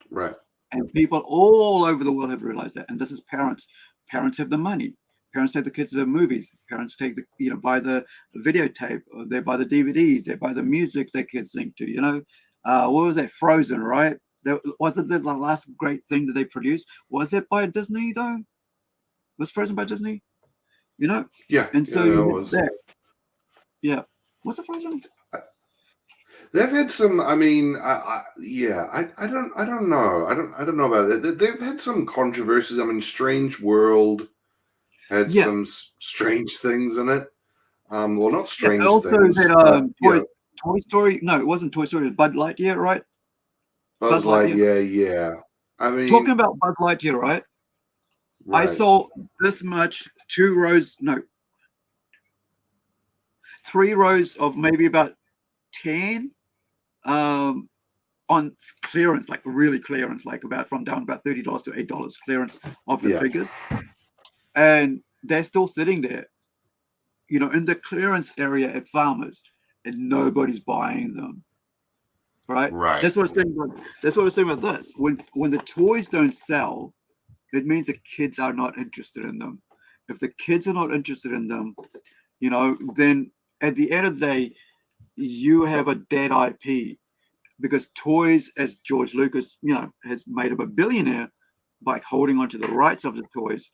H: right?
B: And people all over the world have realized that. And this is parents. Parents have the money. Parents take the kids to the movies. Parents take buy the videotape. Or they buy the DVDs. They buy the music their kids sing to. What was that? Frozen, right? Wasn't that the last great thing that they produced? Was it by Disney though? Was Frozen by Disney? Yeah. And so what's it Frozen?
H: They've had some. I mean, I don't know. I don't know about that. They've had some controversies. I mean, Strange World.
D: had
B: Yeah.
D: some strange things in it. Well, not
B: Yeah,
D: strange
B: also
D: things,
B: that
D: but, you know,
B: Toy Story. No, it wasn't Toy Story. It was Bud Lightyear, right?
D: Buzz Lightyear, yeah. I mean,
B: Talking about Bud Lightyear, right? I
D: right.
B: saw this much, 3 rows of maybe about 10 on clearance, like really clearance, like about from down about $30 to $8 clearance of the
D: Yeah.
B: figures. And they're still sitting there, you know, in the clearance area at Farmers, and nobody's buying them. Right?
H: Right.
B: That's what I'm saying about, that's what I'm saying about this. When the toys don't sell, it means the kids are not interested in them. If the kids are not interested in them, you know, then at the end of the day, you have a dead IP, because toys, as George Lucas, you know, has made him a billionaire by holding onto the rights of the toys.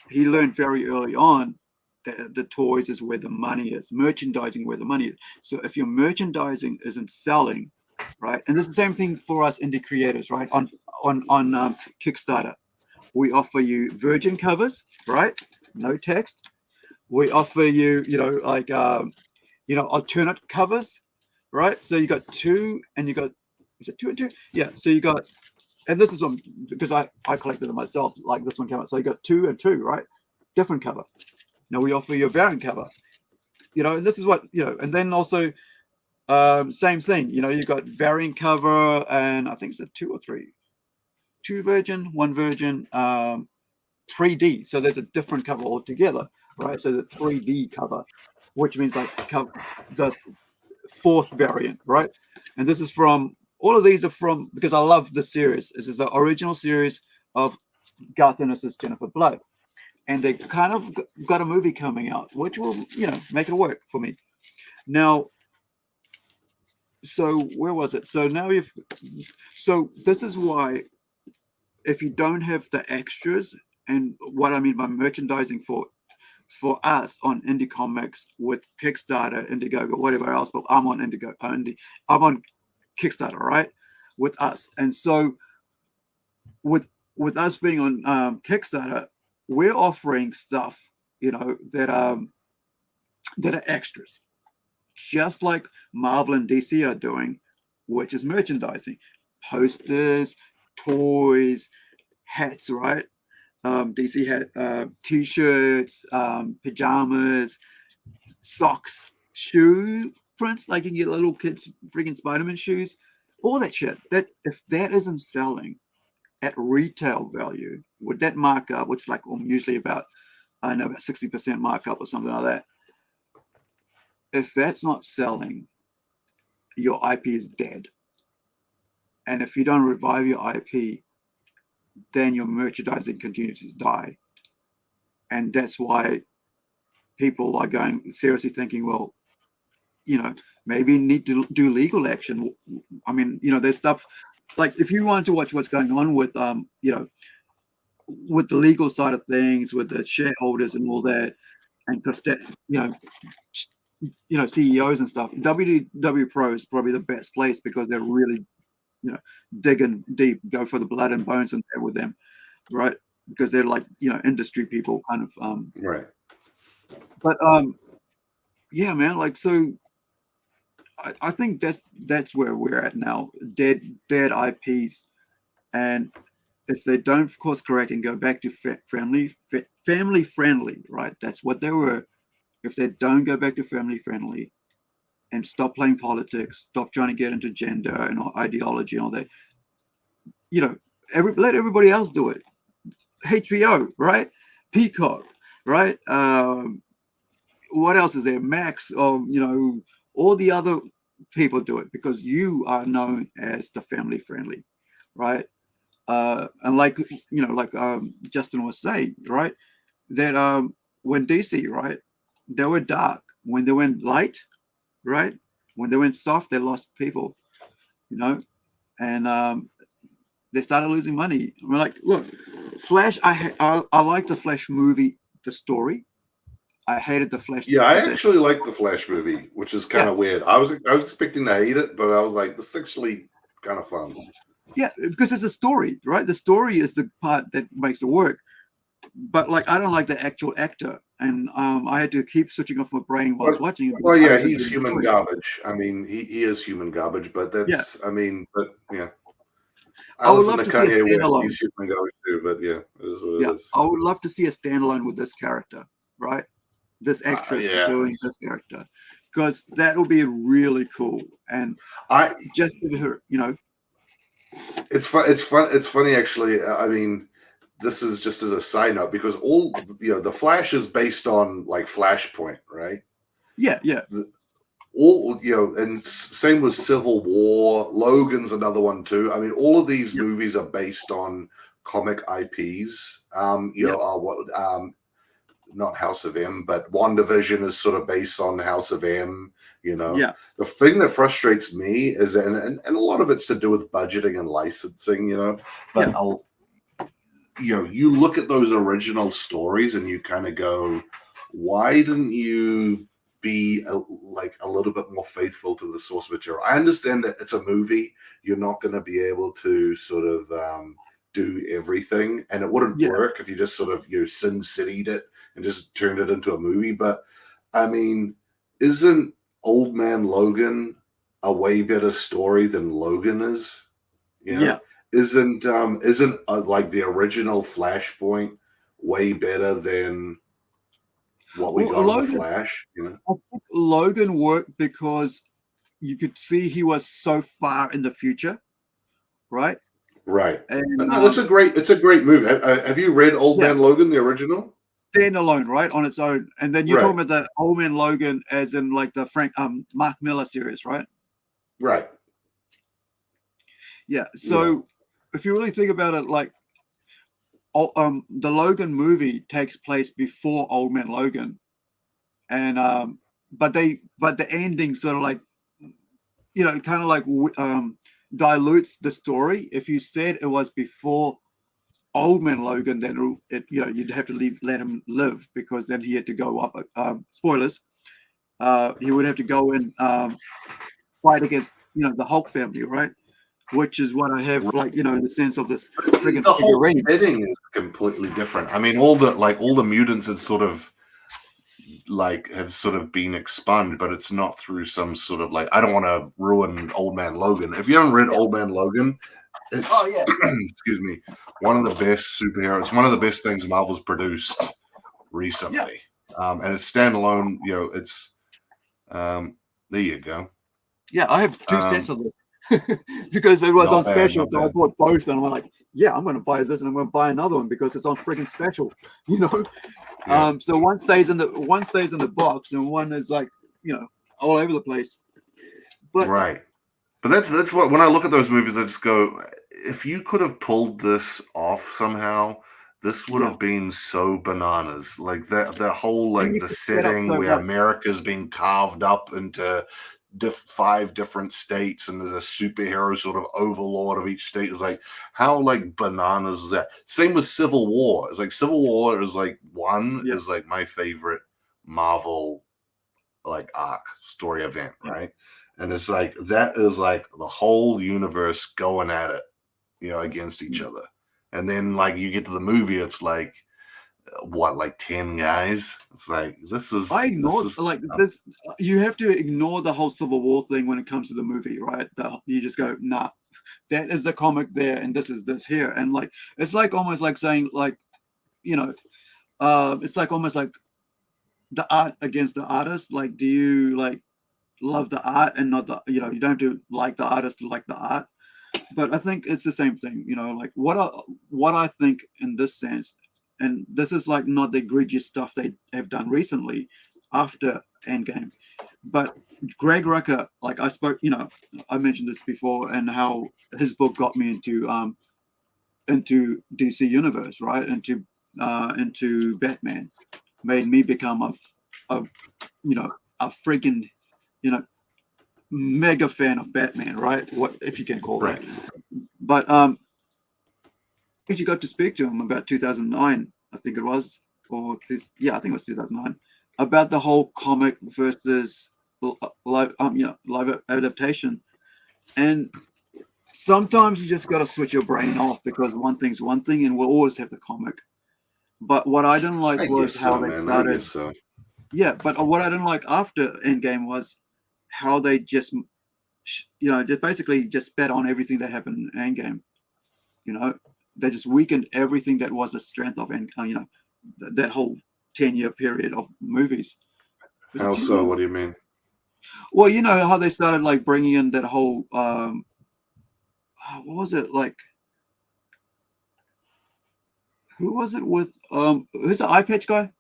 B: He learned very early on that the toys is where the money is, merchandising where the money is. So if your merchandising isn't selling, right, and this is the same thing for us indie creators, right? On Kickstarter, we offer you virgin covers, right? No text. We offer you, you know, like alternate covers, right? So you got 2, and you got, is it 2 and 2? Yeah. So you got, and this is one because I collected them myself. Like this one came out, so you got 2 and 2, right? Different cover. Now we offer you a variant cover, you know, and this is what, you know, and then also same thing, you know, you got variant cover, and I think it's a 2 or 3, 2 virgin, 1 virgin, 3D. So there's a different cover altogether, right? So the 3D cover, which means like the 4th variant, right? And this is from, all of these are from, because I love the series. This is the original series of Garth Ennis's Jennifer Blood. And they kind of got a movie coming out, which will, you know, make it work for me. Now, so where was it? So now so this is why, if you don't have the extras, and what I mean by merchandising for us on Indie Comics with Kickstarter, Indiegogo, whatever else, but I'm on I'm on Kickstarter, right? With us. And so with us being on Kickstarter, we're offering stuff, you know, that are extras, just like Marvel and DC are doing, which is merchandising, posters, toys, hats, right? DC had t-shirts, pajamas, socks, shoe prints, like you can get little kids freaking Spider-Man shoes, all that shit. That if that isn't selling at retail value with that markup, which is like usually about, I know, about 60% markup or something like that. If that's not selling, your IP is dead. And if you don't revive your IP, then your merchandising continues to die. And that's why people are going seriously thinking, well, you know, maybe need to do legal action. I mean, you know, there's stuff like, if you want to watch what's going on with, you know, with the legal side of things, with the shareholders and all that, and because that, you know, CEOs and stuff, WW Pro is probably the best place, because they're really, you know, digging deep, go for the blood and bones and there with them, right? Because they're like, you know, industry people kind of,
D: right.
B: But yeah, man, like, so I think that's where we're at now, dead IPs. And if they don't course correct and go back to family friendly, right? That's what they were. If they don't go back to family friendly and stop playing politics, stop trying to get into gender and ideology and all that, you know, let everybody else do it. HBO, right? Peacock, right? What else is there? Max, you know, all the other people do it, because you are known as the family friendly, right? And like, you know, like Justin was saying, right, that when DC, right, they were dark. When they went light, right, when they went soft, they lost people, you know, and they started losing money. I mean, like, look, Flash. I like the Flash movie, the story. I hated the Flash.
D: Yeah, I actually like the Flash movie, which is kind of weird. I was expecting to hate it, but I was like, this is actually kind of fun.
B: Yeah, because it's a story, right? The story is the part that makes it work. but like I don't like the actual actor, and I had to keep switching off my brain while I was watching it.
D: Well,
B: because I
D: yeah,
B: was
D: he's
B: into
D: human
B: it.
D: garbage. I mean, he is human garbage, but that's, I mean, but yeah.
B: I would
D: listen
B: love
D: to
B: to see a
D: Kanye West,
B: standalone.
D: he's human garbage too, but yeah, it is what it
B: Yeah,
D: is.
B: I would love to see a standalone with this character, right? This actress
D: yeah.
B: doing this character, because that will be really cool. And
D: I
B: just give her, you know,
D: It's fun. It's fun. It's funny, actually. I mean, this is just as a side note because all the Flash is based on like Flashpoint, right?
B: yeah.
D: All and same with Civil War. Logan's another one too. I mean, all of these movies are based on comic IPs. Not House of M, but WandaVision is sort of based on House of M.
B: Yeah.
D: The thing that frustrates me is, and a lot of it's to do with budgeting and licensing, but you look at those original stories and you kind of go, why didn't you be a little bit more faithful to the source material? I understand that it's a movie. You're not going to be able to sort of do everything, and it wouldn't work if you just sort of Sin City'd it and just turned it into a movie. But I mean, isn't Old Man Logan a way better story than Logan is? Isn't like the original Flashpoint way better than what we got in the Flash?
B: I think Logan worked because you could see he was so far in the future, right?
D: Right.
B: And
D: no, it's a great movie. Have you read Old Man Logan, the original?
B: Standalone, right, on its own. And then you're talking about the Old Man Logan as in like the Mark Miller series, right?
D: Right.
B: Yeah. So if you really think about it, like the Logan movie takes place before Old Man Logan. And but the ending sort of like kind of like dilutes the story. If you said it was before Old Man Logan, then you'd have to let him live, because then he had to go up. Spoilers. He would have to go and fight against the Hulk family, right? Which is what I have, like in the sense of this friggin'
D: the whole
B: figurine.
D: setting is completely different. I mean, all the mutants had sort of been expunged, but it's not through some sort of I don't want to ruin Old Man Logan. If you haven't read Old Man Logan, it's excuse me, one of the best superheroes, one of the best things Marvel's produced recently. And it's standalone. It's there you go.
B: Yeah, I have two sets of this because it was on special, so I bought both, and I'm like, yeah, I'm going to buy this and I'm going to buy another one because it's on freaking special, So one stays in the box, and one is like all over the place. But
D: right. But that's what, when I look at those movies, I just go, if you could have pulled this off somehow, this would have been so bananas. Like the whole the setting where America's being carved up into 5 different states, and there's a superhero sort of overlord of each state. Is like, how bananas is that? Same with Civil War. It's like Civil War is is my favorite Marvel arc story event, right? And it's that is the whole universe going at it, against each other. And then you get to the movie, it's 10 guys. It's this is.
B: this. You have to ignore the whole Civil War thing when it comes to the movie, right? You just go, nah, that is the comic there, and this is this here, and it's almost like saying it's almost like the art against the artist. Do you love the art and not the you don't have to like the artist to like the art? But I think it's the same thing. What I think in this sense. And this is not the egregious stuff they have done recently after Endgame. But Greg Rucka, I mentioned this before, and how his book got me into DC Universe, right? Into Batman, made me become a freaking, mega fan of Batman, right? What, if you can call that. But you got to speak to him about 2009, I think it was, I think it was 2009, about the whole comic versus live adaptation. And sometimes you just got to switch your brain off, because one thing's one thing, and we'll always have the comic. But what I didn't like
H: I
B: was
H: guess
B: how
H: so,
B: they
H: man. I
B: started.
H: guess so.
B: Yeah, but what I didn't like after Endgame was how they just, just basically just spat on everything that happened in Endgame. They just weakened everything that was the strength of, that whole 10-year period of movies. Was it
H: How
B: 10
H: so?
B: years?
H: What do you mean?
B: Well, you know how they started like bringing in that whole, what was it like? Who was it with? Who's the eye patch guy?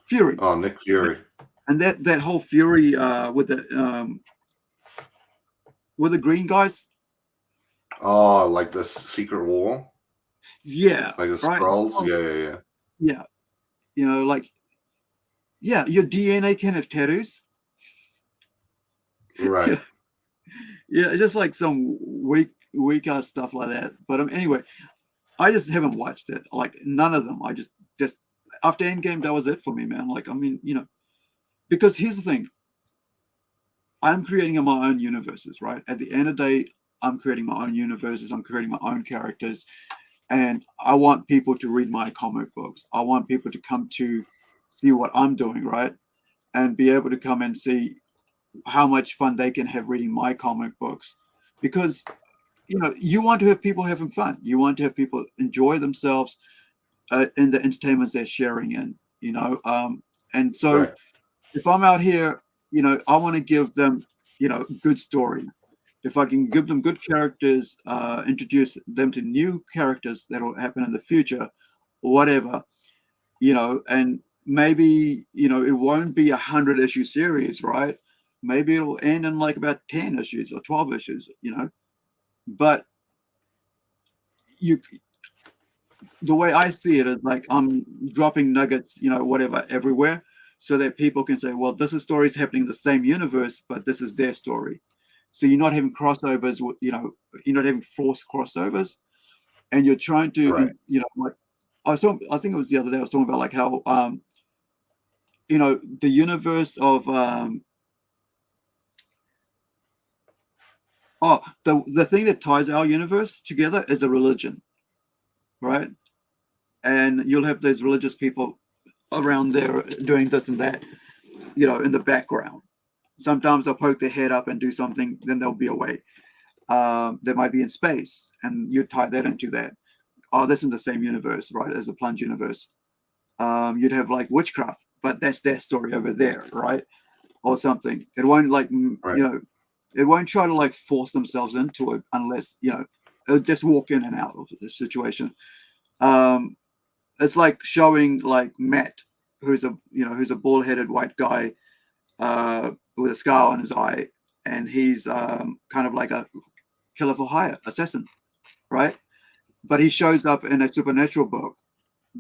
B: Fury.
H: Oh, Nick Fury.
B: And that whole Fury with the green guys.
H: Oh, like the secret war?
B: Yeah.
H: Like the
B: Right.
H: scrolls? Yeah.
B: Yeah. Your DNA can have tattoos.
H: Right.
B: Yeah, it's just like some weak ass stuff like that. But anyway, I just haven't watched it. Like none of them. I just after Endgame, that was it for me, man. Like, I mean, because here's the thing. I'm creating my own universes, right? At the end of the day, I'm creating my own universes. I'm creating my own characters. And I want people to read my comic books. I want people to come to see what I'm doing, right? And be able to come and see how much fun they can have reading my comic books. Because, you want to have people having fun. You want to have people enjoy themselves in the entertainments they're sharing in, And so
H: Right.
B: if I'm out here, I want to give them, good story. If I can give them good characters, introduce them to new characters that will happen in the future, or whatever, and maybe, it won't be 100-issue series, right? Maybe it'll end in like about 10 issues or 12 issues, but the way I see it is like I'm dropping nuggets, whatever, everywhere, so that people can say, well, this is stories happening in the same universe, but this is their story. So you're not having crossovers, you're not having forced crossovers, and you're trying to,
H: Right.
B: like I think it was the other day I was talking about like how, the universe of, the thing that ties our universe together is a religion, right? And you'll have those religious people around there doing this and that, in the background. Sometimes they'll poke their head up and do something, then they'll be away. They might be in space, and you tie that into that. Oh, that's in the same universe, right? As a plunge universe. You'd have like witchcraft, but that's their story over there, right? Or something. It won't like,
H: Right.
B: it won't try to like force themselves into it unless, it'll just walk in and out of the situation. It's like showing like Matt, who's a bald-headed white guy with a scar on his eye, and he's kind of like a killer for hire assassin, right? But he shows up in a supernatural book,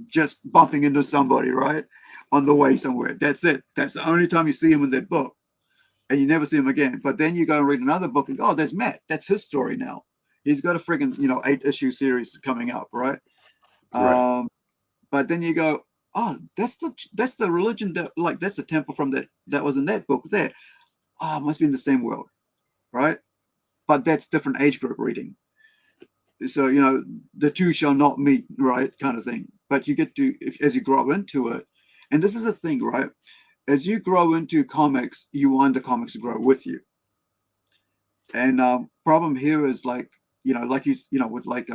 B: just bumping into somebody, right, on the way somewhere. That's it. That's the only time you see him in that book, and you never see him again. But then you go and read another book, and oh, there's Matt. That's his story now. He's got a friggin' 8-issue series coming up, right?
H: Right.
B: But then you go, oh, that's the religion that's the temple from that was in that book there. Oh, it must be in the same world, right? But that's different age group reading. So the two shall not meet, right, kind of thing. But you get to, as you grow into it, and this is a thing, right? As you grow into comics, you want the comics to grow with you. And problem here is like like with like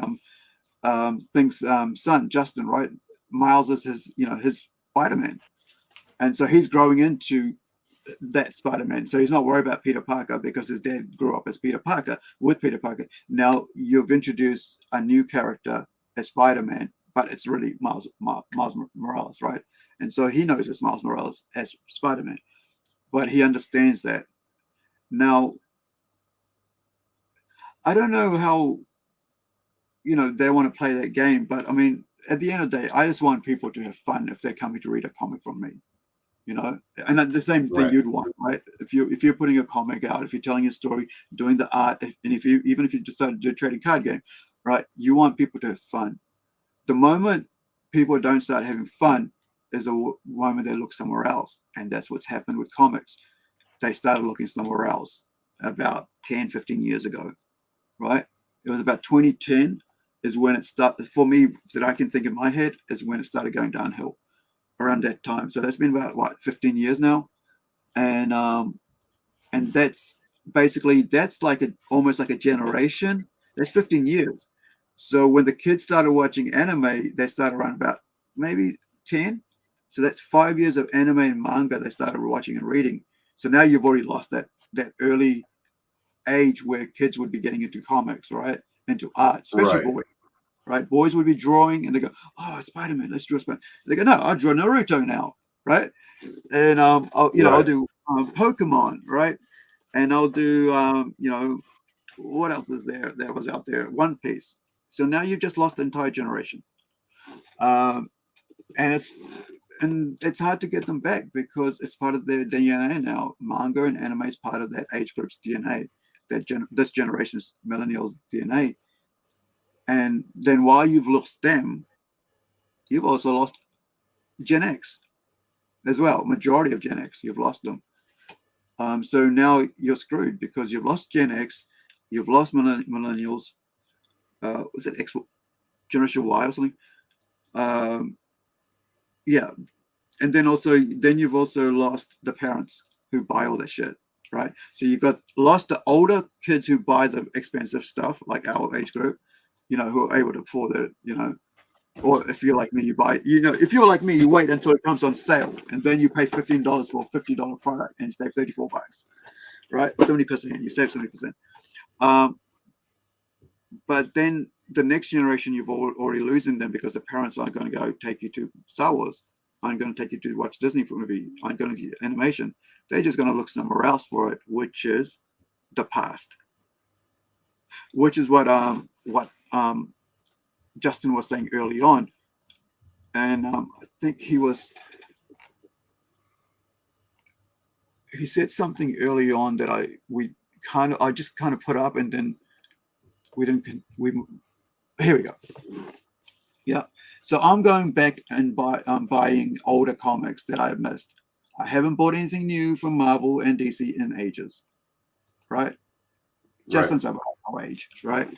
B: things son Justin, right? Miles is his Spider-Man, and so he's growing into that Spider-Man. So he's not worried about Peter Parker because his dad grew up as Peter Parker with Peter Parker. Now you've introduced a new character as Spider-Man, but it's really Miles Morales, right? And so he knows it's Miles Morales as Spider-Man, but he understands that. Now, I don't know how they want to play that game, but I mean, at the end of the day, I just want people to have fun if they're coming to read a comic from me, and the same thing
H: Right.
B: you'd want, right? If you're putting a comic out, if you're telling a story, doing the art, and even if you decide to do a trading card game, right? You want people to have fun. The moment people don't start having fun is the moment they look somewhere else, and that's what's happened with comics. They started looking somewhere else about 10, 15 years ago, right? It was about 2010 is when it started, for me, that I can think in my head, is when it started going downhill around that time. So that's been about, what, 15 years now? And that's basically, that's like almost like a generation. That's 15 years. So when the kids started watching anime, they started around about maybe 10. So that's 5 years of anime and manga they started watching and reading. So now you've already lost that early age where kids would be getting into comics, right? Into art, especially
H: Right.
B: boys, right? Boys would be drawing and they go, "Oh, Spider-Man, let's draw Spider-Man." They go, "No, I'll draw Naruto now," right? And I'll do Pokemon, right? And I'll do what else is there that was out there? One Piece. So now you've just lost the entire generation. And it's hard to get them back because it's part of their DNA now. Manga and anime is part of that age group's DNA, this generation's millennials' DNA. And then while you've lost them, you've also lost Gen X as well. Majority of Gen X, you've lost them. So now you're screwed because you've lost Gen X, you've lost millennials. Was it X, Generation Y or something? Yeah. And then you've also lost the parents who buy all that shit, right? So you've lost the older kids who buy the expensive stuff, like our age group, who are able to afford it, or if you're like me, you buy, if you're like me, you wait until it comes on sale and then you pay $15 for a $50 product and you save $34, right? 70%, you save 70%. But then the next generation, you've already losing them because the parents aren't going to go take you to Star Wars, aren't going to take you to watch Disney movie, aren't going to get animation. They're just going to look somewhere else for it, which is the past. Which is what Justin was saying early on, and I think he said something early on that I just kind of put up, and then here we go. Yeah, so I'm going back and buying older comics that I missed. I haven't bought anything new from Marvel and DC in ages, right? Just since I'm my age, right?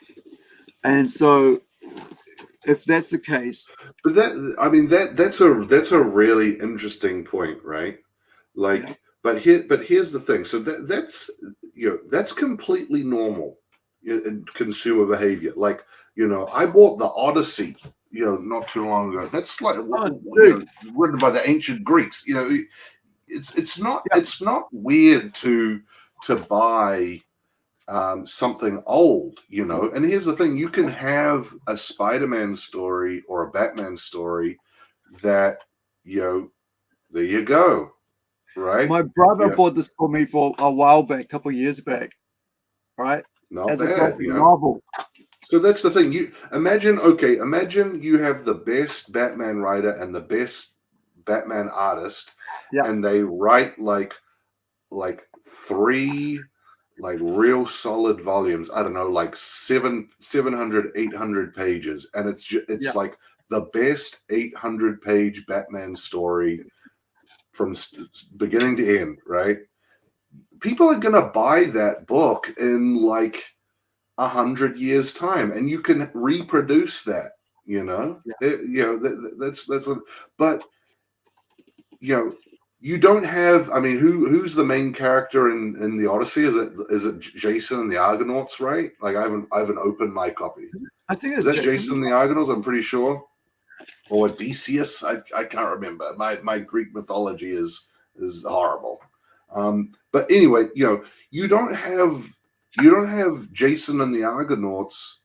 B: And so, if that's the case,
H: but that's a really interesting point, right? Like, but here's the thing. So that's completely normal in consumer behavior. Like, I bought the Odyssey, not too long ago. That's like written by the ancient Greeks. It's not weird to buy something old, and here's the thing: you can have a Spider-Man story or a Batman story that, there you go, right?
B: My brother bought this for me for a while back, a couple of years back, right?
H: Not
B: as
H: bad,
B: a graphic novel.
H: So that's the thing. You imagine you have the best Batman writer and the best Batman artist, and they write like 3 real solid volumes. I don't know, like 700, 800 pages, and it's like the best 800-page Batman story from beginning to end, right? People are gonna buy that book in like 100 years time, and you can reproduce that. That's what. But you don't have. I mean, who's the main character in the Odyssey? Is it Jason and the Argonauts? Right? Like I haven't opened my copy.
B: I think
H: is that Jason and the Argonauts? I'm pretty sure. Or Odysseus? I can't remember. My Greek mythology is horrible. But anyway, you don't have Jason and the Argonauts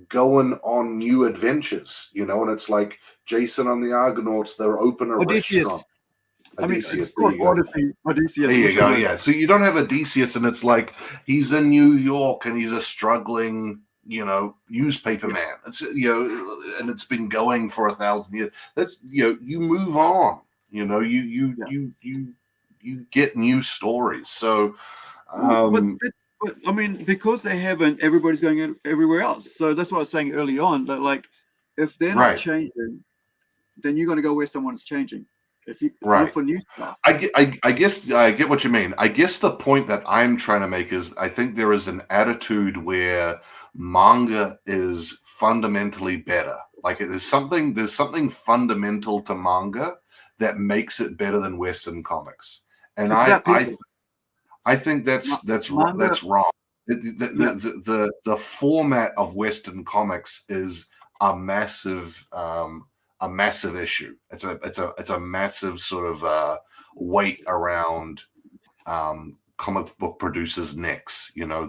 H: going on new adventures, and it's like Jason and the Argonauts, they're open a restaurant. Odysseus, there you go.
B: Odysseus.
H: There you go. Yeah. So you don't have Odysseus, and it's like he's in New York and he's a struggling, newspaper man. It's and it's been going for 1,000 years. That's you move on. You get new stories. So.
B: But I mean, because they haven't, everybody's going everywhere else. So that's what I was saying early on. That like, if they're not changing, then you're going to go where someone's changing. If you
H: Right.
B: look for new stuff.
H: I guess I get what you mean. I guess the point that I'm trying to make is I think there is an attitude where manga is fundamentally better. Like there's something fundamental to manga that makes it better than Western comics. And
B: It's about people.
H: I think that's
B: Manga-
H: that's wrong. The format of Western comics is a massive issue. It's a massive sort of weight around comic book producers' necks. You know,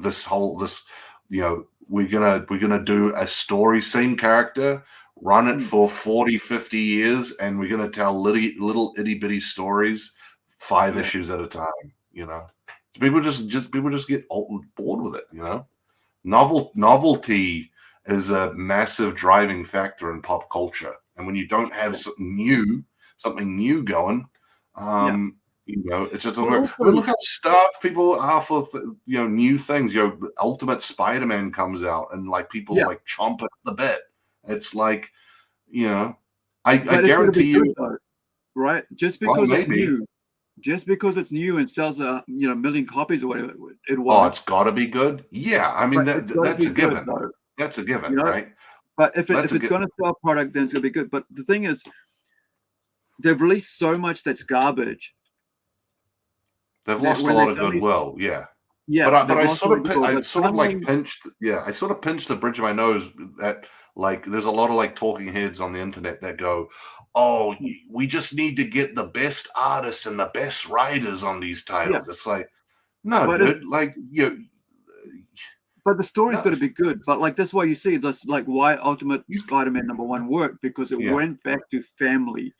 H: we're gonna do a story, same character, run it for 40, 50 years, and we're gonna tell little itty bitty stories, 5 issues at a time. You know, people just get bored with it. You know, novelty is a massive driving factor in pop culture. And when you don't have something new going, you know, it just doesn't work. But look how starved people are for new things. You know, Ultimate Spider-Man comes out, and like people like chomp at the bit. It's like, you know, I guarantee you,
B: though, right? Just because it's new and sells a million copies or whatever, it won't.
H: Oh, it's got to be good. Yeah, I mean that's a given.
B: Though.
H: That's a given,
B: You know?
H: right?
B: But if it's going to sell a product, then it's going to be good. But the thing is, they've released so much that's garbage.
H: They've lost a lot of goodwill. Yeah. But I sort of pinched the bridge of my nose that like there's a lot of like talking heads on the internet that go, oh, we just need to get the best artists and the best writers on these titles. Yeah. It's like, no, dude,
B: But the story's got to be good. But like that's why you see this, like why Ultimate Spider-Man #1 worked, because it went back to family,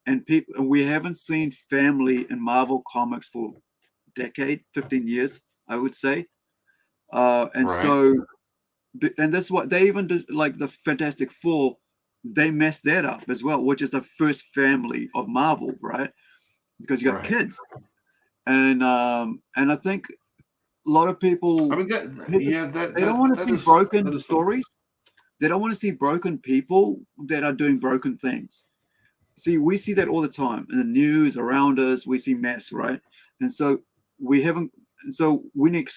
B: and people. And we haven't seen family in Marvel comics for a decade, 15 years, I would say. So that's what they even do. Like the Fantastic Four, they messed that up as well, which is the first family of Marvel, right? Because you got kids, and I think. A lot of people, they don't want to see broken stories. They don't want to see broken people that are doing broken things. See, we see that all the time in the news around us. We see mess, right? And so we haven't. And so we need.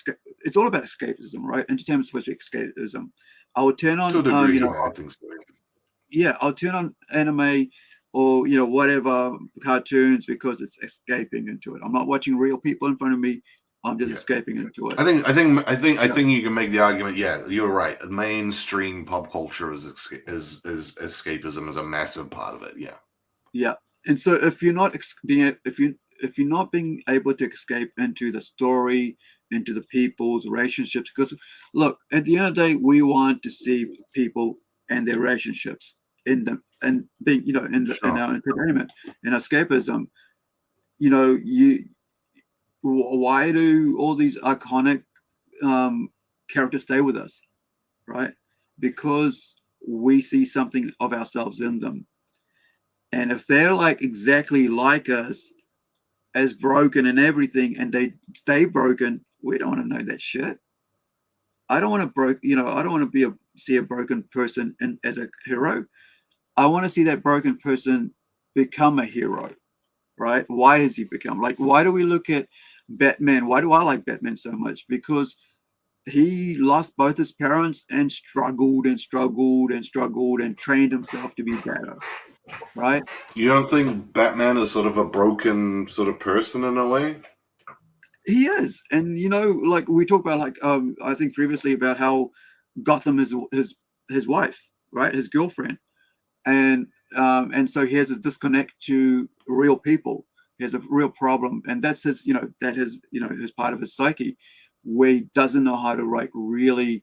B: It's all about escapism, right? Entertainment's supposed to be escapism. I would turn on,
H: I think so.
B: Yeah, I'll turn on anime or whatever cartoons because it's escaping into it. I'm not watching real people in front of me. I'm just escaping into it.
H: I think you can make the argument. Yeah, you're right. Mainstream pop culture is escapism is a massive part of it. Yeah.
B: Yeah, and so if you're not being able to escape into the story, into the people's relationships, because look, at the end of the day, we want to see people and their relationships in them and being in our entertainment and escapism. Why do all these iconic characters stay with us, right? Because we see something of ourselves in them. And if they're like exactly like us, as broken and everything, and they stay broken, we don't want to know that shit. I don't want to I don't want to see a broken person as a hero. I want to see that broken person become a hero, right? Why has he become? Like, why do we look at Batman? Why do I like Batman so much? Because he lost both his parents and struggled and trained himself to be better, right?
H: You don't think Batman is sort of a broken sort of person in a way?
B: He is. And like we talked about, like I think previously about how Gotham is his wife, right? His girlfriend. And so he has a disconnect to real people. He has a real problem, and that's his, his part of his psyche, where he doesn't know how to really,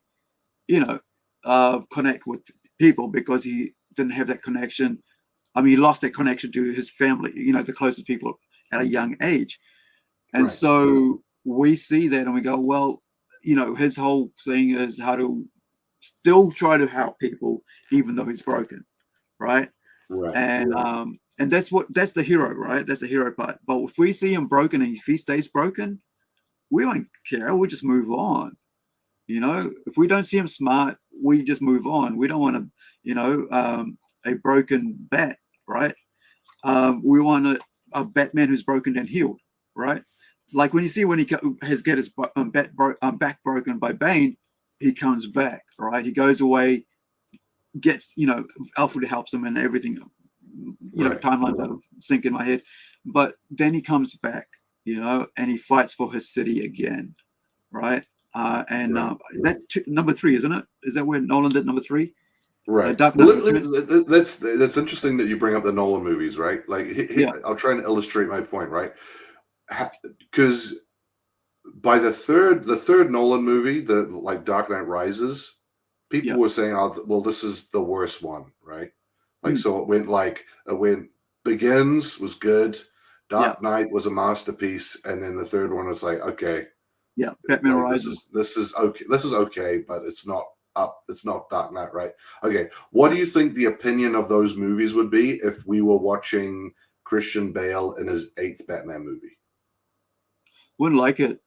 B: connect with people because he didn't have that connection. I mean, he lost that connection to his family, the closest people at a young age, and so we see that and we go, well, his whole thing is how to still try to help people even though he's broken, right? And that's the hero, right? That's the hero part. But if we see him broken and if he stays broken, we won't care. We'll just move on. If we don't see him smart, we just move on. We don't want a broken bat, right? We want a Batman who's broken and healed, right? Like when you see when he has get his back broken by Bane, he comes back, right? He goes away, gets, Alfred helps him and everything, timelines out of sync in my head. But then he comes back, and he fights for his city again, right? That's number 3, isn't it? Is that where Nolan did number 3?
D: Right.
B: Dark
D: Well,
B: Knight
D: that's interesting that you bring up the Nolan movies, right? Like, I'll try and illustrate my point, right? Because by the third Nolan movie, like Dark Knight Rises, people were saying, "Oh, well, this is the worst one," right? Like, so it went Begins was good, Dark Knight was a masterpiece, and then the third one was like, okay,
B: Batman
D: like,
B: Rises.
D: This is okay, but it's not Dark Knight, right? Okay, what do you think the opinion of those movies would be if we were watching Christian Bale in his 8th Batman movie?
B: Wouldn't like it.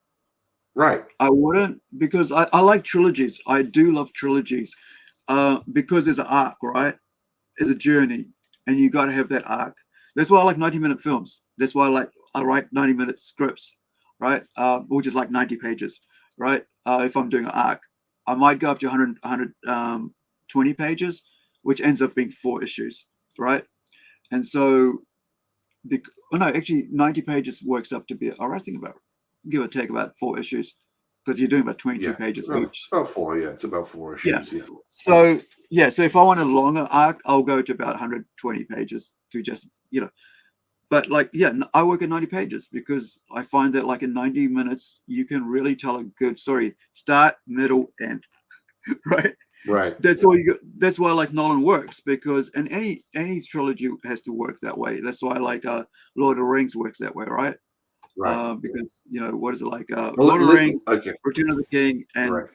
D: Right.
B: I wouldn't, because I like trilogies. I do love trilogies because there's an arc, right? There's a journey, and you got to have that arc. That's why I like 90-minute films. That's why I write 90-minute scripts, right? Which is like 90 pages, right? If I'm doing an arc, I might go up to 120 pages, which ends up being 4 issues, right? And so, actually 90 pages works up to be, I think about, give or take about 4 issues, because you're doing about 22 pages each.
D: It's about 4, it's about 4 issues. Yeah.
B: So if I want a longer arc, I'll go to about 120 pages to just, but I work at 90 pages because I find that in 90 minutes, you can really tell a good story, start, middle, end, right?
D: Right.
B: That's all you got. That's why Nolan works, because and any trilogy has to work that way. That's why Lord of the Rings works that way, right?
D: Right.
B: Because what is it like? Lord of the Rings, Return of the King, and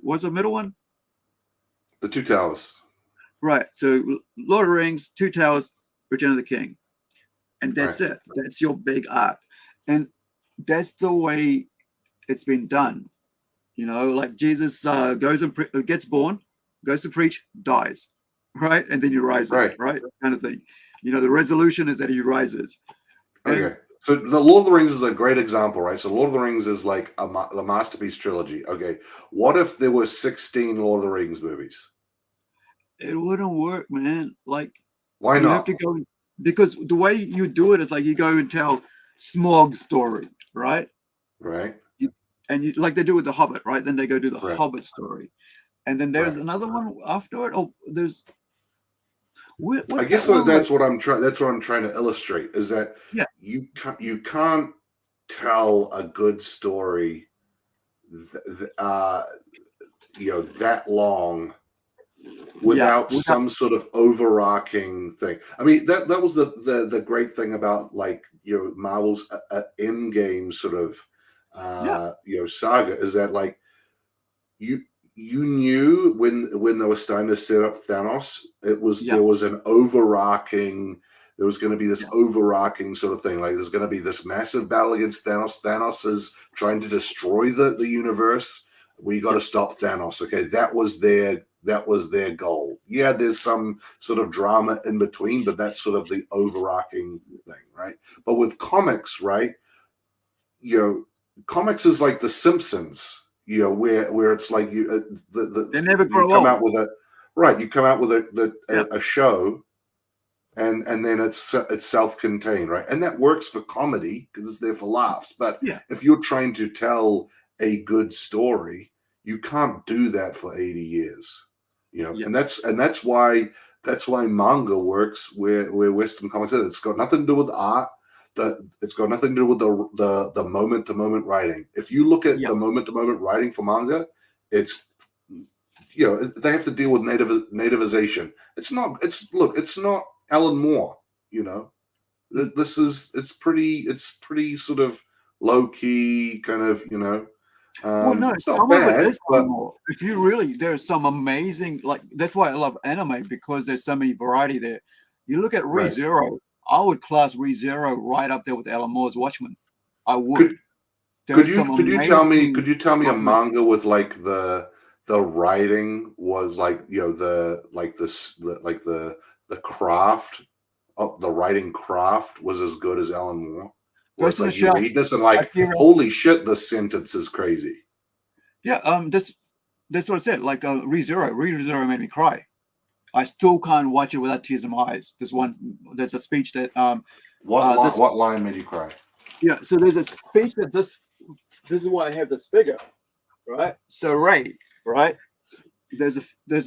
B: what's the middle one?
D: The Two Towers.
B: Right. So Lord of the Rings, Two Towers, Return of the King, and that's it. That's your big arc, and that's the way it's been done. Like Jesus goes and gets born, goes to preach, dies, right, and then he rises, right, kind of thing. The resolution is that he rises.
D: Okay. So the Lord of the Rings is a great example, right? So Lord of the Rings is like the masterpiece trilogy. Okay. What if there were 16 Lord of the Rings movies?
B: It wouldn't work, man.
D: Why
B: you
D: not?
B: have to go, because the way you do it is you go and tell Smog's story, right?
D: Right.
B: And like they do with the Hobbit, right? Then they go do the Hobbit story, and then there's another one after it. Oh, there's.
D: I guess that's what I'm trying. That's what I'm trying to illustrate is that you can't tell a good story, that long without some sort of overarching thing. I mean, that was the great thing about Marvel's Endgame sort of saga is that you knew when they were starting to set up Thanos, there was an overarching. There was going to be this overarching sort of thing. There's going to be this massive battle against Thanos. Thanos is trying to destroy the universe. We got to stop Thanos. Okay, that was their goal. Yeah, there's some sort of drama in between, but that's sort of the overarching thing, right? But with comics, right? Comics is like The Simpsons. Where it's like
B: they never grow
D: come
B: old.
D: out with you come out with a show, and then it's self-contained, right? And that works for comedy because it's there for laughs. But if you're trying to tell a good story, you can't do that for 80 years, and that's why manga works where Western comics is. It's got nothing to do with art. It's got nothing to do with the moment to moment writing. If you look at the moment to moment writing for manga, it's they have to deal with nativization. It's not Alan Moore. It's pretty sort of low key kind of
B: Well, no,
D: it's not
B: some of it
D: bad,
B: is
D: but
B: more. If you really, there's some amazing, that's why I love anime, because there's so many variety there. You look at ReZero, I would class ReZero right up there with Alan Moore's Watchmen. I would.
D: Could you tell me a manga with the writing was the craft
H: the writing craft was as good as Alan Moore. Where
B: Goes
H: it's
B: to the
H: like you
B: shelf.
H: read this and like,
B: Akira.
H: holy shit, this sentence is crazy.
B: Yeah, that's what I said. Like ReZero made me cry. I still can't watch it without tears in my eyes. There's a speech that
H: what line made you cry?
B: Yeah, so there's a speech that this is why I have this figure, right? So Ray, right? There's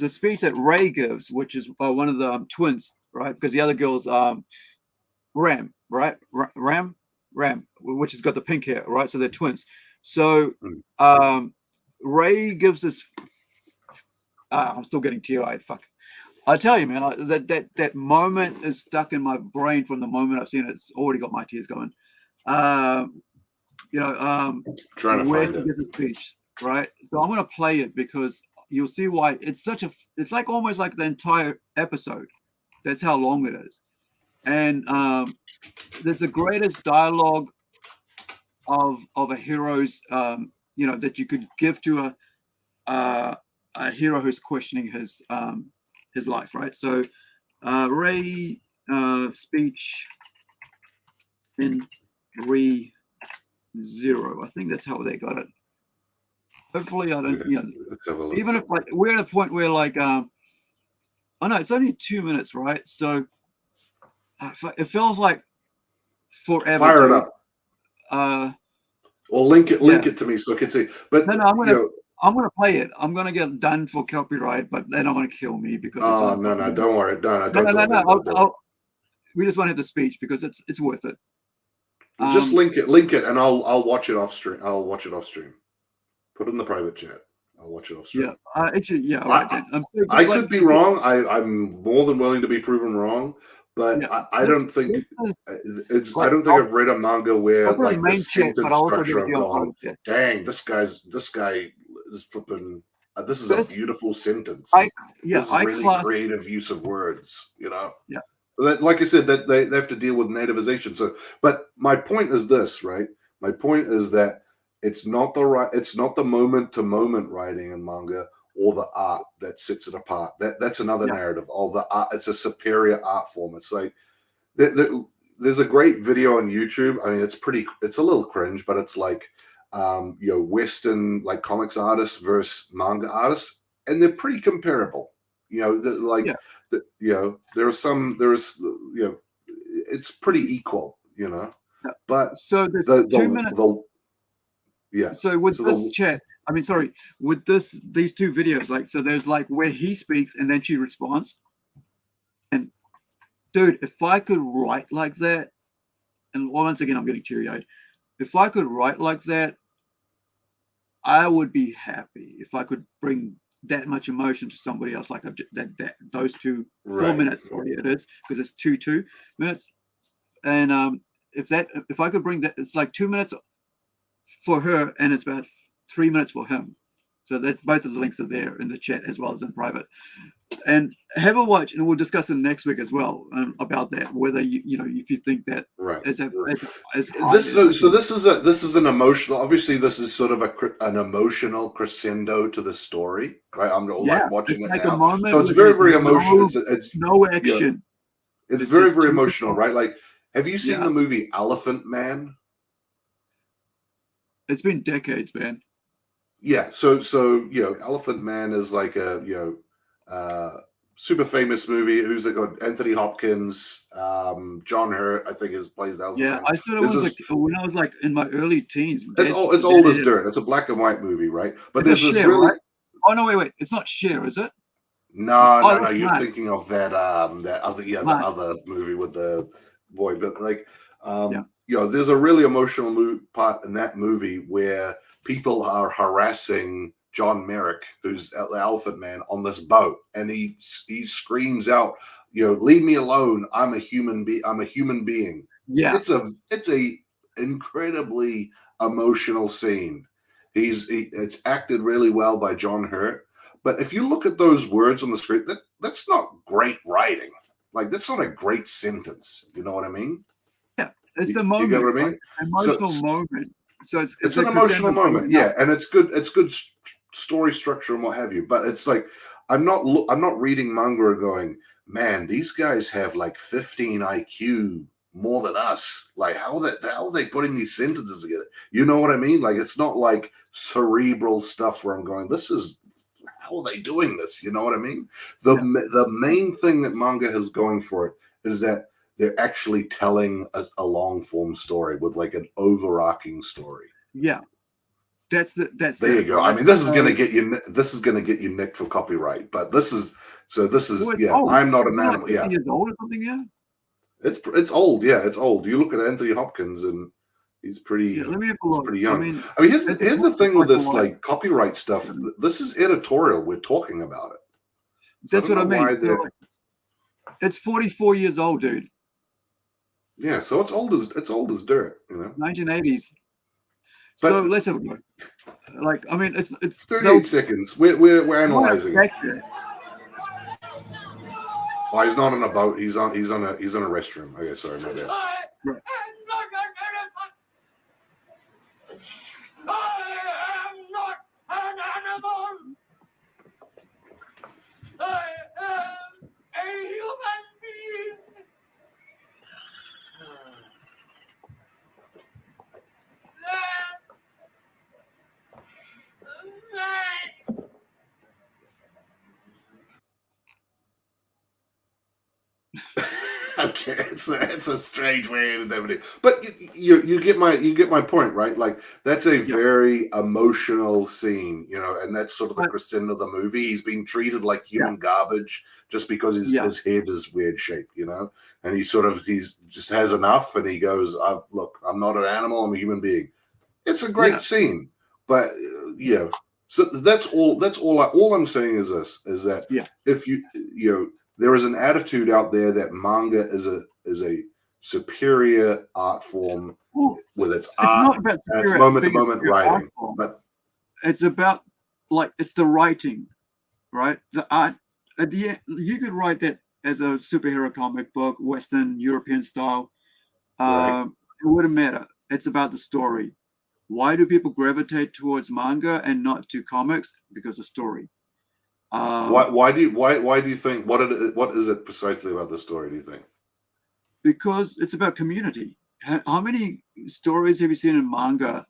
B: a speech that Ray gives, which is one of the twins, right? Because the other girl's Ram, right? Ram, which has got the pink hair, right? So they're twins. So Ray gives this. I'm still getting teary-eyed. Fuck. I tell you, man, that moment is stuck in my brain from the moment I've seen it. It's already got my tears going.
H: Trying to
B: where
H: find
B: he
H: it.
B: gives a speech, right? So I'm going to play it because you'll see why it's like almost like the entire episode. That's how long it is. And there's the greatest dialogue of a hero's, that you could give to a hero who's questioning his life, right? So Ray speech in ReZero. I think that's how they got it. Hopefully, I don't. Even if like we're at a point where like, I know it's only 2 minutes, right? So it feels like forever.
H: Fire it up. Or link it to me so I can see. But
B: no, I'm gonna play it. I'm gonna get done for copyright, but they're not gonna kill me because.
H: Oh no, don't worry, no.
B: We just want to have the speech because it's worth it.
H: Just link it, and I'll watch it off stream. Put it in the private chat. I'll watch it off stream.
B: Yeah, actually, yeah. All right, then.
H: I could be wrong. I'm more than willing to be proven wrong, but I don't think it's. I don't think I've read a manga where like the sentence structure of gone. Dang, this guy is flipping. This is a beautiful sentence. This is really creative use of words. Yeah. Like I said, that they have to deal with nativization. So, but my point is this, right? My point is that it's not the moment to moment writing in manga or the art that sets it apart. That's another narrative. All the art, it's a superior art form. It's like there's a great video on YouTube. I mean, it's a little cringe, but it's like Western like comics artists versus manga artists, and they're pretty comparable. It's pretty equal, But
B: so there's 2 minutes. So with this chat, with these two videos, like, so there's like where he speaks and then she responds. And dude, if I could write like that, and once again, I'm getting teary-eyed. If I could write like that, I would be happy if I could bring that much emotion to somebody else, like those 4 minutes already it is, because it's 2 minutes. And if I could bring that, it's like 2 minutes for her and it's about 3 minutes for him. So that's both of the links are there in the chat as well as in private. And have a watch, and we'll discuss it next week as well about that. Whether if you think that
H: this is an emotional. Obviously, this is sort of an emotional crescendo to the story, right? I'm like watching it like now, so it's very very emotional. It's
B: no action.
H: It's very very emotional, right? Like, have you seen the movie Elephant Man?
B: It's been decades, man.
H: Yeah, so Elephant Man is like a super famous movie. Who's it got? Anthony Hopkins, John Hurt, I think plays the Elephant Man.
B: I thought it was when I was like in my early teens.
H: It's old as dirt. It's a black and white movie, right? But there's this really.
B: Right? Oh no, wait! It's not Cher, is it?
H: No. You're thinking of that other movie with the boy, but like there's a really emotional part in that movie where people are harassing John Merrick, who's the Elephant Man, on this boat, and he screams out, "Leave me alone! I'm a human being."
B: Yeah,
H: it's a incredibly emotional scene. It's acted really well by John Hurt, but if you look at those words on the screen, that's not great writing. Like, that's not a great sentence. You know what I mean?
B: Yeah, it's the moment.
H: You get what I mean?
B: Emotional moment. So it's
H: an emotional moment, and it's good. It's good story structure and what have you. But it's like I'm not reading manga and going, man, these guys have like 15 IQ more than us. Like, how are they putting these sentences together? You know what I mean? Like, it's not like cerebral stuff where I'm going, how are they doing this? You know what I mean? The main thing that manga has going for it is that they're actually telling a long form story with like an overarching story.
B: Yeah. That's
H: there you go.
B: Right?
H: I mean, this is gonna get you nicked for copyright, but this is
B: old.
H: I'm not an
B: Isn't it
H: animal.
B: like
H: Yeah,
B: 50 years old or something. Yeah.
H: it's old. Yeah, it's old. You look at Anthony Hopkins and he's pretty.
B: Let me have a
H: he's
B: look.
H: pretty young.
B: I mean,
H: here's the thing with this
B: like
H: like copyright stuff. This is editorial. We're talking about it. So
B: that's what I mean. So,
H: like,
B: it's 44 years old, dude.
H: Yeah, so it's old as dirt, you know.
B: 1980s.
H: But,
B: so let's have a go. Like, I mean, it's
H: 38 seconds. We're analyzing it. Oh, he's not on a boat. He's on a restroom. Okay, sorry, my bad.
B: Right.
A: I am a human being.
H: Okay, it's a strange way to do it, but you get my point, right? Like that's a very emotional scene, you know, and that's sort of the crescendo of the movie. He's being treated like human garbage just because his head is weird shaped, you know, and he just has enough, and he goes, "Look, I'm not an animal. I'm a human being." It's a great scene, but so that's all I'm saying is this: is that if you know. There is an attitude out there that manga is a superior art form with its art and its moment-to-moment writing. But
B: it's about it's the writing, right? The art. At the end, you could write that as a superhero comic book, Western European style. It wouldn't matter. It's about the story. Why do people gravitate towards manga and not to comics? Because of story.
H: Why do you think what is it precisely about the story? Do you think?
B: Because it's about community. How many stories have you seen in manga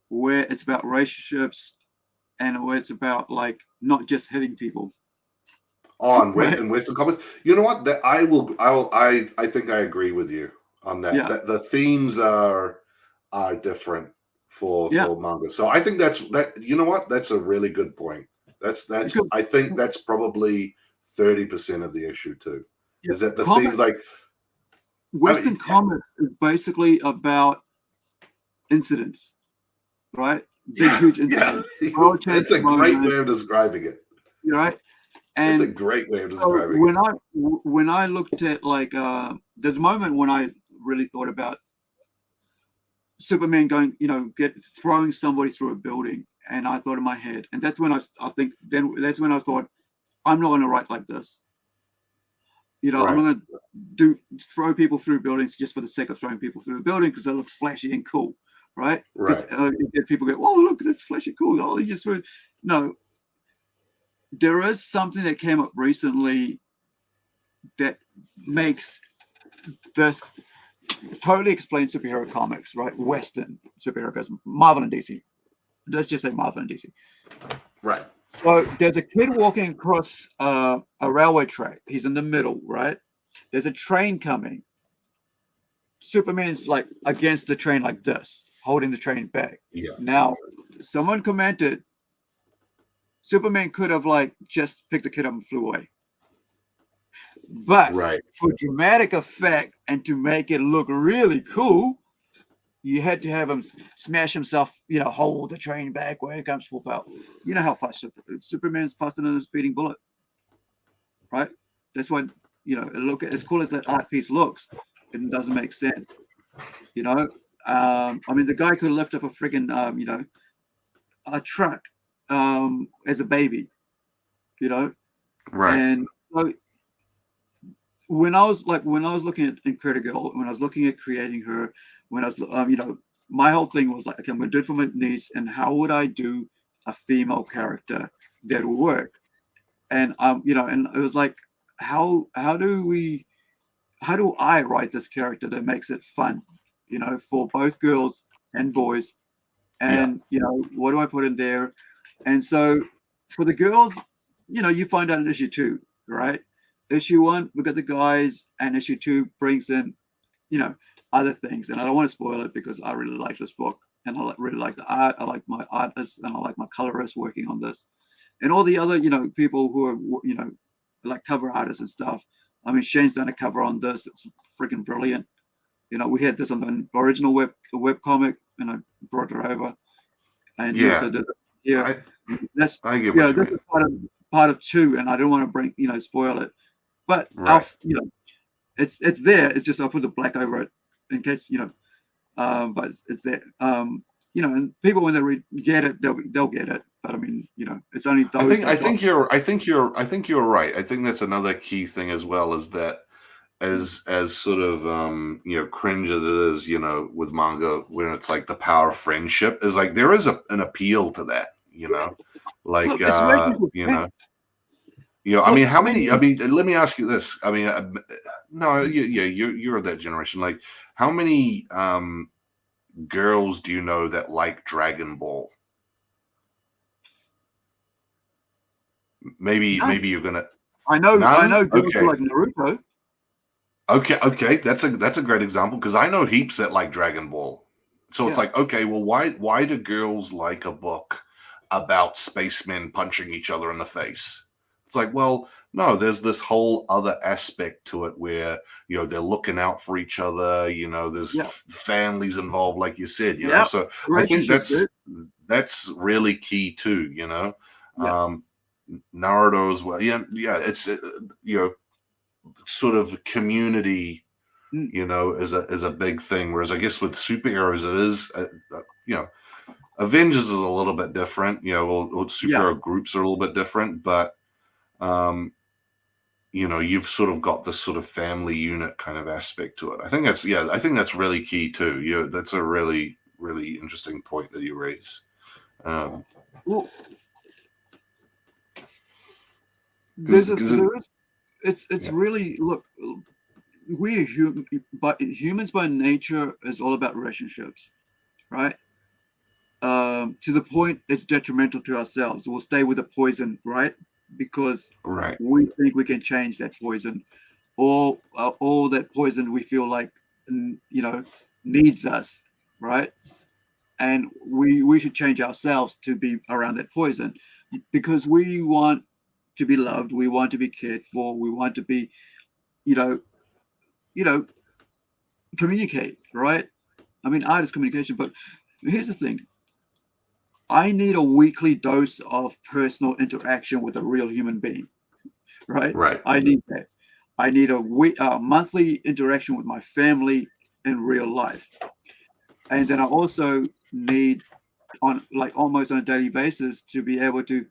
B: where it's about relationships and where it's about like not just hitting people?
H: In Western comics, you know what? That I think I agree with you on that.
B: Yeah.
H: The themes are different for manga, so I think that. You know what? That's a really good point. I think that's probably 30% of the issue too. Is that the things like
B: Western comics is basically about incidents, right? Huge incidents.
H: It's a great way of describing it.
B: Right? And
H: it's a great way of describing it.
B: When I looked at there's a moment when I really thought about Superman going, throwing somebody through a building. And I thought in my head, and that's when that's when I thought, I'm not going to write like this. I'm not going to throw people through buildings just for the sake of throwing people through a building because it looks flashy and cool, right? Because people go, oh, look, this flashy cool. Oh, you just threw. No, there is something that came up recently that makes this totally explain superhero comics, right? Western superhero comics, Marvel and DC. Let's just say Marvel and DC.
H: Right.
B: So there's a kid walking across a railway track. He's in the middle, right? There's a train coming. Superman's like against the train like this, holding the train back.
H: Yeah.
B: Now, someone commented, Superman could have just picked the kid up and flew away. But for dramatic effect and to make it look really cool, you had to have him smash himself, hold the train back where it comes full power. You know how fast Superman's faster than a speeding bullet, right? That's why, look as cool as that art piece looks, it doesn't make sense. I mean, the guy could lift up a friggin', a truck as a baby,
H: Right.
B: And so when I was looking at Incredible, when I was looking at creating her, when I was, my whole thing was like, okay, I'm going to do it for my niece, and how would I do a female character that will work? And and it was like, how do I write this character that makes it fun, you know, for both girls and boys, and you know, what do I put in there? And so for the girls, you know, you find out in issue 2, right? Issue 1, we got the guys, and issue 2 brings in, you know, other things. And I don't want to spoil it because I really like this book, and I really like the art. I like my artist, and I like my colorist working on this, and all the other, you know, people who are, you know, like cover artists and stuff. I mean, Shane's done a cover on this. It's freaking brilliant. You know, we had this on the original web comic, and I brought it over, and he also did it. Yeah, that's
H: I get
B: you
H: what
B: know,
H: you
B: this
H: mean.
B: is part of 2, and I don't want to bring, you know, spoil it, but you know, it's there. It's just I'll put the black over it in case, you know, but it's there. You know, and people when they get it, they'll get it. But I mean, you know, it's only those.
H: I think you're right. I think that's another key thing as well, is that as sort of you know, cringe as it is, you know, with manga, when it's like the power of friendship, is like there is an appeal to that, you know, like
B: Look,
H: you know. You know, I mean, how many? I mean, let me ask you this. I mean, no, you're that generation. Like, how many girls do you know that like Dragon Ball? Maybe you're gonna.
B: I know girls
H: Okay.
B: who like Naruto.
H: Okay, that's a great example, because I know heaps that like Dragon Ball. So it's like, okay, well, why do girls like a book about spacemen punching each other in the face? It's like, well, no, there's this whole other aspect to it where, you know, they're looking out for each other. You know, there's families involved, like you said. You know, so I think that's really key too. You know, Naruto as well. Yeah, it's you know, sort of community, you know, is a big thing. Whereas I guess with superheroes, it is, you know, Avengers is a little bit different. You know, or superhero groups are a little bit different, but you know, you've sort of got this sort of family unit kind of aspect to it. I think that's really key too. Yeah, that's a really, really interesting point that you raise.
B: Well, it's really, look, we are human, but humans by nature is all about relationships, right? To the point it's detrimental to ourselves. We'll stay with the poison, right? Because we think we can change that poison, or that poison we feel like, you know, needs us, right? And we should change ourselves to be around that poison, because we want to be loved, we want to be cared for, we want to be, you know, communicate, right? I mean, art is communication, but here's the thing. I need a weekly dose of personal interaction with a real human being, right? I need that. I need a monthly interaction with my family in real life. And then I also need, on like almost on a daily basis, to be able to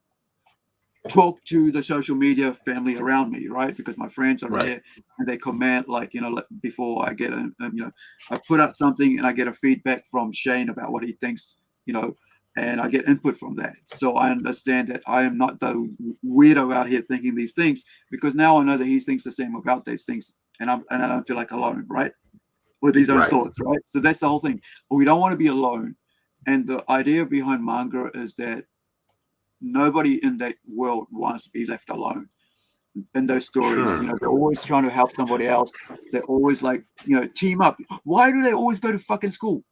B: talk to the social media family around me, right? Because my friends are there and they comment, like, you know, before I get you know, I put out something and I get a feedback from Shane about what he thinks, you know, and I get input from that. So I understand that I am not the weirdo out here thinking these things, because now I know that he thinks the same about these things, and I don't feel like alone, right? With his own thoughts, right? So that's the whole thing. We don't want to be alone. And the idea behind manga is that nobody in that world wants to be left alone in those stories. You know, they're always trying to help somebody else. They're always like, you know, team up. Why do they always go to fucking school?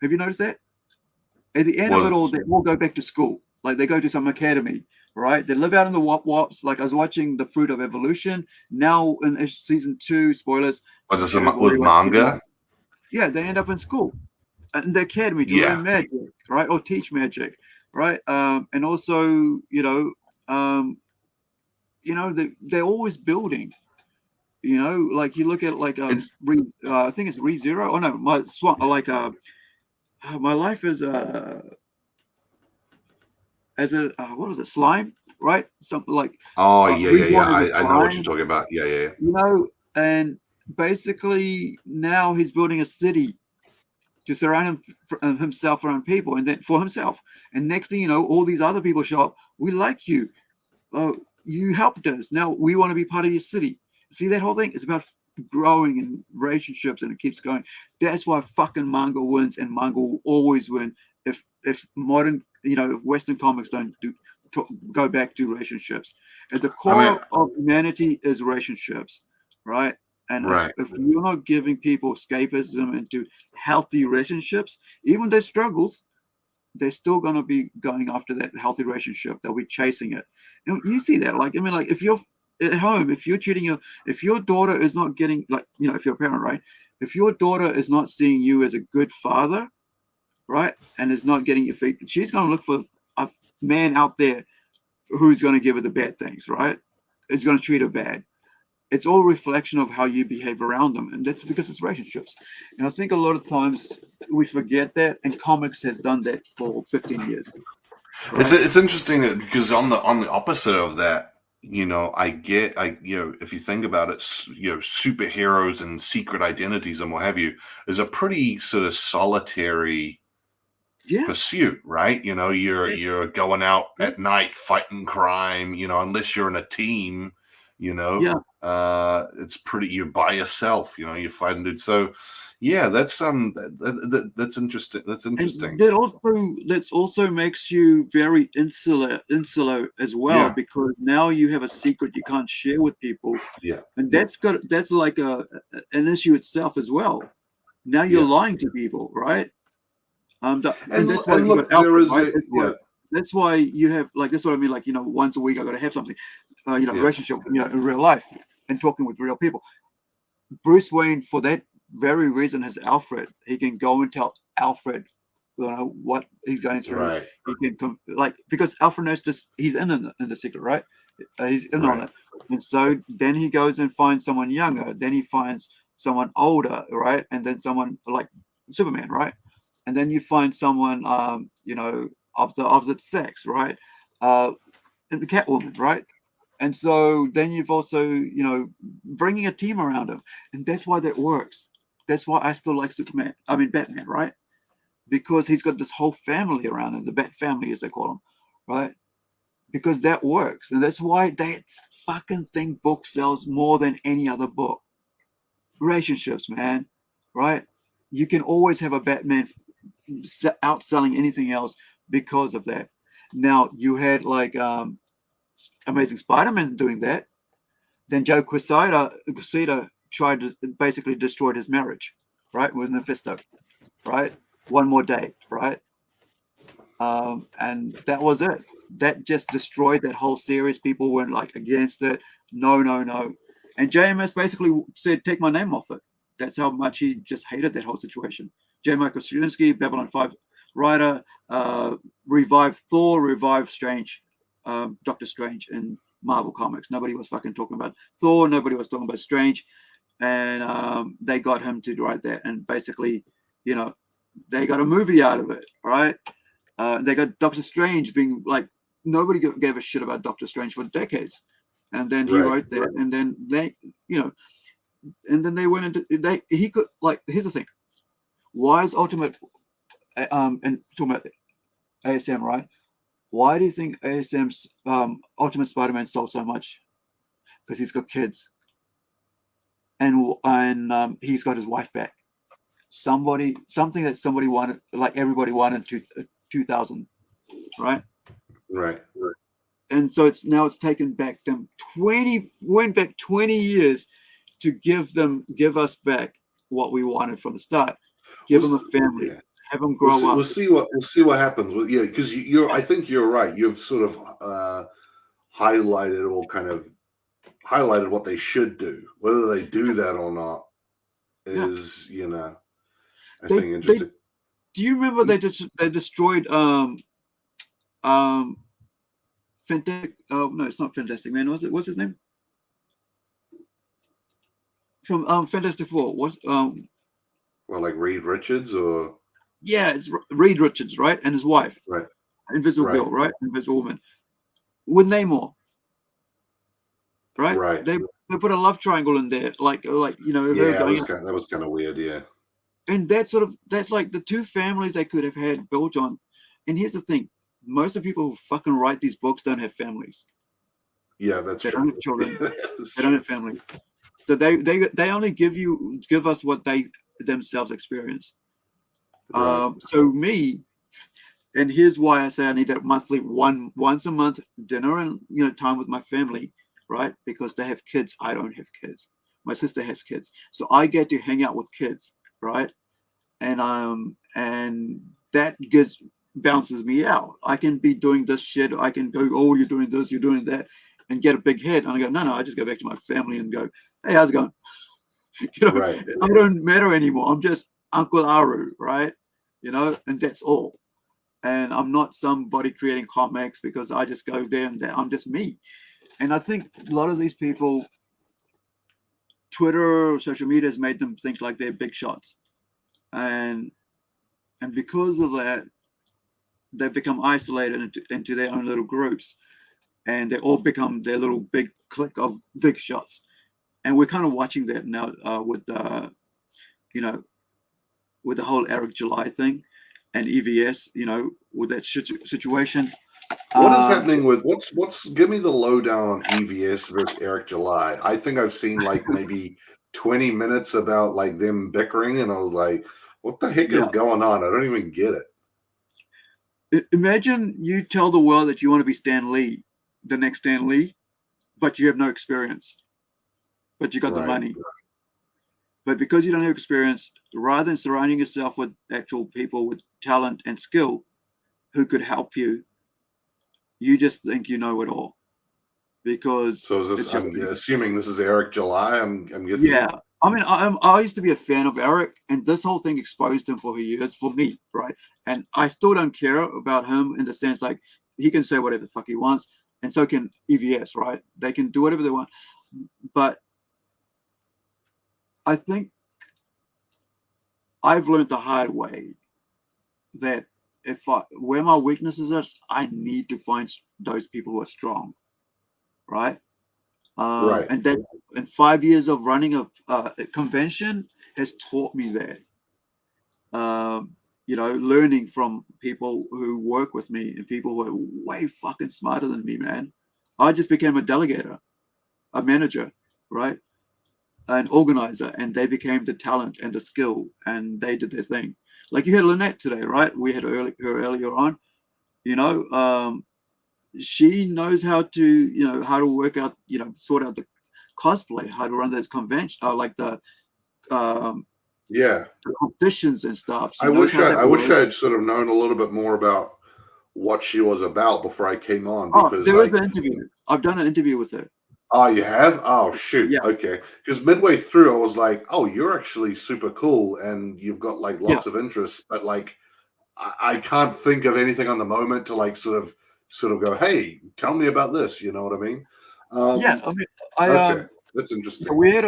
B: Have you noticed that? At the end of it all, they all go back to school. Like they go to some academy, right? They live out in the wops. Like I was watching The Fruit of Evolution. Now in season 2, spoilers.
H: What is it with manga?
B: Yeah, they end up in school, in the academy to learn magic, right, or teach magic, right? And also, you know, they're always building. You know, like you look at like I think it's ReZero. Oh no, my life is as a what was it, slime, right? Something like
H: I know what you're talking about. Yeah.
B: You know, and basically now he's building a city to surround himself around people, and then for himself. And next thing you know, all these other people show up. We like you. Oh, you helped us. Now we want to be part of your city. See, that whole thing is about growing and relationships, and it keeps going. That's why fucking manga wins, and manga will always win if modern, if Western comics don't go back to relationships. At the core of humanity is relationships, right? And if you're not giving people escapism into healthy relationships, even their struggles, they're still going to be going after that healthy relationship. They'll be chasing it. And you see that, if you're at home, if you're cheating, if your daughter is not getting, if you're a parent, right? If your daughter is not seeing you as a good father, right, and is not getting your feet, she's going to look for a man out there who's going to give her the bad things, right? Is going to treat her bad. It's all reflection of how you behave around them, and that's because it's relationships. And I think a lot of times we forget that, and comics has done that for 15 years. Right?
H: It's interesting because on the opposite of that, if you think about it, superheroes and secret identities and what have you is a pretty sort of solitary pursuit, right? You're going out at night fighting crime, unless you're in a team, it's pretty, you're by yourself, you're fighting dudes. So that's that's interesting. That's interesting.
B: And that also makes you very insular as well, because now you have a secret you can't share with people. And that's like an issue itself as well. Now you're lying to people, right? And that's why you got Alfred, right? That's why you have, that's what I mean, once a week I got to have something, relationship, in real life, and talking with real people. Bruce Wayne, for that very reason, has Alfred. He can go and tell Alfred, what he's going through.
H: Right.
B: He can because Alfred knows this. He's in the secret, right? He's in on it, and so then he goes and finds someone younger. Then he finds someone older, right? And then someone like Superman, right? And then you find someone, of the opposite sex, right? And the Catwoman, right? And so then you've also, bringing a team around him. And that's why that works. That's why I still like Batman, right? Because he's got this whole family around him, the Bat family, as they call him, right? Because that works. And that's why that fucking thing book sells more than any other book. Relationships, man, right? You can always have a Batman outselling anything else because of that. Now, you had Amazing Spider-Man doing that. Then Joe Quesada tried to basically destroy his marriage, right, with Mephisto, right? One More Day, right? And that was it. That just destroyed that whole series. People weren't against it. No. And JMS basically said, take my name off it. That's how much he just hated that whole situation. J. Michael Straczynski, Babylon 5 writer, revived Thor, revived Strange, Doctor Strange in Marvel Comics. Nobody was fucking talking about Thor. Nobody was talking about Strange. And they got him to write that. And basically, they got a movie out of it, right? They got Doctor Strange being nobody gave a shit about Doctor Strange for decades. And then he wrote that. And then they, and then they went into, he could, here's the thing. Why is Ultimate, and talking about ASM, right? Why do you think ASM's Ultimate Spider-Man sold so much? Because he's got kids, and he's got his wife back. Something that somebody wanted, everybody wanted to 2000, right?
H: Right.
B: And so it's taken back them 20 years to give us back what we wanted from the start. Give them a family. Yeah. Have them grow up.
H: We'll see what happens. Because I think you're right. You've sort of highlighted what they should do. Whether they do that or not is, I think interesting.
B: Do you remember they destroyed Fantastic? No, it's not Fantastic Man. What's his name? From Fantastic Four.
H: Reed Richards or?
B: Yeah, it's Reed Richards, right? And his wife.
H: Right.
B: Invisible Bill, right? Invisible Woman. With Namor. Right?
H: Right.
B: They put a love triangle in there.
H: That was kind of weird, yeah.
B: And that's the two families they could have had built on. And here's the thing. Most of the people who fucking write these books don't have families.
D: Yeah, that's
B: They
D: true.
B: don't have children.
D: That's
B: They don't
D: true.
B: have family. So they only give us what they themselves experience.
D: Right.
B: So me, and here's why I say I need that monthly once a month dinner and time with my family, right? Because they have kids. I don't have kids. My sister has kids, so I get to hang out with kids, right? And that bounces me out. I can be doing this shit. I can go, oh, you're doing this, you're doing that, and get a big head. And I go, no, I just go back to my family and go, hey, how's it going?
D: Right.
B: I don't matter anymore. I'm just Uncle Aru, right? And that's all. And I'm not somebody creating comics because I just go there and there. I'm just me. And I think a lot of these people, Twitter, social media has made them think like they're big shots. And because of that, they've become isolated into their own little groups. And they all become their little big clique of big shots. And we're kind of watching that now with with the whole Eric July thing and EVS, with that situation.
D: What is happening with what's give me the lowdown on EVS versus Eric July? I think I've seen like maybe 20 minutes about like them bickering, and I was like, what the heck is going on? I don't even get it.
B: Imagine you tell the world that you want to be Stan Lee, the next Stan Lee, but you have no experience, but you got the money. But because you don't have experience, rather than surrounding yourself with actual people with talent and skill who could help you, you just think you know it all. Because
D: so is this? I'm assuming this is Eric July. I'm guessing.
B: Yeah, I mean, I used to be a fan of Eric, and this whole thing exposed him for who he is for me, right? And I still don't care about him in the sense like he can say whatever the fuck he wants, and so can EVS, right? They can do whatever they want, but I think I've learned the hard way that where my weaknesses are, I need to find those people who are strong, right?
D: Right.
B: And 5 years of running a convention has taught me that. Learning from people who work with me and people who are way fucking smarter than me, man. I just became a delegator, a manager, right? An organizer, and they became the talent and the skill, and they did their thing. Like you had Lynette today, right? We had her earlier on. She knows how to work out, sort out the cosplay, how to run those conventions, like the competitions and stuff.
D: I wish I had sort of known a little bit more about what she was about before I came on. Because
B: there was an interview. I've done an interview with her.
D: Oh, you have? Oh, shoot.
B: Yeah.
D: Okay. Because midway through, I was like, oh, you're actually super cool and you've got like lots of interests, but like I can't think of anything on the moment to like sort of go, hey, tell me about this. You know what I mean?
B: I mean,
D: okay. That's interesting.
B: We had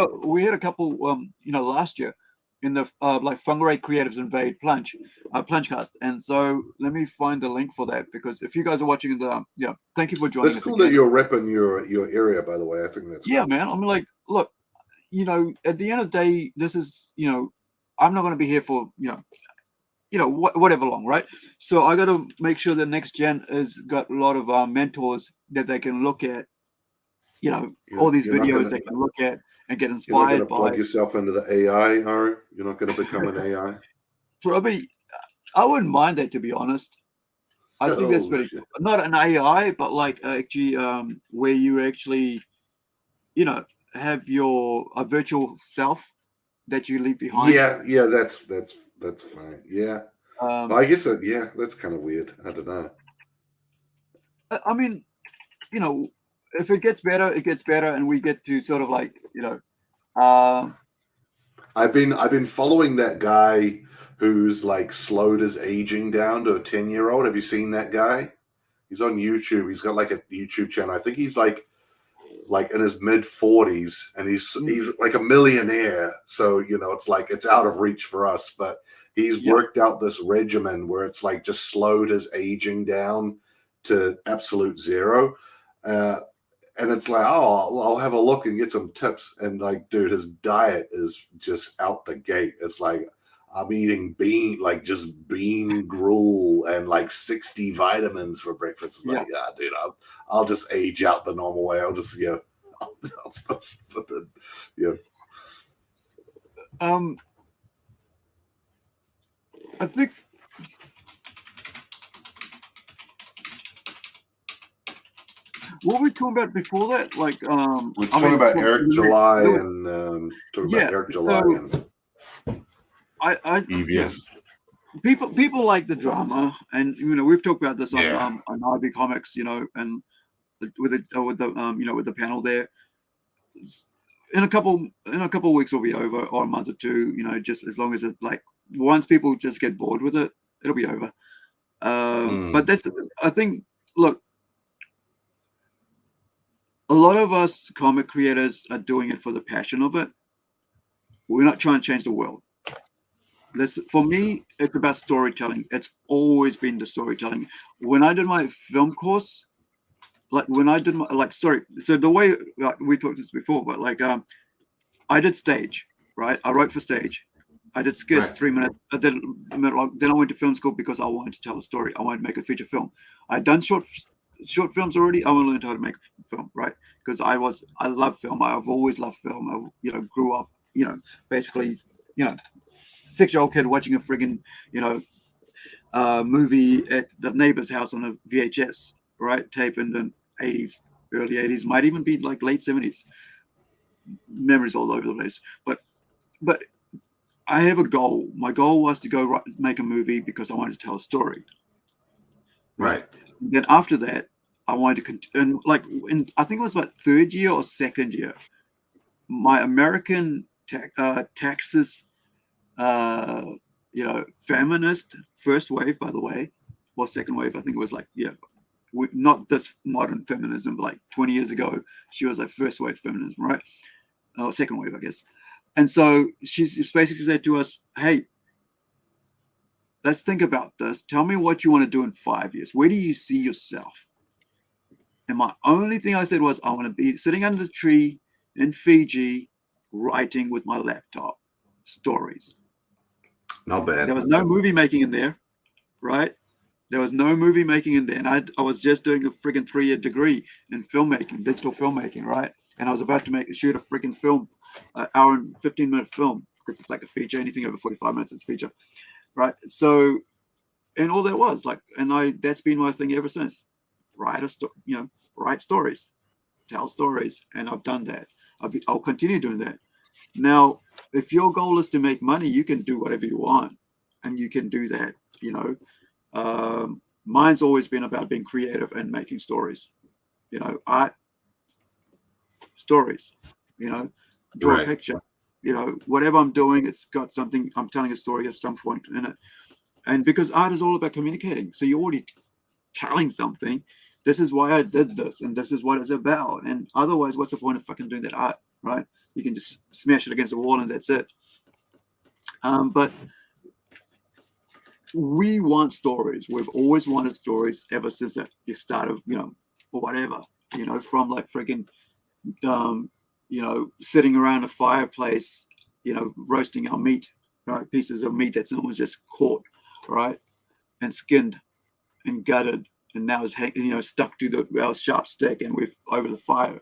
B: a couple, last year in the like Fungeray Creatives Invade Plungecast, and so let me find the link for that, because if you guys are watching thank you for joining.
D: That's cool that you're repping your area, by the way. I think that's
B: cool. Man. I mean, like, look, at the end of the day, this is I'm not going to be here for whatever long, right? So I got to make sure the next gen has got a lot of mentors that they can look at. All these videos they can look at and get inspired by.
D: You're not going to plug yourself into the AI, are you? You're not going to become an AI?
B: Probably, I wouldn't mind that, to be honest. I think that's pretty cool. Not an AI, but like actually where you actually, have a virtual self that you leave behind.
D: Yeah, that's fine. Yeah. But I guess that's kind of weird. I don't know.
B: I mean, if it gets better, it gets better, and we get to sort of like,
D: I've been following that guy who's like slowed his aging down to a 10-year-old. Have you seen that guy? He's on YouTube. He's got like a YouTube channel. I think he's like in his mid 40s, and he's like a millionaire. So, it's like it's out of reach for us, but he's worked out this regimen where it's like just slowed his aging down to absolute zero. And it's like, oh, I'll have a look and get some tips. And like, dude, his diet is just out the gate. It's like,
H: I'm eating just bean gruel and like 60 vitamins for breakfast. It's like, yeah, dude, I'll just age out the normal way. I'll just,
B: I think what were we talking about before that? Like,
H: we're talking about Eric July and Eric July and EVS.
B: People like the drama, and we've talked about this on IB Comics, and with the panel there. In a couple of weeks will be over, or a month or two. Just as long as it once people just get bored with it, it'll be over. But I think. Look, a lot of us comic creators are doing it for the passion of it. We're not trying to change the world. For me, it's about storytelling. It's always been the storytelling. When I did my film course, so the way we talked this before, but I did stage, right? I wrote for stage. I did skits, 3 minutes. I did a minute long. Then I went to film school because I wanted to tell a story. I wanted to make a feature film. I'd done short films already. I want to learn how to make a film, right? Because I love film. I've always loved film. I grew up, basically, 6-year-old kid watching a friggin', movie at the neighbor's house on a VHS, right? Tape in the 80s, early 80s, might even be like late 70s. Memories all over the place. But I have a goal. My goal was to go make a movie because I wanted to tell a story.
H: Right.
B: Then after that, I wanted to continue. I think it was about third year or second year, my American Texas, feminist first wave, by the way, or second wave. I think it was not this modern feminism, but 20 years ago, she was first wave feminism, right? Or second wave, I guess. And so she's basically said to us, hey, let's think about this. Tell me what you want to do in 5 years. Where do you see yourself? And my only thing I said was, I want to be sitting under the tree in Fiji, writing with my laptop stories.
H: Not bad.
B: There was no movie making in there, right? There was no movie making in there. And I was just doing a friggin' 3-year degree in filmmaking, digital filmmaking, right? And I was about to shoot a friggin' film, hour and 15-minute film, because it's like a feature. Anything over 45 minutes is a feature, right? So, and all that was that's been my thing ever since. Write stories, tell stories, and I've done that. I'll continue doing that. Now, if your goal is to make money, you can do whatever you want, and you can do that. Mine's always been about being creative and making stories. Art, stories. Draw a picture. Whatever I'm doing, it's got something. I'm telling a story at some point in it, and because art is all about communicating, so you're already telling something. This is why I did this, and this is what it's about. And otherwise, what's the point of fucking doing that art, right? You can just smash it against the wall and that's it. But we want stories. We've always wanted stories ever since you started, or whatever, from freaking, sitting around a fireplace, roasting our meat, right? Pieces of meat that someone was just caught, right? And skinned and gutted. And now it's stuck to our sharp stick, and we're over the fire.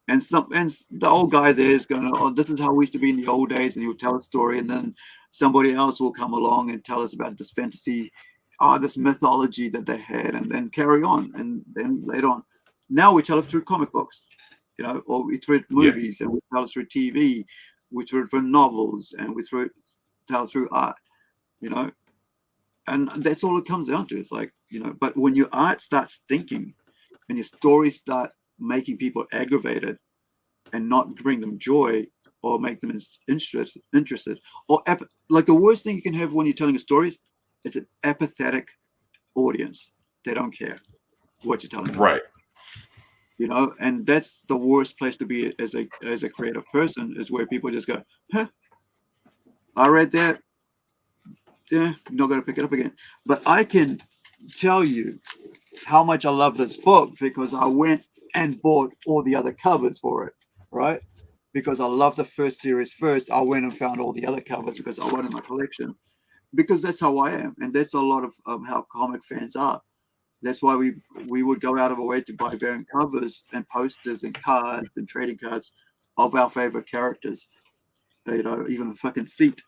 B: And the old guy there is going, oh, this is how we used to be in the old days, and he'll tell a story, and then somebody else will come along and tell us about this fantasy, this mythology that they had, and then carry on, and then later on. Now we tell it through comic books, or we through movies, and we tell it through TV, we through it through novels, and we tell it through art, And that's all it comes down to. It's but when your art starts thinking and your stories start making people aggravated and not bring them joy or make them interested, or the worst thing you can have when you're telling a story is an apathetic audience. They don't care what you're telling them.
H: Right.
B: And that's the worst place to be as a creative person, is where people just go, huh, I read that. Yeah, I'm not going to pick it up again. But I can tell you how much I love this book because I went and bought all the other covers for it, right? Because I love the first series first. I went and found all the other covers because I wanted my collection. because that's how I am, and that's a lot of how comic fans are. That's why we would go out of our way to buy variant covers and posters and cards and trading cards of our favorite characters. You know, even a fucking seat,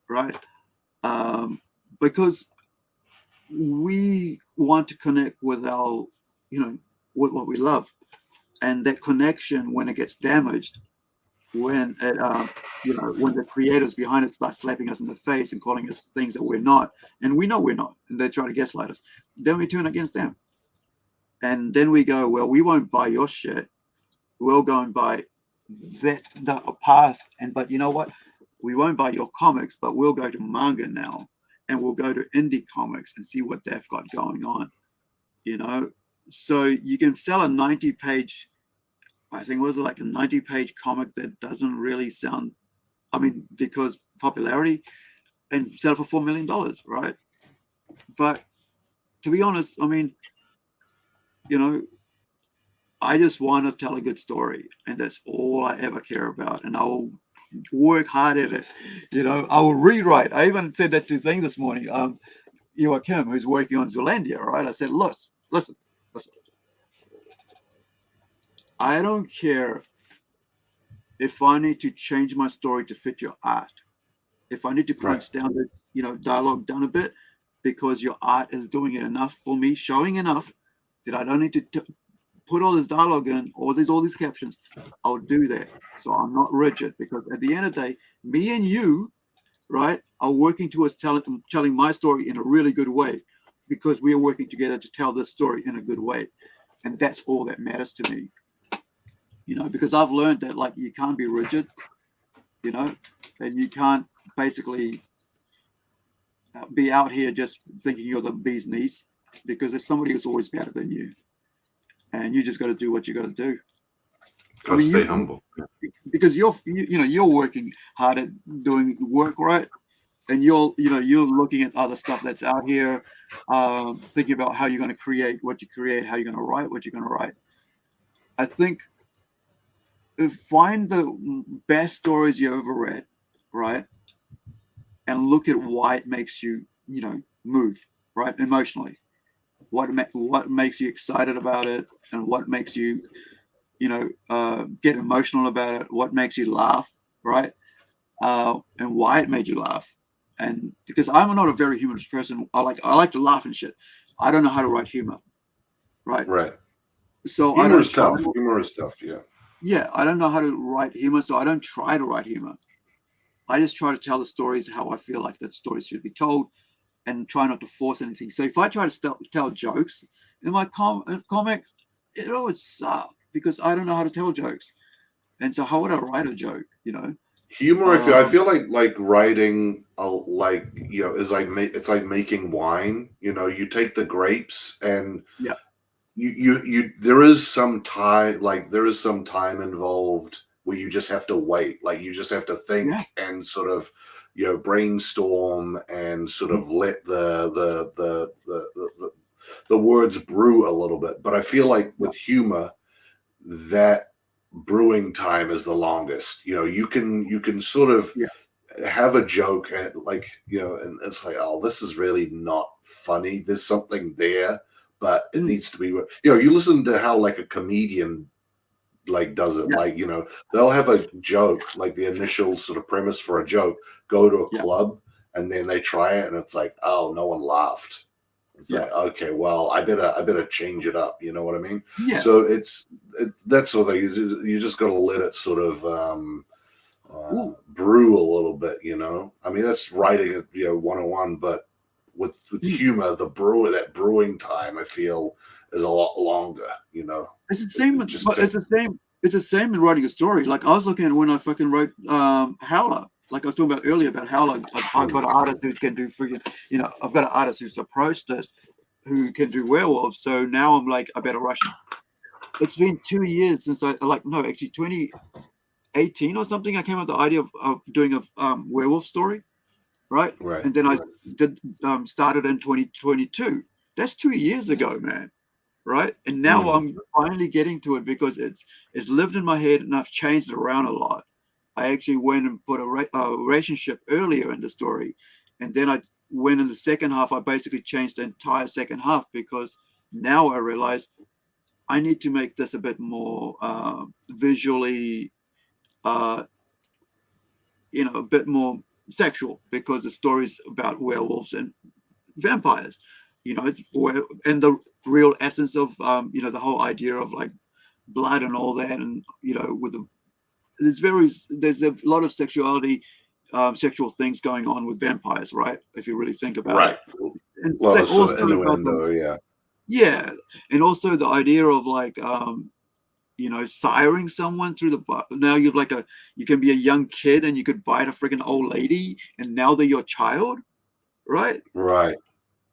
B: right? Because we want to connect with our, you know, with what we love, and that connection, when it gets damaged, when it, you know, when the creators behind it start slapping us in the face and calling us things that we're not, and we know we're not, and they try to gaslight us, then we turn against them, and then we go, well, we won't buy your shit. We'll go and buy the past, and but you know what? We won't buy your comics, but we'll go to manga now, and we'll go to indie comics and see what they've got going on. You know, so you can sell a 90-page, I think it was like a 90-page comic that doesn't really sound, I mean, because popularity, and sell for $4 million, right? But to be honest, I mean, you know, I just want to tell a good story, and that's all I ever care about. And I will work hard at it. You know, I will rewrite. I even said that to Thing this morning. Joachim, who's working on Zealandia, right? I said, listen. I don't care if I need to change my story to fit your art. If I need to crunch down this, you know, dialogue down a bit, because your art is doing it enough for me, showing enough that I don't need to put all this dialogue in, all these captions, I'll do that. So I'm not rigid, because at the end of the day, me and you, right, are working towards telling my story in a really good way, because we are working together to tell this story in a good way. And that's all that matters to me. You know, because I've learned that, like, you can't be rigid, you know, and you can't basically be out here just thinking you're the bee's knees, because there's somebody who's always better than you. And you just got to do what you got to do.
H: Got to stay humble.
B: Because you're working hard at doing work, right? And you're looking at other stuff that's out here, thinking about how you're going to create what you create, how you're going to write what you're going to write. I think find the best stories you ever read, right? And look at why it makes you, you know, move, right, emotionally. What makes you excited about it, and what makes you, you know, get emotional about it, what makes you laugh, right? And why it made you laugh. And because I'm not a very humorous person, I like to laugh and shit. I don't know how to write humor, right?
H: Right.
B: So
H: Humor is tough. Humor is tough, yeah.
B: Yeah, I don't know how to write humor, so I don't try to write humor. I just try to tell the stories how I feel like that stories should be told, and try not to force anything. So if I try to tell jokes in my comics, it would suck, because I don't know how to tell jokes. And so how would I write a joke, you know?
H: Humor, I feel like writing, like, you know, is like it's like making wine. You know, you take the grapes, and you there is some time involved where you just have to wait. Like, you just have to think and sort of, you know, brainstorm and sort of let the words brew a little bit. But I feel like with humor, that brewing time is the longest. You know, you can sort of have a joke, and, like, you know, and it's like, oh, this is really not funny. There's something there, but it needs to be, you know, you listen to how, like, a comedian, like, does it. Like, you know, they'll have a joke, like the initial sort of premise for a joke, go to a club, and then they try it, and it's like, oh, no one laughed. It's like, okay, well, I better change it up. You know what I mean?
B: Yeah.
H: So it's that sort of thing. You just got to let it sort of brew a little bit. You know, I mean, that's writing it, you know, 101. But with humor, that brewing time, I feel, is a lot longer. You know,
B: it's the same. It's the same in writing a story. Like, I was looking at when I fucking wrote Howler. Like I was talking about earlier about how, like, I've got an artist who can do freaking, you know, I've got an artist who's approached this, who can do werewolves. So now I'm like, I better rush it. It's been 2 years since actually 2018 or something, I came up with the idea of doing a werewolf story, right? And then I started in 2022. That's 2 years ago, man. Right? And now I'm finally getting to it, because it's lived in my head, and I've changed it around a lot. I actually went and put a relationship earlier in the story, and then I when in the second half, I basically changed the entire second half because now I realize I need to make this a bit more visually, a bit more sexual because the story's about werewolves and vampires. And the real essence of, the whole idea of like blood and all that, and there's a lot of sexuality, sexual things going on with vampires, right? If you really think about
H: Right.
B: it. And
H: A lot of sort of
B: also
H: innuendo, yeah.
B: Yeah, and also the idea of like siring someone through the now you can be a young kid and you could bite a freaking old lady and now they're your child, right?
H: Right.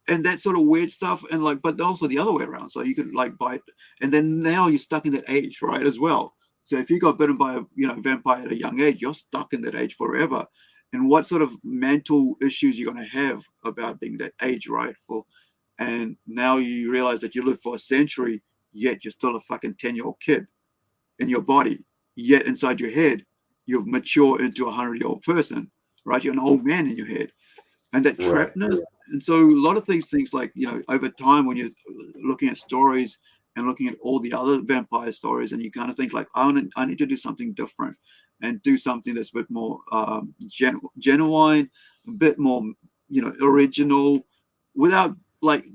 B: And that sort of weird stuff, and but also the other way around. So you could bite, and then now you're stuck in that age, right, as well. So if you got bitten by a vampire at a young age, you're stuck in that age forever. And what sort of mental issues you're going to have about being that age, right? And now you realize that you live for a century, yet you're still a fucking 10-year-old kid in your body. Yet inside your head, you've matured into a 100-year-old person, right? You're an old man in your head. And that
H: Right.
B: trappedness. And so a lot of things like, over time when you're looking at stories and looking at all the other vampire stories, and you kind of think like, I need to do something different and do something that's a bit more genuine, a bit more, original, without like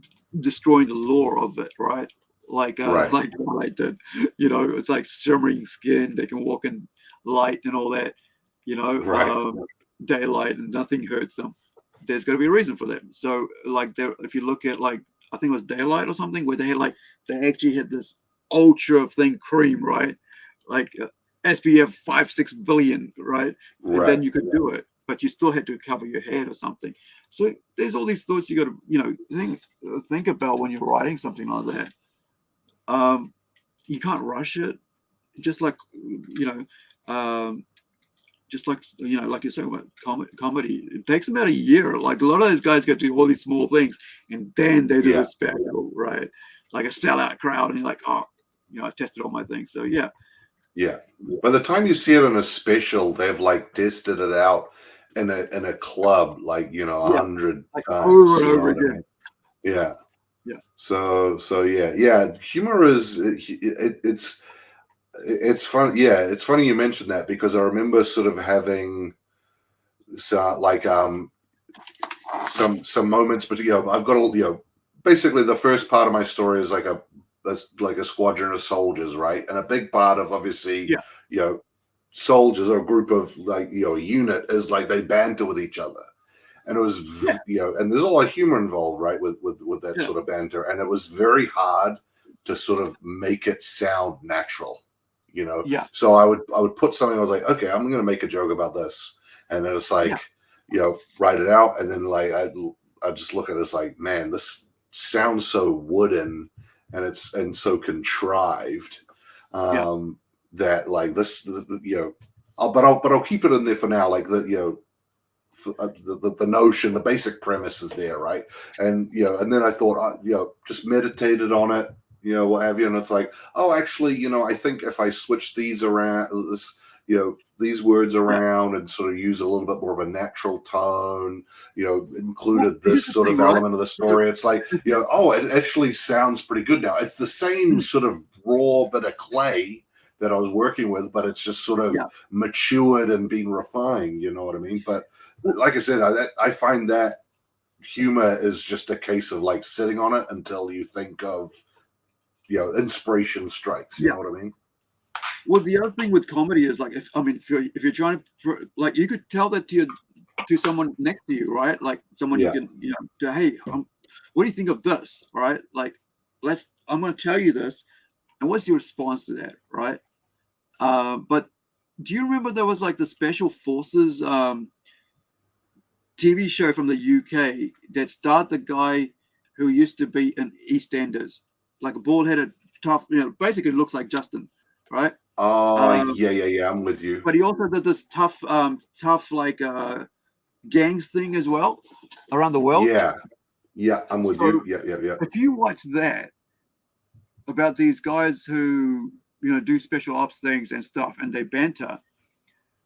B: destroying the lore of it, right? Like what I did, it's like shimmering skin. They can walk in light and all that,
H: Right.
B: daylight, and nothing hurts them. There's got to be a reason for that. So if you look at I think it was Daylight or something, where they actually had this ultra thin cream, right? Like SPF 5-6 billion, right? And
H: Right.
B: then you could do it, but you still had to cover your head or something. So there's all these thoughts you got to think about when you're writing something like that. You can't rush it, just like like you're saying about comedy, it takes about a year. Like a lot of those guys get to do all these small things, and then they do
H: Yeah.
B: the spectacle, right? Like a sellout crowd, and you're like, oh, I tested all my things. So yeah.
H: Yeah. By the time you see it in a special, they've tested it out in a club, 100
B: like
H: times.
B: over and
H: you know
B: over
H: what I
B: again.
H: mean? Yeah.
B: Yeah.
H: So yeah. Humor is it's fun. Yeah, it's funny you mentioned that because I remember sort of having some moments, but I've got basically the first part of my story is like a squadron of soldiers, right? And a big part of obviously soldiers or a group of a unit is they banter with each other. And it was, and there's a lot of humor involved, right, with that sort of banter. And it was very hard to sort of make it sound natural,
B: Yeah.
H: So I would put something. I was like, okay, I'm going to make a joke about this, and then it's write it out, and then I just look at it as man, this sounds so wooden, and so contrived, that this, I'll keep it in there for now, the notion, the basic premise is there, right? And and then I thought, just meditated on it, what have you, and it's actually, I think if I switch these around, these words around, and sort of use a little bit more of a natural tone, included this sort of element of the story, it's it actually sounds pretty good now. It's the same sort of raw bit of clay that I was working with, but it's just sort of matured and been refined, you know what I mean? But like I said, I find that humor is just a case of sitting on it until you think of, inspiration strikes. You know what I mean?
B: Well, the other thing with comedy is if you're trying to you could tell that to someone next to you, right? Like someone you can hey, what do you think of this, right? I'm going to tell you this, and what's your response to that, right? But do you remember there was the Special Forces TV show from the UK that starred the guy who used to be in EastEnders, like a bald-headed, tough, basically looks like Justin, right?
H: Yeah, I'm with you.
B: But he also did this tough gangs thing as well around the world.
H: Yeah, I'm with you. Yeah.
B: If you watch that about these guys who do special ops things and stuff, and they banter,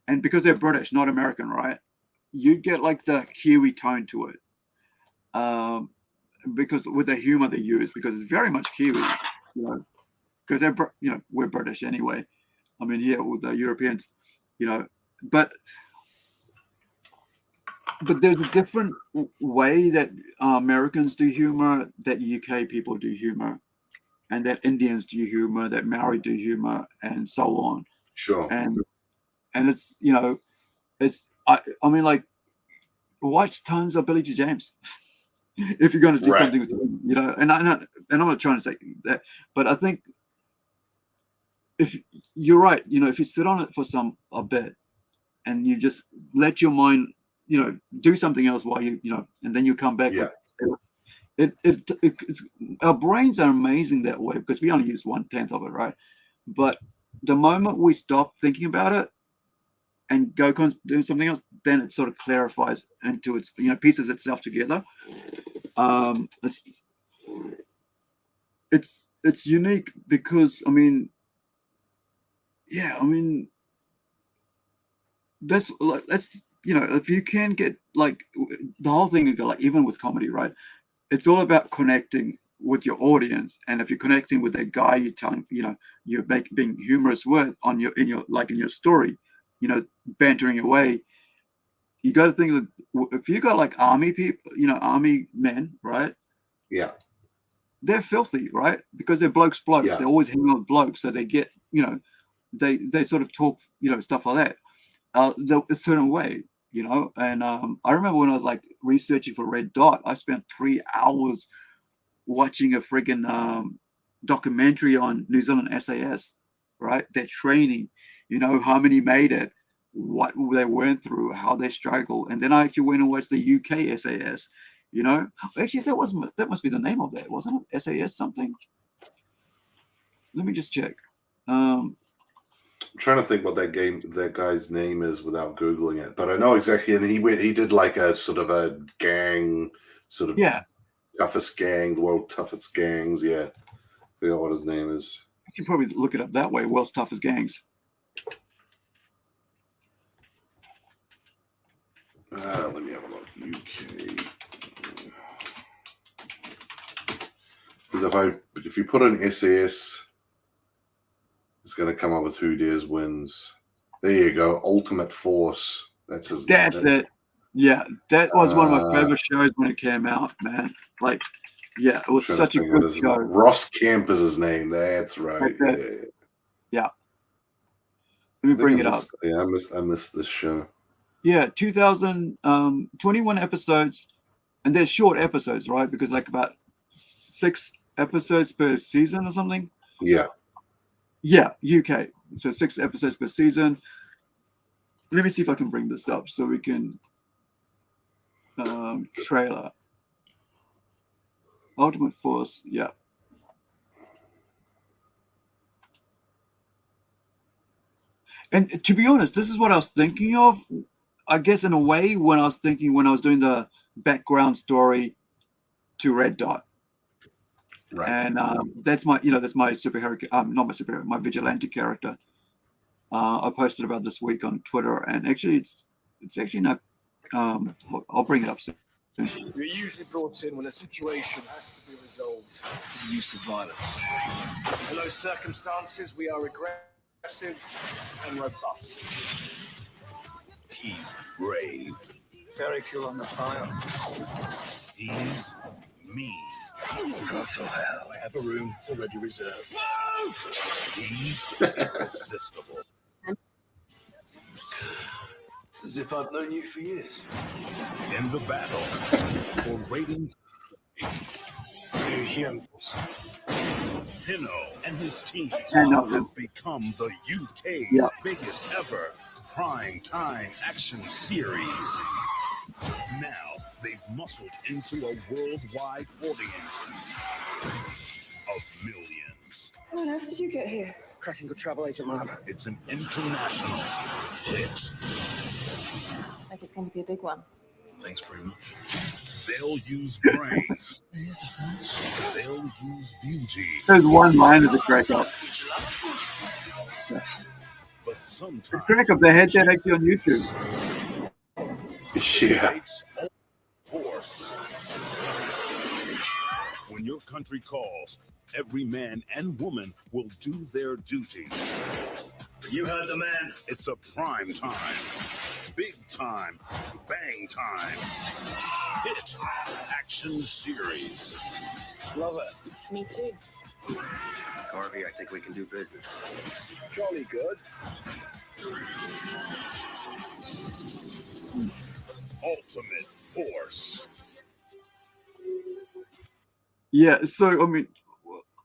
B: and because they're British, not American, right? You get the Kiwi tone to it, because with the humor they use, because it's very much Kiwi, you know, because they're, you know, we're British anyway. I mean, yeah, with the Europeans, you know, but there's a different way that Americans do humor, that UK people do humor, and that Indians do humor, that Maori do humor, and so on.
H: Sure.
B: And it's, you know, it's I mean, like, watch tons of Billy G. James if you're going to do
H: Right.
B: something with him, you know. And I'm not trying to say that, but I think if you're right, you know, if you sit on it for a bit, and you just let your mind, you know, do something else while you know, and then you come back.
H: Yeah.
B: It's, our brains are amazing that way, because we only use 1/10 of it, right? But the moment we stop thinking about it and go do something else, then it sort of clarifies into its, you know, pieces itself together. It's unique because, I mean, yeah, I mean, that's you know, if you can get, like, the whole thing, like, even with comedy, right? It's all about connecting with your audience, and if you're connecting with that guy you're telling, you know, you're being humorous with in your story, you know, bantering away, you got to think that if you got like army people, you know, army men, right?
H: Yeah.
B: They're filthy, right? Because they're blokes.
H: Yeah.
B: They always hang out with blokes, so they get, you know, they sort of talk, you know, stuff like that, a certain way, you know. And I remember when I was like researching for Red Dot, I spent 3 hours watching a friggin' documentary on New Zealand SAS, right? Their training, you know, how many made it, what they went through, how they struggled. And then I actually went and watched the UK SAS, you know. Actually, that must be the name of that, wasn't it? SAS something. Let me just check.
H: I'm trying to think what that guy's name is without Googling it, but I know exactly. And he did like a sort of a gang, sort of,
B: yeah,
H: toughest gang, the world's toughest gangs. Yeah, I forgot what his name is.
B: You can probably look it up that way. World's toughest gangs.
H: Let me have a look. UK. Because if you put in SAS, it's going to come up with who dares wins. There you go. Ultimate Force. That's
B: it. Yeah, that was one of my favorite shows when it came out, man. Like, yeah, it was such a good show.
H: Ross Kemp is his name. That's right.
B: Yeah. Let me bring it up.
H: Yeah, I missed this show.
B: Yeah, 21 episodes, and they're short episodes, right? Because like about 6 episodes per season or something.
H: Yeah.
B: Yeah, UK. So 6 episodes per season. Let me see if I can bring this up so we can trailer. Ultimate Force, yeah. And to be honest, this is what I was thinking of, I guess, in a way, when I was doing the background story to Red Dot.
H: Right.
B: And that's my superhero, not my superhero, my vigilante character. I posted about this week on Twitter, and actually it's actually not, I'll bring it up soon.
N: You're usually brought in when a situation has to be resolved through the use of violence. In those circumstances, we are aggressive and robust.
E: He's brave.
N: Very fuel on the fire.
E: He's mean. God to hell, I have a room already reserved. He's irresistible.
N: It's as if I've known you for years.
E: In the battle for ratings, Hino and his team have become the UK's biggest ever prime time action series. Now they've muscled into a worldwide audience of millions.
J: How on earth did you get here?
N: Cracking good travel agent, Mom.
E: It's an international hit.
J: Looks like it's going to be a big one.
E: Thanks very much. They'll use brains. They'll use beauty.
B: There's one line of the crack up. Yeah.
E: But sometimes
B: the crack up, they had that actually on YouTube.
H: Yeah.
E: Force. When your country calls, every man and woman will do their duty.
N: You heard the man.
E: It's a prime time, big time, bang time. Hit action series.
N: Love it.
J: Me too.
N: Harvey, I think we can do business. Jolly good.
E: Ultimate Force.
B: Yeah, so I mean,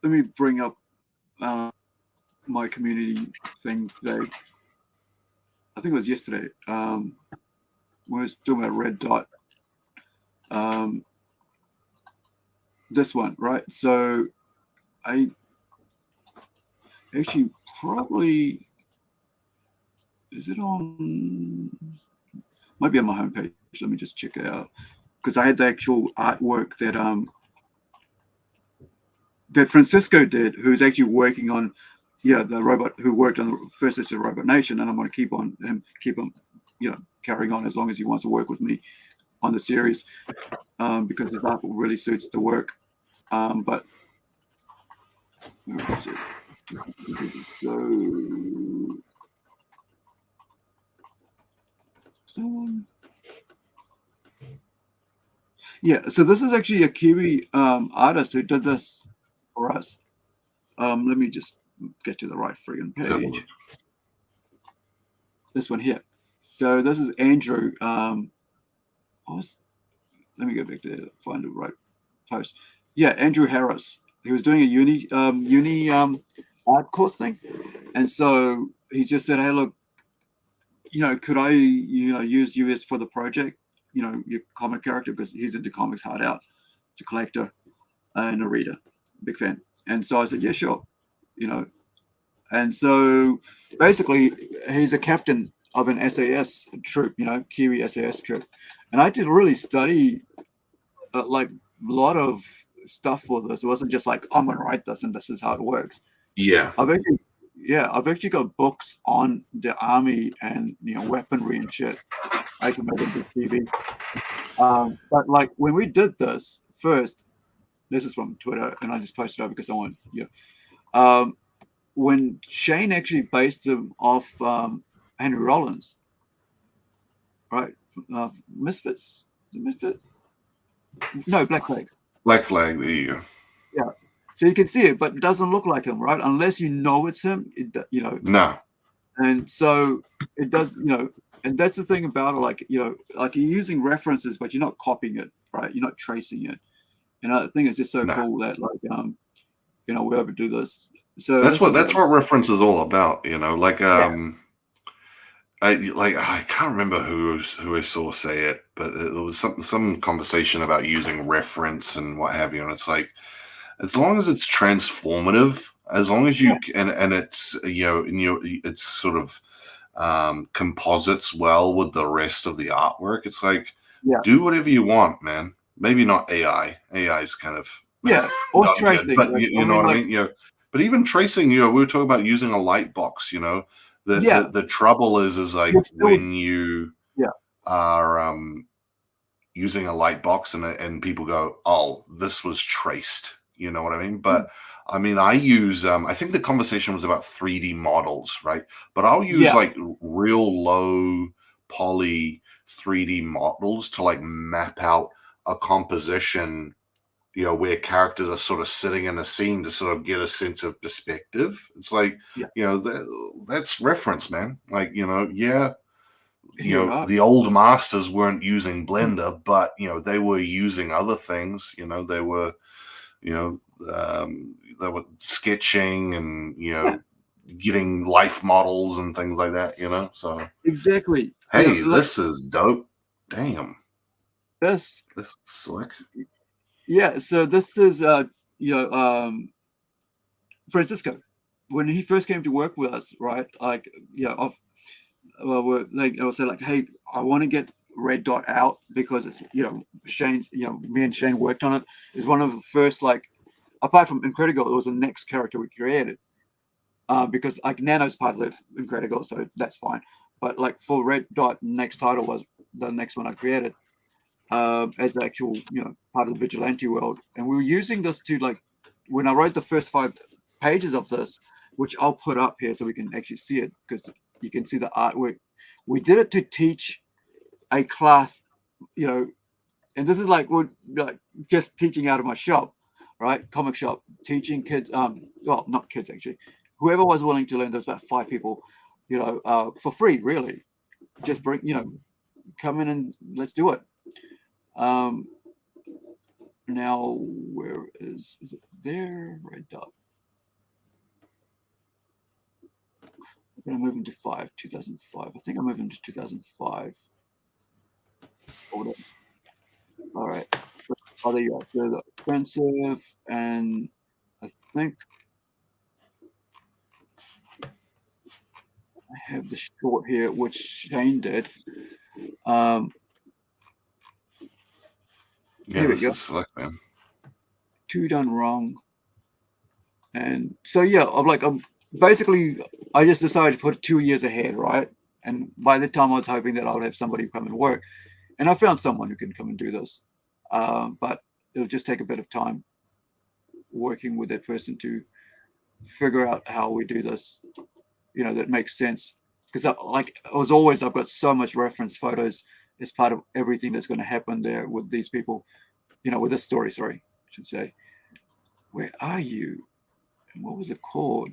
B: let me bring up my community thing today. I think it was yesterday. When I was talking about Red Dot. This one, right? So I actually probably, is it on, might be on my homepage. Let me just check it out, because I had the actual artwork that that Francisco did, who's actually working on, the robot who worked on the first issue of Robot Nation, and I'm going to keep on, carrying on as long as he wants to work with me on the series, because his art really suits the work. But where is it? So this is actually a Kiwi artist who did this for us. Let me just get to the right friggin' page. This one here. So this is Andrew. Let me go back to find the right post. Yeah, Andrew Harris. He was doing a uni art course thing, and so he just said, "Hey, look, could I, use you as for the project? Your comic character, because he's into comics hard out. He's a collector and a reader, big fan." And so I said, "Yeah, sure." And so basically, he's a captain of an SAS troop, Kiwi SAS troop, and I did really study like a lot of stuff for this. It wasn't just like, I'm gonna write this and this is how it works.
H: Yeah.
B: I've actually got books on the army and weaponry and shit. I can make a big TV. But like when we did this first, this is from Twitter, and I just posted it because I want when Shane actually based him off Henry Rollins, right? Misfits? Is it Misfits? No, Black Flag.
H: Black Flag, there you go.
B: Yeah. So you can see it, but it doesn't look like him, right? Unless you know it's him,
H: No.
B: And so it does, and that's the thing about it, like you're using references, but you're not copying it, right? You're not tracing it. The thing is just so cool that we're able to do this. So
H: that's what reference is all about, I can't remember who I saw say it, but it was some conversation about using reference and what have you, and it's like, as long as it's transformative, as long as you and it's it's sort of composites well with the rest of the artwork. It's like, do whatever you want, man. Maybe not AI. AI is kind of
B: or tracing,
H: but you know what I mean. But even tracing, we were talking about using a light box. The trouble is like when you are using a light box and people go, "Oh, this was traced." You know what I mean? But I mean, I use I think the conversation was about 3D models, right? But I'll use like real low poly 3D models to like map out a composition, where characters are sort of sitting in a scene to sort of get a sense of perspective. It's like, that's reference, man. Like, the old masters weren't using Blender, but, they were using other things. They were, they were sketching and, getting life models and things like that, so.
B: Exactly.
H: Hey, this is dope. Damn.
B: This
H: is slick.
B: Yeah, so this is Francisco. When he first came to work with us, right? Like, I would say like, hey, I want to get Red Dot out because it's Shane's, me and Shane worked on it. It's one of the first, like, apart from Incredible, it was the next character we created. Because like Nano's part of Incredible, so that's fine. But like for Red Dot, next title was the next one I created. as the actual, part of the vigilante world. And we were using this to, like, when I wrote the first 5 pages of this, which I'll put up here so we can actually see it, because you can see the artwork. We did it to teach a class, and this is like just teaching out of my shop, right? Comic shop, teaching kids, well, not kids actually, whoever was willing to learn. There's about 5 people, for free, really. Just bring, come in and let's do it. Now, where is it there? Right up. I'm going to move into 2005. I think I'm moving to 2005. Hold on. All right. Oh, there you go. They're expensive, and I think I have the short here, which Shane did. Here we go.
H: Slick, man.
B: 2 done wrong. And so, yeah, I'm basically, I just decided to put 2 years ahead, right? And by the time I was hoping that I would have somebody come and work. And I found someone who can come and do this. But it'll just take a bit of time working with that person to figure out how we do this, that makes sense. Because as always, I've got so much reference photos as part of everything that's going to happen there with these people, with this story, sorry, I should say. Where are you? And what was it called?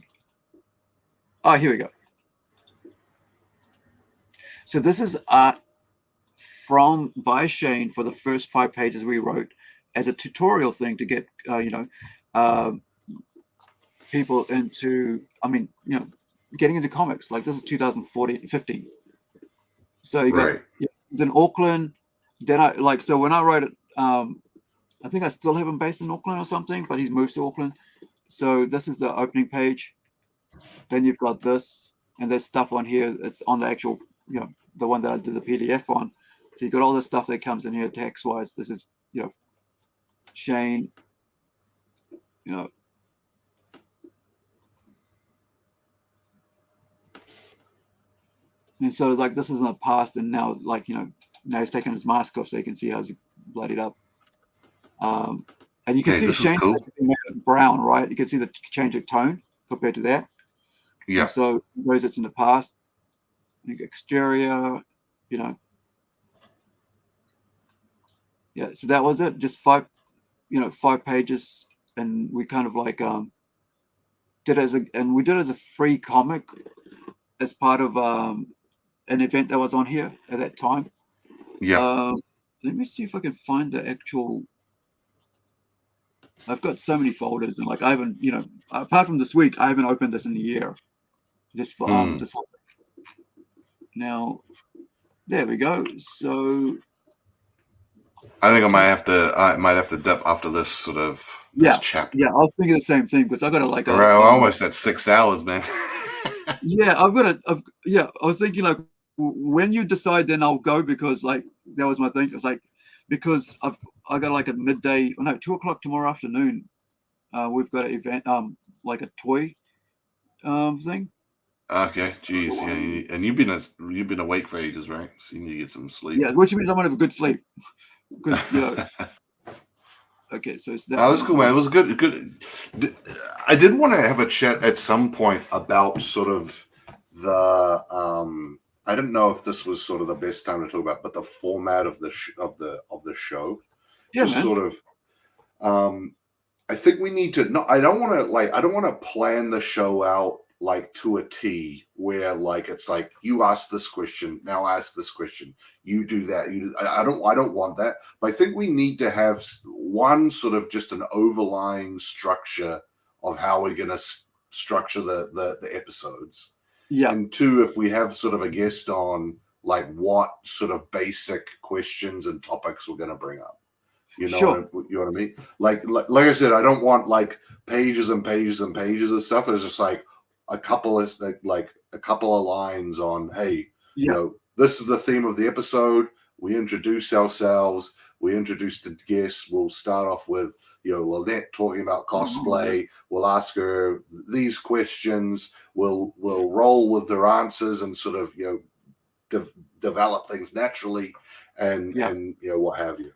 B: Oh, here we go. So this is art by Shane for the first 5 pages we wrote as a tutorial thing to get, people into, getting into comics. Like, this is 2015. So you got,
H: right.
B: It's in Auckland. Then so when I wrote it, I think I still have him based in Auckland or something, but he's moved to Auckland. So this is the opening page. Then you've got this, and there's stuff on here. It's on the actual, the one that I did the PDF on. So you got all this stuff that comes in here text-wise. This is, Shane, and so this is in the past, and now now he's taking his mask off so you can see how he's bloodied up. And you can see Shane brown, right? You can see the change of tone compared to that.
H: Yeah.
B: And so those it's in the past. Exterior, Yeah, so that was it. Just 5 pages, and we kind of did it as a free comic as part of an event that was on here at that time.
H: Yeah.
B: Let me see if I can find the actual. I've got so many folders, and I haven't, apart from this week, I haven't opened this in a year. Just for this whole thing. Now, there we go. So
H: I think I might have to dip after this sort of chapter.
B: Yeah, I was thinking the same thing, because I got to
H: we're almost at 6 hours, man.
B: Yeah, I was thinking when you decide, then I'll go, because that was my thing. It was because I got a midday, 2 o'clock tomorrow afternoon. We've got an event, a toy thing.
H: Okay, geez, yeah, and you've been awake for ages, right? So you need to get some sleep.
B: Yeah, which means I'm gonna have a good sleep, because Okay, so it's that.
H: Oh, that's cool, man. It was good. Good. I did want to have a chat at some point about sort of the. I don't know if this was sort of the best time to talk about, but the format of the show.
B: Yeah,
H: just
B: man.
H: sort of. I think we need to. No, I don't want to plan the show out to a T, where it's you ask this question, now ask this question, you do that. I don't want that. But I think we need to have one sort of just an overlying structure of how we're going to structure the episodes.
B: Yeah.
H: And 2, if we have sort of a guest on, what sort of basic questions and topics we're going to bring up.
B: Sure.
H: You know what I mean? Like I said, I don't want pages and pages and pages of stuff. It's just a couple of lines on, hey, this is the theme of the episode. We introduce ourselves. We introduce the guests. We'll start off with, Lynette talking about cosplay. We'll ask her these questions. We'll roll with her answers and sort of, develop things naturally.
D: and what have you.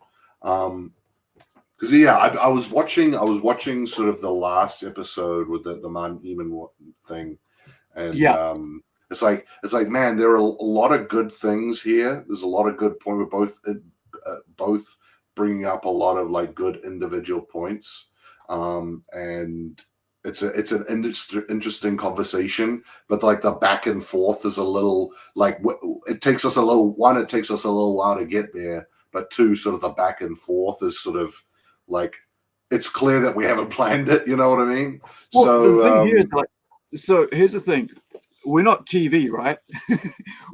D: Because I was watching sort of the last episode with the Man Eamon thing, and it's like man, there are a lot of good things here. There's a lot of good points. We're both bringing up a lot of like good individual points, and it's an interesting conversation. But like the back and forth is a little like it takes us a little while to get there, but two, sort of the back and forth is sort of like it's clear that we haven't planned it. You know what I mean?
B: Well,
D: So
B: the thing here is like, so here's the thing: we're not TV, right?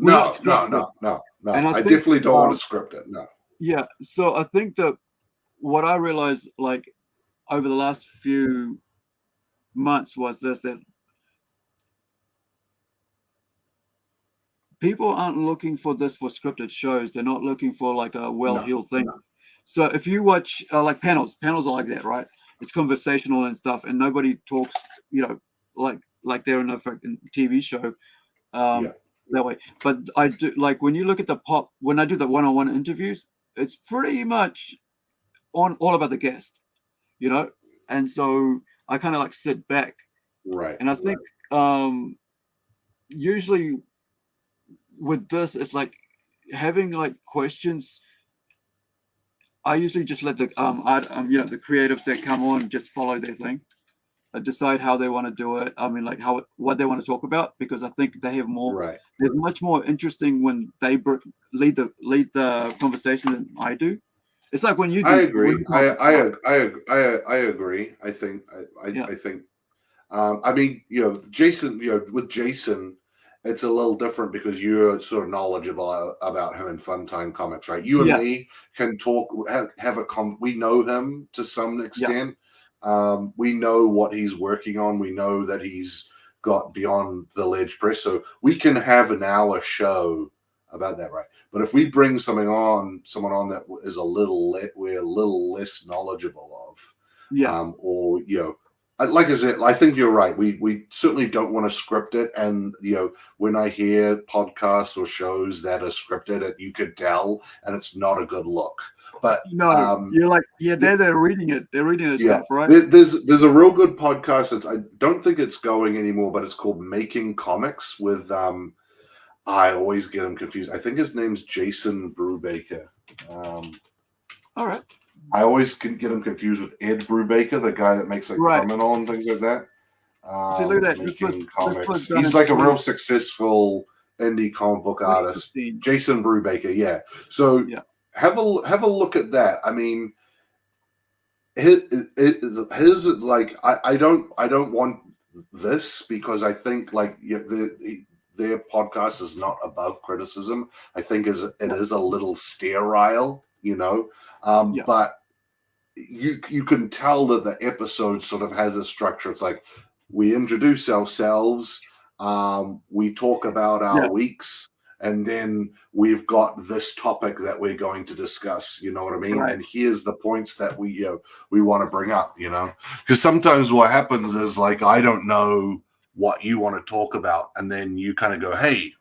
D: No.
B: And
D: I
B: think,
D: definitely don't want to script it. No.
B: Yeah. So I think that what I realized, like over the last few months, was this: that people aren't looking for this for scripted shows. They're not looking for like a well-heeled thing.
D: No.
B: So if you watch like panels are like that, right? It's conversational and stuff, and nobody talks, like they're in a fucking TV show that way. But I do, like, when you look at when I do the one-on-one interviews, it's pretty much all about the guest, and so I kind of like sit back,
D: right?
B: And I think usually with this, it's like having like questions. I usually just let the the creatives that come on just follow their thing, decide how they want to do it. I mean, like what they want to talk about, because I think they have more.
D: Right.
B: There's much more interesting when they lead the conversation than I do. It's like when you do.
D: I agree. I agree. I think. I mean, Jason. With Jason, it's a little different because you're sort of knowledgeable about him in Funtime Comics, right? You and me can talk, have a we know him to some extent. We know what he's working on. We know that he's got Beyond the Ledge Press, so we can have an hour show about that, right? But if we bring someone on that is we're a little less knowledgeable of, or like I said, I think you're right. We certainly don't want to script it. And, when I hear podcasts or shows that are scripted, you could tell, and it's not a good look. But
B: you're like, they're reading it. They're reading the stuff, right?
D: There's a real good podcast. I don't think it's going anymore, but it's called Making Comics with, I always get him confused. I think his name's Jason Brubaker.
B: All right.
D: I always can get him confused with Ed Brubaker, the guy that makes like Criminal and things like that.
B: See, look at that.
D: Making comics. He's like a real successful indie comic book artist. Jason Brubaker, yeah. So have a look at that. I mean, his like I don't want this because I think like their podcast is not above criticism. I think it is a little sterile, but you can tell that the episode sort of has a structure. It's like we introduce ourselves, we talk about our weeks, and then we've got this topic that we're going to discuss. You know what I mean?
B: Right.
D: And here's the points that we want to bring up. Because sometimes what happens is like I don't know what you want to talk about, and then you kind of go, "Hey,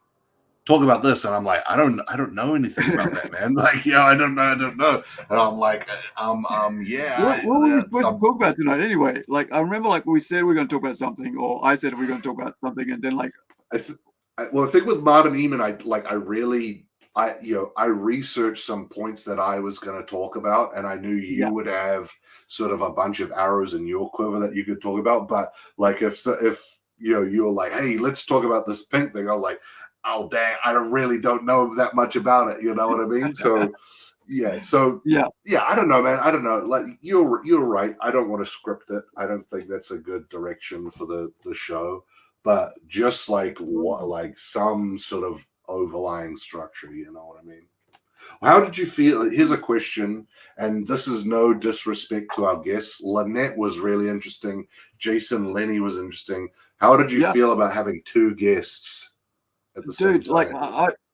D: talk about this," and I'm like, I don't know anything about that, man. Like, I don't know. And I'm like, yeah.
B: What were we supposed to talk about tonight anyway? Like, I remember like we said we were going to talk about something, or I said we were going to talk about something, and then like,
D: I think with Martin Eamon, I researched some points that I was going to talk about, and I knew you would have sort of a bunch of arrows in your quiver that you could talk about. But like, if you were like, hey, let's talk about this pink thing, I was like, oh dang, I really don't know that much about it. You know what I mean? So I don't know, man. I don't know. Like you're right. I don't want to script it. I don't think that's a good direction for the show. But just like some sort of overlying structure, you know what I mean? How did you feel? Here's a question, and this is no disrespect to our guests. Lynette was really interesting. Jason Lenny was interesting. How did you feel about having two guests at the same time?
B: Like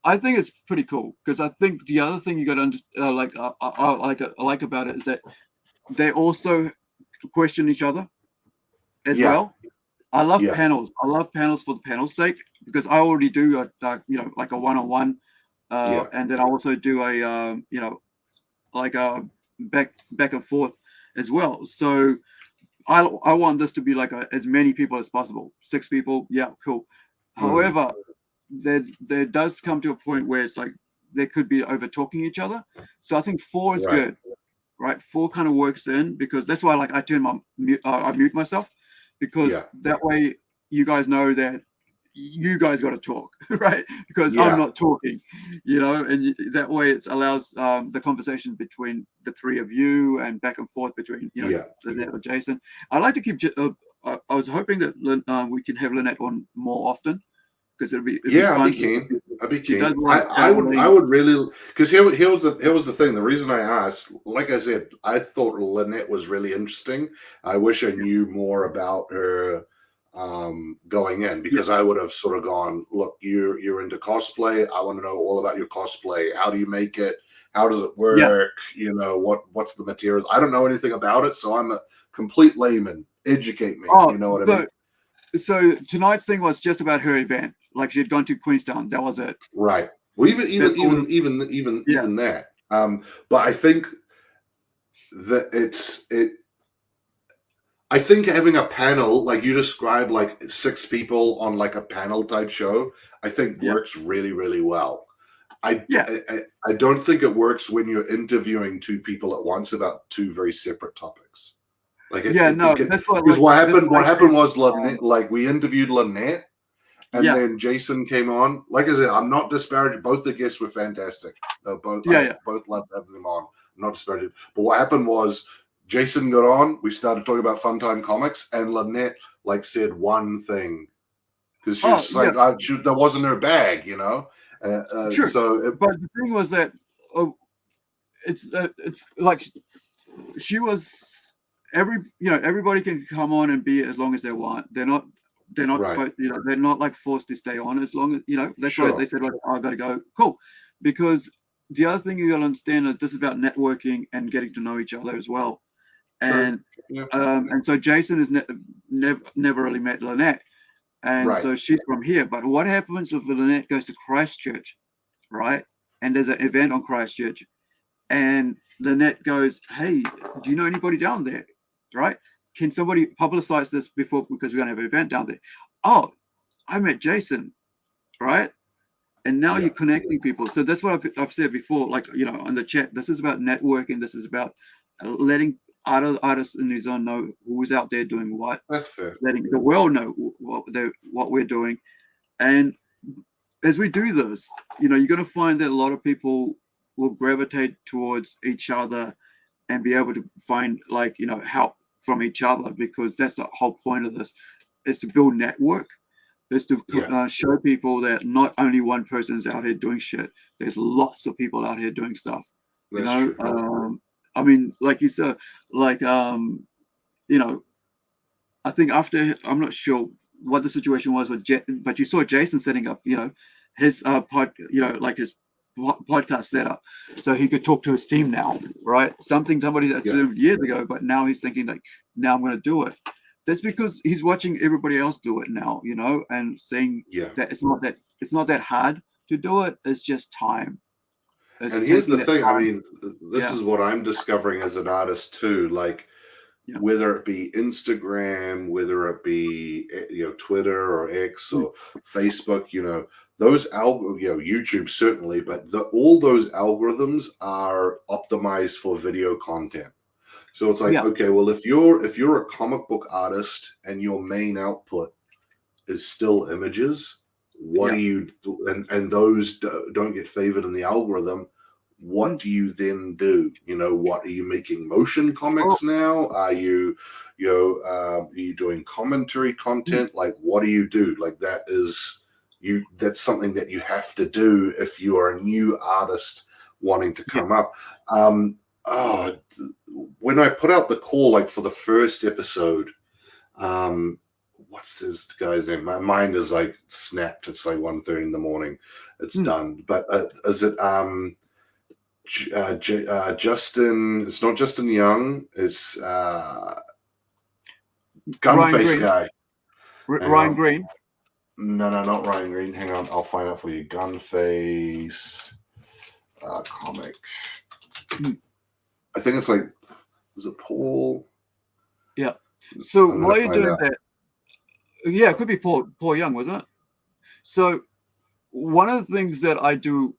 B: I think it's pretty cool, because I think the other thing you got to understand, I like about it, is that they also question each other as well. I love panels. I love panels for the panel's sake, because I already do like a one-on-one and then I also do a like a back and forth as well. So I want this to be like as many people as possible. 6 people, yeah, cool. However, there does come to a point where it's like there could be over talking each other. So I think 4 is good, right? 4 kind of works in, because that's why I turn my I mute myself, because that way you guys know that you guys got to talk, right? Because I'm not talking, and that way it allows the conversation between the 3 of you and back and forth between Lynette or Jason. I like to keep. I was hoping that we can have Lynette on more often, because it'd be fun.
D: I'd be keen. I would really, because here was the thing. The reason I asked, like I said, I thought Lynette was really interesting. I wish I knew more about her going in, because I would have sort of gone, look, you're into cosplay. I want to know all about your cosplay. How do you make it? How does it work? What's the materials? I don't know anything about it, so I'm a complete layman. Educate me. You know what I mean?
B: So tonight's thing was just about her event. Like, she had gone to Queenstown. That was it.
D: Right. Well, even that. But I think that I think having a panel, like you described, like 6 people on like a panel type show, I think works really, really well. I don't think it works when you're interviewing 2 people at once about 2 very separate topics. Because what happened was Lynette, like we interviewed Lynette, and then Jason came on. Like I said, I'm not disparaging. Both the guests were fantastic. Both loved having them on. I'm not disparaging. But what happened was Jason got on. We started talking about Funtime Comics, and Lynette said one thing, because she was that wasn't her bag,
B: Sure.
D: So,
B: but the thing was that it's like she was. Everybody can come on and be as long as they want. They're not supposed, they're not like forced to stay on as long as, that's why they said, like, I got to go. Cool. Because the other thing you got to understand is this is about networking and getting to know each other as well. And so Jason has never really met Lynette. And so she's from here. But what happens if Lynette goes to Christchurch, right? And there's an event on Christchurch, and Lynette goes, hey, do you know anybody down there? Right? Can somebody publicize this before, because we're going to have an event down there? Oh, I met Jason, right? And now you're connecting people. So that's what I've said before, like, on the chat. This is about networking. This is about letting artists in New Zealand know who's out there doing what.
D: That's fair.
B: Letting the world know what we're doing. And as we do this, you're going to find that a lot of people will gravitate towards each other and be able to find, like, help from each other, because that's the whole point of this, is to build network, is to show people that not only one person is out here doing shit. There's lots of people out here doing stuff. True. I mean, like you said, like I think after, I'm not sure what the situation was with but you saw Jason setting up, his his podcast setup, so he could talk to his team now, right? Somebody that did years ago, but now he's thinking, like, now I'm going to do it. That's because he's watching everybody else do it now, and saying that it's not that hard to do it. It's just time.
D: And here's the thing. I mean, this is what I'm discovering as an artist too. Like, whether it be Instagram, whether it be Twitter or X or Facebook, those YouTube certainly, but all those algorithms are optimized for video content. So it's like, okay, well, if you're a comic book artist and your main output is still images, what do you do? And those don't get favored in the algorithm. What do you then do? What are you making? Motion comics now? Are you doing commentary content? Like, what do you do? Like, that's something that you have to do if you are a new artist wanting to come up. When I put out the call, like, for the first episode, what's this guy's name? My mind is like snapped. It's like 1:30 in the morning. It's done. But is it Justin? It's not Justin Young. It's Gunface guy.
B: Ryan Green.
D: No, not Ryan Green. Hang on, I'll find out for you. Gunface.
H: comic. I think it's like, is it Paul?
B: Yeah. So
H: I'm
B: while
H: gonna
B: you're
H: find
B: doing
H: out.
B: that, yeah, it could be Paul Young, wasn't it? So one of the things that I do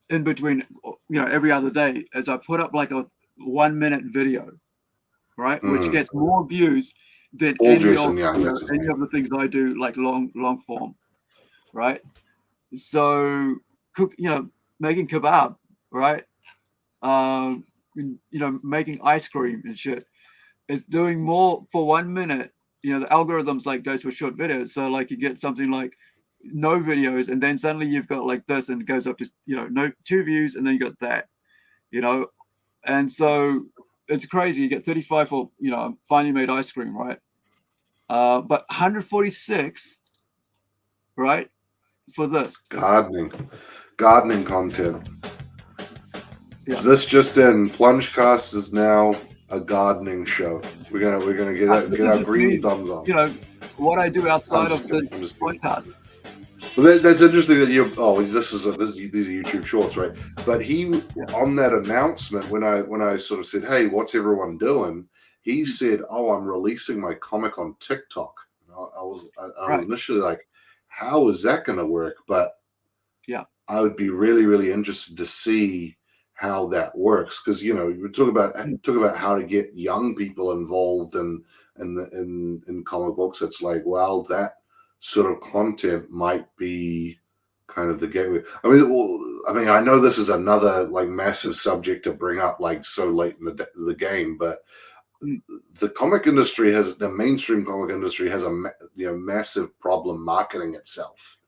B: in between, every other day is I put up like a 1-minute video, right, which
H: Mm.
B: gets more views than
H: Paul
B: any
H: Jason
B: of
H: Young, that's his
B: any
H: name.
B: of the things I do, like long form, right? So making kebab, right? Making ice cream and shit is doing more for 1 minute. The algorithms like goes for short videos, so like you get something like no videos, and then suddenly you've got like this, and it goes up to no 2 views, and then you got that, and so it's crazy. You get 35 for finally made ice cream, right? But 146, right, for this
H: Gardening content.
B: Yeah.
H: This just in, Plungecast is now a gardening show. We're gonna get
B: This is
H: our
B: just
H: green
B: me,
H: thumbs on.
B: what I do outside
H: just
B: of
H: kidding,
B: this
H: I'm just kidding.
B: podcast.
H: Well, that's interesting that you. Oh, these are YouTube shorts, right? But he on that announcement when I sort of said, "Hey, what's everyone doing?" He said, "Oh, I'm releasing my comic on TikTok." I was
B: Right.
H: initially like, "How is that going to work?" But
B: yeah,
H: I would be really, really interested to see how that works, because you talk about how to get young people involved in comic books. It's like, well, that sort of content might be kind of the gateway. I mean, I know this is another like massive subject to bring up like so late in the game, but the mainstream comic industry has a massive problem marketing itself.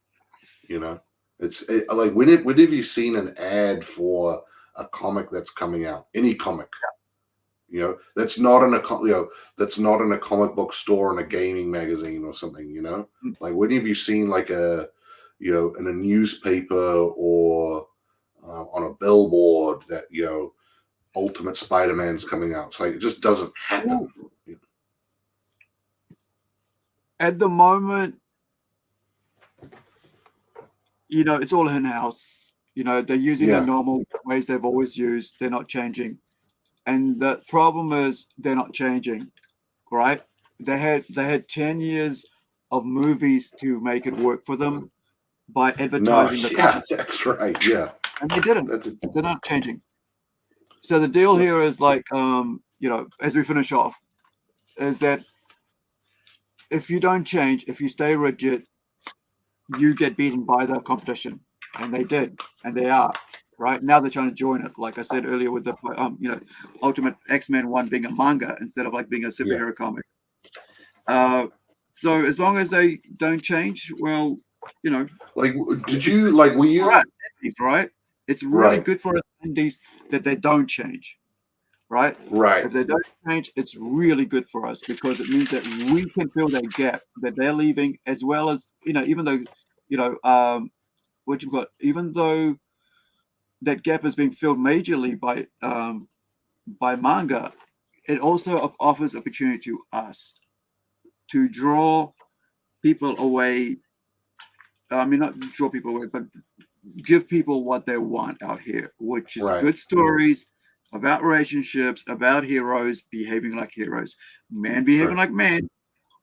H: It's like when have you seen an ad for a comic that's coming out? Any comic, that's not in a comic book store, in a gaming magazine or something. Like when have you seen like in a newspaper or on a billboard that Ultimate Spider-Man's coming out? It's like it just doesn't happen.
B: At the moment, it's all in-house. They're using the normal ways they've always used. They're not changing. And the problem is they're not changing, right? They had 10 years of movies to make it work for them by advertising the comic.
H: That's right. Yeah.
B: And they didn't. They're not changing. So the deal here is like, as we finish off, is that if you don't change, if you stay rigid, you get beaten by the competition. And they did. And they are. Right now they're trying to join it, like I said earlier, with the Ultimate X-Men 1 being a manga instead of like being a superhero comic. So as long as they don't change, well,
H: like, did you like? Were you
B: right? It's really good for us indies that they don't change, right?
H: Right.
B: If they don't change, it's really good for us because it means that we can fill that gap that they're leaving, as well as even though even though that gap is being filled majorly by manga, it also offers opportunity to us to draw people away. I mean, not draw people away, but give people what they want out here, which is good stories about relationships, about heroes behaving like heroes, man behaving like men,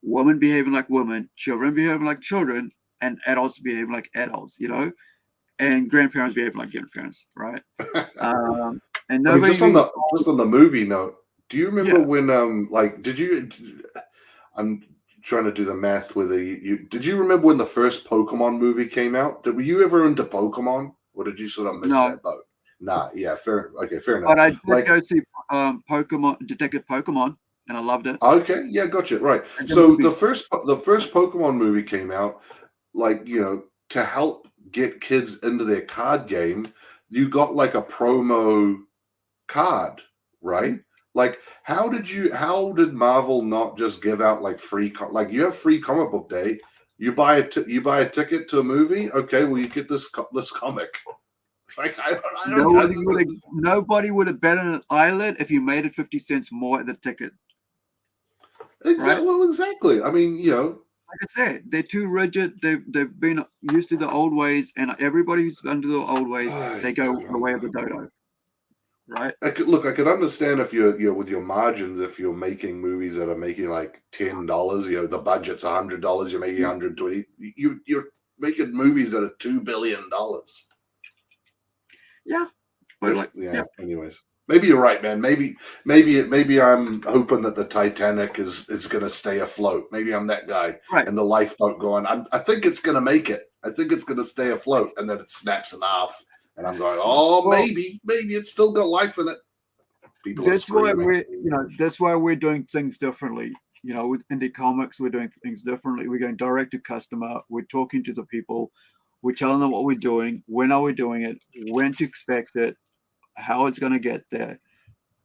B: woman behaving like women, children behaving like children, and adults behaving like adults, and grandparents behaving like grandparents, right? And nobody
H: just on the movie note, do you remember when I'm trying to do the math with did you remember when the first Pokemon movie came out? Were you ever into Pokemon, or did you sort of miss that boat? Nah, yeah, fair enough.
B: But I did go see Detective Pokemon, and I loved it.
H: Okay, yeah, gotcha. Right. So the first Pokemon movie came out, to help get kids into their card game. You got like a promo card, right? Like, how did Marvel not just give out like free you have free comic book day, you buy a ticket to a movie, okay, well you get this comic. Like
B: nobody would have bet on an eyelid if you made it 50 cents more at the ticket.
H: Exactly.
B: Right?
H: Well, exactly. I mean,
B: like I said, they're too rigid. They've been used to the old ways, and everybody who's under the old ways, they go the way of the dodo. Right.
H: I could understand if you're with your margins, if you're making movies that are making like $10, the budget's $100, you're making $120. You're making movies that are $2 billion.
B: Yeah. But
H: anyways. Maybe you're right, man. Maybe I'm hoping that the Titanic is going to stay afloat. Maybe I'm that guy,
B: right?
H: And the lifeboat going. I think it's going to make it. I think it's going to stay afloat, and then it snaps in half. And I'm going, maybe it's still got life in it.
B: That's why we're doing things differently. With indie comics, we're doing things differently. We're going direct to customer. We're talking to the people. We're telling them what we're doing, when are we doing it, when to expect it, how it's going to get there,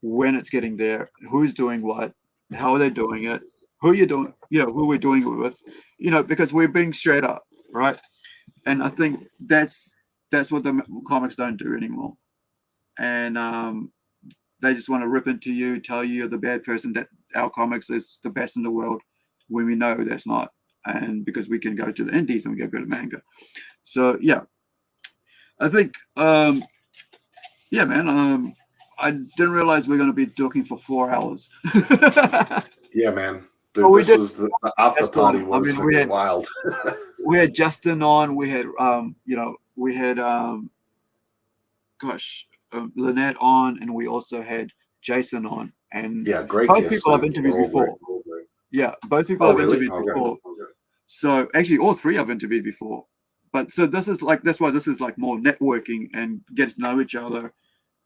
B: when it's getting there, who's doing what, how are they doing it, who you're doing, who we're doing it with, because we're being straight up, right? And I think that's what the comics don't do anymore. And they just want to rip into you, tell you you're the bad person, that our comics is the best in the world, when we know that's not. And because we can go to the indies and we can go to manga. So yeah, I think man, I didn't realize we're going to be talking for 4 hours.
H: Yeah, man. Dude, this was the after party was wild.
B: We had Justin on. We had Lynette on, and we also had Jason on. And
H: yeah, great.
B: Both people I've interviewed before. Yeah, both people I've interviewed before. Okay. So actually, all three I've interviewed before. But so that's why this is like more networking and getting to know each other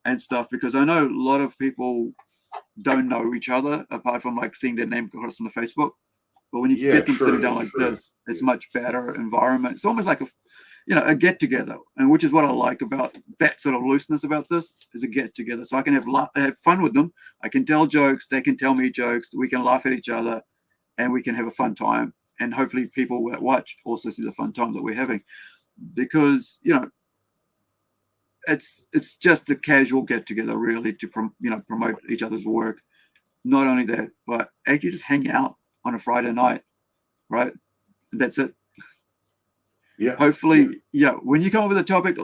B: and stuff, because I know a lot of people don't know each other apart from like seeing their name across on the Facebook. But when you get them sitting down like this, it's much better environment. It's almost like a get together, and which is what I like about that sort of looseness about this, is a get together. So I can have fun with them. I can tell jokes. They can tell me jokes. We can laugh at each other, and we can have a fun time. And hopefully people that watch also see the fun time that we're having, because it's just a casual get together, really, to promote each other's work. Not only that, but actually just hang out on a Friday night, right? That's it.
H: Yeah.
B: Hopefully, when you come up with a topic,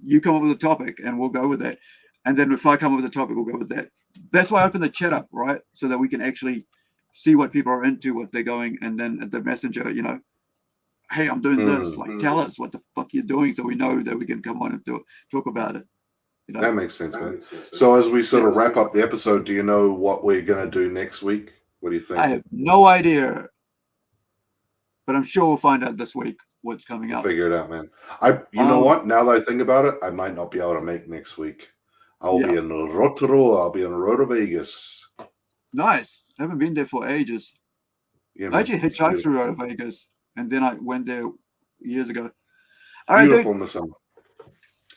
B: you come up with a topic, and we'll go with that. And then if I come up with a topic, we'll go with that. That's why I open the chat up, right? So that we can actually see what people are into, what they're going, and then at the messenger, hey, I'm doing this. Like, tell us what the fuck you're doing, so we know that we can come on and talk about it.
H: That makes sense, man. So as we sort of wrap up the episode, do you know what we're going to do next week? What do you think?
B: I have no idea, but I'm sure we'll find out this week what's coming up.
H: Figure it out, man. You know what? Now that I think about it, I might not be able to make next week. I'll be in Rotorua. I'll be in Roto Vegas.
B: Nice. I haven't been there for ages.
H: Yeah,
B: I actually hitchhiked through Roto Vegas, and then I went there years ago. All right,
H: beautiful
B: dude.
H: in the summer.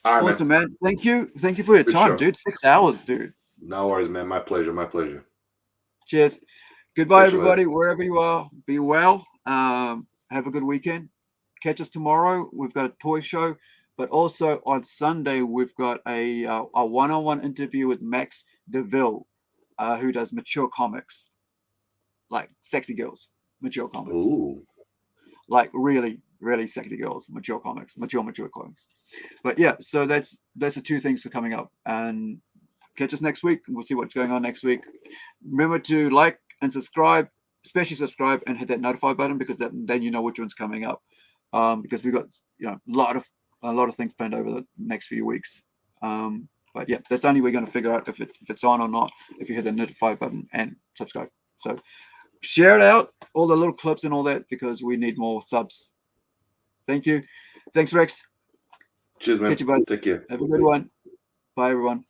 H: All right,
B: awesome, man. Thank you for your time, dude. 6 hours, dude.
H: No worries, man. My pleasure.
B: Cheers. Goodbye, everybody. Wherever you are, be well. Have a good weekend. Catch us tomorrow. We've got a toy show, but also on Sunday we've got a one-on-one interview with Max DeVille, who does mature comics, like sexy girls, mature comics.
H: Ooh.
B: Like really, really sexy girls, mature comics. But yeah, so that's the two things for coming up. And catch us next week, and we'll see what's going on next week. Remember to like and subscribe, especially subscribe and hit that notify button, because then you know which one's coming up. Because we've got a lot of things planned over the next few weeks. But yeah, that's only we're going to figure out if it's on or not if you hit the notify button and subscribe. So share it out, all the little clips and all that, because we need more subs. Thank you. Thanks, Rex.
H: Cheers, man.
B: Catch you, bud.
H: Take care.
B: Have a good one. Bye, everyone.